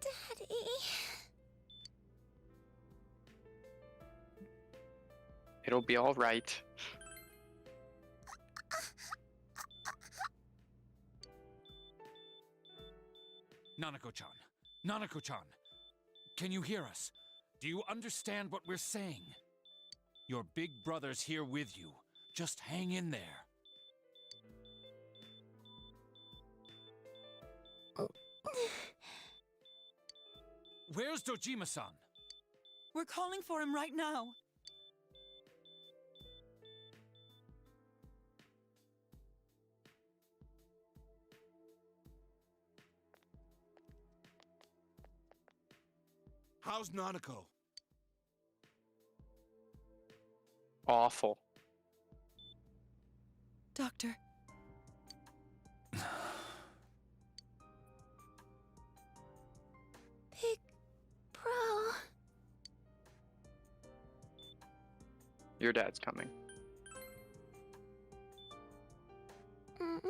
Daddy. It'll be all right. Nanako-chan. Nanako-chan. Can you hear us? Do you understand what we're saying? Your big brother's here with you. Just hang in there. Where's Dojima-san? We're calling for him right now. How's Nanako? Awful. Doctor. Big bro. Your dad's coming. Mm-mm.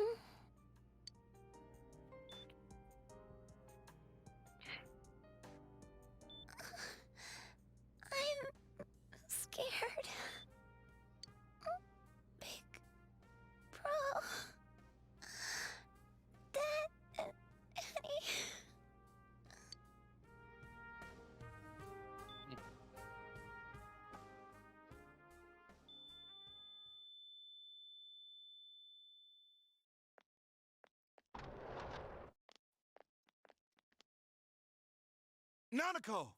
I'm scared. Big bro. Dad and Annie. Nanako!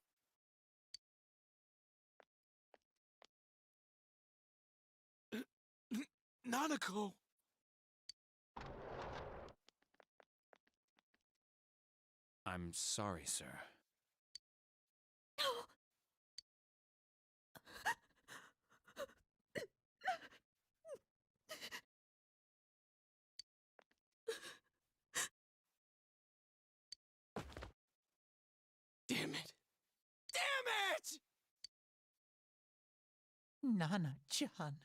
Nanako! I'm sorry, sir. Damn it! Damn it! Nana-chan.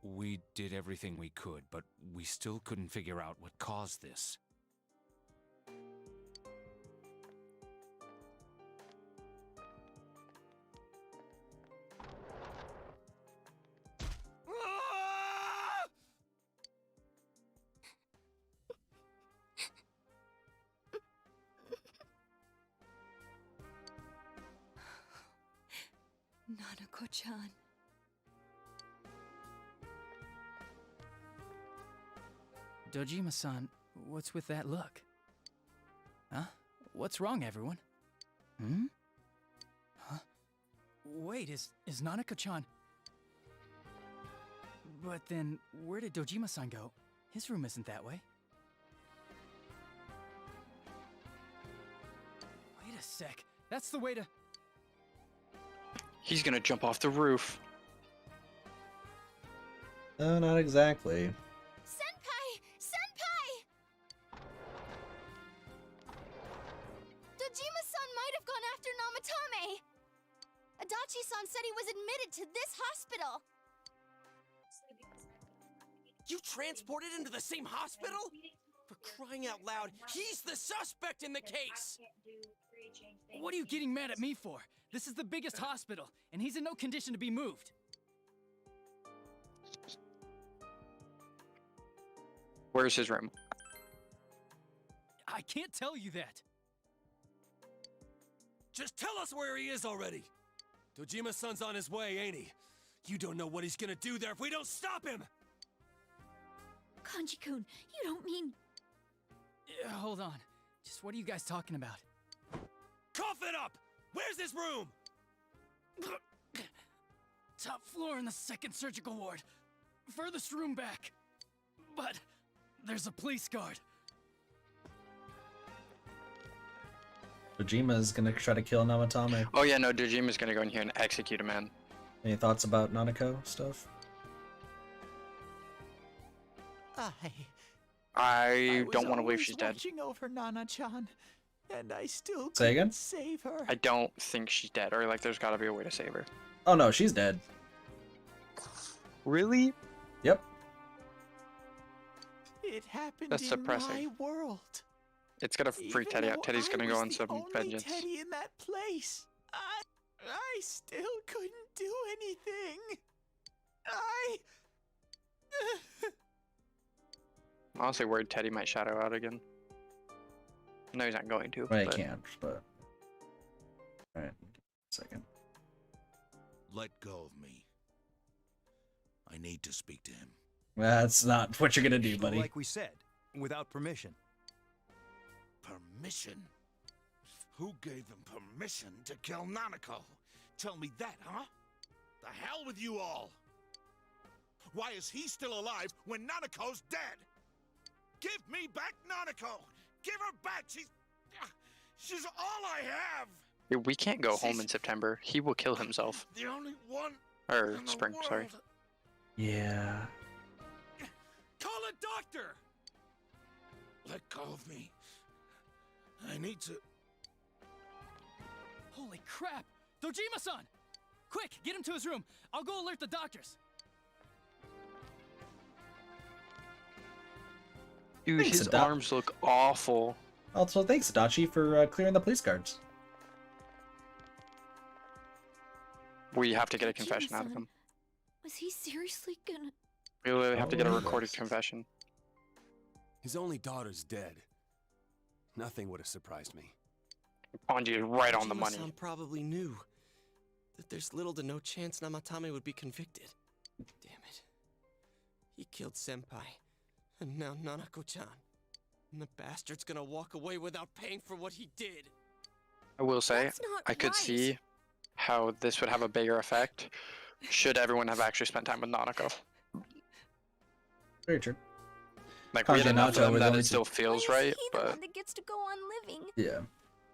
We did everything we could, but we still couldn't figure out what caused this. Nanako-chan. Dojima-san, what's with that look? Huh? What's wrong, everyone? Hmm? Huh? Wait, is Nanako-chan... But then, where did Dojima-san go? His room isn't that way. Wait a sec. That's the way to... He's gonna jump off the roof. No, not exactly. Senpai! Senpai! Dojima-san might have gone after Namatame! Adachi-san said he was admitted to this hospital! You transported him to the same hospital? For crying out loud, he's the suspect in the case! What are you getting mad at me for? This is the biggest hospital, and he's in no condition to be moved. Where's his room? I can't tell you that. Just tell us where he is already! Dojima-san's on his way, ain't he? You don't know what he's gonna do there if we don't stop him! Kanji-kun, you don't mean... Hold on. Just what are you guys talking about? Cough it up! Where's his room? Top floor in the second surgical ward. Furthest room back. But there's a police guard. Dojima is gonna try to kill Namatame. Oh yeah, no, Dojima's gonna go in here and execute a man. Any thoughts about Nanako stuff? I don't want to believe always she's dead. watching over Nana-chan, and I still Say again? couldn't save her. I don't think she's dead, or like there's got to be a way to save her. Oh no, she's dead. Really? Yep. It happened That's in depressing. my world. It's gonna freak Teddy out. Teddy's gonna go on some vengeance. Teddy in that place. I still couldn't do anything. I Honestly, worried Teddy might shadow out again. No, he's not going to. Well, he but... can't, but. Alright, second. Let go of me. I need to speak to him. That's not what you're gonna do, buddy. Like we said, without permission. Permission? Who gave him permission to kill Nanako? Tell me that, huh? The hell with you all! Why is he still alive when Nanako's dead? Give me back Nanako! Give her back! She's all I have! Dude, we can't go home in September. He will kill himself. The only one Or in the spring, sorry. world. Yeah. Call a doctor! Let go of me. I need to... Holy crap! Dojima-san! Quick, get him to his room. I'll go alert the doctors. Dude, Thanks, his Adachi. arms look awful. Also, thanks, Adachi, for clearing the police guards. We have to get a confession out of him. Was he seriously gonna... We literally have to get a Oh, recorded yes. confession. His only daughter's dead. Nothing would have surprised me. Anji is right on the money. Dojima-san probably knew that there's little to no chance Namatame would be convicted. Damn it. He killed Senpai, and now Nanako-chan. And the bastard's gonna walk away without paying for what he did. I will say, That's not I could right. see how this would have a bigger effect should everyone have actually spent time with Nanako. Very true. Like, we had Kanji enough Naoto of them were the that only it still two. feels Why is right, he the but one that gets to go on living? Yeah.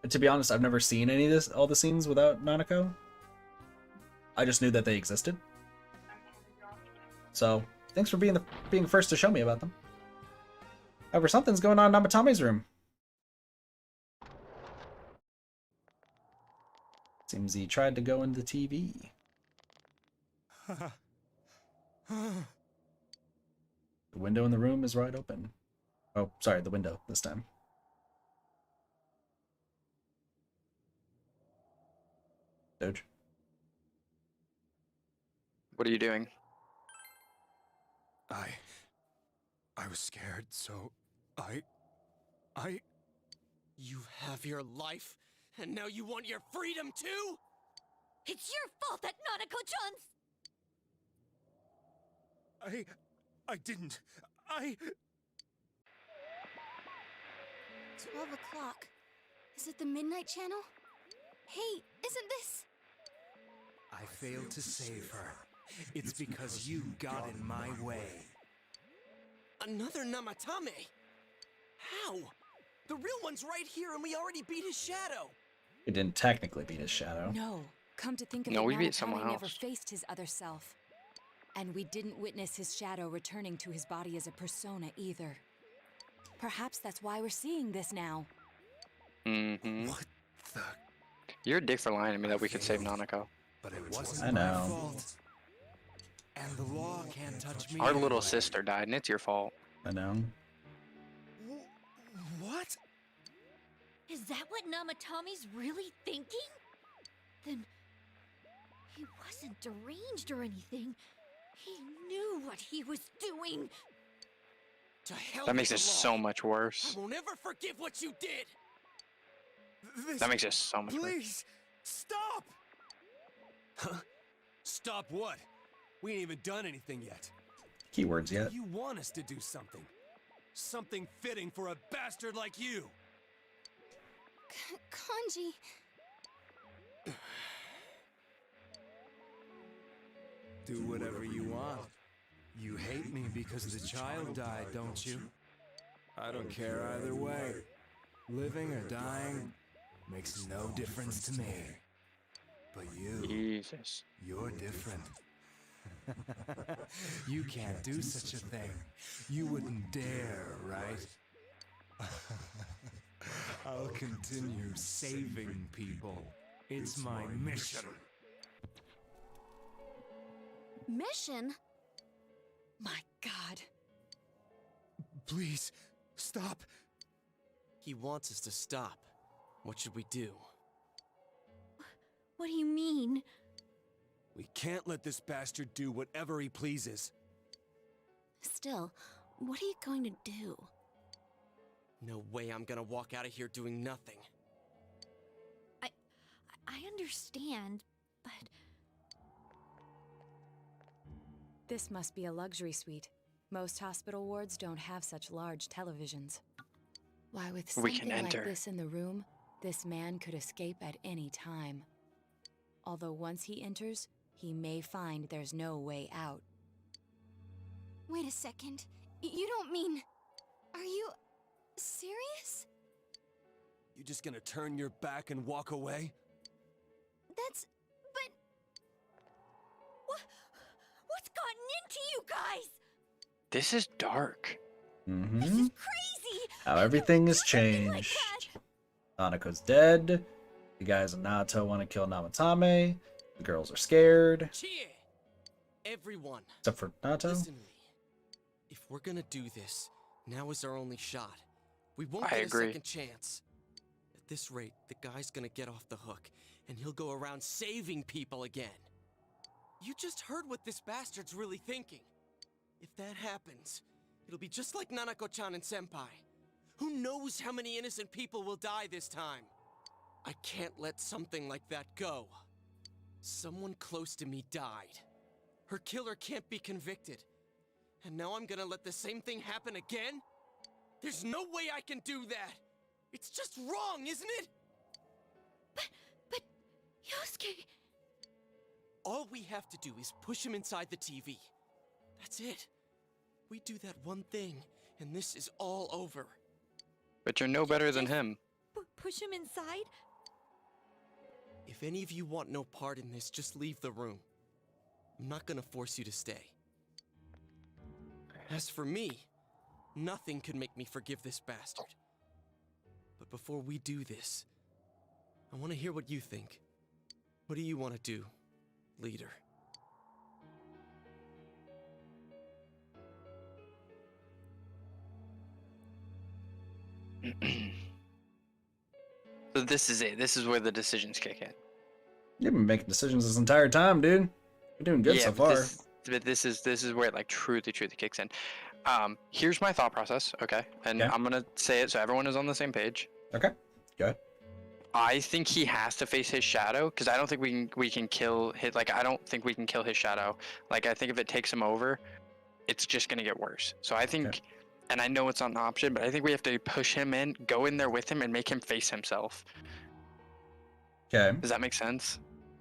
And to be honest, I've never seen any of this, all the scenes without Nanako. I just knew that they existed. So, thanks for being first to show me about them. However, something's going on in Namatame's room. Seems he tried to go into the TV. The window in the room is wide open. Oh, sorry, the window this time. Doge. what are you doing? I was scared, so I... You have your life, and now you want your freedom too? It's your fault that Nanako-chan's... I didn't. 12 o'clock. Is it the Midnight Channel? Hey, isn't this... I failed to save her. It's because you got in my way. Another Namatame? How? The real one's right here, and we already beat his shadow. He didn't technically beat his shadow. No, come to think of No, it, we beat someone Namatame never else. faced his other self. And we didn't witness his shadow returning to his body as a persona either. Perhaps that's why we're seeing this now. Mm-hmm. What the... You're a dick for lying to me that we could save Nanako. But it wasn't I my know. fault. And the law can't touch me Our little anyway. sister died, and it's your fault. I know. What? Is that what Namatame's really thinking? Then... he wasn't deranged or anything. He knew what he was doing. To hell That with makes the it law. so much worse. I won't ever forgive what you did. That makes it so much worse. Please, stop! Huh? Stop what? We ain't even done anything yet. Keywords yet. You want us to do something. Something fitting for a bastard like you. Kanji... Do whatever you want. You hate me because the child died, don't you? I don't care either way. Living or dying makes no difference to me. But you... Jesus. You're different. You can't do such a thing. You wouldn't dare, right? I'll continue saving people. It's my mission. Mission? My God. Please, stop. He wants us to stop. What should we do? What do you mean? We can't let this bastard do whatever he pleases. Still, what are you going to do? No way I'm gonna walk out of here doing nothing. I understand, but... This must be a luxury suite. Most hospital wards don't have such large televisions. Why, with We something can like enter. this in the room, this man could escape at any time. Although once he enters, he may find there's no way out. Wait a second. You don't mean... Are you... serious? You just gonna turn your back and walk away? But... What's gotten into you guys? This is dark. Mm-hmm. This is crazy! How everything has changed. Nanako's dead. The guys in Nato want to kill Namatame. The girls are scared. Cheer! Everyone. Except for Nato. Listen to me. If we're gonna do this, now is our only shot. We won't I get agree. a second chance. At this rate, the guy's gonna get off the hook, and he'll go around saving people again. You just heard what this bastard's really thinking. If that happens, it'll be just like Nanako-chan and Senpai. Who knows how many innocent people will die this time? I can't let something like that go. Someone close to me died. Her killer can't be convicted. And now I'm gonna let the same thing happen again? There's no way I can do that! It's just wrong, isn't it? But... Yosuke... All we have to do is push him inside the TV. That's it. We do that one thing, and this is all over. But you're no better than him. Push him inside? If any of you want no part in this, just leave the room. I'm not gonna force you to stay. As for me, nothing could make me forgive this bastard. But before we do this, I want to hear what you think. What do you want to do, leader? So this is it. This is where the decisions kick in. You've been making decisions this entire time, dude. You're doing good so far. But this is where it like truly kicks in. Here's my thought process, okay? And Yeah. I'm gonna say it so everyone is on the same page. Okay. Go ahead. I think he has to face his shadow because I don't think we can kill his I don't think we can kill his shadow. Like I think if it takes him over, it's just gonna get worse. So I think, and I know it's not an option, but I think we have to push him in, go in there with him, and make him face himself. Okay. Does that make sense?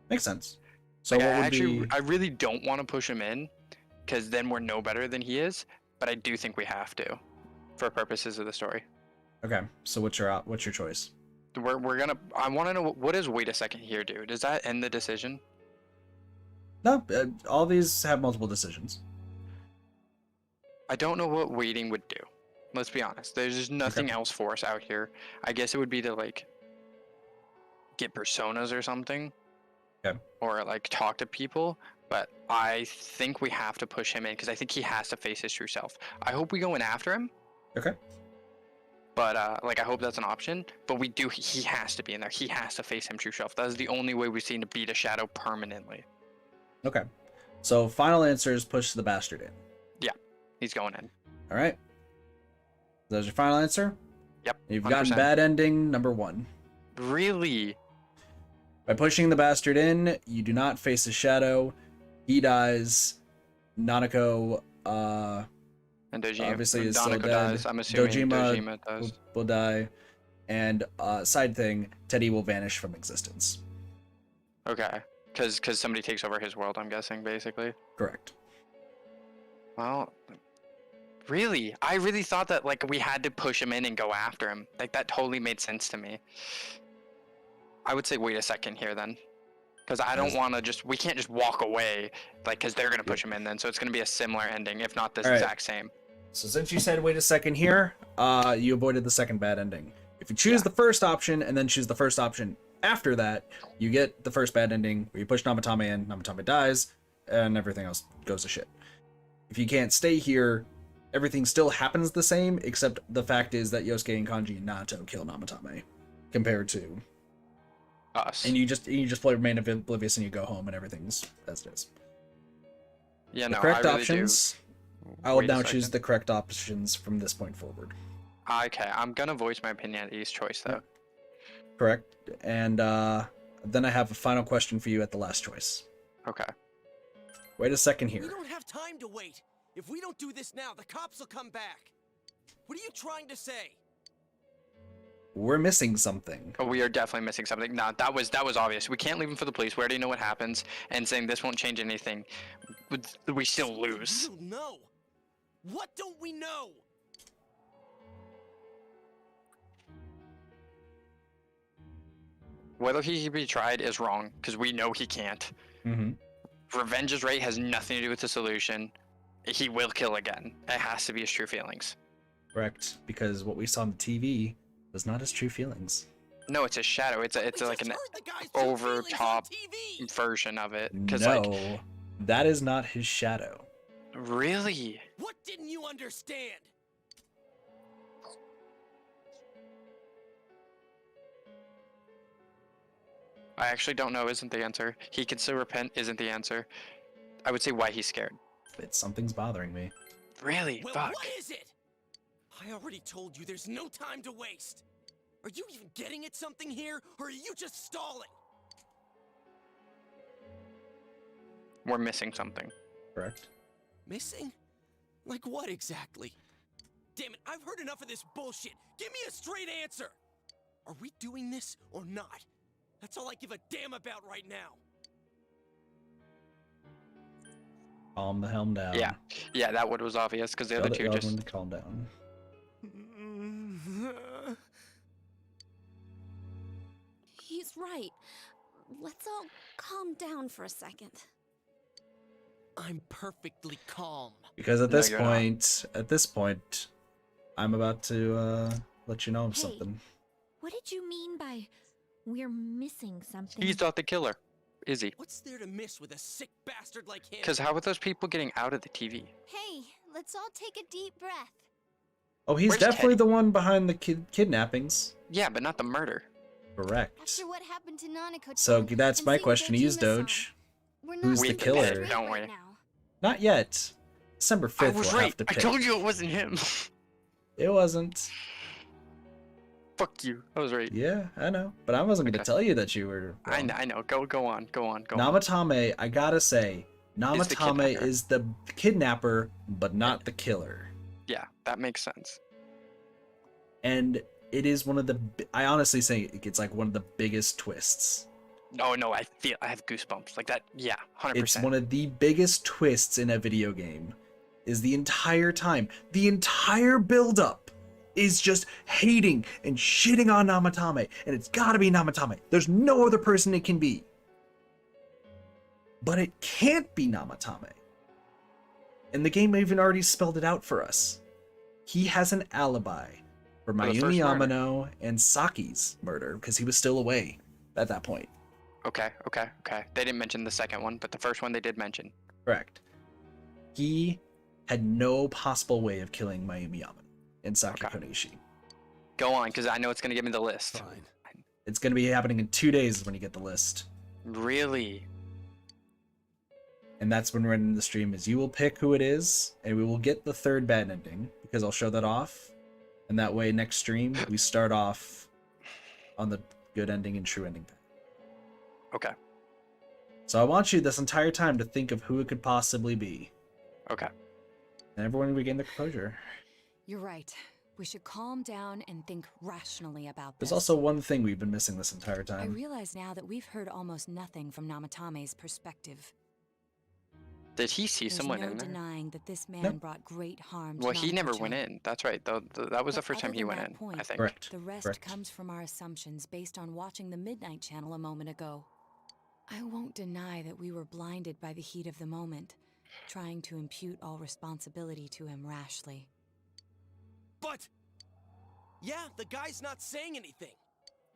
Makes sense. So Like, what would I really don't want to push him in because then we're no better than he is. But I do think we have to, for purposes of the story. Okay. So what's your choice? We're gonna. I want to know what does wait a second here do? Does that end the decision? No, all these have multiple decisions. I don't know what waiting would do. Let's be honest. There's just nothing else for us out here. I guess it would be to like get personas or something. Okay. Or like talk to people. But I think we have to push him in because I think he has to face his true self. I hope we go in after him. Okay. But like I hope that's an option. But we do. He has to be in there. He has to face him true self. That is the only way we've seen to beat a shadow permanently. Okay. So final answer is push the bastard in. Yeah, he's going in. All right. That's your final answer? Yep. You've 100%. gotten bad ending number 1. Really? By pushing the bastard in, you do not face his shadow. He dies. Nanako, and Dojima, obviously is Nanako still dead. dies. I'm assuming Dojima does. Will die. And side thing, Teddy will vanish from existence. Okay. Because somebody takes over his world, I'm guessing, basically. Correct. Well, really? I really thought that, like, we had to push him in and go after him. Like, that totally made sense to me. I would say wait a second here, then. Because I don't want to we can't just walk away, like, because they're going to push him in then. So it's going to be a similar ending, if not the exact same. So since you said wait a second here, you avoided the second bad ending. If you choose the first option and then choose the first option after that, you get the first bad ending where you push Namatame in, Namatame dies, and everything else goes to shit. If you can't stay here, everything still happens the same, except the fact is that Yosuke and Kanji and Nato kill Namatame, compared to us. And you just play Remain Oblivious and you go home and everything's as it is. Yeah, The no, correct I really options. I will now choose the correct options from this point forward. Okay, I'm gonna voice my opinion at each choice though. Correct. And then I have a final question for you at the last choice. Okay. Wait a second here. We don't have time to wait. If we don't do this now, the cops will come back. What are you trying to say? We're missing something. Oh, we are definitely missing something. No, that was obvious. We can't leave him for the police. We already know what happens, and saying this won't change anything, we still lose. We don't know. What don't we know? Whether he can be tried is wrong, because we know he can't. Mm-hmm. Revenge's right has nothing to do with the solution. He will kill again. It has to be his true feelings. Correct, because what we saw on the TV was not his true feelings. No, it's a shadow. It's like an over top version of it. No, that is not his shadow. Really? What didn't you understand? I actually don't know isn't the answer. He can still repent isn't the answer. I would say why he's scared. Something's bothering me. Really? Well, Fuck. what is it? I already told you there's no time to waste. Are you even getting at something here, or are you just stalling? We're missing something. Correct. Missing? Like what exactly? Damn it, I've heard enough of this bullshit. Give me a straight answer. Are we doing this or not? That's all I give a damn about right now. Calm the helm down. Yeah, that one was obvious because the other two just calm down. He's right. Let's all calm down for a second. I'm perfectly calm. Because at this point, I'm about to let you know of something. What did you mean by we're missing something? He's not the killer, is he? What's there to miss with a sick bastard like him? Because how are those people getting out of the TV? Hey, let's all take a deep breath. Oh, he's Where's definitely Teddy? the one behind the kidnappings. Yeah, but not the murder. Correct. After what happened to Nanako-chan, So that's and my seeing question to you, Dojima-san, Doge. we're not Who's the keeping killer? straight Don't right we? now. Not yet. December 5th I was we'll right. have to I pick. told you it wasn't him. It wasn't. Fuck you. I was right. Yeah, I know. But I wasn't going to tell you that you were wrong. I know. Go on. Namatame, I gotta say, Namatame kidnapper. is the kidnapper, but not the killer. Yeah, that makes sense. And it is one of the... I honestly say it's like one of the biggest twists. No, I have goosebumps. Like that, yeah, 100%. It's one of the biggest twists in a video game. Is the entire time. The entire build-up is just hating and shitting on Namatame. And it's gotta be Namatame. There's no other person it can be. But it can't be Namatame. And the game even already spelled it out for us. He has an alibi for the first Mayumi murder. Amano and Saki's murder because he was still away at that point. Okay. They didn't mention the second one, but the first one they did mention. Correct. He had no possible way of killing Mayumi Amano and Saki Konishi. Go on, because I know it's going to give me the list. Fine. It's going to be happening in 2 days when you get the list. Really? And that's when we're ending the stream, is you will pick who it is, and we will get the third bad ending, because I'll show that off. And that way, next stream, we start off on the good ending and true ending path. Okay. So I want you this entire time to think of who it could possibly be. Okay. And everyone regain their composure. You're right. We should calm down and think rationally about this. There's also one thing we've been missing this entire I time. realize now that we've heard almost nothing from Namatame's perspective. Did he see There's someone no in there? denying that this man brought great harm to Well, he never Nanako-chan. went in. That's right. That was the But first time other he than went that in, point, I think. Correct. The rest Correct. comes from our assumptions based on watching the Midnight Channel a moment ago. I won't deny that we were blinded by the heat of the moment, trying to impute all responsibility to him rashly. But... yeah, the guy's not saying anything.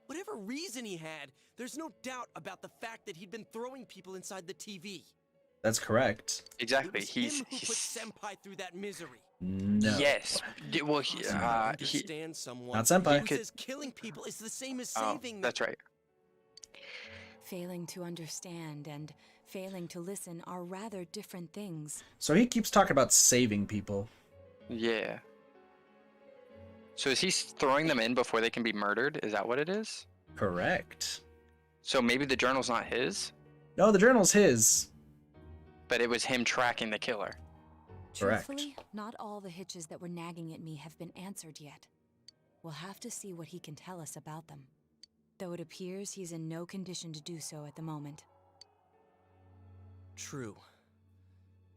Whatever reason he had, there's no doubt about the fact that he'd been throwing people inside the TV. That's correct. Exactly. It was him who put Senpai through that misery. No. Yes. Well, Understand someone Not Senpai. who says killing people is the same as saving them. That's right. Failing to understand and failing to listen are rather different things. So he keeps talking about saving people. Yeah. So is he throwing them in before they can be murdered? Is that what it is? Correct. So maybe the journal's not his? No, the journal's his. But it was him tracking the killer. Correct. Truthfully, not all the hitches that were nagging at me have been answered yet. We'll have to see what he can tell us about them. Though it appears he's in no condition to do so at the moment. True.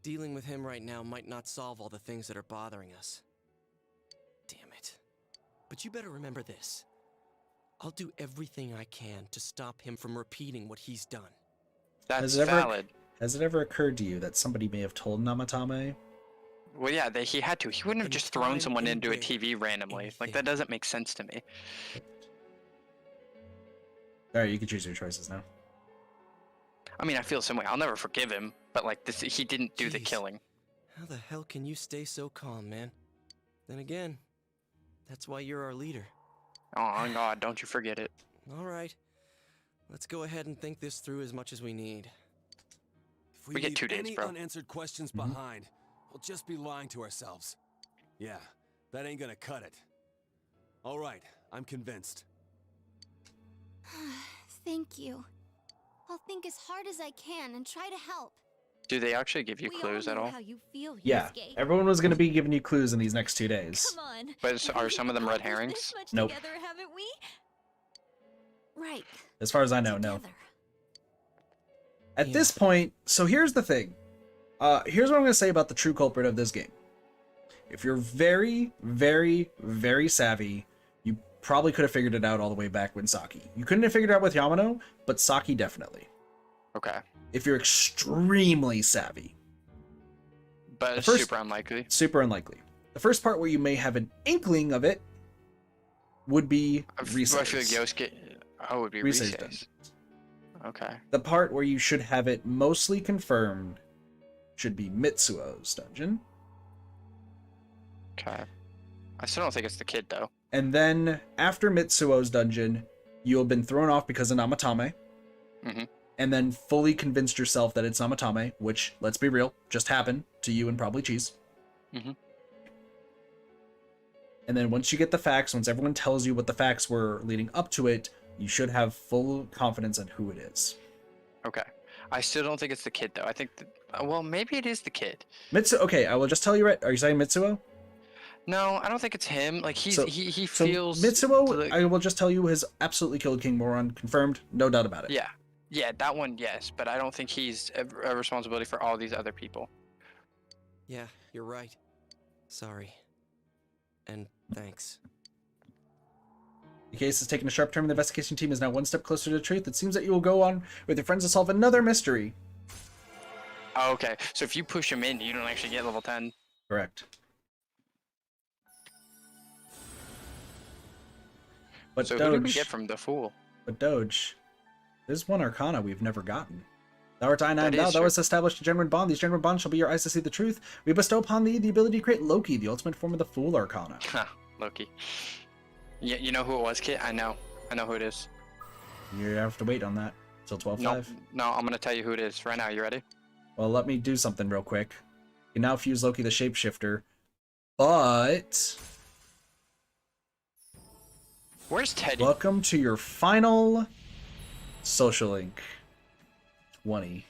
Dealing with him right now might not solve all the things that are bothering us. Damn it. But you better remember this. I'll do everything I can to stop him from repeating what he's done. That's valid. Has it ever occurred to you that somebody may have told Namatame? Well, yeah, he had to. He wouldn't have just thrown someone into a TV randomly. Like, that doesn't make sense to me. Alright, you can choose your choices now. I mean, I feel the same way. I'll never forgive him, but, like, he didn't do the killing. How the hell can you stay so calm, man? Then again, that's why you're our leader. Oh, God, don't you forget it. All right. Let's go ahead and think this through as much as we need. If we get 2 days, any bro. unanswered questions behind, we'll just be lying to ourselves. Yeah, that ain't gonna cut it. All right, I'm convinced. Thank you. I'll think as hard as I can and try to help. Do they actually give you clues at all? How you feel, Yeah, Yusuke. everyone was going to be giving you clues in these next 2 days. Come on. But are some of them red herrings? Nope. Together, haven't we? Right. As far as I know, no. At this point, so here's the thing. Here's what I'm going to say about the true culprit of this game. If you're very, very, very savvy, you probably could have figured it out all the way back when Saki. You couldn't have figured it out with Yamano, but Saki definitely. Okay. If you're extremely savvy. But it's super unlikely. Super unlikely. The first part where you may have an inkling of it would be Rise's. I feel like Yosuke... Oh, it would be Rise's. Okay. The part where you should have it mostly confirmed should be Mitsuo's dungeon. Okay. I still don't think it's the kid, though. And then, after Mitsuo's dungeon, you'll have been thrown off because of Namatame. Mm-hmm. And then fully convinced yourself that it's Namatame, which, let's be real, just happened to you and probably Cheese. Mm-hmm. And then once you get the facts, once everyone tells you what the facts were leading up to it, you should have full confidence in who it is. Okay. I still don't think it's the kid, though. I think... well, maybe it is the kid. Okay, I will just tell you right... Are you saying Mitsuo? No, I don't think it's him. Like, he feels... Mitsuo, I will just tell you, has absolutely killed King Moron. Confirmed. No doubt about it. Yeah. Yeah, that one, yes. But I don't think he's a responsibility for all these other people. Yeah, you're right. Sorry. And thanks. The case has taken a sharp turn. The investigation team is now one step closer to the truth. It seems that you will go on with your friends to solve another mystery. Oh, okay. So if you push him in, you don't actually get level 10. Correct. But so Doge, who did we get from the fool? But Doge, there's one arcana we've never gotten. Thou art I, and I am thou. Thou hast established a genuine bond. These genuine bonds shall be your eyes to see the truth. We bestow upon thee the ability to create Loki, the ultimate form of the fool arcana. Loki. Yeah, you know who it was, Kit? I know who it is. You have to wait on that till 12:05. No, I'm gonna tell you who it is right now. You ready? Well, let me do something real quick. You can now fuse Loki the shapeshifter, but where's Teddy? Welcome to your final social link. 20.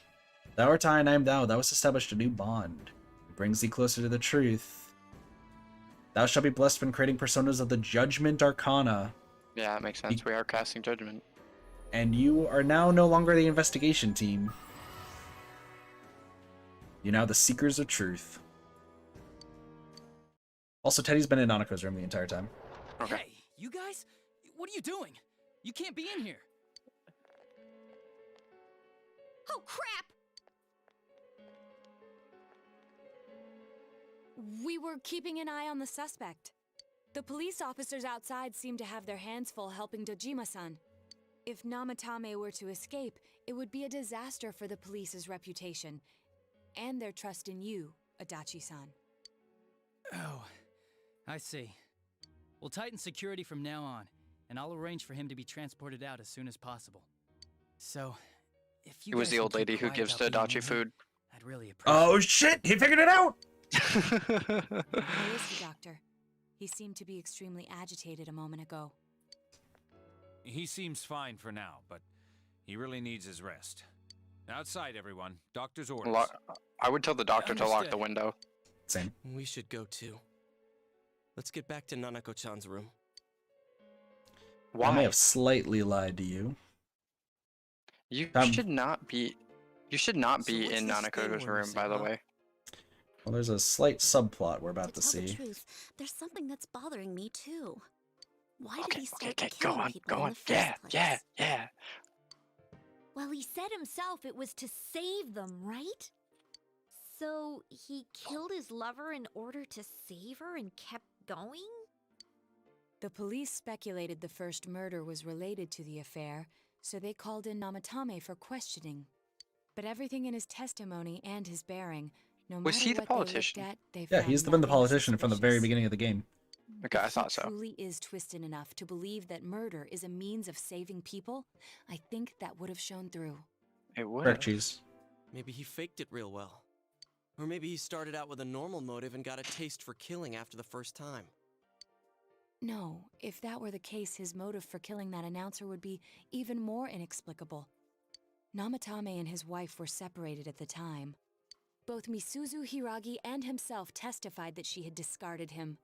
Thou art I, and I am thou. Thou hast established a new bond. It brings thee closer to the truth. Thou shalt be blessed when creating personas of the Judgment Arcana. Yeah, that makes sense. We are casting Judgment. And you are now no longer the investigation team. You're now the Seekers of Truth. Also, Teddy's been in Nanako's room the entire time. Okay. Hey, you guys? What are you doing? You can't be in here. Oh, crap! We were keeping an eye on the suspect. The police officers outside seem to have their hands full helping Dojima-san. If Namatame were to escape, it would be a disaster for the police's reputation, and their trust in you, Adachi-san. Oh, I see. We'll tighten security from now on, and I'll arrange for him to be transported out as soon as possible. So, if you It was guys the could old keep lady who quiet gives about being Adachi near him, food. I'd really appreciate Oh shit! He figured it out! How is the doctor? He seemed to be extremely agitated a moment ago. He seems fine for now, but he really needs his rest. Outside, everyone. Doctor's orders. I would tell the doctor to lock the Understood. window. Same. We should go too. Let's get back to Nanako-chan's room. I may Why? have slightly lied to you. You Um, should not be. You should not So be what's in this thing Nanako's we're room, missing, by the huh? way. Well, there's a slight subplot we're about to tell the see. truth, there's something that's bothering me too. Why did Okay, he start go killing on, people go in on. the first Yeah, place? yeah. Well, he said himself it was to save them, right? So he killed his lover in order to save her and kept going? The police speculated the first murder was related to the affair, so they called in Namatame for questioning. But everything in his testimony and his bearing, no Was matter he the what politician? they looked at, they Yeah, found he's been the nothing politician from the very suspicious. beginning of the game. Okay, I If thought he so. truly is twisted enough to believe that murder is a means of saving people, I think that would have shown through. It would. Correct, cheese. Maybe he faked it real well. Or maybe he started out with a normal motive and got a taste for killing after the first time. No, if that were the case, his motive for killing that announcer would be even more inexplicable. Namatame and his wife were separated at the time. Both Misuzu Hiragi and himself testified that she had discarded him.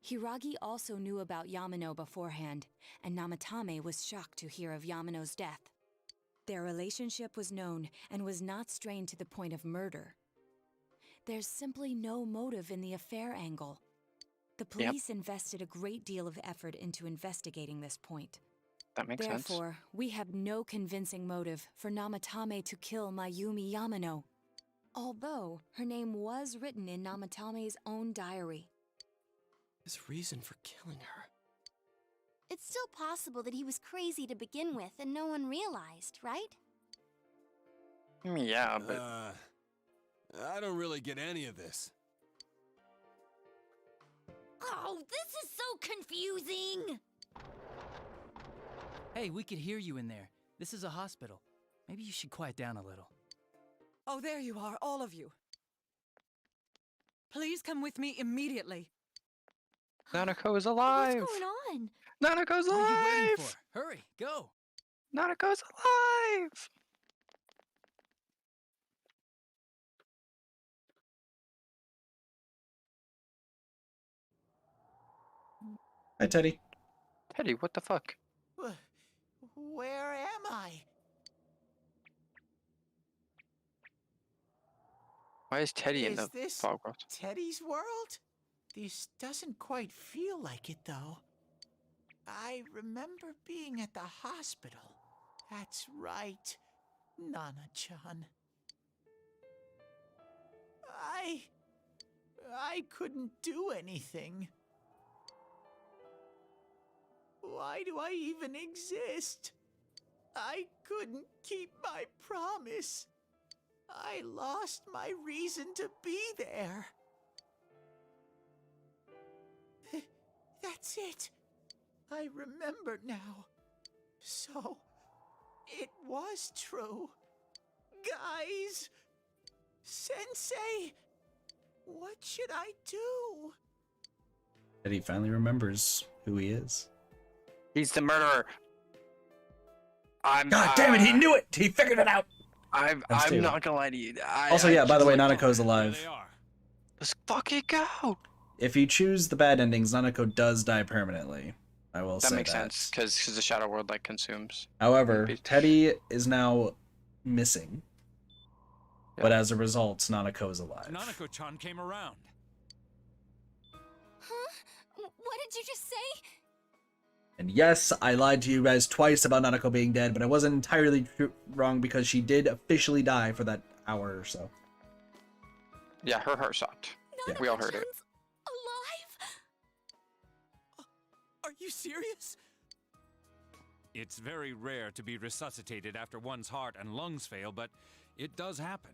Hiragi also knew about Yamano beforehand, and Namatame was shocked to hear of Yamano's death. Their relationship was known and was not strained to the point of murder. There's simply no motive in the affair angle. The police invested a great deal of effort into investigating this point. That makes sense. Therefore, we have no convincing motive for Namatame to kill Mayumi Yamano, although her name was written in Namatame's own diary. His reason for killing her. It's still possible that he was crazy to begin with and no one realized, right? Yeah, but I don't really get any of this. Oh, this is so confusing! Hey, we could hear you in there. This is a hospital. Maybe you should quiet down a little. Oh, there you are, all of you. Please come with me immediately. Nanako is alive. What's going on? Nanako's What are you waiting alive. for? Hurry, go. Nanako's alive. Hi, Teddy. Teddy, what the fuck? Where am I? Why is Teddy in Is the this fog world? Teddy's world? This doesn't quite feel like it, though. I remember being at the hospital. That's right, Nana-chan. I couldn't do anything. Why do I even exist? I couldn't keep my promise. I lost my reason to be there. That's it. I remember now. So, it was true. Guys! Sensei! What should I do? Teddy finally remembers who he is. He's the murderer. God damn it, he knew it! He figured it out! I'm too. not gonna lie to you. Also, yeah, by the way, Nanako's alive. Let's fucking go. If you choose the bad endings, Nanako does die permanently. I will say That makes sense because the shadow world like consumes. However, Teddy is now missing. But as a result, Nanako is alive. Nanako-chan came around. Huh? What did you just say? And yes, I lied to you guys twice about Nanako being dead, but I wasn't entirely wrong because she did officially die for that hour or so. Yeah, her heart stopped. Yeah. We all heard it. Alive? Are you serious? It's very rare to be resuscitated after one's heart and lungs fail, but it does happen.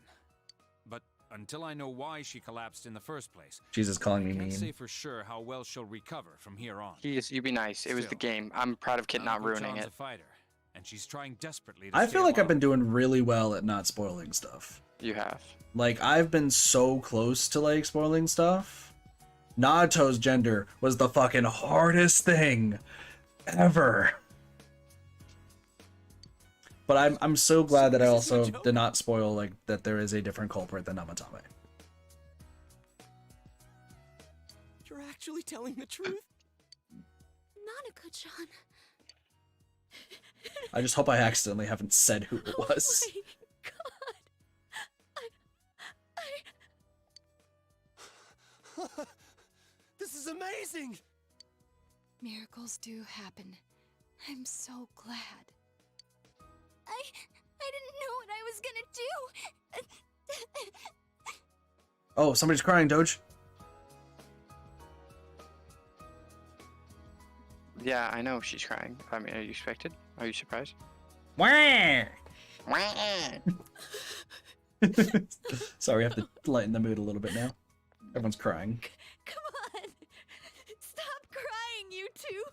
But until I know why she collapsed in the first place, Jesus calling me I can't mean. say for sure how well she'll recover from here on. You be nice. It was the Still, game. I'm proud of Kit not ruining Nanako-chan's it. a fighter, and she's trying desperately to I stay feel like I've alive. been doing really well at not spoiling stuff. You have. Like, I've been so close to, like, spoiling stuff. Nato's gender was the fucking hardest thing ever. But I'm so glad that I also did not spoil, like, that there is a different culprit than Namatame. You're actually telling the truth? Nanako-chan. I just hope I accidentally haven't said who it was. Oh my god. This is amazing! Miracles do happen. I'm so glad. I didn't know what I was gonna do. Oh, somebody's crying, Doge. Yeah, I know she's crying. I mean, are you expected? Are you surprised? Wah! Wah! Sorry, I have to lighten the mood a little bit now. Everyone's crying. Come on! Stop crying, you two!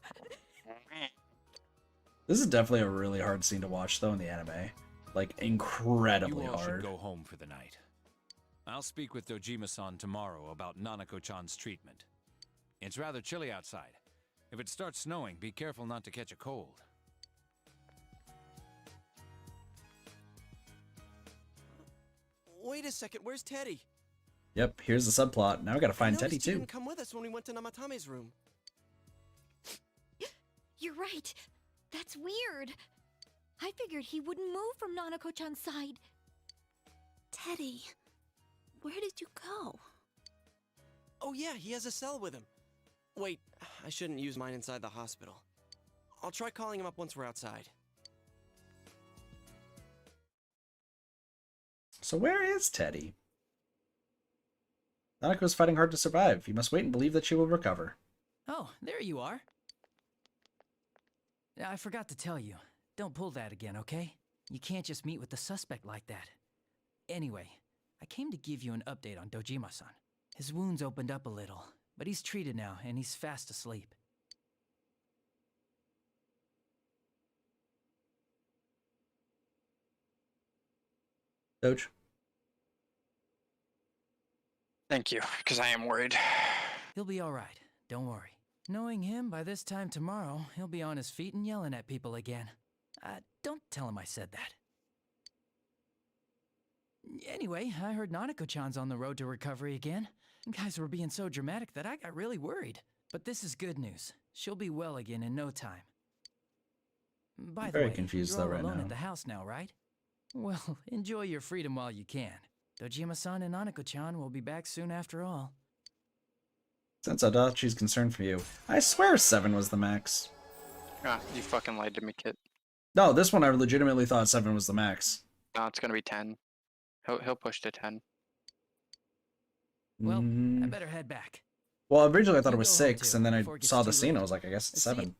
This is definitely a really hard scene to watch, though, in the anime. Like, incredibly You all hard. should go home for the night. I'll speak with Dojima-san tomorrow about Nanako-chan's treatment. It's rather chilly outside. If it starts snowing, be careful not to catch a cold. Wait a second, where's Teddy? Yep, here's the subplot. Now we gotta find I Teddy, noticed he too. didn't come with us when we went to Namatame's room. You're right. That's weird. I figured he wouldn't move from Nanako-chan's side. Teddy, where did you go? Oh yeah, he has a cell with him. Wait, I shouldn't use mine inside the hospital. I'll try calling him up once we're outside. So where is Teddy? Nanako's fighting hard to survive. You must wait and believe that she will recover. Oh, there you are. I forgot to tell you. Don't pull that again, okay? You can't just meet with the suspect like that. Anyway, I came to give you an update on Dojima-san. His wounds opened up a little, but he's treated now, and he's fast asleep. Doge? Thank you, because I am worried. He'll be all right. Don't worry. Knowing him, by this time tomorrow, he'll be on his feet and yelling at people again. Don't tell him I said that. Anyway, I heard Nanako-chan's on the road to recovery again. You guys were being so dramatic that I got really worried. But this is good news. She'll be well again in no time. By I'm the very way, confused you're though all right alone now. at the house now, right? Well, enjoy your freedom while you can. Dojima-san and Nanako-chan will be back soon after all. Since Adachi's concerned for you, I swear 7 was the max. Ah, you fucking lied to me, Kit. No, this one I legitimately thought 7 was the max. No, it's gonna be 10. He'll push to 10. Well, I better head back. Well, originally I thought You it was go home 6, too, and then I before it gets saw the too scene, late. I was like, I guess it's See ya. 7.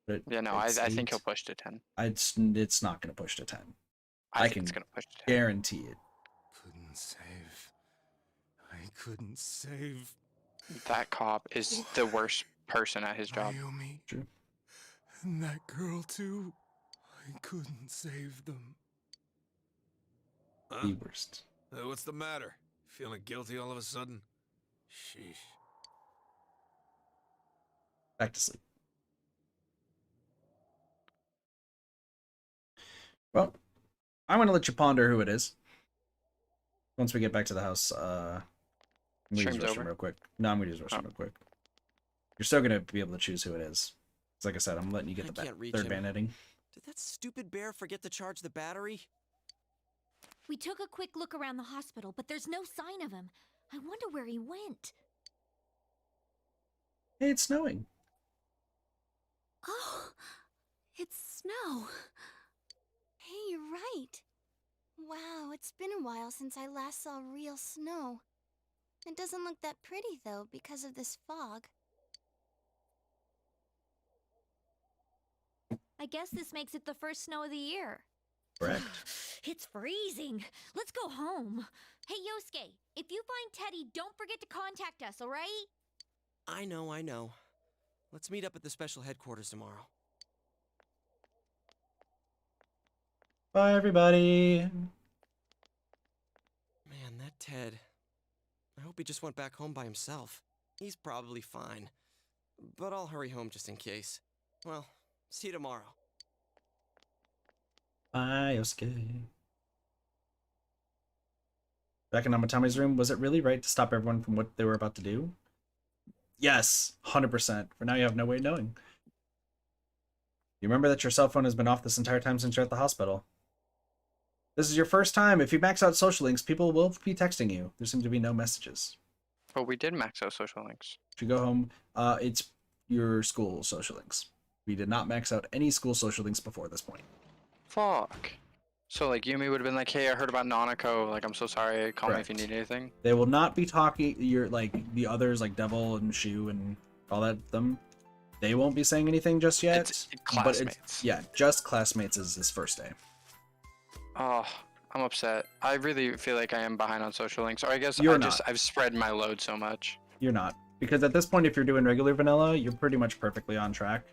But Yeah, no, I it's think 8. he'll push to 10. It's not going to push to 10. I think can it's gonna push to 10. guarantee it. Couldn't save. I couldn't save. That cop is the worst person at his job. Naomi. True. And that girl, too. I couldn't save them. Huh? The worst. What's the matter? Feeling guilty all of a sudden? Sheesh. Back to sleep. Well, I'm going to let you ponder who it is. Once we get back to the house, I'm going to use Stream's restroom over. real quick. No, I'm going to use restroom real quick. You're still going to be able to choose who it is. 'Cause like I said, I'm letting you get the can't reach third him. band editing. Did that stupid bear forget to charge the battery? We took a quick look around the hospital, but there's no sign of him. I wonder where he went. Hey, it's snowing. Oh, it's snow. Hey, you're right. Wow, it's been a while since I last saw real snow. It doesn't look that pretty, though, because of this fog. I guess this makes it the first snow of the year. Correct. It's freezing. Let's go home. Hey, Yosuke, if you find Teddy, don't forget to contact us, all right? I know. Let's meet up at the special headquarters tomorrow. Bye, everybody. Man, that Ted. I hope he just went back home by himself. He's probably fine. But I'll hurry home just in case. Well, see you tomorrow. Bye, Yosuke. Back in Namatame's room, was it really right to stop everyone from what they were about to do? Yes, 100%. For now, you have no way of knowing. You remember that your cell phone has been off this entire time since you're at the hospital. This is your first time. If you max out social links, people will be texting you. There seem to be no messages. Oh, we did max out social links. If you go home, it's your school social links. We did not max out any school social links before this point. Fuck. So, like, Yumi would have been like, hey, I heard about Nanako. Like, I'm so sorry. Call me if you need anything. They will not be talking, the others, like Devil and Shu and all that, them. They won't be saying anything just yet. It's classmates. But just classmates is this first day. Oh, I'm upset. I really feel like I am behind on social links. Or I guess I've spread my load so much. You're not. Because at this point, if you're doing regular vanilla, you're pretty much perfectly on track.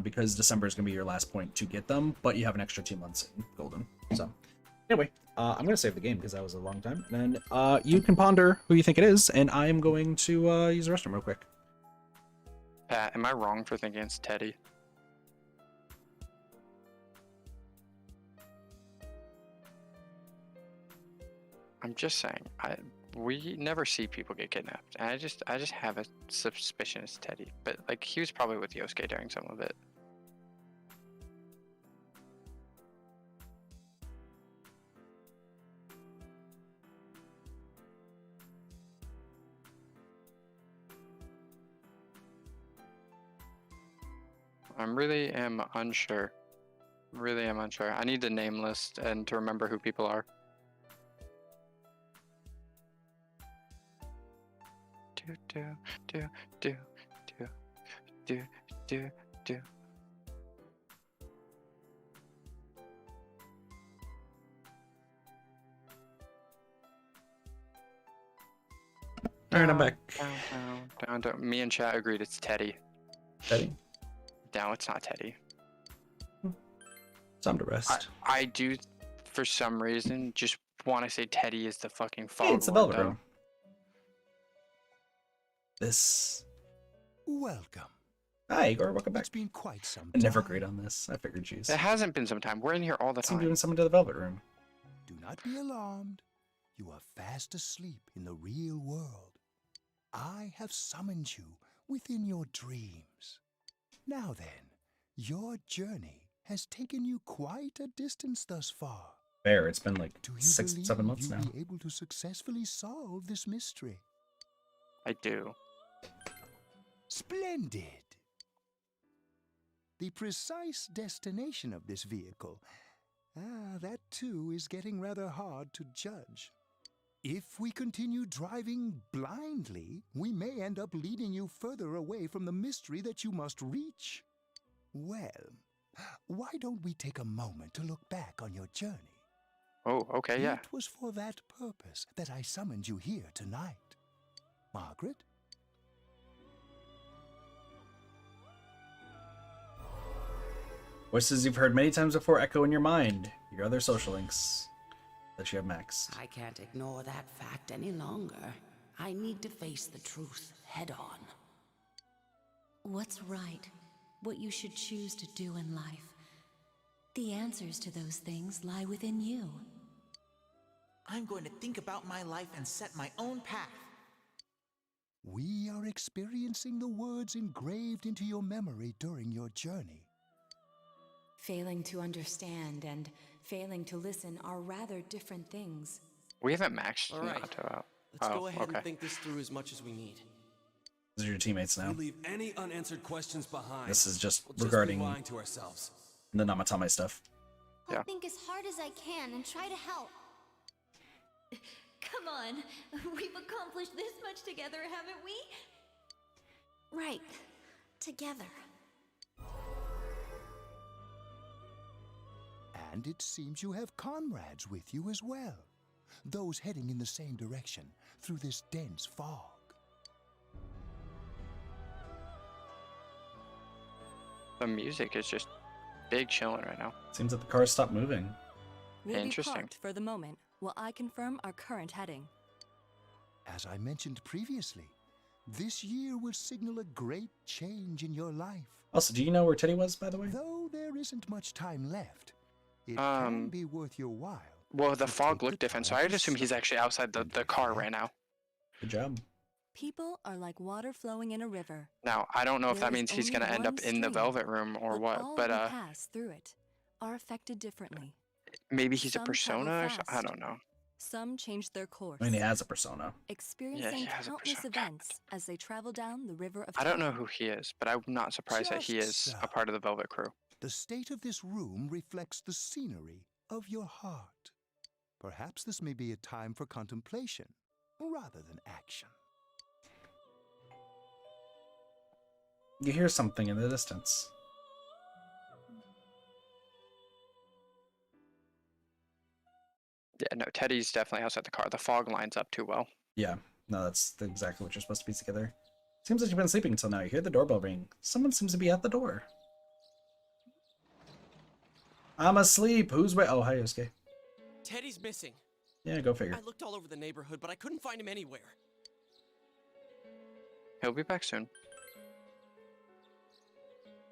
Because December is going to be your last point to get them, but you have an extra 2 months in Golden. So, anyway, I'm going to save the game because that was a long time. And then you can ponder who you think it is, and I am going to use the restroom real quick. Pat, am I wrong for thinking it's Teddy? I'm just saying, we never see people get kidnapped, and I just have a suspicion it's Teddy. But like, he was probably with Yosuke during some of it. I really am unsure. Really am unsure. I need the name list and to remember who people are. Do. All right, I'm back. Down. Me and chat agreed it's Teddy. Teddy? No, it's not Teddy. Time to rest. I do, for some reason, just want to say Teddy is the fucking fog. Hey, it's the Velvet Room. This. Welcome. Hi, Igor. Welcome back. It's been quite some time. I never agreed on this. I figured, jeez. It hasn't been some time. We're in here all the time. Seem to have summoned to the Velvet Room. Do not be alarmed. You are fast asleep in the real world. I have summoned you within your dreams. Now then, your journey has taken you quite a distance thus far. Fair. It's been like 6-7 months now. You'll be able to successfully solve this mystery? I do. Splendid. The precise destination of this vehicle, that too is getting rather hard to judge. If we continue driving blindly, we may end up leading you further away from the mystery that you must reach. Well, why don't we take a moment to look back on your journey? Oh, okay, yeah. It was for that purpose that I summoned you here tonight. Margaret? Voices you've heard many times before echo in your mind. Your other social links that you have maxed. I can't ignore that fact any longer. I need to face the truth head on. What's right? What you should choose to do in life? The answers to those things lie within you. I'm going to think about my life and set my own path. We are experiencing the words engraved into your memory during your journey. Failing to understand and failing to listen are rather different things. We haven't maxed All right. Nato out. Let's go ahead and think this through as much as we need. These are your teammates now. We leave any unanswered questions behind. This is just We'll regarding be lying to ourselves. the Namatame stuff. I'll think as hard as I can and try to help. Come on, we've accomplished this much together, haven't we? Right. Together. And it seems you have comrades with you as well. Those heading in the same direction through this dense fog. The music is just big chilling right now. Seems that the cars stopped moving. We'll be Interesting. parked for the moment while I confirm our current heading. As I mentioned previously, this year will signal a great change in your life. Also, do you know where Teddy was, by the way? Though there isn't much time left, it can be worth your while. Well, the fog looked different, so I'd assume he's actually outside the car right now. Good job. People are like water flowing in a river. Now, I don't know if There that is means he's only going to end one up in the stream, Velvet Room or what, all but who pass through it are affected differently. maybe he's a Some travel persona or something. I fast. don't know. Some change their course, I mean, he has a persona. experiencing has a countless persona. events as they travel down the river of I don't know time. who he is, but I'm not surprised that he is Just a part of the Velvet Crew. The state of this room reflects the scenery of your heart. Perhaps this may be a time for contemplation rather than action. You hear something in the distance. Yeah, no, Teddy's definitely outside the car. The fog lines up too well. Yeah, no, that's exactly what you're supposed to piece together. Seems like you've been sleeping until now. You hear the doorbell ring. Someone seems to be at the door. I'm asleep. Who's wait? Oh, hi, Yosuke. Teddy's missing. Yeah, go figure. I looked all over the neighborhood, but I couldn't find him anywhere. He'll be back soon.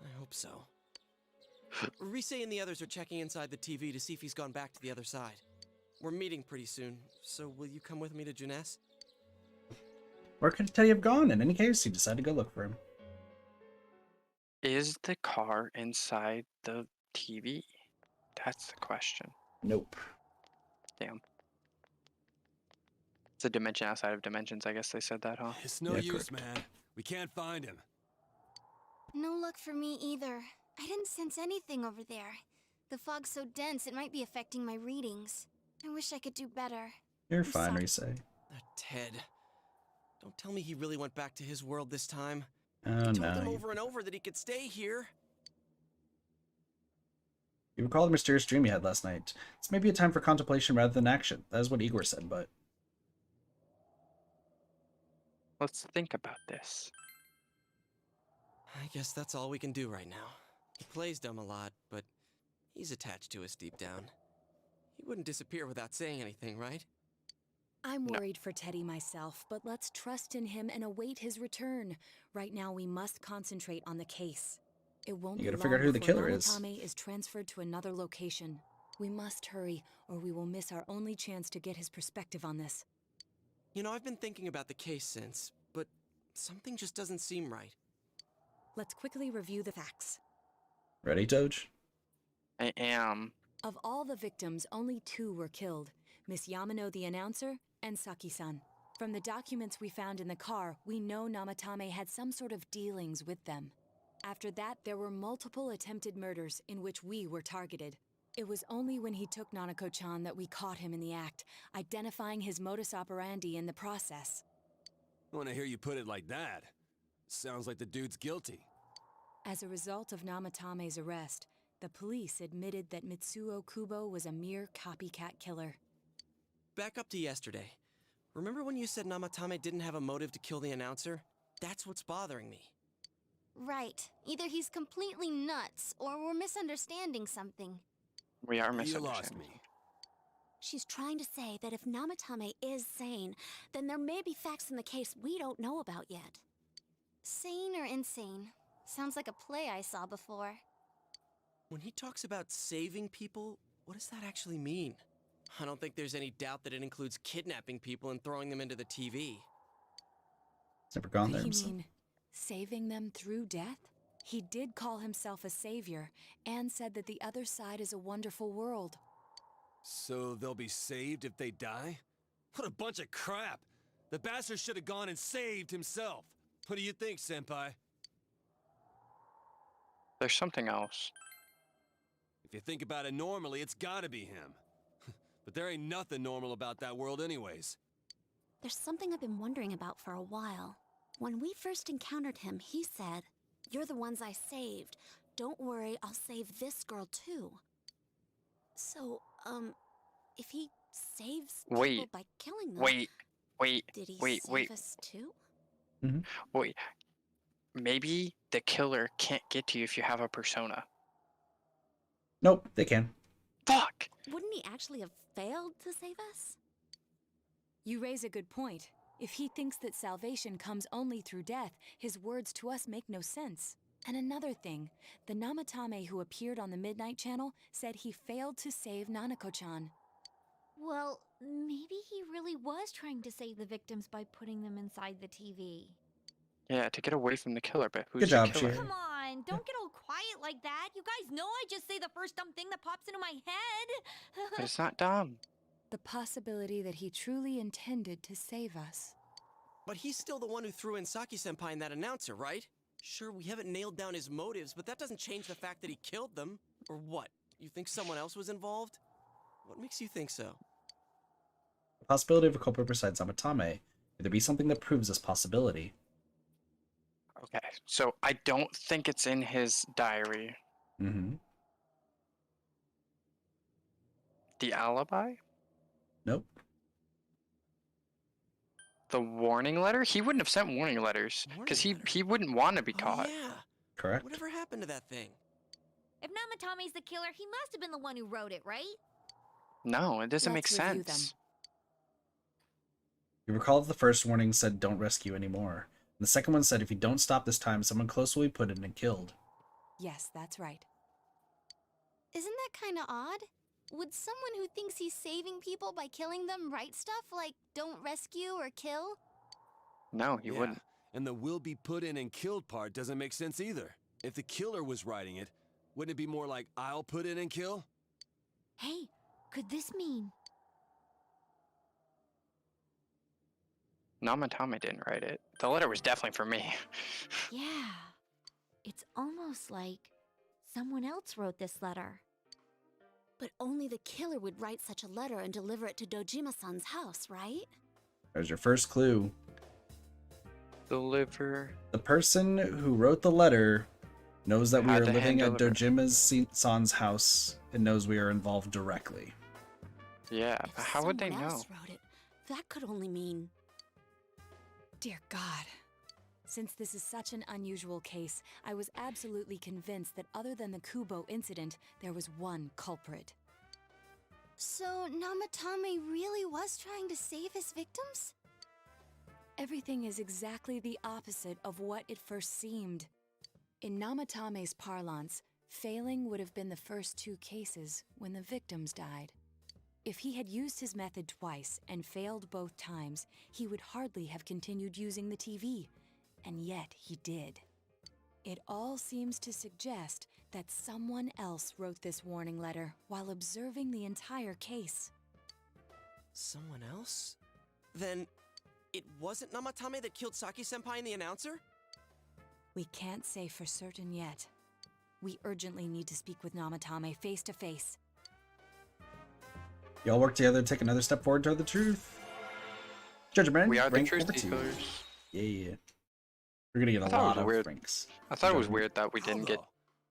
I hope so. Rise and the others are checking inside the TV to see if he's gone back to the other side. We're meeting pretty soon, so will you come with me to Jeunesse? Where could Teddy have gone? In any case, he decided to go look for him. Is the car inside the TV? That's the question. Nope. Damn. It's a dimension outside of dimensions, I guess they said that, huh? It's no Yeah, use, correct. man. We can't find him. No luck for me either. I didn't sense anything over there. The fog's so dense it might be affecting my readings. I wish I could do better. You're I'm fine, sorry. Rise. Ted. Don't tell me he really went back to his world this time. Oh, I told no. him over and over that he could stay here. You recall the mysterious dream you had last night. It's maybe a time for contemplation rather than action. That is what Igor said, but... Let's think about this. I guess that's all we can do right now. He plays dumb a lot, but he's attached to us deep down. He wouldn't disappear without saying anything, right? I'm worried for Teddy myself, but let's trust in him and await his return. Right now, we must concentrate on the case. It won't You be gotta long figure out who the before killer is. Namatame is transferred to another location. We must hurry, or we will miss our only chance to get his perspective on this. You know, I've been thinking about the case since, but something just doesn't seem right. Let's quickly review the facts. Ready, Doge? I am. Of all the victims, only 2 were killed. Miss Yamano the announcer, and Saki-san. From the documents we found in the car, we know Namatame had some sort of dealings with them. After that, there were multiple attempted murders in which we were targeted. It was only when he took Nanako-chan that we caught him in the act, identifying his modus operandi in the process. When I hear you put it like that, sounds like the dude's guilty. As a result of Namatame's arrest, the police admitted that Mitsuo Kubo was a mere copycat killer. Back up to yesterday. Remember when you said Namatame didn't have a motive to kill the announcer? That's what's bothering me. Right. Either he's completely nuts, or we're misunderstanding something. We are You misunderstanding. lost me. She's trying to say that if Namatame is sane, then there may be facts in the case we don't know about yet. Sane or insane? Sounds like a play I saw before. When he talks about saving people, what does that actually mean? I don't think there's any doubt that it includes kidnapping people and throwing them into the TV. It's never gone there You himself. mean saving them through death? He did call himself a savior, and said that the other side is a wonderful world. So they'll be saved if they die? What a bunch of crap! The bastard should have gone and saved himself. What do you think, Senpai? There's something else. If you think about it normally, it's gotta be him. But there ain't nothing normal about that world anyways. There's something I've been wondering about for a while. When we first encountered him, he said, "You're the ones I saved. Don't worry, I'll save this girl too." So, if he saves people by killing them... Did he save us too? Wait. Maybe the killer can't get to you if you have a persona. Nope, they can. Fuck! Wouldn't he actually have failed to save us? You raise a good point. If he thinks that salvation comes only through death, his words to us make no sense. And another thing, the Namatame who appeared on the Midnight Channel said he failed to save Nanako-chan. Well, maybe he really was trying to save the victims by putting them inside the TV. Yeah, to get away from the killer, but who's Good job, the killer? Shiri. Come on, don't get all quiet like that. You guys know I just say the first dumb thing that pops into my head. But it's not dumb. The possibility that he truly intended to save us. But he's still the one who threw in Saki-senpai in that announcer, right? Sure, we haven't nailed down his motives, but that doesn't change the fact that he killed them. Or what? You think someone else was involved? What makes you think so? The possibility of a culprit besides Namatame. Could there be something that proves this possibility? Okay, so I don't think it's in his diary. Mm-hmm. The alibi? Nope. The warning letter? He wouldn't have sent warning letters because he wouldn't want to be caught. Yeah. Correct. Whatever happened to that thing? If Namatame's the killer, he must have been the one who wrote it, right? No, it doesn't make Let's review sense. You recall that the first warning said don't rescue anymore. And the second one said if you don't stop this time, someone close will be put in and killed. Yes, that's right. Isn't that kind of odd? Would someone who thinks he's saving people by killing them write stuff like don't rescue or kill? No, he wouldn't. And the will be put in and killed part doesn't make sense either. If the killer was writing it, wouldn't it be more like I'll put in and kill? Hey, could this mean... Namatame didn't write it. The letter was definitely for me. Yeah. It's almost like someone else wrote this letter. But only the killer would write such a letter and deliver it to Dojima-san's house, right? There's your first clue. Deliver. The person who wrote the letter knows that we Had are to living at hand deliver. Dojima's-san's house and knows we are involved directly. Yeah, but how would they Someone know? else wrote it. That could only mean... Dear God. Since this is such an unusual case, I was absolutely convinced that other than the Kubo incident, there was one culprit. So Namatame really was trying to save his victims? Everything is exactly the opposite of what it first seemed. In Namatame's parlance, failing would have been the first two cases when the victims died. If he had used his method twice and failed both times, he would hardly have continued using the TV. And yet he did. It all seems to suggest that someone else wrote this warning letter while observing the entire case. Someone else? Then it wasn't Namatame that killed Saki-senpai in the announcer? We can't say for certain yet. We urgently need to speak with Namatame face to face. Y'all work together to take another step forward toward the truth. Judgment. We are the rank truth over 2. seekers. Yeah. We're gonna get a lot of ranks. I thought it was weird that we didn't get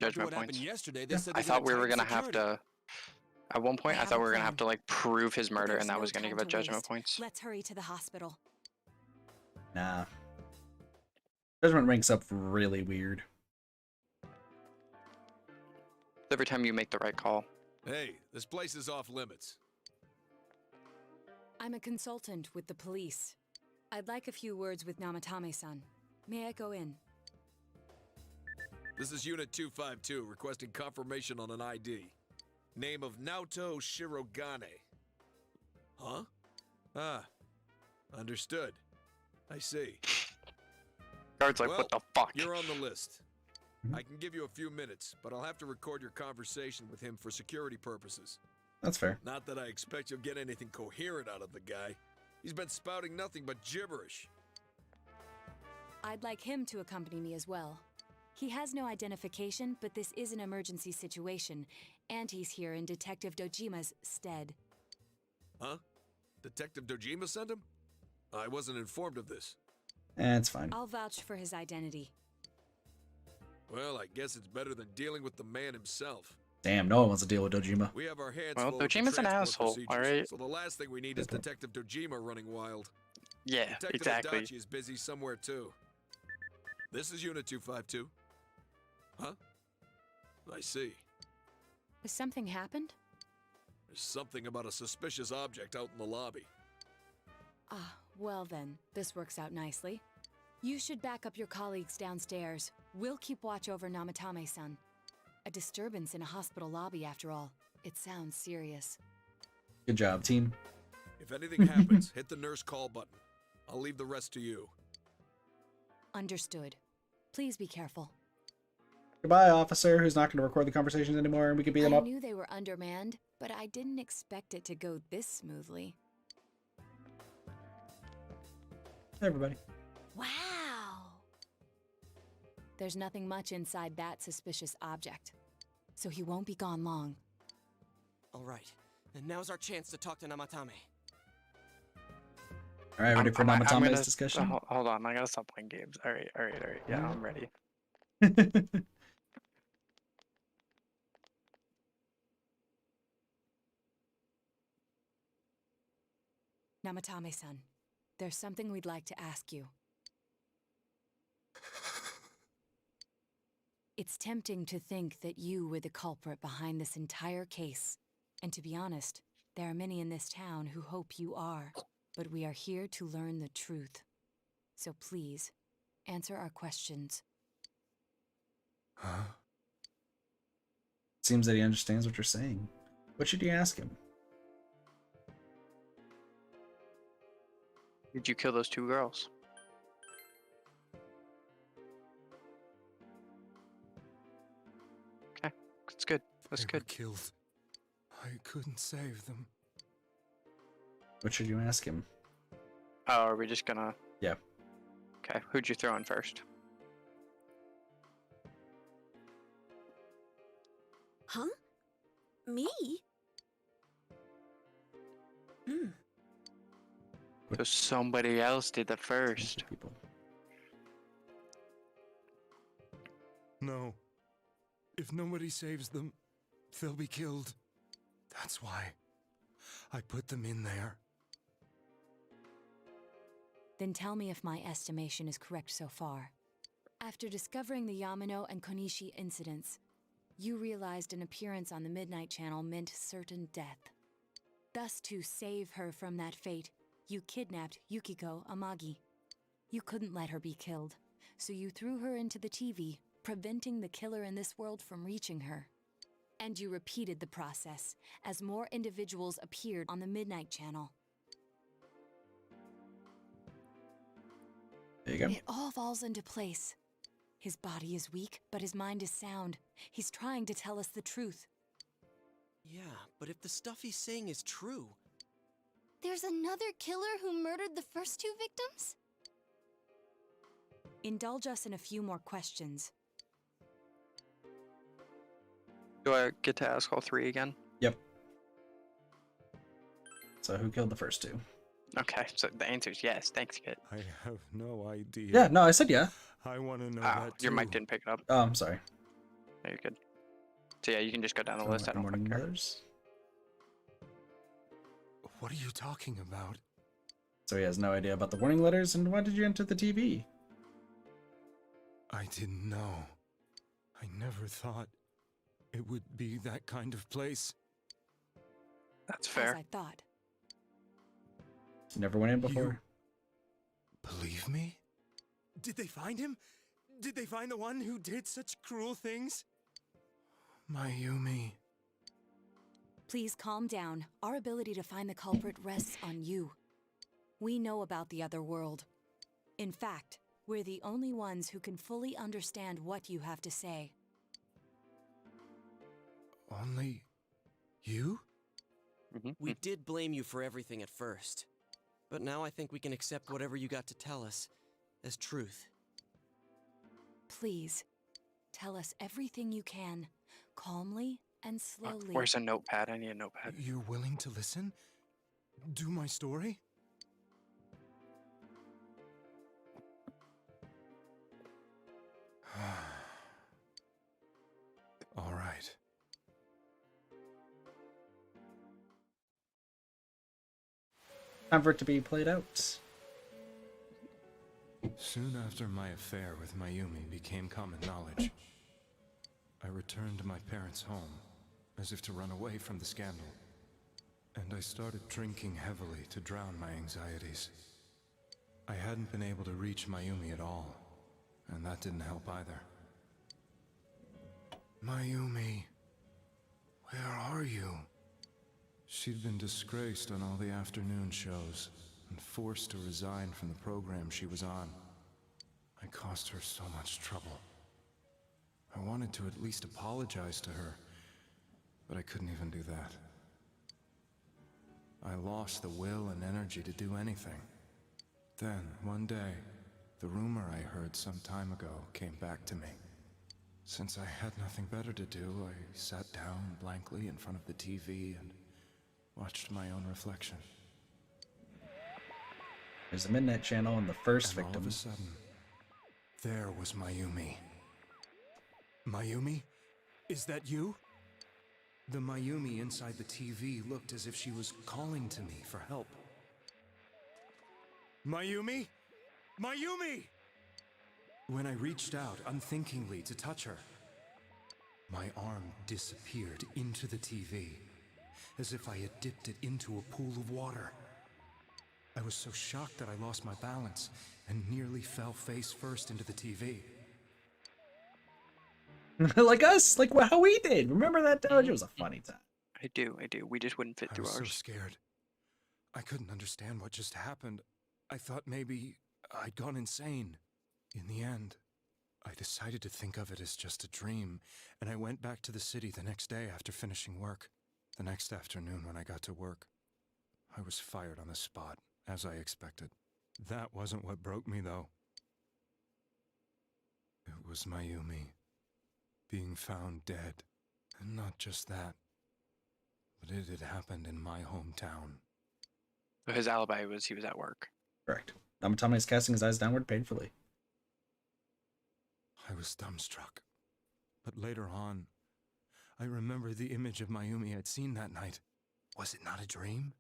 judgment points. Yesterday, they said I they thought got we were tight gonna have security. to. At one point, I thought we were gonna have to like prove his murder, There's and that no was gonna time give it to judgment waste. points. Let's hurry to the hospital. Nah. Judgment ranks up really weird. Every time you make the right call. Hey, this place is off limits. I'm a consultant with the police. I'd like a few words with Namatame-san. May I go in? This is Unit 252, requesting confirmation on an ID. Name of Naoto Shirogane. Huh? Ah. Understood. I see. Guard's like, Well, what the fuck? You're on the list. I can give you a few minutes, but I'll have to record your conversation with him for security purposes. That's fair. Not that I expect you'll get anything coherent out of the guy. He's been spouting nothing but gibberish. I'd like him to accompany me as well. He has no identification, but this is an emergency situation, and he's here in Detective Dojima's stead. Huh? Detective Dojima sent him? I wasn't informed of this. It's fine. I'll vouch for his identity. Well, I guess it's better than dealing with the man himself. Damn, no one wants to deal with Dojima. We have our hands Well, full with the Dojima's an transport asshole, procedures, alright? so the last thing we need is Detective Dojima running wild. Yeah, Detective exactly. Adachi is busy somewhere too. This is Unit 252. Huh? I see. Has something happened? There's something about a suspicious object out in the lobby. Ah, well then, this works out nicely. You should back up your colleagues downstairs. We'll keep watch over Namatame-san. A disturbance in a hospital lobby, after all. It sounds serious. Good job, team. If anything happens, hit the nurse call button. I'll leave the rest to you. Understood. Please be careful. Goodbye, officer, who's not going to record the conversations anymore, and we can beat him I up. knew they were undermanned, but I didn't expect it to go this smoothly. Hey, everybody. Wow! There's nothing much inside that suspicious object, so he won't be gone long. All right, and now's our chance to talk to Namatame. All right, ready for Namatame's discussion? Hold on, I gotta stop playing games. All right. Yeah, I'm ready. Namatame-san, there's something we'd like to ask you. It's tempting to think that you were the culprit behind this entire case. And to be honest, there are many in this town who hope you are. But we are here to learn the truth. So please, answer our questions. Huh? Seems that he understands what you're saying. What should you ask him? Did you kill those two girls? Okay, that's good. That's They good. were killed. I couldn't save them. What should you ask him? Oh, are we just gonna... Yeah. Okay, who'd you throw in first? Huh? Me? Hmm. So somebody else did the first. People. No. If nobody saves them, they'll be killed. That's why I put them in there. Then tell me if my estimation is correct so far. After discovering the Yamano and Konishi incidents, you realized an appearance on the Midnight Channel meant certain death. Thus, to save her from that fate, you kidnapped Yukiko Amagi. You couldn't let her be killed, so you threw her into the TV, preventing the killer in this world from reaching her. And you repeated the process, as more individuals appeared on the Midnight Channel. There you go. It all falls into place. His body is weak, but his mind is sound. He's trying to tell us the truth. Yeah, but if the stuff he's saying is true... There's another killer who murdered the first two victims? Indulge us in a few more questions. Do I get to ask all three again? Yep. So who killed the first two? Okay, so the answer is yes. Thanks, Kit. I have no idea. Yeah, no, I said yeah. I want to know Oh, that your too. mic didn't pick it up. Oh, I'm sorry. No, you're good. So yeah, you can just go down the So, list. I don't morning care. mothers. What are you talking about? So he has no idea about the warning letters, and why did you enter the TV? I didn't know. I never thought it would be that kind of place. That's As fair. I thought. You never went in before? Believe me? Did they find him? Did they find the one who did such cruel things? Mayumi. Please calm down. Our ability to find the culprit rests on you. We know about the other world. In fact, we're the only ones who can fully understand what you have to say. Only you? We did blame you for everything at first. But now I think we can accept whatever you got to tell us as truth. Please, tell us everything you can, calmly and slowly. Where's a notepad? I need a notepad. You're willing to listen? Do my story? All right. Time for it to be played out. Soon after my affair with Mayumi became common knowledge, I returned to my parents' home, as if to run away from the scandal. And I started drinking heavily to drown my anxieties. I hadn't been able to reach Mayumi at all, and that didn't help either. Mayumi, where are you? She'd been disgraced on all the afternoon shows, and forced to resign from the program she was on. I caused her so much trouble. I wanted to at least apologize to her, but I couldn't even do that. I lost the will and energy to do anything. Then, one day, the rumor I heard some time ago came back to me. Since I had nothing better to do, I sat down blankly in front of the TV and watched my own reflection. There's a Midnight Channel and the first And victim. all of a sudden, there was Mayumi. Mayumi? Is that you? The Mayumi inside the TV looked as if she was calling to me for help. Mayumi? Mayumi! When I reached out unthinkingly to touch her, my arm disappeared into the TV, as if I had dipped it into a pool of water. I was so shocked that I lost my balance and nearly fell face first into the TV. Like us, like how we did. Remember that, Doge? It was a funny time. I do. We just wouldn't fit I through was ours. so scared. I couldn't understand what just happened. I thought maybe I'd gone insane. In the end, I decided to think of it as just a dream, and I went back to the city the next day after finishing work. The next afternoon when I got to work, I was fired on the spot, as I expected. That wasn't what broke me, though. It was Mayumi being found dead. And not just that, but it had happened in my hometown. So his alibi was he was at work. Correct. Namatame is casting his eyes downward painfully. I was dumbstruck. But later on, I remembered the image of Mayumi I'd seen that night. Was it not a dream?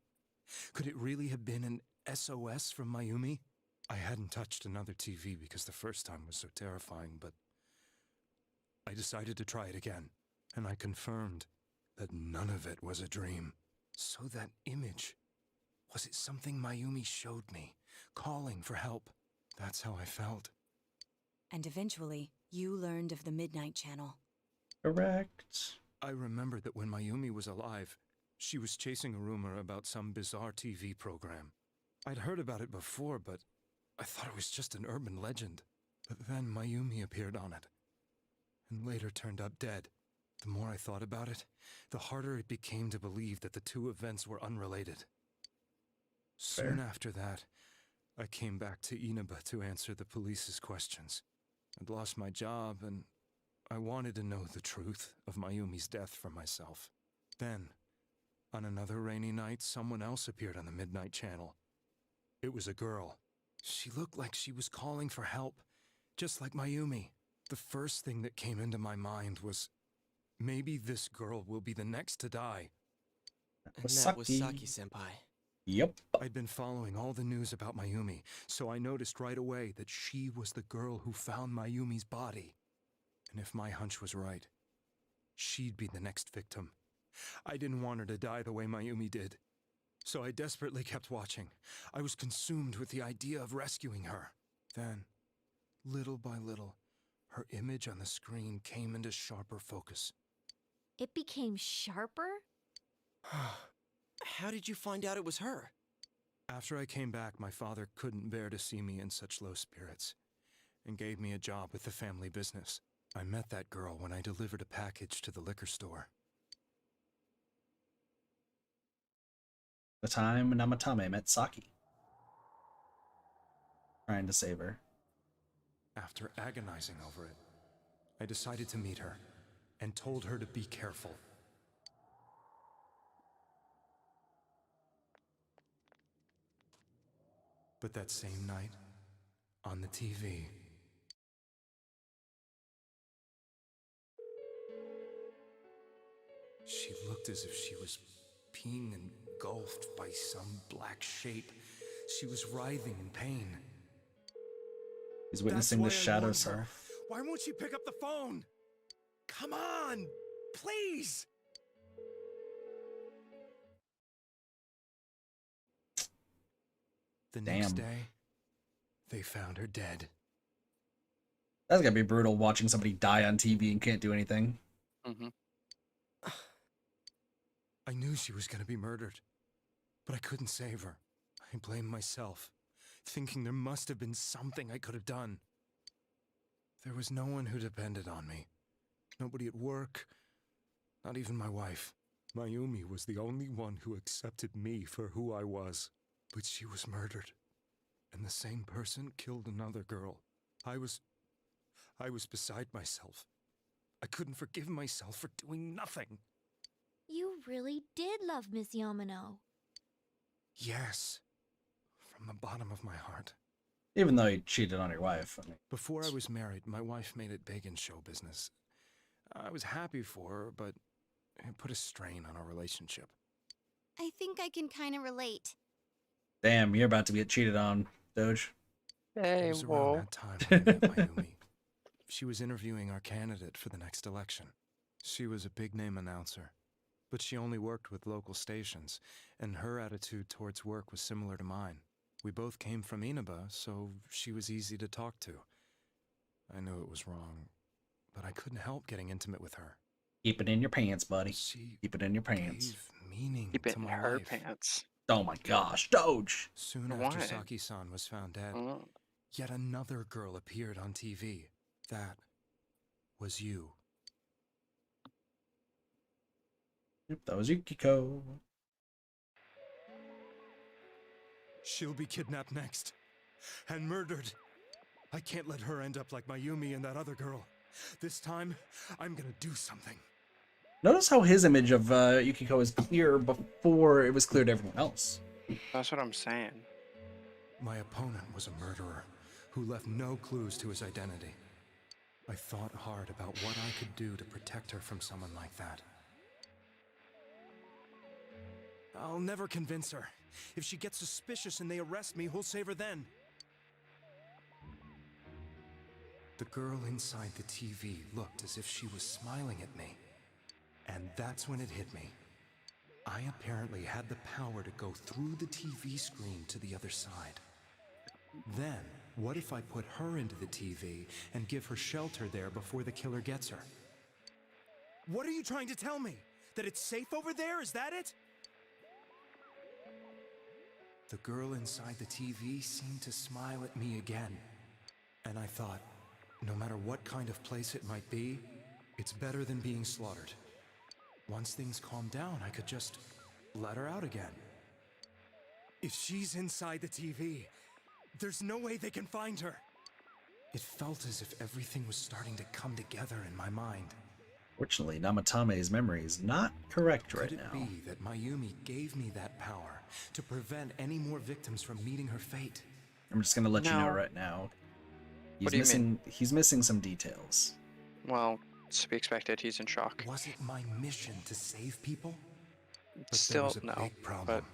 Could it really have been an SOS from Mayumi? I hadn't touched another TV because the first time was so terrifying, but I decided to try it again, and I confirmed that none of it was a dream. So that image, was it something Mayumi showed me, calling for help? That's how I felt. And eventually, you learned of the Midnight Channel. Correct. I remembered that when Mayumi was alive, she was chasing a rumor about some bizarre TV program. I'd heard about it before, but I thought it was just an urban legend. But then Mayumi appeared on it, and later turned up dead. The more I thought about it, the harder it became to believe that the two events were unrelated. Soon after that, I came back to Inaba to answer the police's questions. I'd lost my job, and I wanted to know the truth of Mayumi's death for myself. Then, on another rainy night, someone else appeared on the Midnight Channel. It was a girl. She looked like she was calling for help, just like Mayumi. The first thing that came into my mind was, maybe this girl will be the next to die. And that was Saki-senpai. Yep. I'd been following all the news about Mayumi, so I noticed right away that she was the girl who found Mayumi's body. And if my hunch was right, she'd be the next victim. I didn't want her to die the way Mayumi did, so I desperately kept watching. I was consumed with the idea of rescuing her. Then, little by little, her image on the screen came into sharper focus. It became sharper? How did you find out it was her? After I came back, my father couldn't bear to see me in such low spirits, and gave me a job with the family business. I met that girl when I delivered a package to the liquor store. The time Namatame met Saki, trying to save her. After agonizing over it, I decided to meet her and told her to be careful. But that same night, on the TV, she looked as if she was being engulfed by some black shape. She was writhing in pain. He's witnessing the shadow self. Why won't she pick up the phone? Come on, please! The next day, they found her dead. That's gotta be brutal watching somebody die on TV and can't do anything. Mm-hmm. I knew she was gonna be murdered, but I couldn't save her. I blamed myself, thinking there must have been something I could have done. There was no one who depended on me. Nobody at work, not even my wife. Mayumi was the only one who accepted me for who I was. But she was murdered, and the same person killed another girl. I was beside myself. I couldn't forgive myself for doing nothing. You really did love Miss Yamano. Yes, from the bottom of my heart. Even though he cheated on your wife. I mean. Before I was married, my wife made it big in show business. I was happy for her, but it put a strain on our relationship. I think I can kind of relate. Damn, you're about to get cheated on, Doge. It was around that time when I met Mayumi. She was interviewing our candidate for the next election. She was a big-name announcer, but she only worked with local stations, and her attitude towards work was similar to mine. We both came from Inaba, so she was easy to talk to. I knew it was wrong, but I couldn't help getting intimate with her. Keep it in your pants, buddy. Keep it in your pants. Meaning Keep it to in my her life. pants. Oh my gosh, Doge! Soon after Saki-san was found dead, yet another girl appeared on TV. That was you. Yep, that was Yukiko. She'll be kidnapped next. And murdered. I can't let her end up like Mayumi and that other girl. This time, I'm gonna do something. Notice how his image of Yukiko is clear before it was clear to everyone else. That's what I'm saying. My opponent was a murderer who left no clues to his identity. I thought hard about what I could do to protect her from someone like that. I'll never convince her. If she gets suspicious and they arrest me, who'll save her then? The girl inside the TV looked as if she was smiling at me. And that's when it hit me. I apparently had the power to go through the TV screen to the other side. Then, what if I put her into the TV and give her shelter there before the killer gets her? What are you trying to tell me? That it's safe over there? Is that it? The girl inside the TV seemed to smile at me again. And I thought, no matter what kind of place it might be, it's better than being slaughtered. Once things calm down, I could just let her out again. If she's inside the TV, there's no way they can find her. It felt as if everything was starting to come together in my mind. Fortunately, Namatame's memory is not correct right now. Could it be that Mayumi gave me that power to prevent any more victims from meeting her fate? I'm just gonna let you know right now. He's missing some details. Well, to be expected, he's in shock. Was it my mission to save people? But Still, there was a no. big problem.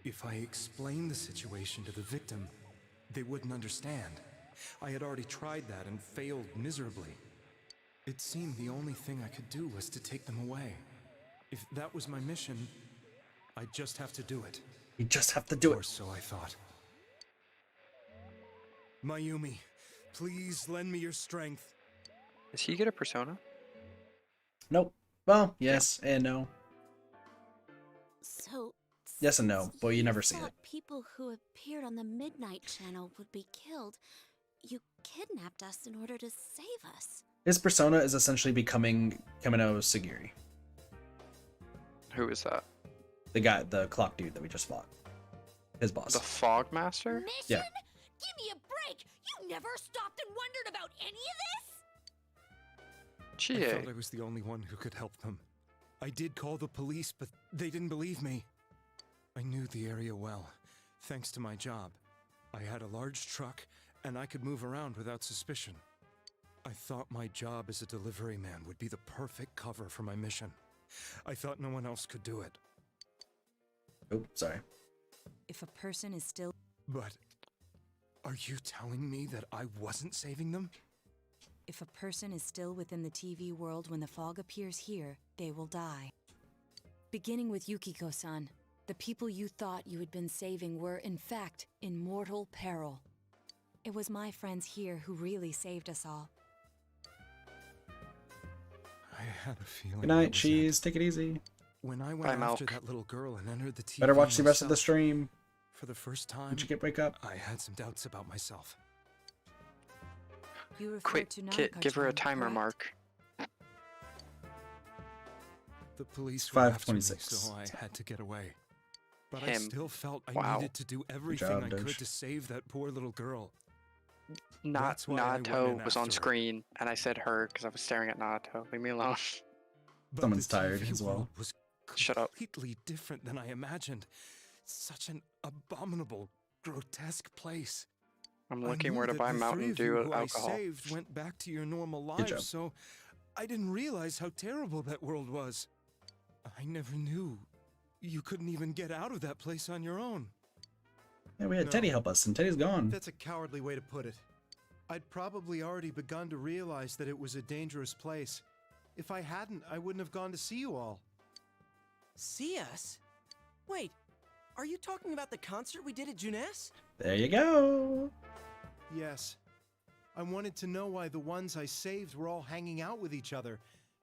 If I explained the situation to the victim, they wouldn't understand. I had already tried that and failed miserably. It seemed the only thing I could do was to take them away. If that was my mission, I'd just have to do it. You just have to do it. Or so I thought. Mayumi, please lend me your strength. Does he get a persona? Nope. Well, yes and no. So, Yes and no, but you never see it. thought people who appeared on the Midnight Channel would be killed. You kidnapped us in order to save us. His persona is essentially becoming Kamino Sagiri. Who is that? The guy, the clock dude that we just fought. His boss. The Fog Master? Yeah. Give me a break! You never stopped and wondered about any of I thought I was the only one who could help them. I did call the police, but they didn't believe me. I knew the area well, thanks to my job. I had a large truck, and I could move around without suspicion. I thought my job as a delivery man would be the perfect cover for my mission. I thought no one else could do it. Oh, sorry. If a person is still... But are you telling me that I wasn't saving them? If a person is still within the TV world when the fog appears here, they will die. Beginning with Yukiko-san, the people you thought you had been saving were, in fact, in mortal peril. It was my friends here who really saved us all. I had a feeling. Good night, cheese. Take it easy. When I went after that little girl and entered the TV Better watch the rest of the myself, stream. For the first time, Did you get wake up? I had some doubts about myself. You refer Quick, to Nanako-chan, give her a timer correct? mark. The police were after me, 5:26. so I had to get away. But I Him. still felt I Wow. needed to do everything job, I could Doge. to save that poor little girl. Not That's why I went in Nato was on after her. screen, and I said her because I was staring at Nato. Leave me alone. But Someone's the tired TV as well. world was Shut up. completely different than I imagined. Such an abominable, grotesque place. I'm I looking knew where to that buy the Mountain three of Dew you who alcohol. I saved went back to your normal Good job. lives, so I didn't realize how terrible that world was. I never knew you couldn't even get out of that place on your own. Yeah, we had No. Teddy help us, and Teddy's gone. That's a cowardly way to put it. I'd probably already begun to realize that it was a dangerous place. If I hadn't, I wouldn't have gone to see you all. See us? Wait, are you talking about the concert we did at Juness? There you go. Yes. I wanted to know why the ones I saved were all hanging out with each other,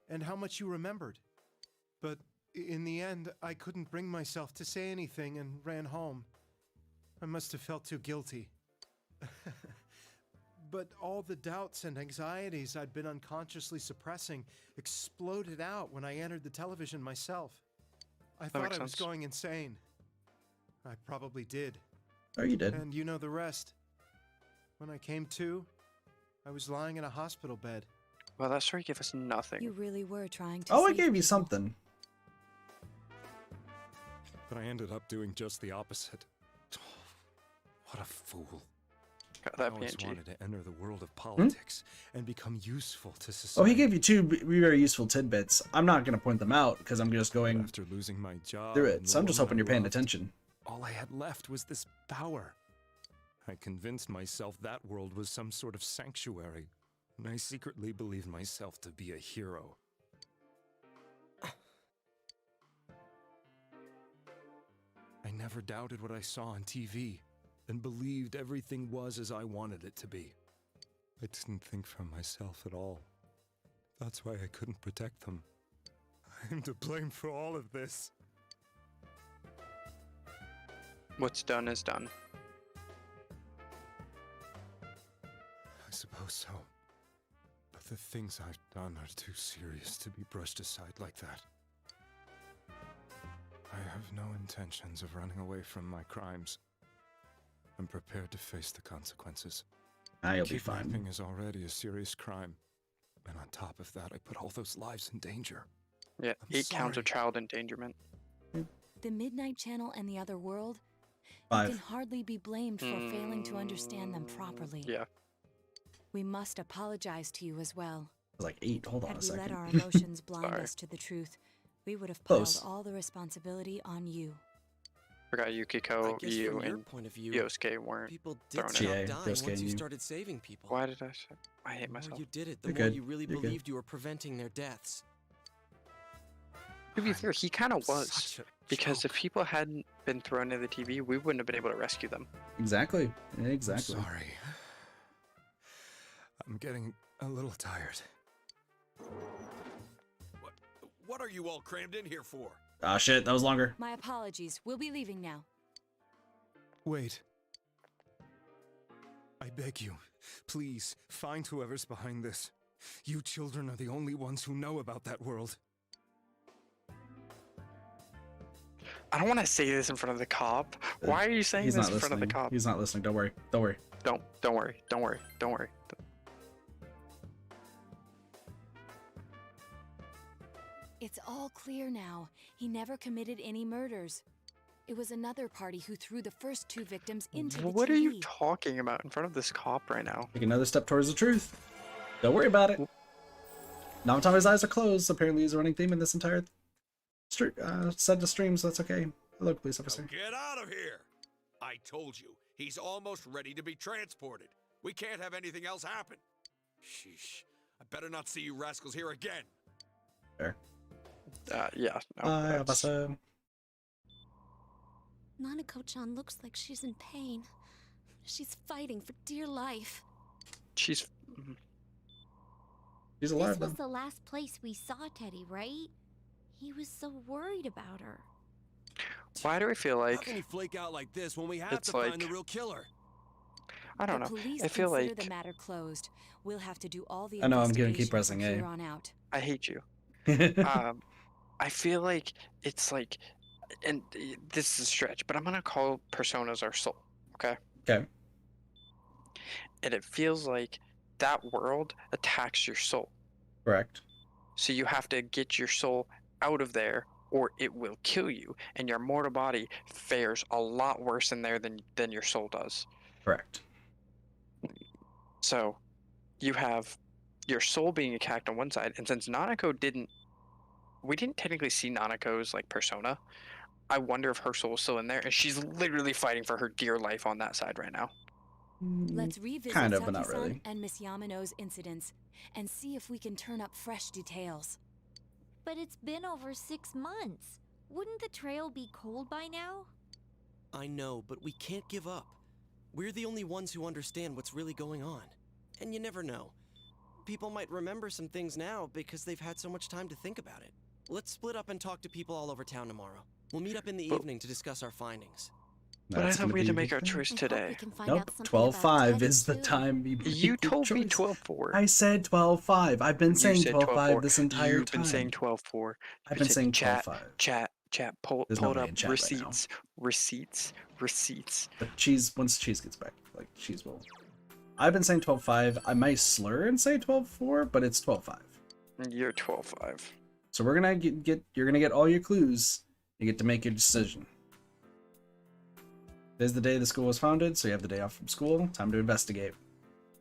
and how much you remembered. But in the end, I couldn't bring myself to say anything and ran home. I must have felt too guilty. But all the doubts and anxieties I'd been unconsciously suppressing exploded out when I entered the television myself. I thought makes I was sense. going insane. I probably did. Oh, you did. And you know the rest. When I came to, I was lying in a hospital bed. Well, that story gave us nothing. You really were trying to Oh, I save gave you people. something. But I ended up doing just the opposite. What a fool. Got I that always PNG. wanted to enter the world of politics and become useful to Oh, society. he gave you two very useful tidbits. I'm not going to point them out because I'm just going After losing my job through and it. the So I'm just woman hoping I you're paying loved, attention. all I had left was this power. I convinced myself that world was some sort of sanctuary, and I secretly believed myself to be a hero. I never doubted what I saw on TV, and believed everything was as I wanted it to be. I didn't think for myself at all. That's why I couldn't protect them. I'm to blame for all of this. What's done is done. I suppose so. But the things I've done are too serious to be brushed aside like that. I have no intentions of running away from my crimes. I'm prepared to face the consequences. You'll be fine. Kidnapping is already a serious crime. And on top of that, I put all those lives in danger. Yeah, I'm 8 counts of sorry. child endangerment. The Midnight Channel and the Other World, 5. you can hardly be blamed for failing to understand them properly. Yeah. We must apologize to you as well. It was like 8. Hold on Had a we second. let our emotions blind Sorry. us to the truth, we would have Close. piled all the responsibility on you. Forgot Yukiko, I guess you, from your and point of view, Yosuke weren't people thrown did stop in. dying Yosuke once you and you. started saving people. Why did I say? I hate The more myself. you did it, the You're more good. you really You're good. believed you were preventing their deaths. To be fair, he kind of was. Such a Because joke. if people hadn't been thrown into the TV, we wouldn't have been able to rescue them. Exactly. I'm Exactly. sorry. I'm getting a little tired. What are you all crammed in here for? Ah, shit. That was longer. My apologies. We'll be leaving now. Wait. I beg you, please, find whoever's behind this. You children are the only ones who know about that world. I don't want to say this in front of the cop. Why are you saying He's this not in front of the listening. cop? He's not listening. Don't worry. Don't worry. Don't worry. Don't worry. Don't worry. It's all clear now. He never committed any murders. It was another party who threw the first 2 victims into the What TV. are you talking about in front of this cop right now? Take another step towards the truth. Don't worry about it. Namatame's eyes are closed. Apparently, he's a running theme in this entire set of streams. So that's okay. Hello, police officer. Now get out of here! I told you, he's almost ready to be transported. We can't have anything else happen. Sheesh. I better not see you rascals here again. Fair. Yeah. No, officer. Nanako-chan looks like she's in pain. She's fighting for dear life. She's This alive, was though. the last place we saw Teddy, right? He was so worried about her. Why do I feel like How can he flake out like this when we have it's to like find the real killer? I don't The know. police I feel consider like the matter closed. We'll have to do all the I know, I'm gonna investigation keep pressing from A. here on out. I hate you. I feel like it's like, and this is a stretch, but I'm gonna call personas our soul. Okay. Okay. And it feels like that world attacks your soul. Correct. So you have to get your soul out of there, or it will kill you, and your mortal body fares a lot worse in there than your soul does. Correct. So you have your soul being attacked on one side, and since we didn't technically see Nanako's like persona, I wonder if her soul is still in there, and she's literally fighting for her dear life on that side right now. Let's revisit Kind of, but not Saki-san really. and Miss Yamano's incidents and see if we can turn up fresh details. But it's been over 6 months. Wouldn't the trail be cold by now? I know, but we can't give up. We're the only ones who understand what's really going on. And you never know. People might remember some things now because they've had so much time to think about it. Let's split up and talk to people all over town tomorrow. We'll meet up in the evening to discuss our findings. But I thought we had to make our choice I hope today. we can find Nope. out something about 12-5 Teddy, is the too. time you make You your told me choice. 12-4. I said 12-5. I've been saying said 12-5 this entire You've time. been saying 12-4. I've been saying 12-5. Chat. Pull There's it nobody up. in chat right now. Receipts. But once Cheese gets back, like, Cheese will. I've been saying 12-5. I might slur and say 12-4, but it's 12-5. You're 12-5. So we're gonna you're gonna get all your clues. You get to make your decision. Today's the day the school was founded, so you have the day off from school. Time to investigate.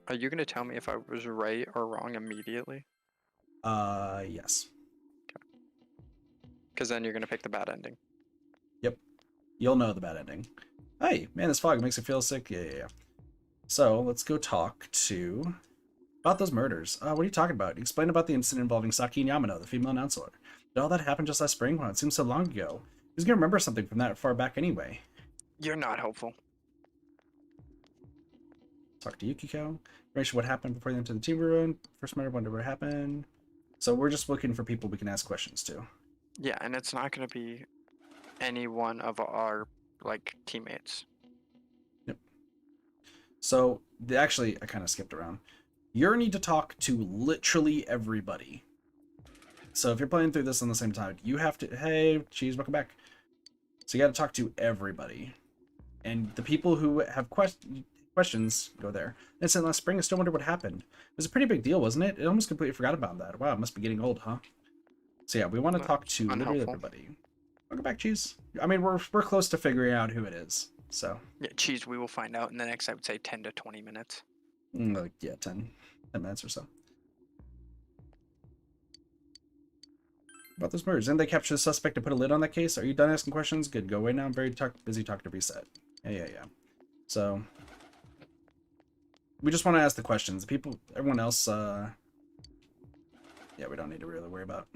Are you gonna tell me if I was right or wrong immediately? Yes. Because then you're gonna pick the bad ending. Yep. You'll know the bad ending. Hey, man, this fog makes you feel sick. Yeah. So let's go talk about those murders. What are you talking about? Explain about the incident involving Saki and Yamano, the female announcer. Did all that happen just last spring? Well, it seems so long ago. Who's gonna remember something from that far back anyway? You're not helpful. Talk to Yukiko. Information what happened before they entered the team room. First matter, wonder what happened. So we're just looking for people we can ask questions to. Yeah, and it's not gonna be any one of our like teammates. Yep. So actually, I kind of skipped around. You need to talk to literally everybody. So if you're playing through this on the same time, you have to. Hey, Cheese, welcome back. So you got to talk to everybody, and the people who have questions go there. And since last spring, I still wonder what happened. It was a pretty big deal, wasn't it? It almost completely forgot about that. Wow, it must be getting old, huh? So yeah, we want to talk to literally everybody. Welcome back, Cheese. I mean, we're close to figuring out who it is. So yeah, Cheese, we will find out in the next, I would say, 10 to 20 minutes. Like, yeah, 10 minutes or so. About those murders. Didn't they capture the suspect and put a lid on that case? Are you done asking questions? Good, go away now. I'm very busy talking to Reset. Yeah. So, we just want to ask the questions. Everyone else, yeah, we don't need to really worry about.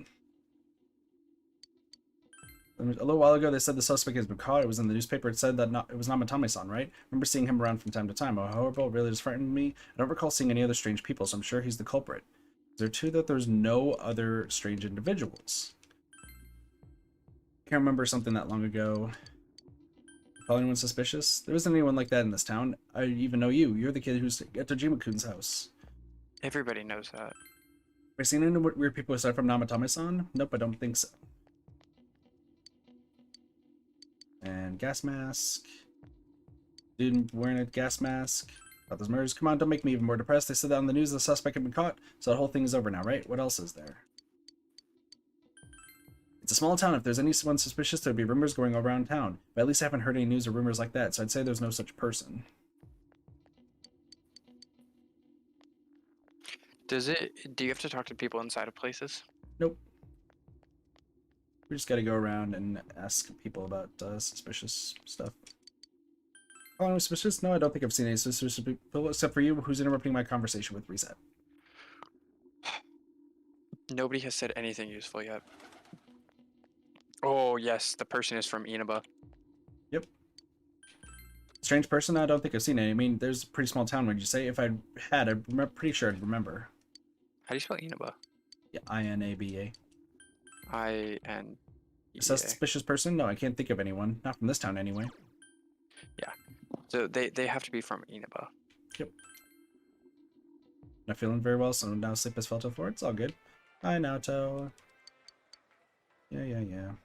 A little while ago, they said the suspect has been caught. It was in the newspaper. It said that it was Namatame-san, right? I remember seeing him around from time to time. Oh, horrible. It really just frightened me. I don't recall seeing any other strange people, so I'm sure he's the culprit. Is there too that there's no other strange individuals? Can't remember something that long ago. Call anyone suspicious? There isn't anyone like that in this town. I even know you. You're the kid who's at Tojima-kun's house. Everybody knows that. Have I seen any weird people aside from Namatame-san? Nope, I don't think so. And gas mask. Dude wearing a gas mask. About those murders. Come on, don't make me even more depressed. They said that on the news the suspect had been caught, so the whole thing is over now, right? What else is there? It's a small town. If there's anyone suspicious, there'd be rumors going around town. But at least I haven't heard any news or rumors like that, so I'd say there's no such person. Do you have to talk to people inside of places? Nope. We just gotta go around and ask people about suspicious stuff. Oh, I'm suspicious? No, I don't think I've seen any suspicious people except for you, who's interrupting my conversation with Reset. Nobody has said anything useful yet. Oh, yes, the person is from Inaba. Yep. Strange person? I don't think I've seen any. I mean, there's a pretty small town, would you say? If I had, I'm pretty sure I'd remember. How do you spell Inaba? Yeah, I-N-A-B-A. I-N... A suspicious person? No, I can't think of anyone. Not from this town, anyway. Yeah. So they have to be from Inaba. Yep. Not feeling very well, so now sleep has fell to the floor. It's all good. Hi, Naoto. Yeah. Can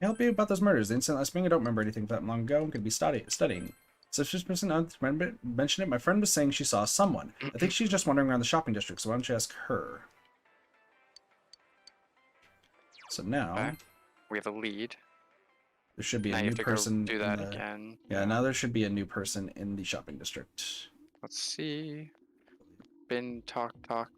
I help you about those murders? The incident last spring, I don't remember anything that long ago. I could be studying. Suspicious person, I don't mention it. My friend was saying she saw someone. I think she's just wandering around the shopping district, so why don't you ask her? So now... Okay. We have a lead. There should be now a you new have to person go do that again. Yeah, now there should be a new person in the shopping district. Let's see. Been talked. Talk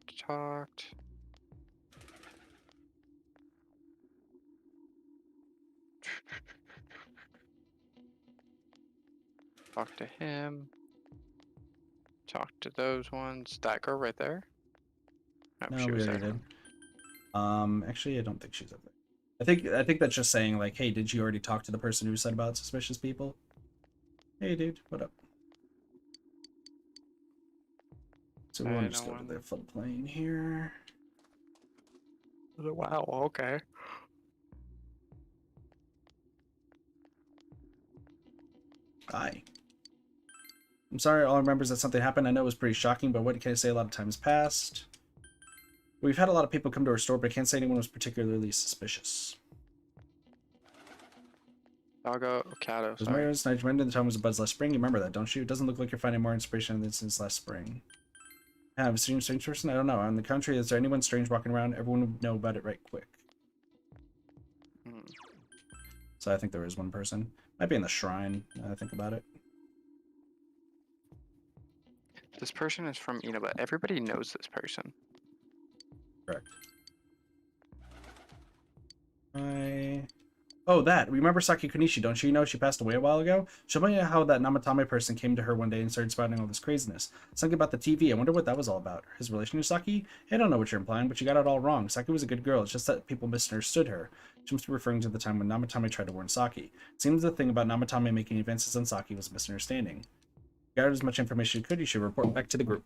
to him. Talk to those ones. That girl right there? No, she we was already there. did. Actually, I don't think she's up there. I think that's just saying, like, hey, did you already talk to the person who said about suspicious people? Hey, dude, what up? So we want to just go to the floodplain here. Wow, okay. Hi. I'm sorry, all I remember is that something happened. I know it was pretty shocking, but what can I say? A lot of time has passed. We've had a lot of people come to our store, but I can't say anyone was particularly suspicious. Doggo, Kato, Those sorry. murders, I remember the time was Bud's last spring. You remember that, don't you? It doesn't look like you're finding more inspiration than since last spring. Have a strange person? I don't know. On the contrary, is there anyone strange walking around? Everyone would know about it right quick. So I think there is one person. Might be in the shrine, now I think about it. This person is from Inaba. Everybody knows this person. Correct. Oh, that. Remember Saki Kunishi, don't you know she passed away a while ago? Show me how that Namatame person came to her one day and started spouting all this craziness. Something about the TV. I wonder what that was all about. His relation to Saki? I don't know what you're implying, but you got it all wrong. Saki was a good girl. It's just that people misunderstood her. She must be referring to the time when Namatame tried to warn Saki. It seems the thing about Namatame making advances on Saki was a misunderstanding. You got as much information as you could. You should report back to the group.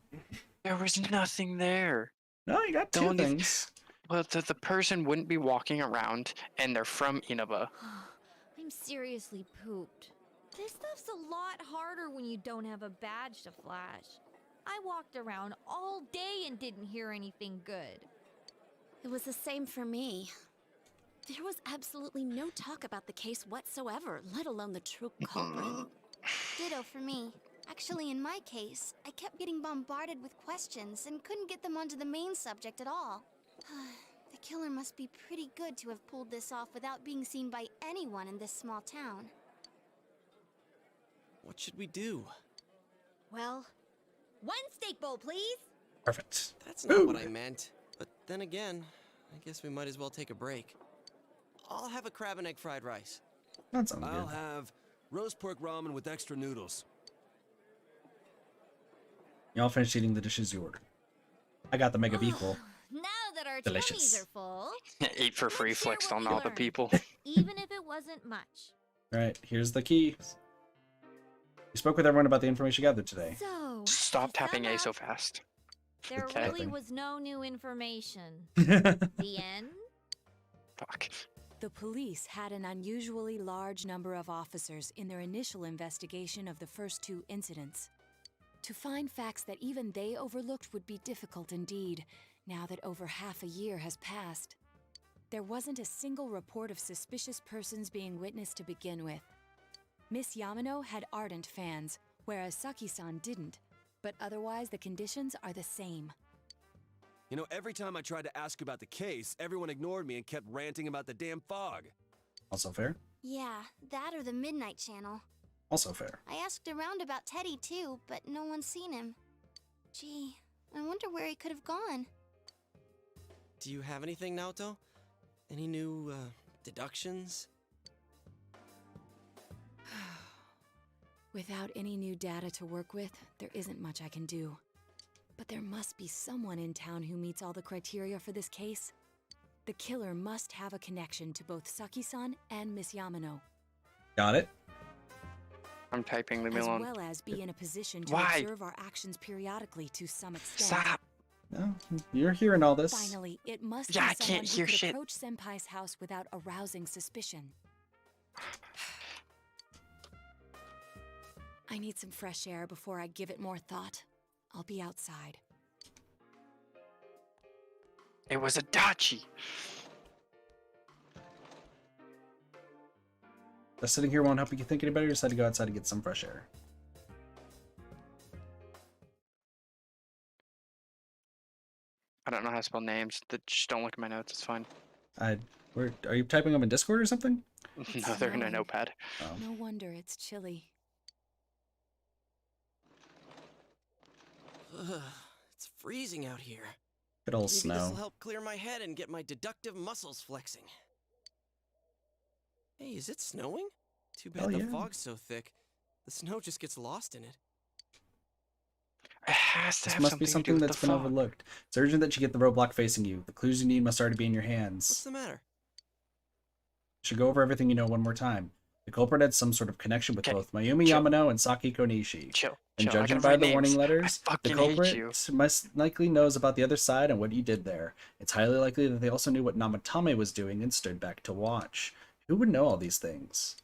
There was nothing there. No, you got two things. Well, the person wouldn't be walking around, and they're from Inaba. I'm seriously pooped. This stuff's a lot harder when you don't have a badge to flash. I walked around all day and didn't hear anything good. It was the same for me. There was absolutely no talk about the case whatsoever, let alone the true culprit. Ditto for me. Actually, in my case, I kept getting bombarded with questions and couldn't get them onto the main subject at all. The killer must be pretty good to have pulled this off without being seen by anyone in this small town. What should we do? Well, one steak bowl, please. Perfect. That's not what I meant. But then again, I guess we might as well take a break. I'll have a crab and egg fried rice. That sounds I'll good. have roast pork ramen with extra noodles. Y'all finished eating the dishes you ordered. I got the mega beef bowl. Now that our Delicious. tummies are full, Ate for free, flexed on all the people. even if it wasn't much. Alright, here's the key. You spoke with everyone about the information gathered today. So, Stop tapping A so fast. there Okay. really was no new information. The end? Fuck. The police had an unusually large number of officers in their initial investigation of the first two incidents. To find facts that even they overlooked would be difficult indeed, now that over half a year has passed. There wasn't a single report of suspicious persons being witnessed to begin with. Miss Yamano had ardent fans, whereas Saki-san didn't. But otherwise, the conditions are the same. You know, every time I tried to ask about the case, everyone ignored me and kept ranting about the damn fog. Also fair. Yeah, that or the Midnight Channel. Also fair. I asked around about Teddy too, but no one's seen him. Gee, I wonder where he could have gone. Do you have anything, Naoto? Any new, deductions? Without any new data to work with, there isn't much I can do. But there must be someone in town who meets all the criteria for this case. The killer must have a connection to both Saki-san and Miss Yamano. Got it. I'm typing, leave me As alone. well as be in a position to Why? observe our actions periodically to some extent. Stop. No, you're hearing all this. Finally, it must Yeah, be I someone can't who hear could shit. approach Senpai's house without arousing suspicion. I need some fresh air before I give it more thought. I'll be outside. It was Adachi. Just sitting here won't help you think any better. You decide to go outside to get some fresh air. I don't know how to spell names. Just don't look at my notes. It's fine. Are you typing them in Discord or something? No, they're in a notepad. Oh. No wonder it's chilly. It's freezing out here. Good old Maybe snow. this'll help clear my head and get my deductive muscles flexing. Hey, is it snowing? Too bad Hell the yeah. fog's so thick. The snow just gets lost in it. It has to This have must be something to something do with that's the been fog. overlooked. It's urgent that you get the roadblock facing you. The clues you need must already be in your What's hands. the matter? You should go over everything you know one more time. The culprit had some sort of connection with both Mayumi Yamano and Saki Konishi. Chill. And Chill. I judging gotta by write the names. warning I letters, the fucking hate culprit you. most likely knows about the other side and what you did there. It's highly likely that they also knew what Namatame was doing and stood back to watch. Who would know all these things?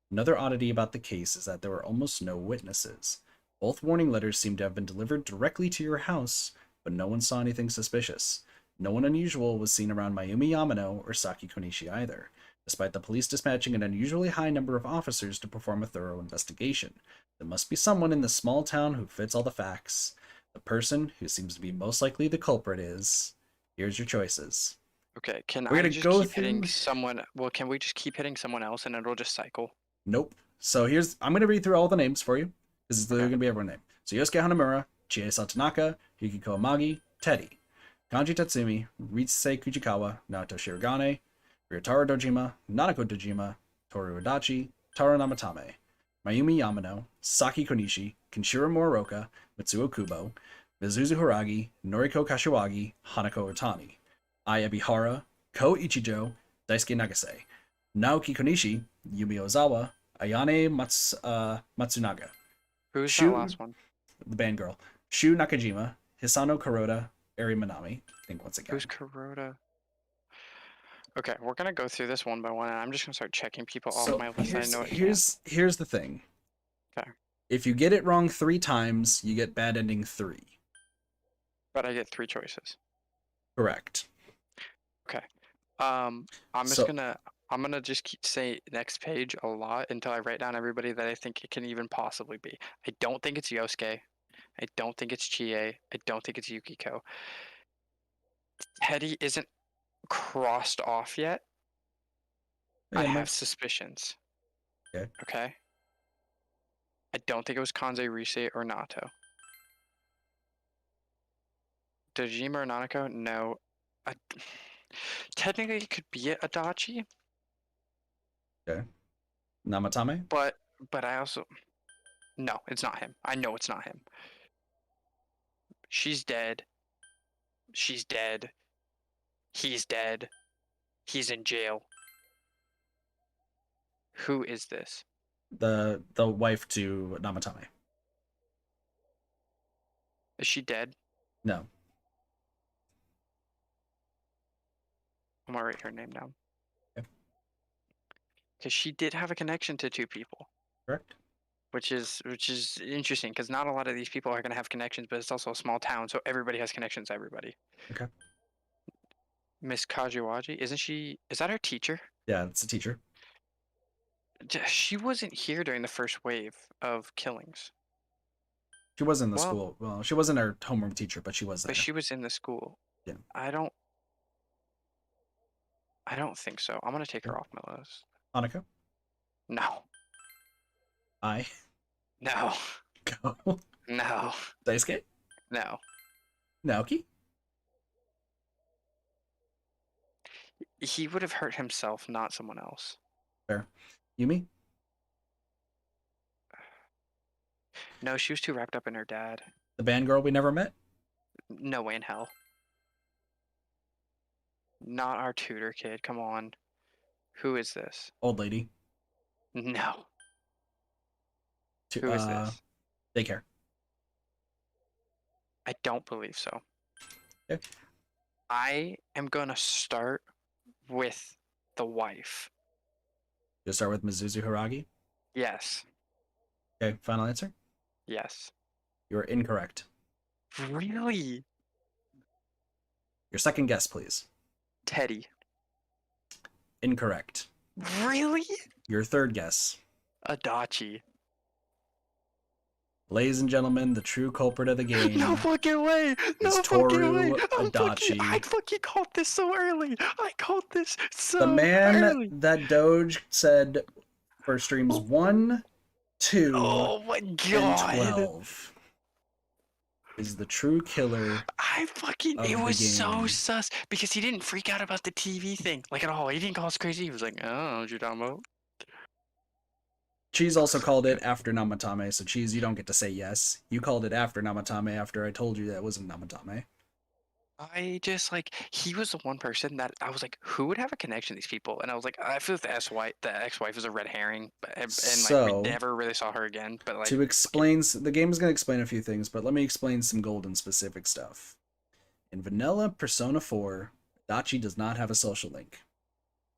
Another oddity about the case is that there were almost no witnesses. Both warning letters seem to have been delivered directly to your house, but no one saw anything suspicious. No one unusual was seen around Mayumi Yamano or Saki Konishi either, despite the police dispatching an unusually high number of officers to perform a thorough investigation. There must be someone in the small town who fits all the facts. The person who seems to be most likely the culprit is... Here's your choices. Okay, can We're I gonna just go keep hitting through- someone? Well, can we just keep hitting someone else and it'll just cycle? Nope. So I'm going to read through all the names for you. This is literally going to be everyone's name. So Yosuke Hanamura, Chie Tanaka, Yukiko Amagi, Teddy, Kanji Tatsumi, Ritsusei Kujikawa, Naoto Shirogane, Ryotaro Dojima, Nanako Dojima, Toru Adachi, Taro Namatame, Mayumi Yamano, Saki Konishi, Kenshiro Moroka, Mitsuo Kubo, Mizuzu Hiragi, Noriko Kashiwagi, Hanako Otani, Ai Ebihara, Ko Ichijo, Daisuke Nagase, Naoki Konishi, Yumi Ozawa, Ayane Matsunaga. Who's Shu, that last one? The band girl. Shu Nakajima, Hisano Kuroda, Eri Minami. I think once again. Who's Kuroda? Okay, we're gonna go through this one by one, and I'm just gonna start checking people off my list. I know it can't. Here's the thing. Okay. If you get it wrong 3 times, you get bad ending 3. But I get 3 choices. Correct. Okay. I'm gonna just keep say next page a lot until I write down everybody that I think it can even possibly be. I don't think it's Yosuke. I don't think it's Chie. I don't think it's Yukiko. Teddy isn't crossed off yet. I have suspicions. Okay. Okay. I don't think it was Kanze Rise or Nato. Dojima or Nanako? No. Technically, it could be Adachi. Okay. Namatame? But I also... No, it's not him. I know it's not him. She's dead. She's dead. He's dead. He's in jail. Who is this? The wife to Namatame. Is she dead? No. I'm gonna write her name down. Okay. Because she did have a connection to 2 people. Correct. Which is interesting, because not a lot of these people are gonna have connections, but it's also a small town, so everybody has connections to everybody. Okay. Miss Kajiwaji, is that her teacher? Yeah, it's a teacher. She wasn't here during the first wave of killings. She was in the Well- school. Well, she wasn't our homeroom teacher, but she was there. But she was in the school. Yeah. I don't think so. I'm gonna take her off my list. Hanako? No. I. No. Go. No. Daisuke? No. Naoki? He would have hurt himself, not someone else. Fair. Yumi? No, she was too wrapped up in her dad. The band girl we never met? No way in hell. Not our tutor kid. Come on. Who is this? Old lady. No. To, Who is this? Daycare. I don't believe so. Okay. I am gonna start with the wife. You'll start with Mizuzu Hiragi? Yes. Okay, final answer? Yes. You are incorrect. Really? Your second guess, please. Teddy. Incorrect. Really? Your third guess. Adachi. Ladies and gentlemen, the true culprit of the game. No fucking way! No is fucking Toru way! Adachi. I fucking called this so early! I called this so The man early! that Doge said for streams 1, 2, Oh my and god! 12 is the true killer. I fucking of it the was so game. sus because he didn't freak out about the TV thing like at all. He didn't call us crazy. He was like, "Oh, what you talking about?" Cheese also called it after Namatame, so Cheese, you don't get to say yes. You called it after Namatame after I told you that it wasn't Namatame. I just like he was the one person that I was like, who would have a connection to these people? And I was like, I feel like the ex-wife is a red herring, and So, like we never really saw her again. But like to explain, the game is going to explain a few things, but let me explain some golden specific stuff. In vanilla Persona 4, Adachi does not have a social link.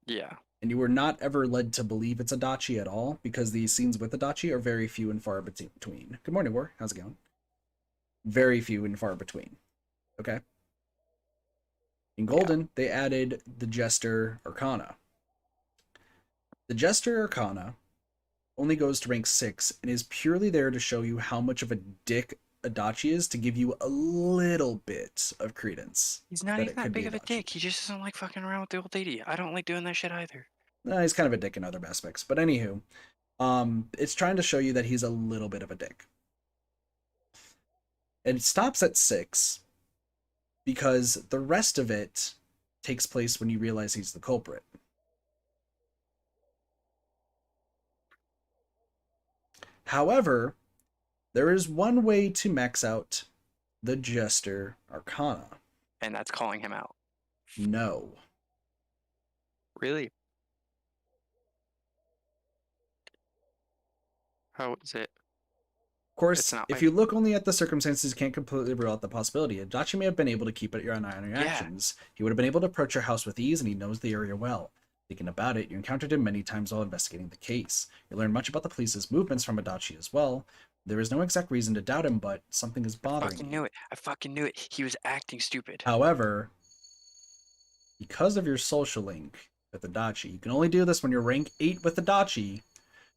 yeah, And you were not ever led to believe it's Adachi at all, because the scenes with Adachi are very few and far between. Good morning, War. How's it going? Very few and far between. Okay? In Golden, they added the Jester Arcana. The Jester Arcana only goes to rank 6 and is purely there to show you how much of a dick Adachi is, to give you a little bit of credence. he's not that even it that could be big of a Adachi. dick. He just doesn't like fucking around with the old lady. I don't like doing that shit either. He's kind of a dick in other aspects, but anywho, it's trying to show you that he's a little bit of a dick. And it stops at 6 because the rest of it takes place when you realize he's the culprit. However, there is one way to max out the Jester Arcana. And that's calling him out. No. Really? How is it? Of course, It's not if like- you look only at the circumstances, you can't completely rule out the possibility. Adachi may have been able to keep it on your actions. He would have been able to approach your house with ease, and he knows the area well. Thinking about it, you encountered him many times while investigating the case. You learned much about the police's movements from Adachi as well. There is no exact reason to doubt him, but something is I bothering fucking you. knew it. I fucking knew it. He was acting stupid. However, because of your social link with Adachi, you can only do this when you're rank 8 with Adachi.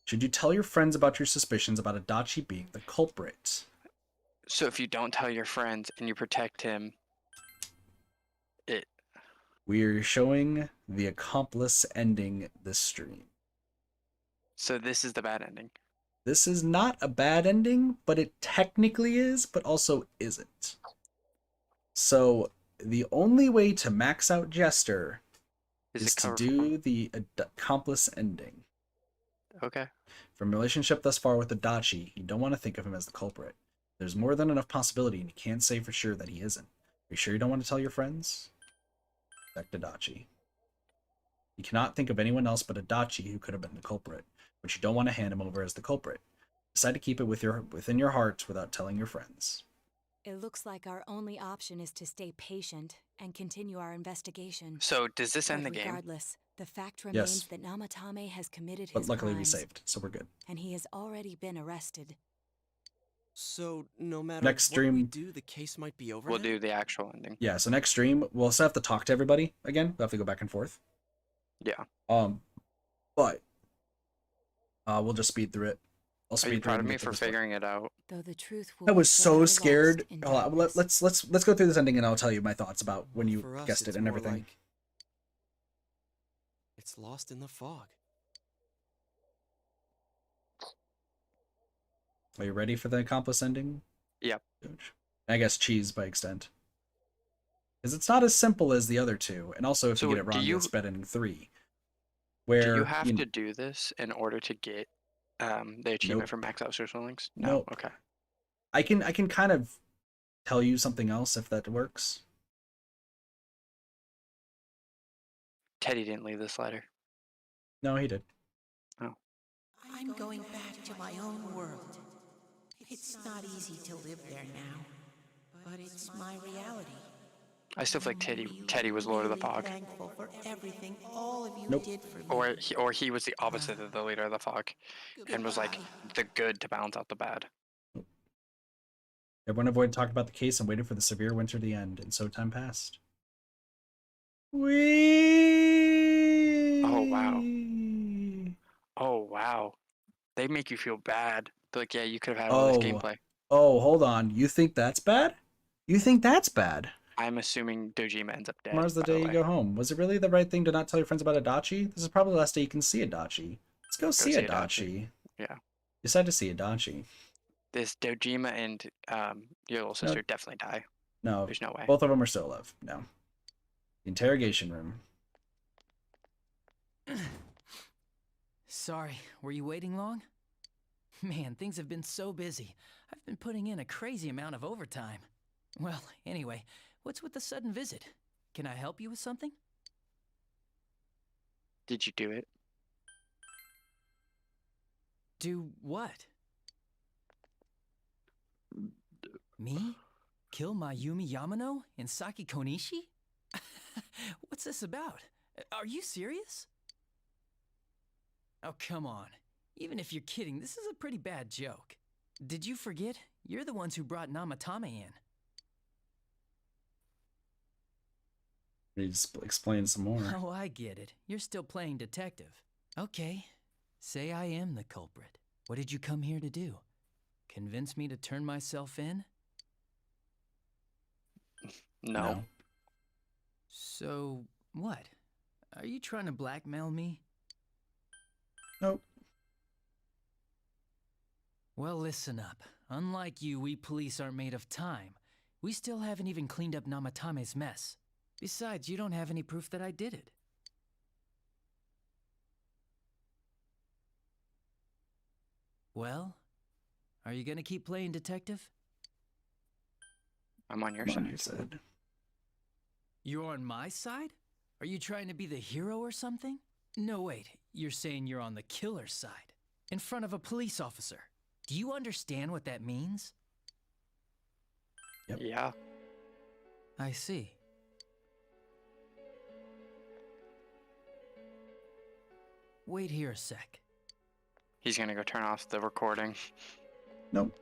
Should you tell your friends about your suspicions about Adachi being the culprit? So if you don't tell your friends and you protect him, We're showing the Accomplice ending this stream. so this is the bad ending. This is not a bad ending, but it technically is, but also isn't. So the only way to max out Jester is to do the Accomplice ending. Okay. From your relationship thus far with Adachi, you don't want to think of him as the culprit. There's more than enough possibility, and you can't say for sure that he isn't. Are you sure you don't want to tell your friends? Back to Adachi. You cannot think of anyone else but Adachi who could have been the culprit, but you don't want to hand him over as the culprit. Decide to keep it within your heart without telling your friends. It looks like our only option is to stay patient and continue our investigation. So does this end But the game? regardless, the fact remains Yes. that Namatame has committed But his luckily we crimes, saved, so we're good. and he has already been arrested. So no matter Next what we stream- do, the case might be over. We'll now? do the actual ending. Yeah, so next stream, we'll still have to talk to everybody again. We'll have to go back and forth. Yeah. But we'll just speed through it. I'll Are speed you through proud and of me get to for this part. figuring it out? Though the truth I will was be so forever scared. lost in Hold on, darkness. let's go through this ending and I'll tell you my thoughts about when you For us, guessed it it's and more everything. like it's lost in the fog. Are you ready for the Accomplice ending? Yep. I guess cheese by extent. Because it's not as simple as the other two, and also if you So get it wrong, you expect ending 3. Where do you have to do this in order to get the achievement Nope. for max out social links? No. Nope. Okay. I can kind of tell you something else if that works. Teddy didn't leave this letter. No, he did. Oh. I'm going back to my own world. It's not easy to live there now, but it's my reality. I still feel like Teddy was Lord of the Fog. Thankful for everything all of you Nope. did for me. Or he was the opposite of the leader of the Fog, and was like the good to balance out the bad. Everyone avoided talking about the case and waited for the severe winter to end, and so time passed. Wee. Oh wow. Oh wow. They make you feel bad. They're like, yeah, you could have had all this gameplay. Oh, hold on. You think that's bad? You think that's bad? I'm assuming Dojima ends up dead. Tomorrow's the day you go home. Was it really the right thing to not tell your friends about Adachi? This is probably the last day you can see Adachi. Let's go see Adachi. Yeah. Decide to see Adachi. This Dojima and your little sister definitely die. No. There's no way. Both of them are still alive. No. The interrogation room. Sorry, were you waiting long? Man, things have been so busy. I've been putting in a crazy amount of overtime. Well, anyway, what's with the sudden visit? Can I help you with something? Did you do it? Do what? Me? Kill Mayumi Yamano and Saki Konishi? What's this about? Are you serious? Oh, come on. Even if you're kidding, this is a pretty bad joke. Did you forget? You're the ones who brought Namatame in. Please explain some more. Oh, I get it. You're still playing detective. Okay. Say I am the culprit. What did you come here to do? Convince me to turn myself in? No. So, what? Are you trying to blackmail me? Nope. Well, listen up. Unlike you, we police aren't made of time. We still haven't even cleaned up Namatame's mess. Besides, you don't have any proof that I did it. Well, are you gonna keep playing detective? I'm on your side. You're on my side? Are you trying to be the hero or something? No, wait. You're saying you're on the killer's side. In front of a police officer. Do you understand what that means? Yep. Yeah. I see. Wait here a sec. He's gonna go turn off the recording. Nope.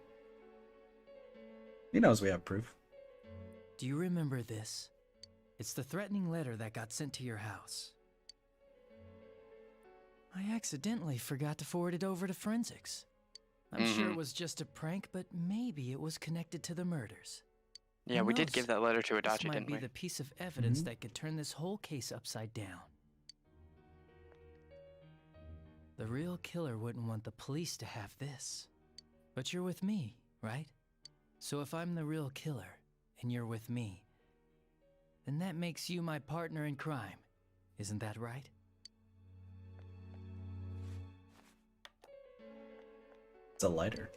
He knows we have proof. Do you remember this? It's the threatening letter that got sent to your house. I accidentally forgot to forward it over to forensics. I'm sure it was just a prank, but maybe it was connected to the murders. Yeah, Who we did knows? give that letter to Adachi, This might didn't be we? the piece of evidence that could turn this whole case upside down. The real killer wouldn't want the police to have this. But you're with me, right? So if I'm the real killer, and you're with me, then that makes you my partner in crime. Isn't that right? It's a lighter.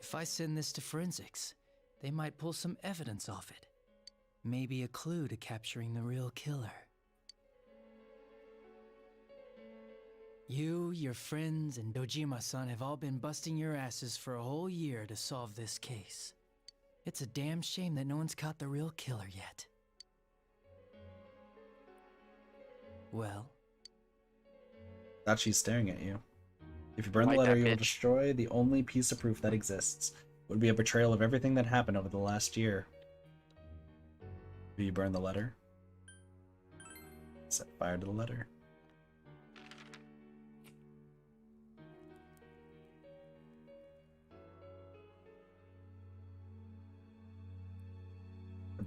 If I send this to forensics, they might pull some evidence off it. Maybe a clue to capturing the real killer. You, your friends, and Dojima-san have all been busting your asses for a whole year to solve this case. It's a damn shame that no one's caught the real killer yet. Well? Adachi's staring at you. If you burn the Like letter, that you will bitch. destroy the only piece of proof that exists. It would be a betrayal of everything that happened over the last year. Do you burn the letter? Set fire to the letter.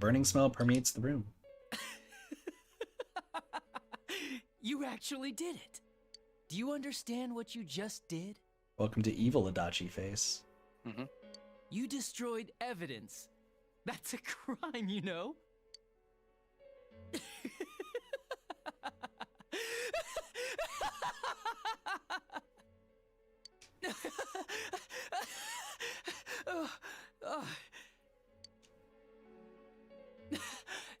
burning smell permeates the room. You actually did it. Do you understand what you just did? Welcome to evil, Adachi face. Mm-hmm. You destroyed evidence. That's a crime, you know?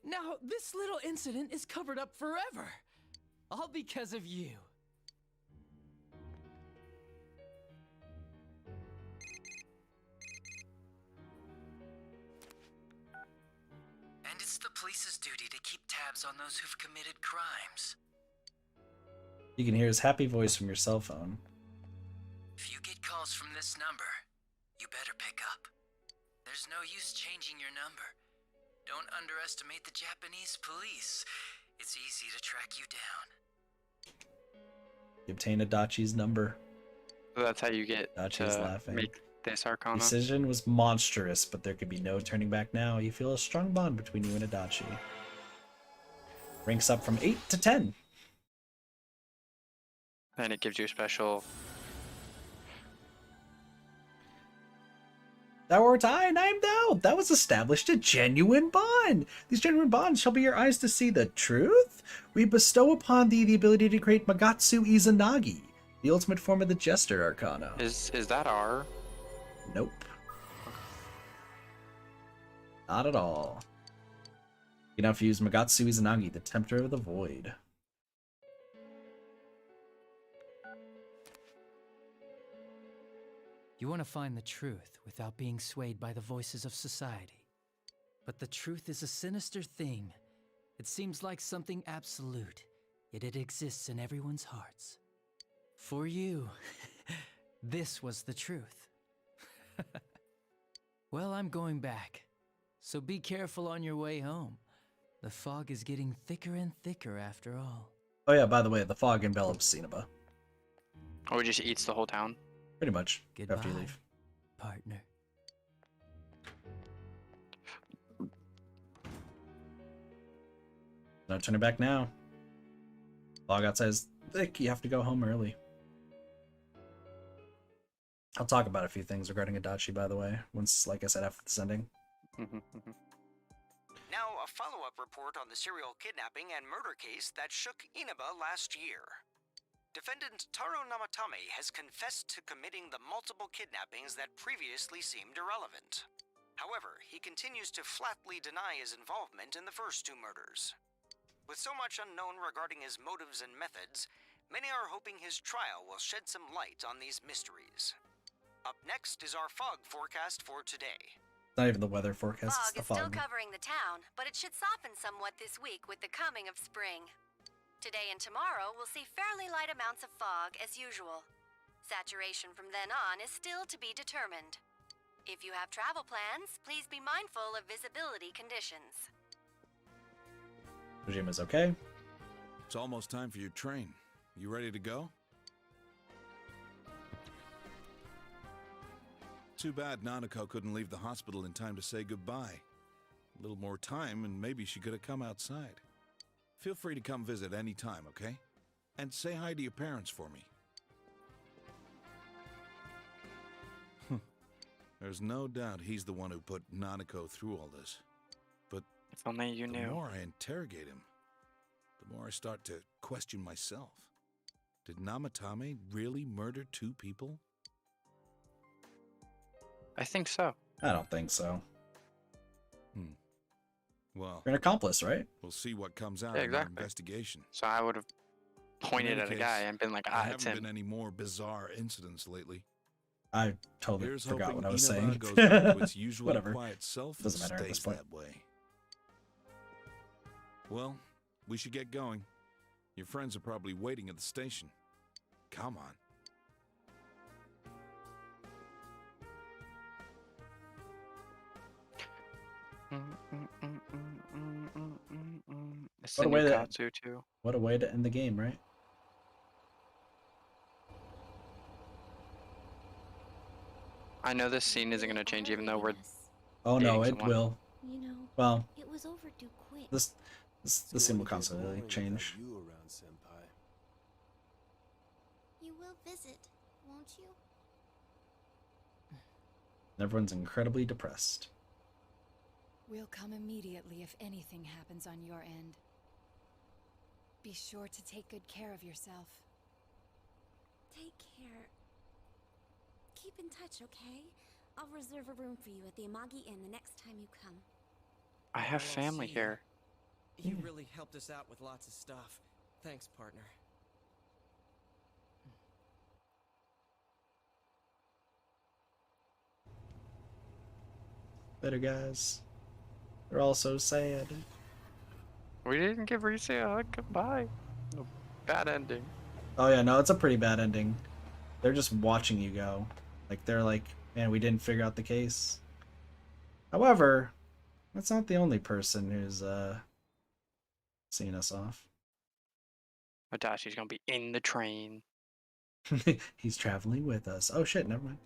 Now, this little incident is covered up forever. All because of you. And it's the police's duty to keep tabs on those who've committed crimes. You can hear his happy voice from your cell phone. If you get calls from this number, you better pick up. There's no use changing your number. Don't underestimate the Japanese police. It's easy to track you down. You obtain Adachi's number. So that's how you get Adachi's to laughing. make this Arcana. Decision was monstrous, but there could be no turning back now. You feel a strong bond between you and Adachi. Ranks up from 8 to 10. And it gives you a special. Thou art I, and I am thou. That was established a genuine bond. These genuine bonds shall be your eyes to see the truth. We bestow upon thee the ability to create Magatsu Izanagi, the ultimate form of the Jester Arcana. Is that R? Nope. Not at all. You now use Magatsu Izanagi, the Tempter of the Void. You want to find the truth without being swayed by the voices of society. But the truth is a sinister thing. It seems like something absolute, yet it exists in everyone's hearts. For you, this was the truth. Well, I'm going back, so be careful on your way home. The fog is getting thicker and thicker after all. Oh yeah, by the way, the fog envelops Inaba. Or it just eats the whole town? Pretty much. Goodbye, after you leave. partner. No turning back now. Log outside is thick. You have to go home early. I'll talk about a few things regarding Adachi, by the way, once, like I said, after this ending. Now, a follow-up report on the serial kidnapping and murder case that shook Inaba last year. Defendant Taro Namatame has confessed to committing the multiple kidnappings that previously seemed irrelevant. However, he continues to flatly deny his involvement in the first two murders. With so much unknown regarding his motives and methods, many are hoping his trial will shed some light on these mysteries. Up next is our fog forecast for today. Not even the weather forecast, it's the Fog is still fog. covering the town, but it should soften somewhat this week with the coming of spring. Today and tomorrow we'll see fairly light amounts of fog as usual. Saturation from then on is still to be determined. If you have travel plans, please be mindful of visibility conditions. Kojima's okay. It's almost time for your train. You ready to go? Too bad Nanako couldn't leave the hospital in time to say goodbye. A little more time and maybe she could have come outside. Feel free to come visit any time, okay? And say hi to your parents for me. There's no doubt he's the one who put Nanako through all this. But if only you knew. The more I interrogate him, the more I start to question myself. Did Namatame really murder two people? I think so. I don't think so. Well, you're an accomplice, right? We'll see what comes out Yeah, in our exactly. investigation. So I would have pointed In at any a guy case, and been like, there ah, it's haven't him. been any more bizarre incidents lately. I totally Here's forgot hoping what I was Inaba saying. goes back to its usual Whatever. quiet self Doesn't and matter at this stays point. that way. Well, we should get going. Your friends are probably waiting at the station. Come on. It's What the a way new to Katsu too. What a way to end the game, right? I know this scene isn't going to change even though we're Oh no, dating it someone. will. You know, Well, It was overdue quick. this scene will constantly change. You around, Senpai. You will visit, won't you? Everyone's incredibly depressed. We'll come immediately if anything happens on your end. Be sure to take good care of yourself. Take care. Keep in touch, okay? I'll reserve a room for you at the Amagi Inn the next time you come. I have I'll family see ya. here. You really helped us out with lots of stuff. Thanks, partner. Better guys. They're all so sad. We didn't give Reese a hug goodbye. No, bad ending. Oh yeah, no, it's a pretty bad ending. They're just watching you go. Like, they're like, man, we didn't figure out the case. However, that's not the only person who's seeing us off. Adashi's gonna be in the train. He's traveling with us. Oh shit, never mind.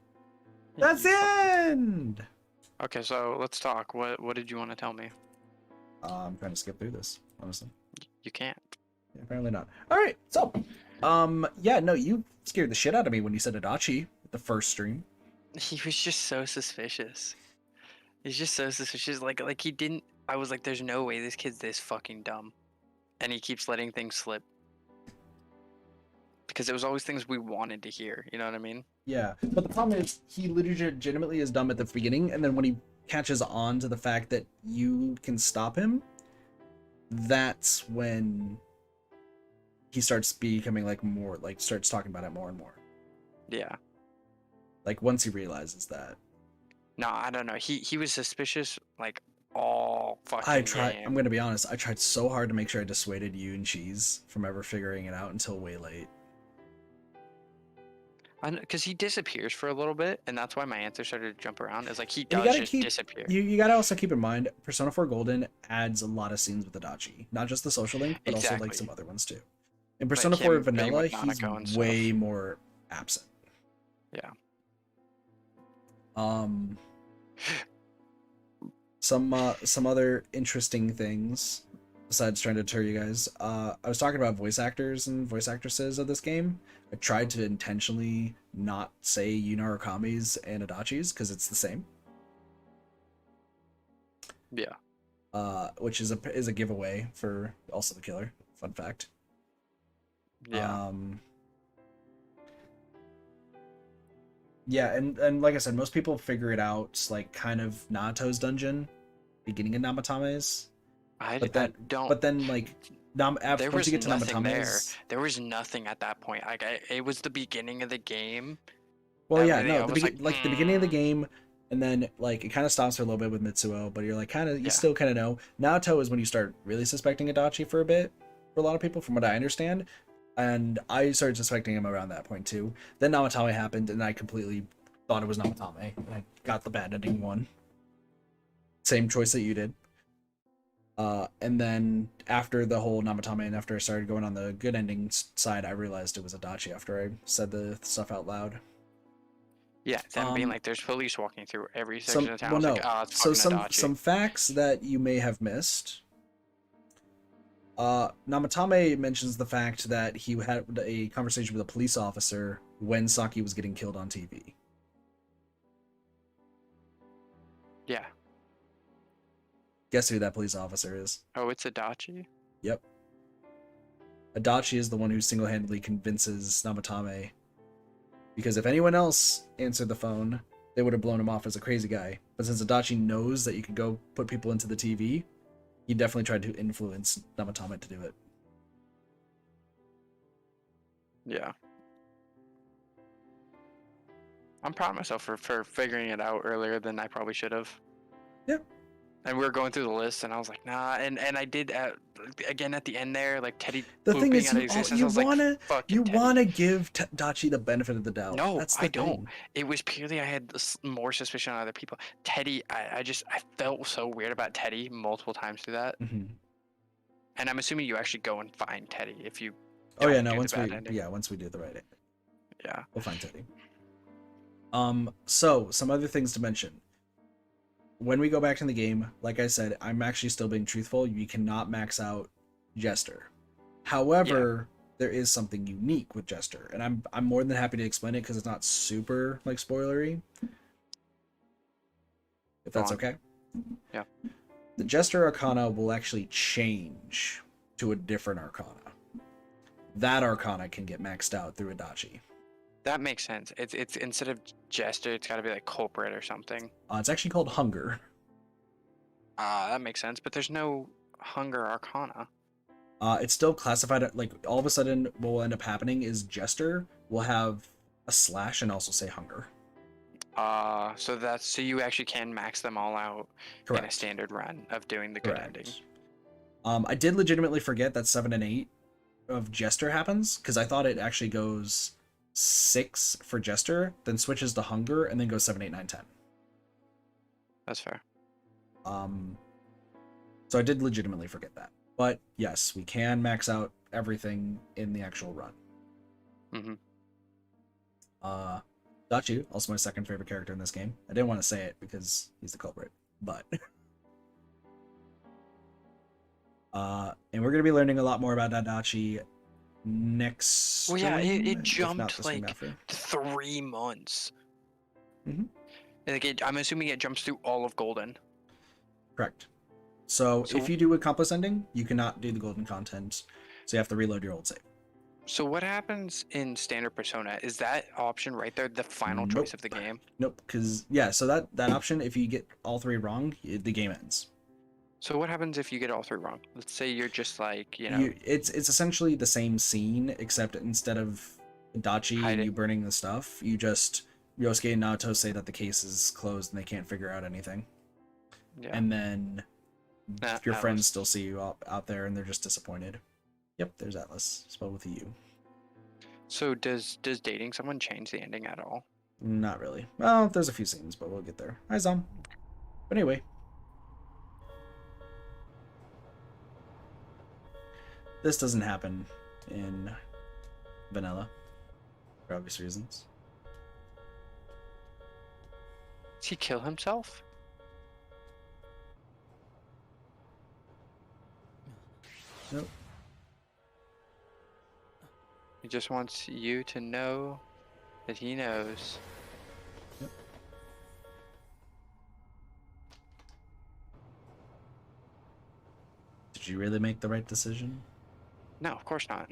That's the end! Okay, so let's talk. What did you want to tell me? I'm trying to skip through this, honestly. You can't. Yeah, apparently not. Alright, so yeah, no, you scared the shit out of me when you said Adachi at the first stream. He was just so suspicious. He's just so suspicious. Like he didn't. I was like, there's no way this kid's this fucking dumb, and he keeps letting things slip. Because it was always things we wanted to hear. You know what I mean? Yeah, but the problem is he legitimately is dumb at the beginning, and then when he catches on to the fact that you can stop him, that's when he starts becoming like more like starts talking about it more and more. Yeah. Like once he realizes that. No, I don't know. He was suspicious like all fucking I tried. game. I'm gonna be honest. I tried so hard to make sure I dissuaded you and Cheese from ever figuring it out until way late. Because he disappears for a little bit, and that's why my answer started to jump around. Is like he And you does gotta just keep disappear. you gotta also keep in mind Persona 4 Golden adds a lot of scenes with Adachi, not just the social link, but also like some other ones too. In Persona 4 him being Vanilla, with he's Nanako and way more absent. Yeah. Some other interesting things besides trying to deter you guys. I was talking about voice actors and voice actresses of this game. I tried to intentionally not say Yuna Okami's and Adachi's because it's the same. Yeah. Which is a giveaway for also the killer. Fun fact. Yeah. Yeah, and like I said, most people figure it out like kind of Nato's dungeon, beginning of Namatame's. I don't. But then like there once was you get to nothing there. Namatame's, There was nothing at that point. Like it was the beginning of the game. well, yeah, Everything, no, I was like the beginning of the game, and then like it kind of stops for a little bit with Mitsuo, but you're like you still kind of know. Naoto is when you start really suspecting Adachi for a bit, for a lot of people, from what I understand. And I started suspecting him around that point too. Then Namatame happened, and I completely thought it was Namatame. And I got the bad ending one. Same choice that you did. And then after the whole Namatame, and after I started going on the good ending side, I realized it was Adachi after I said the stuff out loud. Yeah, them being like, there's police walking through every section of town. Well, no. It's so fucking Adachi. some facts that you may have missed. Namatame mentions the fact that he had a conversation with a police officer when Saki was getting killed on TV. Yeah. Guess who that police officer is? Oh, it's Adachi? Yep. Adachi is the one who single-handedly convinces Namatame. Because if anyone else answered the phone, they would have blown him off as a crazy guy. But since Adachi knows that you can go put people into the TV, he definitely tried to influence Namatame to do it. Yeah. I'm proud of myself for figuring it out earlier than I probably should have. Yep. And we were going through the list, and I was like, nah. And I did again at the end there, like Teddy. The thing is, you wanna give Dachi the benefit of the doubt. No, That's the I don't. thing. It was purely I had more suspicion on other people. Teddy, I felt so weird about Teddy multiple times through that. Mm-hmm. And I'm assuming you actually go and find Teddy if you. Oh yeah, no. do Once the we bad ending. once we do the right ending. Yeah. We'll find Teddy. So some other things to mention. when we go back to the game, like I said, I'm actually still being truthful. You cannot max out Jester. However, there is something unique with Jester, and I'm more than happy to explain it because it's not super like spoilery. If that's okay. Yeah. The Jester Arcana will actually change to a different Arcana. That Arcana can get maxed out through Adachi. That makes sense. It's instead of Jester, it's got to be like culprit or something. It's actually called Hunger. That makes sense. But there's no Hunger Arcana. It's still classified like all of a sudden what will end up happening is Jester will have a slash and also say Hunger. So you actually can max them all out in a standard run of doing the good ending. I did legitimately forget that 7 and 8 of Jester happens because I thought it actually goes 6 for Jester, then switches to Hunger, and then goes 7, 8, 9, 10. That's fair. So I did legitimately forget that. But yes, we can max out everything in the actual run. Mm-hmm. Dachi, also my second favorite character in this game. I didn't want to say it because he's the culprit, but and we're gonna be learning a lot more about Dachi next. Well, yeah, stream, it if not jumped the stream like after. 3 months. Mhm. Like I'm assuming it jumps through all of Golden. Correct. So So- if you do Accomplice Ending, you cannot do the golden content, so you have to reload your old save. So what happens in Standard Persona? Is that option right there the final choice of the game? Nope, because yeah, so that option, if you get all 3 wrong, the game ends. So what happens if you get all 3 wrong? Let's say you're just like, you know, It's essentially the same scene, except instead of Dachi and you burning the stuff, you just Yosuke and Naoto say that the case is closed and they can't figure out anything. Yeah. And then your Atlas. friends still see you out there and they're just disappointed. Yep, there's Atlas, spelled with a U. So does dating someone change the ending at all? Not really. Well, there's a few scenes, but we'll get there. Hi, Zom. But anyway. This doesn't happen in vanilla, for obvious reasons. Does he kill himself? Nope. He just wants you to know that he knows. Yep. Did you really make the right decision? No, of course not.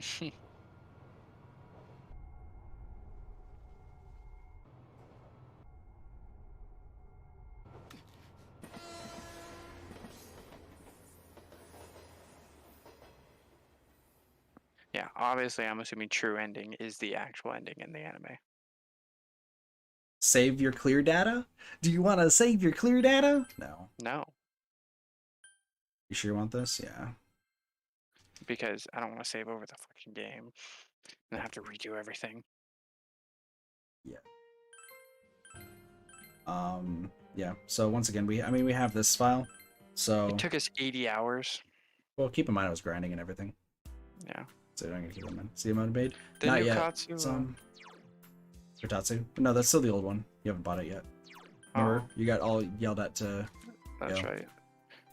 Yeah, obviously I'm assuming true ending is the actual ending in the anime. Save your clear data? Do you want to save your clear data? No. No, You sure you want this? Yeah. because I don't want to save over the fucking game and have to redo everything. Yeah. Yeah. So once again, we have this file. So It took us 80 hours. well, keep in mind I was grinding and everything. Yeah. So I'm gonna keep in mind. See the amount of made? The Not new yet. Katsu, For Tatsu. No, that's still the old one. You haven't bought it yet. Remember? Oh. You got all yelled at to That's go.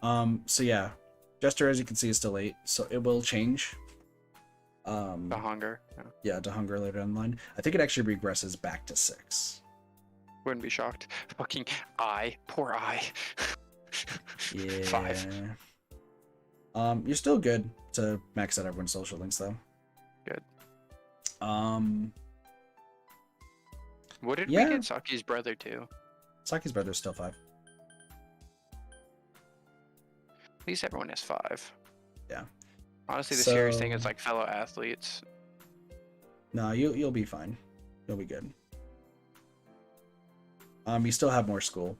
right. So yeah. Jester, as you can see, is still 8, so it will change. The hunger. Yeah, to Hunger later down the line. I think it actually regresses back to 6. Wouldn't be shocked. Fucking poor eye. Yeah. 5. You're still good to max out everyone's social links though. Good. What did we get Saki's brother to? Saki's brother's still 5. At least everyone is 5. Yeah. Honestly, the serious thing is like fellow athletes. No, you'll be fine. You'll be good. You still have more school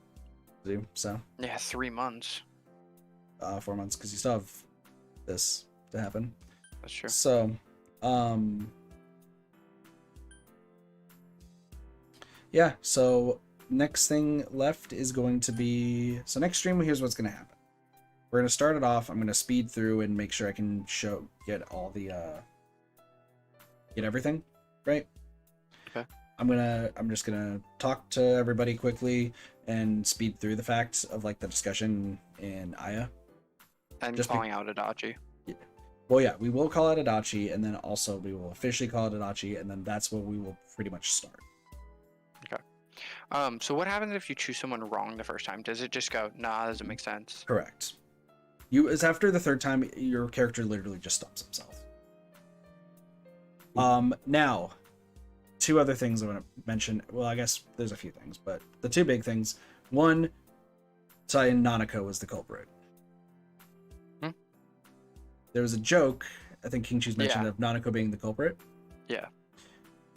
to do, so. Yeah, 3 months. 4 months, because you still have this to happen. That's true. So, yeah, so next thing left is going to be, so next stream, here's what's going to happen. We're going to start it off. I'm going to speed through and make sure I can get all the, get everything, right? Okay. I'm just gonna talk to everybody quickly and speed through the facts of like the discussion in Aya. And Just calling out Adachi. Well, yeah, we will call it Adachi, and then also we will officially call it Adachi, and then that's where we will pretty much start. Okay. So what happens if you choose someone wrong the first time? Does it just go, nah, that doesn't make sense? Correct. As after the third time, your character literally just stops himself. Now, two other things I want to mention. Well, I guess there's a few things, but the two big things. One, Nanako was the culprit. There was a joke, I think King Chu's mentioned, of Nanako being the culprit. Yeah.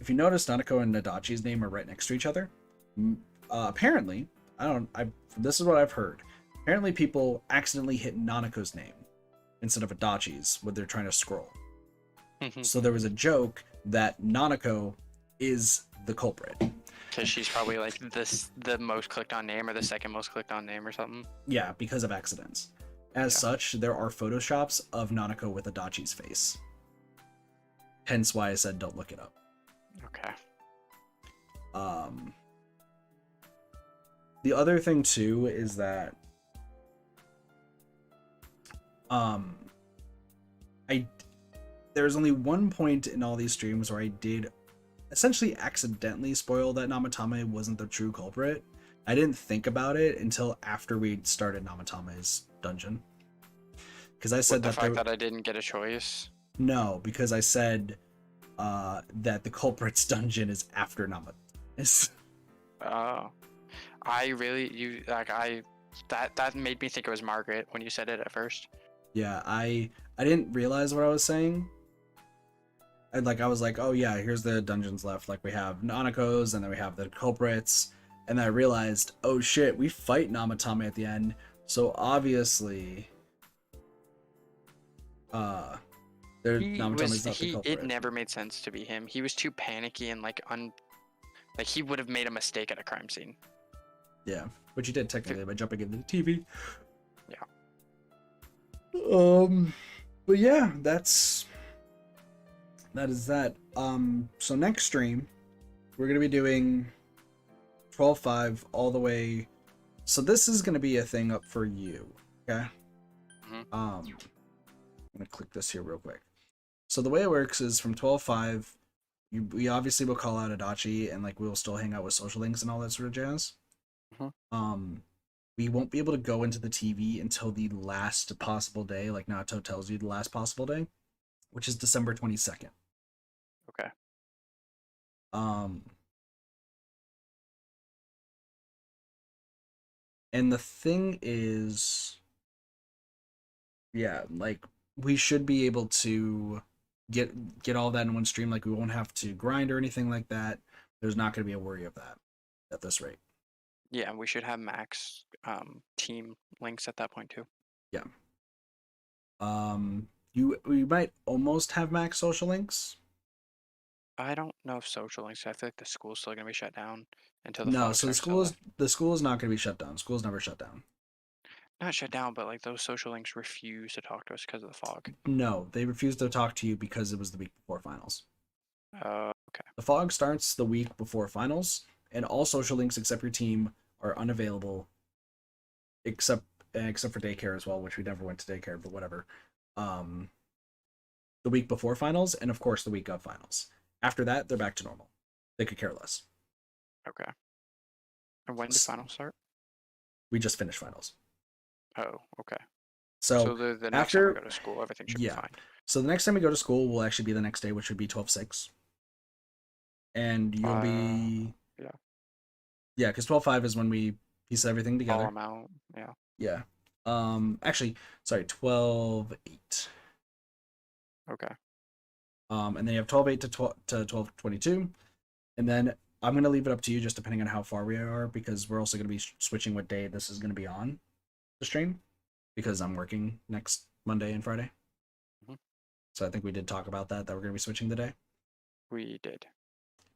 If you notice, Nanako and Adachi's name are right next to each other. Apparently, this is what I've heard. Apparently, people accidentally hit Nanako's name instead of Adachi's when they're trying to scroll. So there was a joke that Nanako is the culprit. Because she's probably like the most clicked on name or the second most clicked on name or something. Yeah, because of accidents. As such, there are photoshops of Nanako with Adachi's face. Hence why I said don't look it up. Okay. The other thing too is that there's only one point in all these streams where I did essentially accidentally spoil that Namatame wasn't the true culprit. I didn't think about it until after we started Namatame's dungeon. Because I said the fact that I didn't get a choice? No, because I said that the culprit's dungeon is after Namatame's. Oh. That made me think it was Margaret when you said it at first. Yeah, I didn't realize what I was saying. I was like, oh yeah, here's the dungeons left. Like we have Nanako's and then we have the culprits. And then I realized, oh shit, we fight Namatame at the end. So obviously Namatame's not the culprit. It never made sense to be him. He was too panicky and like he would have made a mistake at a crime scene. Yeah, which he did technically by jumping into the TV. Yeah. But yeah, that is that. So next stream, we're gonna be doing 12-5 all the way. So this is gonna be a thing up for you, okay? I'm gonna click this here real quick. So the way it works is from 12-5, we obviously will call out Adachi and like we'll still hang out with social links and all that sort of jazz. We won't be able to go into the TV until the last possible day, like Nato tells you, the last possible day, which is December 22nd. Okay. And the thing is, yeah, like we should be able to get all that in one stream. Like we won't have to grind or anything like that. There's not going to be a worry of that at this rate. Yeah, we should have max team links at that point too. Yeah. We might almost have max social links. I don't know if social links. I feel like the school's still gonna be shut down until So the school is not gonna be shut down. School's never shut down. Not shut down, but like those social links refuse to talk to us because of the fog. No, they refused to talk to you because it was the week before finals. Okay. The fog starts the week before finals, and all social links except your team are unavailable, except for daycare as well, which we never went to daycare, but whatever. The week before finals, and of course the week of finals. After that, they're back to normal. They could care less. Okay. And when did finals start? We just finished finals. Oh, okay. So the next time we go to school, everything should be fine. So the next time we go to school will actually be the next day, which would be 12-6. And you'll be... Yeah, because 12-5 is when we piece everything together. All amount, yeah. Yeah. Actually, sorry, 12-8. Okay. And then you have 12-8 to 12-22. And then I'm going to leave it up to you just depending on how far we are, because we're also going to be switching what day this is going to be on the stream, because I'm working next Monday and Friday. So I think we did talk about that we're going to be switching the day. We did.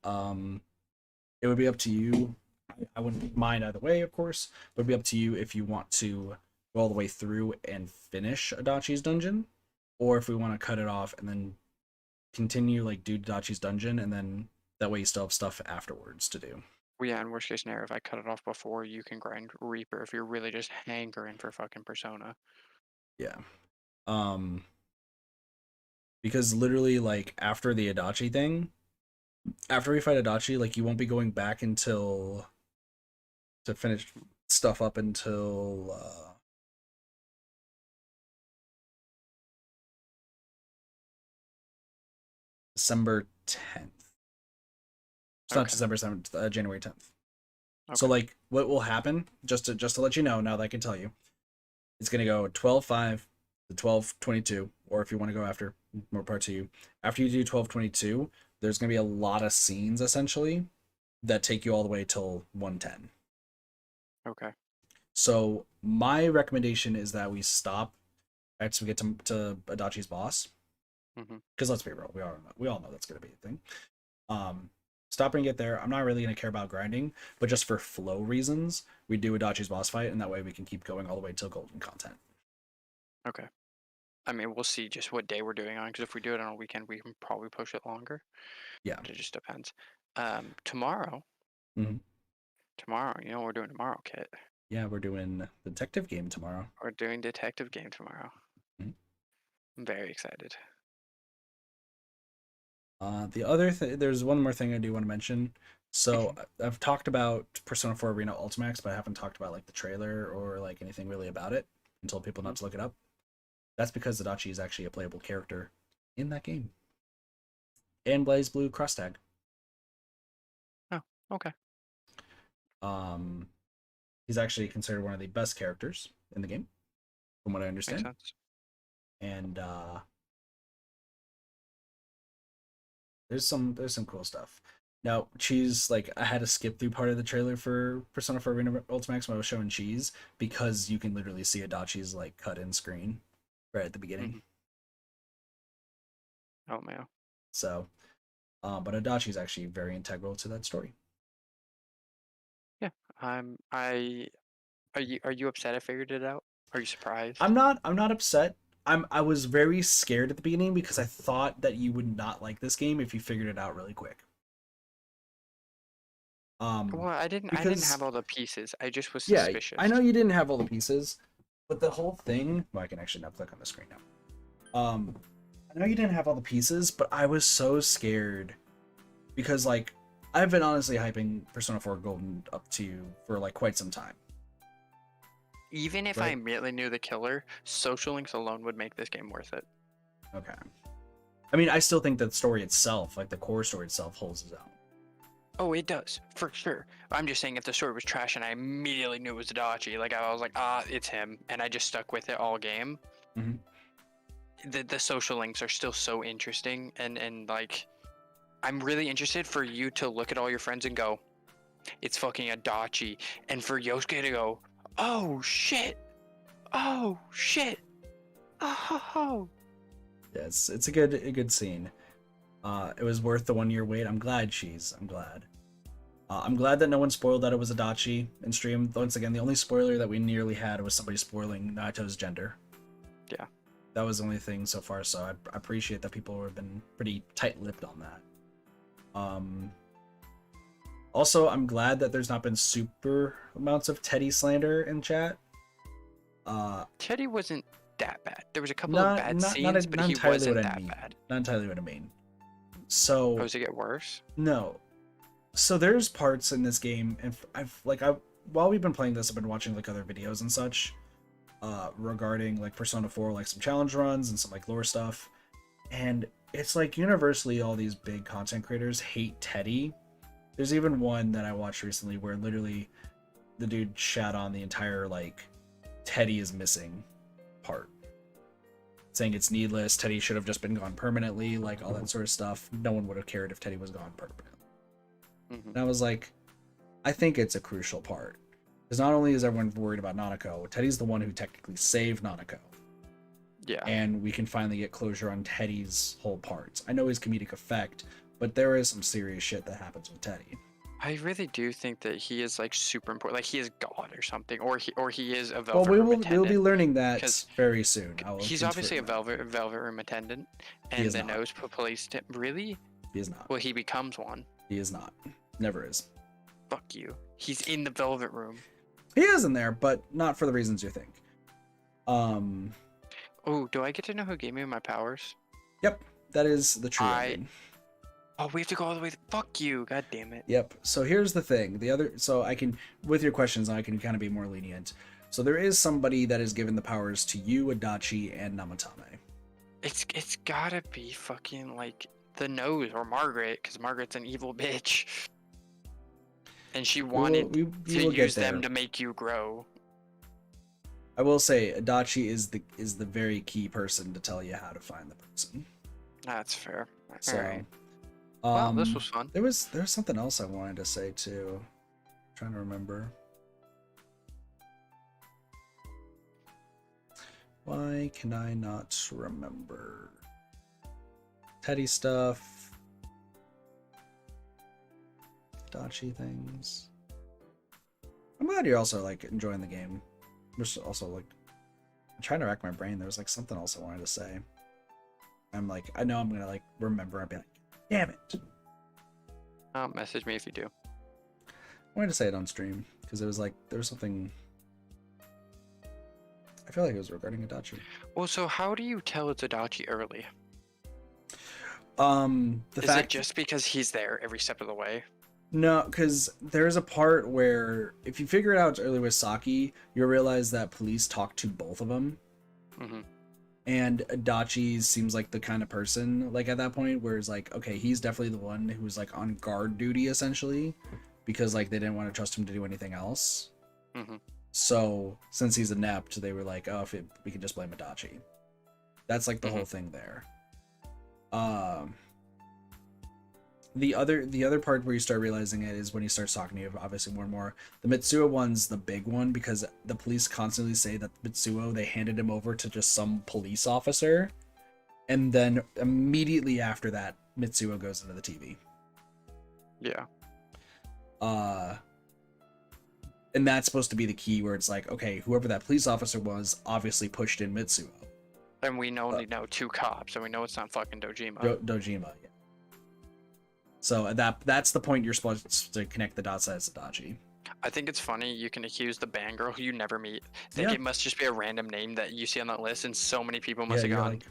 It would be up to you. I wouldn't mind either way, of course. But it'd be up to you if you want to go all the way through and finish Adachi's dungeon, or if we want to cut it off and then continue, like, do Adachi's dungeon, and then that way you still have stuff afterwards to do. Well, yeah, in worst case scenario, if I cut it off before, you can grind Reaper if you're really just hankering for fucking Persona. Yeah. Because literally, like, after the Adachi thing, after we fight Adachi, like, you won't be going back until to finish stuff up until December 10th. It's not December 7th, January 10th. So like what will happen, just to let you know, now that I can tell you, it's gonna go 12-5 to 12-22, or if you want to go after, more part to you. After you do 12-22, there's gonna be a lot of scenes essentially that take you all the way till 110. Okay. So my recommendation is that we stop after we get to Adachi's boss. Because let's be real, we all know that's gonna be a thing. Stop and get there. I'm not really gonna care about grinding, but just for flow reasons, we do Adachi's boss fight, and that way we can keep going all the way till golden content. Okay. I mean, we'll see just what day we're doing on, because if we do it on a weekend, we can probably push it longer. Yeah. But it just depends. Tomorrow. Tomorrow, you know what we're doing tomorrow, Kit? Yeah, we're doing the detective game tomorrow. We're doing detective game tomorrow. I'm very excited. The other thing, there's one more thing I do want to mention. So I've talked about Persona 4 Arena Ultimax, but I haven't talked about like the trailer or like anything really about it and told people not to look it up. That's because Adachi is actually a playable character in that game. And Blaze Blue cross tag. Oh, okay. He's actually considered one of the best characters in the game, from what I understand. Makes sense. And there's some cool stuff. Now, Cheese, like, I had to skip through part of the trailer for Persona 4 Arena Ultimax when I was showing Cheese, because you can literally see Adachi's, like, cut-in screen right at the beginning. Oh, man. So, but Adachi's actually very integral to that story. Yeah, Are you upset I figured it out? Are you surprised? I'm not upset. I was very scared at the beginning because I thought that you would not like this game if you figured it out really quick. Well, I didn't have all the pieces. I just was suspicious. Yeah, I know you didn't have all the pieces, but the whole thing. Well, I can actually now click on the screen now. I know you didn't have all the pieces, but I was so scared because, like, I've been honestly hyping Persona 4 Golden up to you for like quite some time. Even if I immediately knew the killer, social links alone would make this game worth it. Okay. I mean, I still think that the story itself, like the core story itself, holds its own. Oh, it does, for sure. I'm just saying if the story was trash and I immediately knew it was Adachi, like I was like, it's him, and I just stuck with it all game. The social links are still so interesting, and like, I'm really interested for you to look at all your friends and go, it's fucking Adachi, and for Yosuke to go, oh shit, oh shit, oh. Yes, it's a good scene. It was worth the 1 year wait. I'm glad, Cheese. I'm glad. I'm glad that no one spoiled that it was Adachi in stream. Once again, the only spoiler that we nearly had was somebody spoiling Naito's gender. Yeah. That was the only thing so far, so I appreciate that people have been pretty tight-lipped on that. Also, I'm glad that there's not been super amounts of Teddy slander in chat. Teddy wasn't that bad. There was a couple of bad scenes, but he wasn't that bad. Not entirely what I mean. So. Oh, does it get worse? No. So there's parts in this game, and while we've been playing this, I've been watching like other videos and such, regarding like Persona 4, like some challenge runs and some like lore stuff, and it's like universally all these big content creators hate Teddy. There's even one that I watched recently where literally the dude shat on the entire like Teddy is missing part, saying it's needless, Teddy should have just been gone permanently, like all that sort of stuff. No one would have cared if Teddy was gone permanently. And I was like, I think it's a crucial part. Because not only is everyone worried about Nanako, Teddy's the one who technically saved Nanako. Yeah. And we can finally get closure on Teddy's whole parts. I know his comedic effect, but there is some serious shit that happens with Teddy. I really do think that he is like super important. Like he is God or something, or he is a Well, Velvet Room attendant. we'll be learning that very soon. He's obviously a Velvet Room attendant, and the nose police. Really? He is not. Well, he becomes one. He is not. Never is. Fuck you. He's in the Velvet Room. He is in there, but not for the reasons you think. Oh, do I get to know who gave me my powers? Yep, that is the true ending. Oh, we have to go all the way. Fuck you. God damn it. Yep. So here's the thing. So I can, with your questions, I can kind of be more lenient. So there is somebody that is given the powers to you, Adachi, and Namatame. It's gotta be fucking like the Nose or Margaret, because Margaret's an evil bitch. And she wanted we to will use get there. them to make you grow. I will say Adachi is the very key person to tell you how to find the person. That's fair. So, Alright. Well, this was fun. There was something else I wanted to say too. I'm trying to remember. Why can I not remember? Teddy stuff. Adachi things. I'm glad you're also like enjoying the game. There's also like, I'm trying to rack my brain. There was like something else I wanted to say. I'm like, I know I'm gonna like remember. I'll be like, damn it. Message me if you do. I wanted to say it on stream because it was like there was something. I feel like it was regarding Adachi. Well, so how do you tell it's Adachi early? Is it just because he's there every step of the way? No, because there's a part where if you figure it out early with Saki, you'll realize that police talk to both of them. Mm-hmm. And Adachi seems like the kind of person, like at that point, where it's like, okay, he's definitely the one who's like on guard duty essentially, because like they didn't want to trust him to do anything else. Mm-hmm. So since he's inept, they were like, oh, we can just blame Adachi. That's like the whole thing there. The other part where you start realizing it is when he starts talking to you, obviously more and more. The Mitsuo one's the big one because the police constantly say that Mitsuo, they handed him over to just some police officer, and then immediately after that, Mitsuo goes into the TV. Yeah. And that's supposed to be the key where it's like, okay, whoever that police officer was obviously pushed in Mitsuo. And we only know two cops, and we know it's not fucking Dojima. Dojima, yeah. So that's the point you're supposed to connect the dots as Adachi. I think it's funny you can accuse the band girl who you never meet. I think it must just be a random name that you see on that list, and so many people must have gone. Like,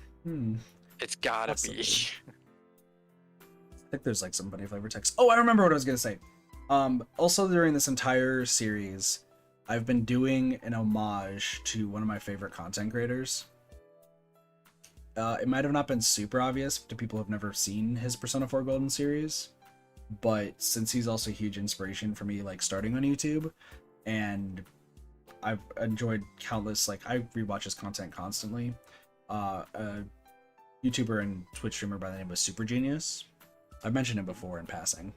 it's gotta possibly. be. I think there's like some funny flavor text. Oh, I remember what I was gonna say. Also during this entire series, I've been doing an homage to one of my favorite content creators. It might have not been super obvious to people who have never seen his Persona 4 Golden series, but since he's also a huge inspiration for me, like starting on YouTube, and I've enjoyed countless, like I rewatch his content constantly. A YouTuber and Twitch streamer by the name of Super Genius. I've mentioned him before in passing.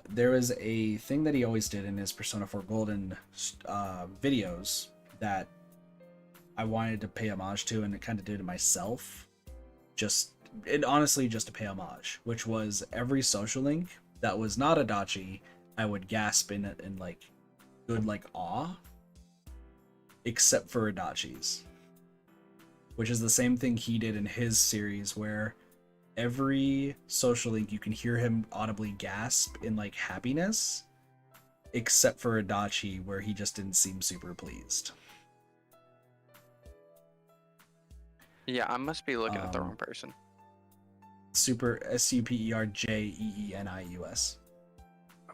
There was a thing that he always did in his Persona 4 Golden videos that I wanted to pay homage to, and it kind of did it myself. Honestly just to pay homage, which was every social link that was not Adachi, I would gasp in like good like awe, except for Adachi's, which is the same thing he did in his series, where every social link you can hear him audibly gasp in like happiness, except for Adachi, where he just didn't seem super pleased. Yeah, I must be looking at the wrong person. Super SUPERJEENIUS.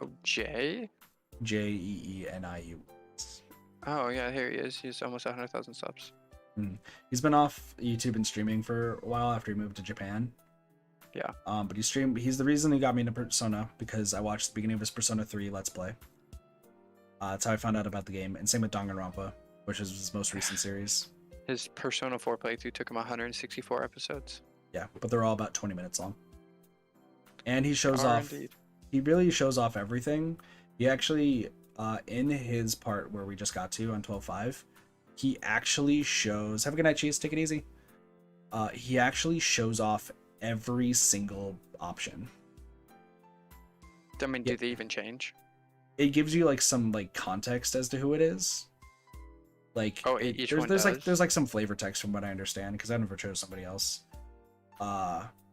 Oh, J? JEENIUS. Oh, yeah, here he is. He's almost 100,000 subs. He's been off YouTube and streaming for a while after he moved to Japan. Yeah. But he's the reason he got me into Persona, because I watched the beginning of his Persona 3 Let's Play. That's how I found out about the game. And same with Danganronpa, which is his most recent series. His Persona 4 playthrough took him 164 episodes. Yeah, but they're all about 20 minutes long. And he shows off... Indeed. He really shows off everything. He actually, in his part where we just got to on 12.5, he actually shows... Have a good night, Cheese. Take it easy. He actually shows off every single option. I mean, do they even change? It gives you like some like context as to who it is. Like, there's like some flavor text from what I understand, because I never chose somebody else.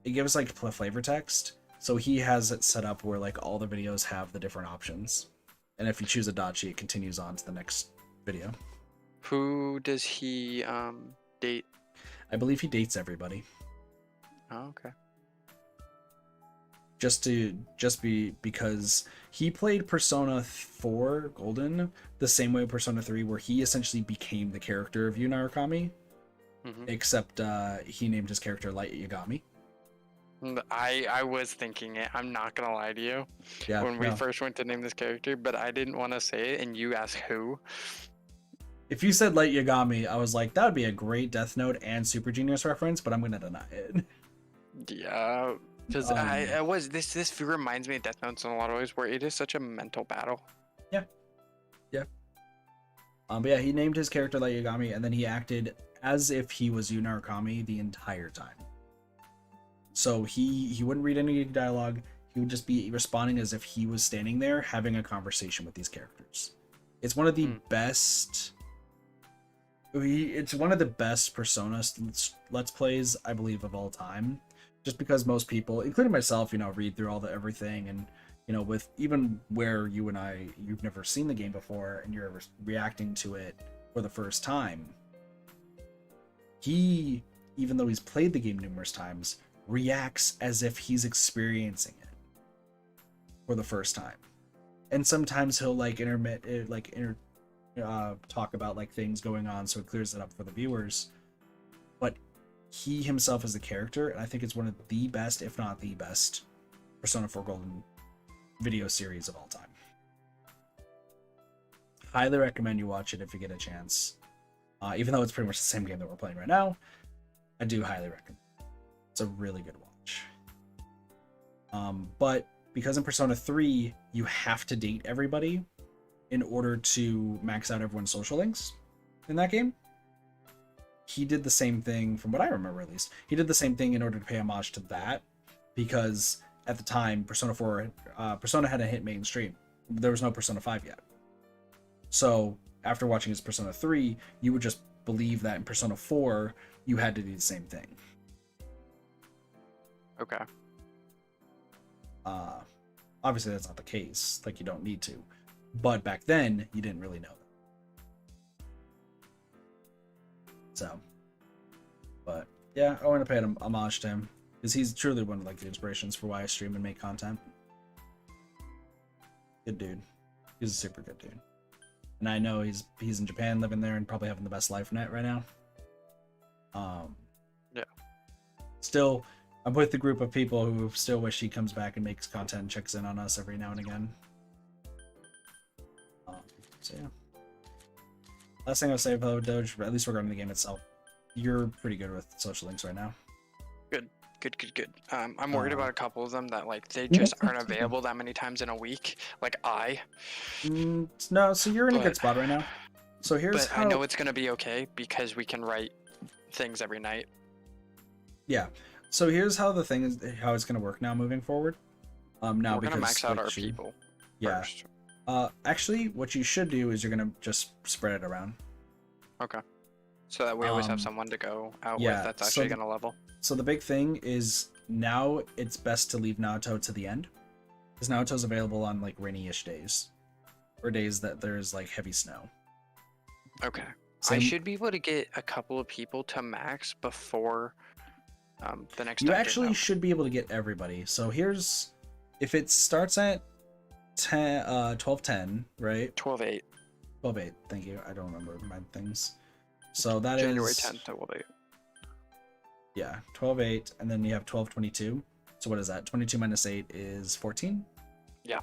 It gives like flavor text. So he has it set up where like all the videos have the different options, and if you choose Adachi, it continues on to the next video. Who does he date? I believe he dates everybody. Oh, okay. Because he played Persona 4 Golden the same way Persona 3, where he essentially became the character of Yu Narukami, except he named his character Light Yagami. I was thinking it. I'm not gonna lie to you. Yeah, when we first went to name this character, but I didn't want to say it, and you asked who. If you said Light Yagami, I was like, that would be a great Death Note and Super Genius reference, but I'm gonna deny it. Yeah, because I was this reminds me of Death Note in a lot of ways, where it is such a mental battle. Yeah. But yeah, he named his character Light Yagami, and then he acted as if he was Yu Narukami the entire time. So he wouldn't read any dialogue. He would just be responding as if he was standing there having a conversation with these characters. It's one of the best. It's one of the best Persona Let's Plays, I believe, of all time. Just because most people, including myself, read through all the everything, and with even where you and you've never seen the game before, and you're reacting to it for the first time. He, even though he's played the game numerous times, reacts as if he's experiencing it for the first time. And sometimes he'll talk about things going on, so it clears it up for the viewers. But he himself is the character, and I think it's one of the best, if not the best, Persona 4 Golden video series of all time. Highly recommend you watch it if you get a chance. Even though it's pretty much the same game that we're playing right now, I do highly recommend. It's a really good watch. But because in Persona 3 you have to date everybody in order to max out everyone's social links in that game, he did the same thing, from what I remember at least. He did the same thing in order to pay homage to that, because at the time Persona 4 Persona hadn't hit mainstream. There was no Persona 5 yet. So after watching his Persona 3, you would just believe that in Persona 4 you had to do the same thing. Okay. Obviously that's not the case. You don't need to. But back then, you didn't really know that. So, but yeah, I want to pay homage to him, because he's truly one of the inspirations for why I stream and make content. Good dude. He's a super good dude. And I know he's in Japan, living there, and probably having the best life net right now. Yeah. Still, I'm with the group of people who still wish he comes back and makes content and checks in on us every now and again. So yeah. Last thing I'll say about Doge, at least regarding the game itself, you're pretty good with social links right now. Good. I'm worried about a couple of them that they just aren't available that many times in a week. No, so you're in a good spot right now. So here's how... I know it's gonna be okay because we can write things every night. Yeah. So here's how the thing is, how it's gonna work now moving forward. Now we're gonna max out our people. Yeah. First. Actually, what you should do is you're gonna just spread it around. Okay. So that we always have someone to go out with that's actually gonna level. So the big thing is now it's best to leave Naoto to the end, because Naoto's available on rainy-ish days, or days that there's heavy snow. Okay. I should be able to get a couple of people to max before the next. You actually should be able to get everybody. So here's, if it starts at 12:10, right? 12:08. 12:08. Thank you. I don't remember my things. So that January is 10th to 12:08. Yeah, 12:08, and then you have 12:22. So what is that? 22 minus 8 is 14? Yeah.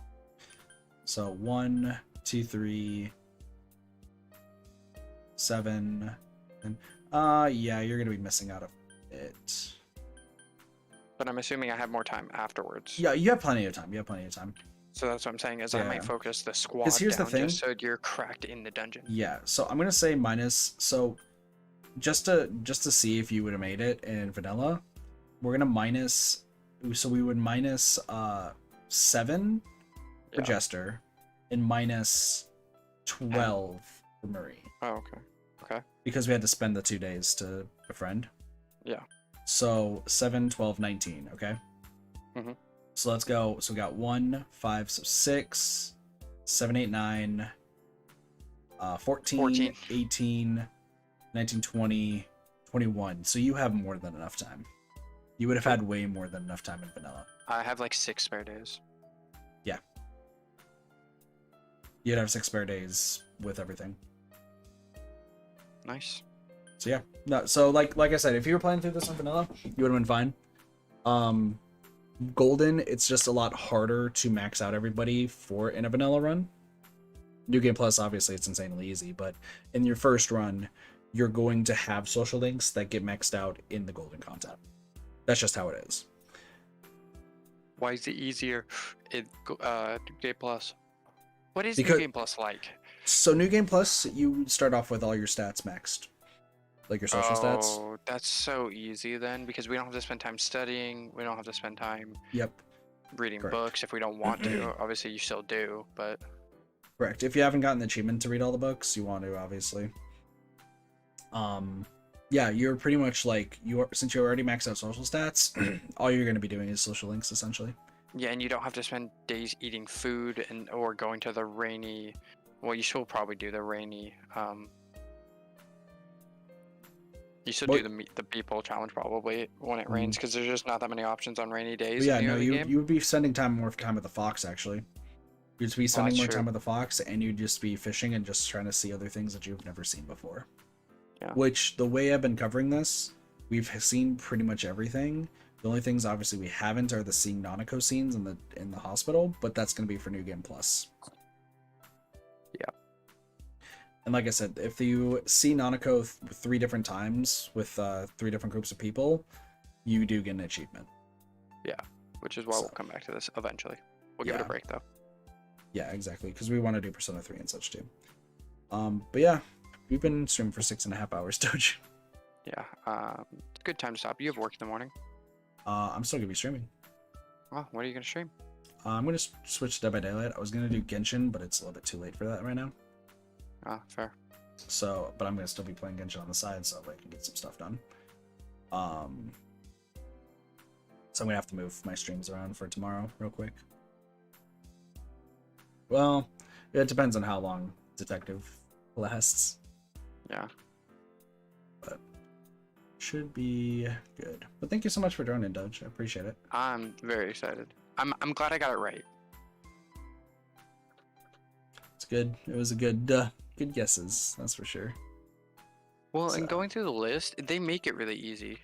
So 1, 2, 3, 7, and yeah, you're gonna be missing out of it. But I'm assuming I have more time afterwards. Yeah, you have plenty of time. So that's what I'm saying is I might focus the squad here's down the thing. just so you're cracked in the dungeon. Yeah, so I'm gonna say minus. So just to see if you would have made it in vanilla, we're gonna minus. So we would minus 7 for Jester, and minus 12 for Marie. Oh, okay. Because we had to spend the 2 days to befriend. Yeah. So 7, 12, 19. Okay. So let's go. So we got 1, 5, so 6, 7, 8, 9, 14, 18, 19, 20, 21. So you have more than enough time. You would have had way more than enough time in vanilla. I have like 6 spare days. Yeah. You'd have 6 spare days with everything. Nice. So yeah. No, so like I said, if you were playing through this on vanilla, you would have been fine. Golden, it's just a lot harder to max out everybody for in a vanilla run. New Game Plus, obviously, it's insanely easy, but in your first run, you're going to have social links that get maxed out in the golden content. That's just how it is. Why is it easier in Game Plus? What is Because- New Game Plus like? So New Game Plus, you start off with all your stats maxed. Like your social stats. Oh, that's so easy then, because we don't have to spend time studying. We don't have to spend time Yep. reading Correct. books if we don't want to. Obviously, you still do, but Correct. If you haven't gotten the achievement to read all the books, you want to, obviously. Yeah, you're pretty much like, since you already maxed out social stats, all you're going to be doing is social links, essentially. yeah, and you don't have to spend days eating food or going to the rainy. Well, you still probably do the rainy. You should do the people challenge probably when it rains, because there's just not that many options on rainy days. But yeah, in the no, early game. you would be spending more time with the fox, actually. You'd just be spending that's more true. time with the fox, and you'd just be fishing and just trying to see other things that you've never seen before. Yeah. Which, the way I've been covering this, we've seen pretty much everything. The only things, obviously, we haven't are the seeing Nanako scenes in the hospital, but that's going to be for New Game Plus. Yeah. And like I said, if you see Nanako 3 different times with 3 different groups of people, you do get an achievement. Yeah, which is why we'll come back to this eventually. We'll give it a break though. Yeah, exactly, because we want to do Persona 3 and such too. But yeah, we've been streaming for 6.5 hours, Doge. Yeah, good time to stop. You have work in the morning. I'm still gonna be streaming. Oh, what are you gonna stream? I'm gonna switch to Dead by Daylight. I was gonna do Genshin, but it's a little bit too late for that right now. Ah, fair. So, but I'm gonna still be playing Genshin on the side, so I can get some stuff done. So I'm gonna have to move my streams around for tomorrow, real quick. Well, it depends on how long Detective lasts. Yeah. But should be good. But thank you so much for joining, Doge. I appreciate it. I'm very excited. I'm glad I got it right. It's good. It was a good good guesses, that's for sure. Well, and going through the list, they make it really easy.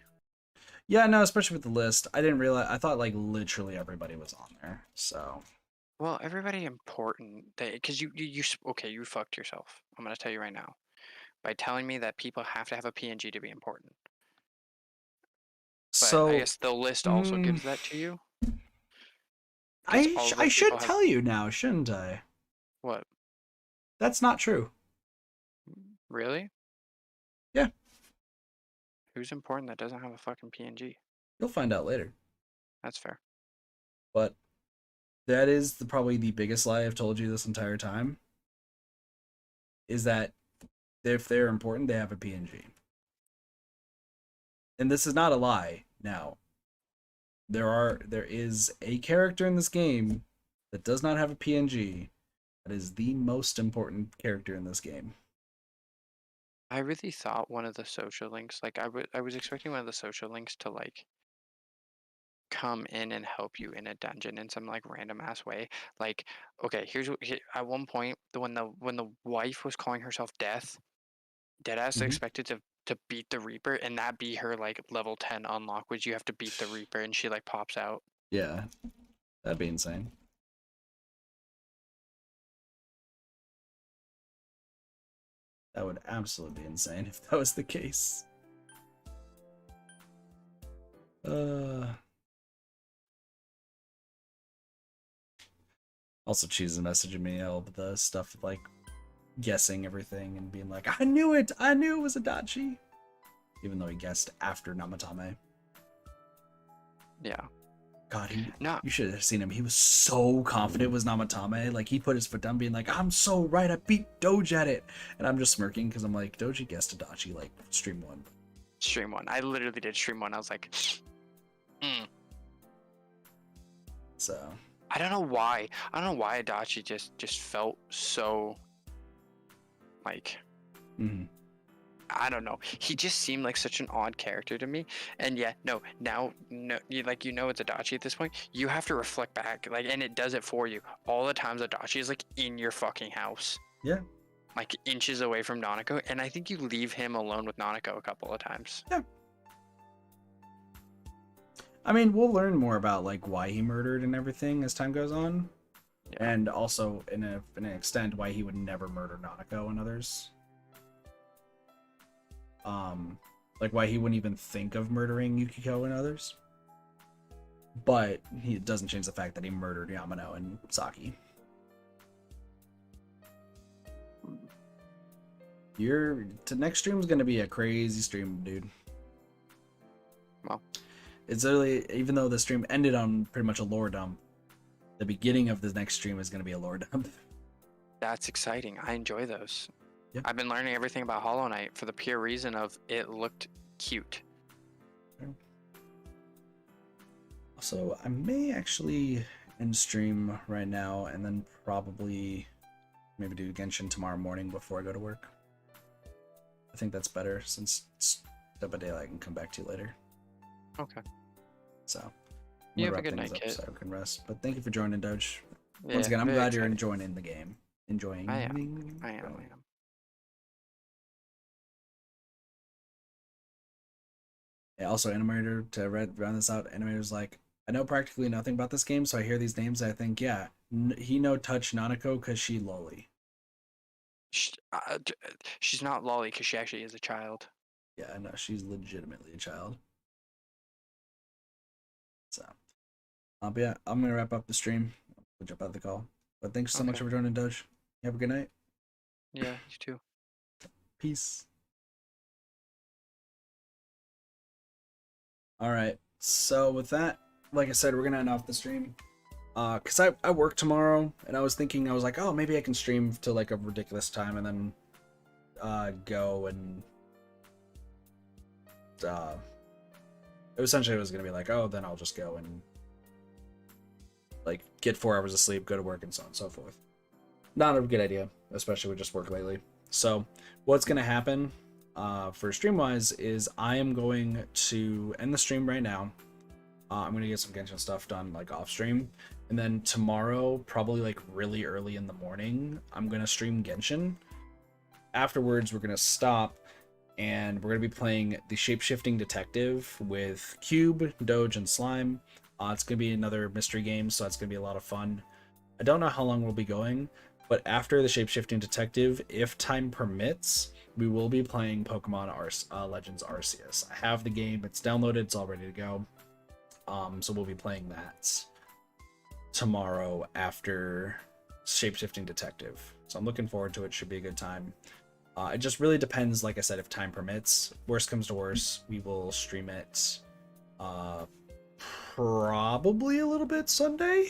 Yeah, no, especially with the list. I didn't realize. I thought like literally everybody was on there. So. Well, everybody important, because you okay, you fucked yourself. I'm gonna tell you right now, by telling me that people have to have a PNG to be important. But So I guess the list also gives that to you. I should tell you now, shouldn't I? What? That's not true. Really? Yeah. Who's important that doesn't have a fucking PNG? You'll find out later. That's fair. But that is probably the biggest lie I've told you this entire time. Is that if they're important, they have a PNG. And this is not a lie. Now, there is a character in this game that does not have a PNG. That is the most important character in this game. I really thought one of the social links, like I was expecting one of the social links to like come in and help you in a dungeon in some like random ass way. Like, okay, at one point when the wife was calling herself Death, Deadass expected to beat the Reaper, and that be her like level 10 unlock, which you have to beat the Reaper, and she like pops out. Yeah, that'd be insane. That would absolutely be insane if that was the case. Also, Cheese is messaging me all the stuff like guessing everything and being like, I knew it was Adachi. Even though he guessed after Namatame. Yeah. God, you should have seen him. He was so confident it was Namatame. Like, he put his foot down being like, I'm so right, I beat Doge at it. And I'm just smirking because I'm like, Doge guessed Adachi, like, stream 1. Stream 1. I literally did stream 1. I was like, So I don't know why. I don't know why Adachi just felt so like I don't know. He just seemed like such an odd character to me. And yeah, no, you it's Adachi at this point. You have to reflect back, like, and it does it for you. All the times Adachi is like in your fucking house. Yeah. Like inches away from Nanako, and I think you leave him alone with Nanako a couple of times. Yeah. I mean, we'll learn more about like why he murdered and everything as time goes on. Yeah. And also in an extent why he would never murder Nanako and others. Like why he wouldn't even think of murdering Yukiko and others. But it doesn't change the fact that he murdered Yamano and Saki. Next stream's gonna be a crazy stream, dude. Well, it's early, even though the stream ended on pretty much a lore dump. The beginning of the next stream is gonna be a lore dump. That's exciting. I enjoy those. Yeah. I've been learning everything about Hollow Knight for the pure reason of it looked cute. So I may actually end stream right now and then probably maybe do Genshin tomorrow morning before I go to work. I think that's better since it's Dead by Daylight I can come back to later. Okay. So you have a good night, Kit. So I can rest. But thank you for joining, Doge. Yeah, Once again, I'm glad exciting. you're enjoying the game. Enjoying. I am. Yeah, also, Animator, to round this out, Animator's like, I know practically nothing about this game, so I hear these names, I think, yeah, he no touch Nanako because she loli. She's not lolly because she actually is a child. Yeah, no, she's legitimately a child. So, but yeah, I'm going to wrap up the stream. I'll jump out of the call. But thanks so much for joining, Doge. You have a good night. Yeah, you too. Peace. Alright, so with that, like I said, we're gonna end off the stream. Cause I work tomorrow, and I was like, oh, maybe I can stream to like a ridiculous time and then go and essentially it was gonna be like, oh, then I'll just go and like get 4 hours of sleep, go to work, and so on and so forth. Not a good idea, especially with just work lately. So what's gonna happen for stream wise is I am going to end the stream right now. I'm gonna get some Genshin stuff done like off stream, and then tomorrow, probably like really early in the morning, I'm gonna stream Genshin. Afterwards, we're gonna stop and we're gonna be playing the Shapeshifting Detective with Cube, Doge, and Slime. It's gonna be another mystery game, so it's gonna be a lot of fun. I don't know how long we'll be going, but after the Shapeshifting Detective, if time permits, we will be playing Pokemon Legends Arceus. I have the game, it's downloaded, it's all ready to go. So we'll be playing that tomorrow after Shapeshifting Detective. So I'm looking forward to it, should be a good time. It just really depends, like I said, if time permits. Worst comes to worst, we will stream it probably a little bit Sunday.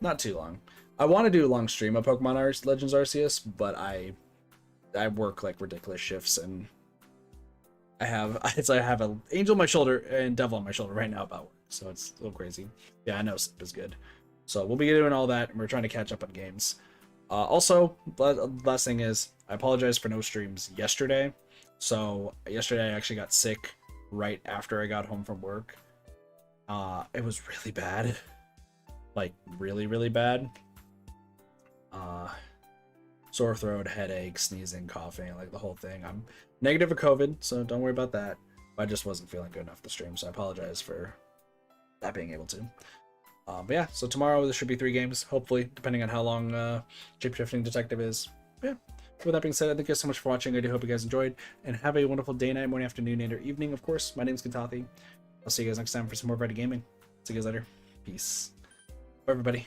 Not too long. I want to do a long stream of Pokemon Legends Arceus, but I work like ridiculous shifts, and I have an angel on my shoulder and devil on my shoulder right now about work, so it's a little crazy. Yeah, I know sleep is good. So we'll be doing all that, and we're trying to catch up on games. Also, last thing is, I apologize for no streams yesterday. So yesterday I actually got sick right after I got home from work. It was really bad. Like, really, really bad. Sore throat, headache, sneezing, coughing, like the whole thing. I'm negative for COVID, so don't worry about that. But I just wasn't feeling good enough to stream, so I apologize for not being able to. But yeah, so tomorrow there should be 3 games, hopefully, depending on how long Shapeshifting Detective is. But yeah, with that being said, thank you guys so much for watching. I do hope you guys enjoyed, and have a wonderful day, night, morning, afternoon, and or evening, of course. My name's Katathi. I'll see you guys next time for some more Reddit gaming. See you guys later. Peace. Bye, everybody.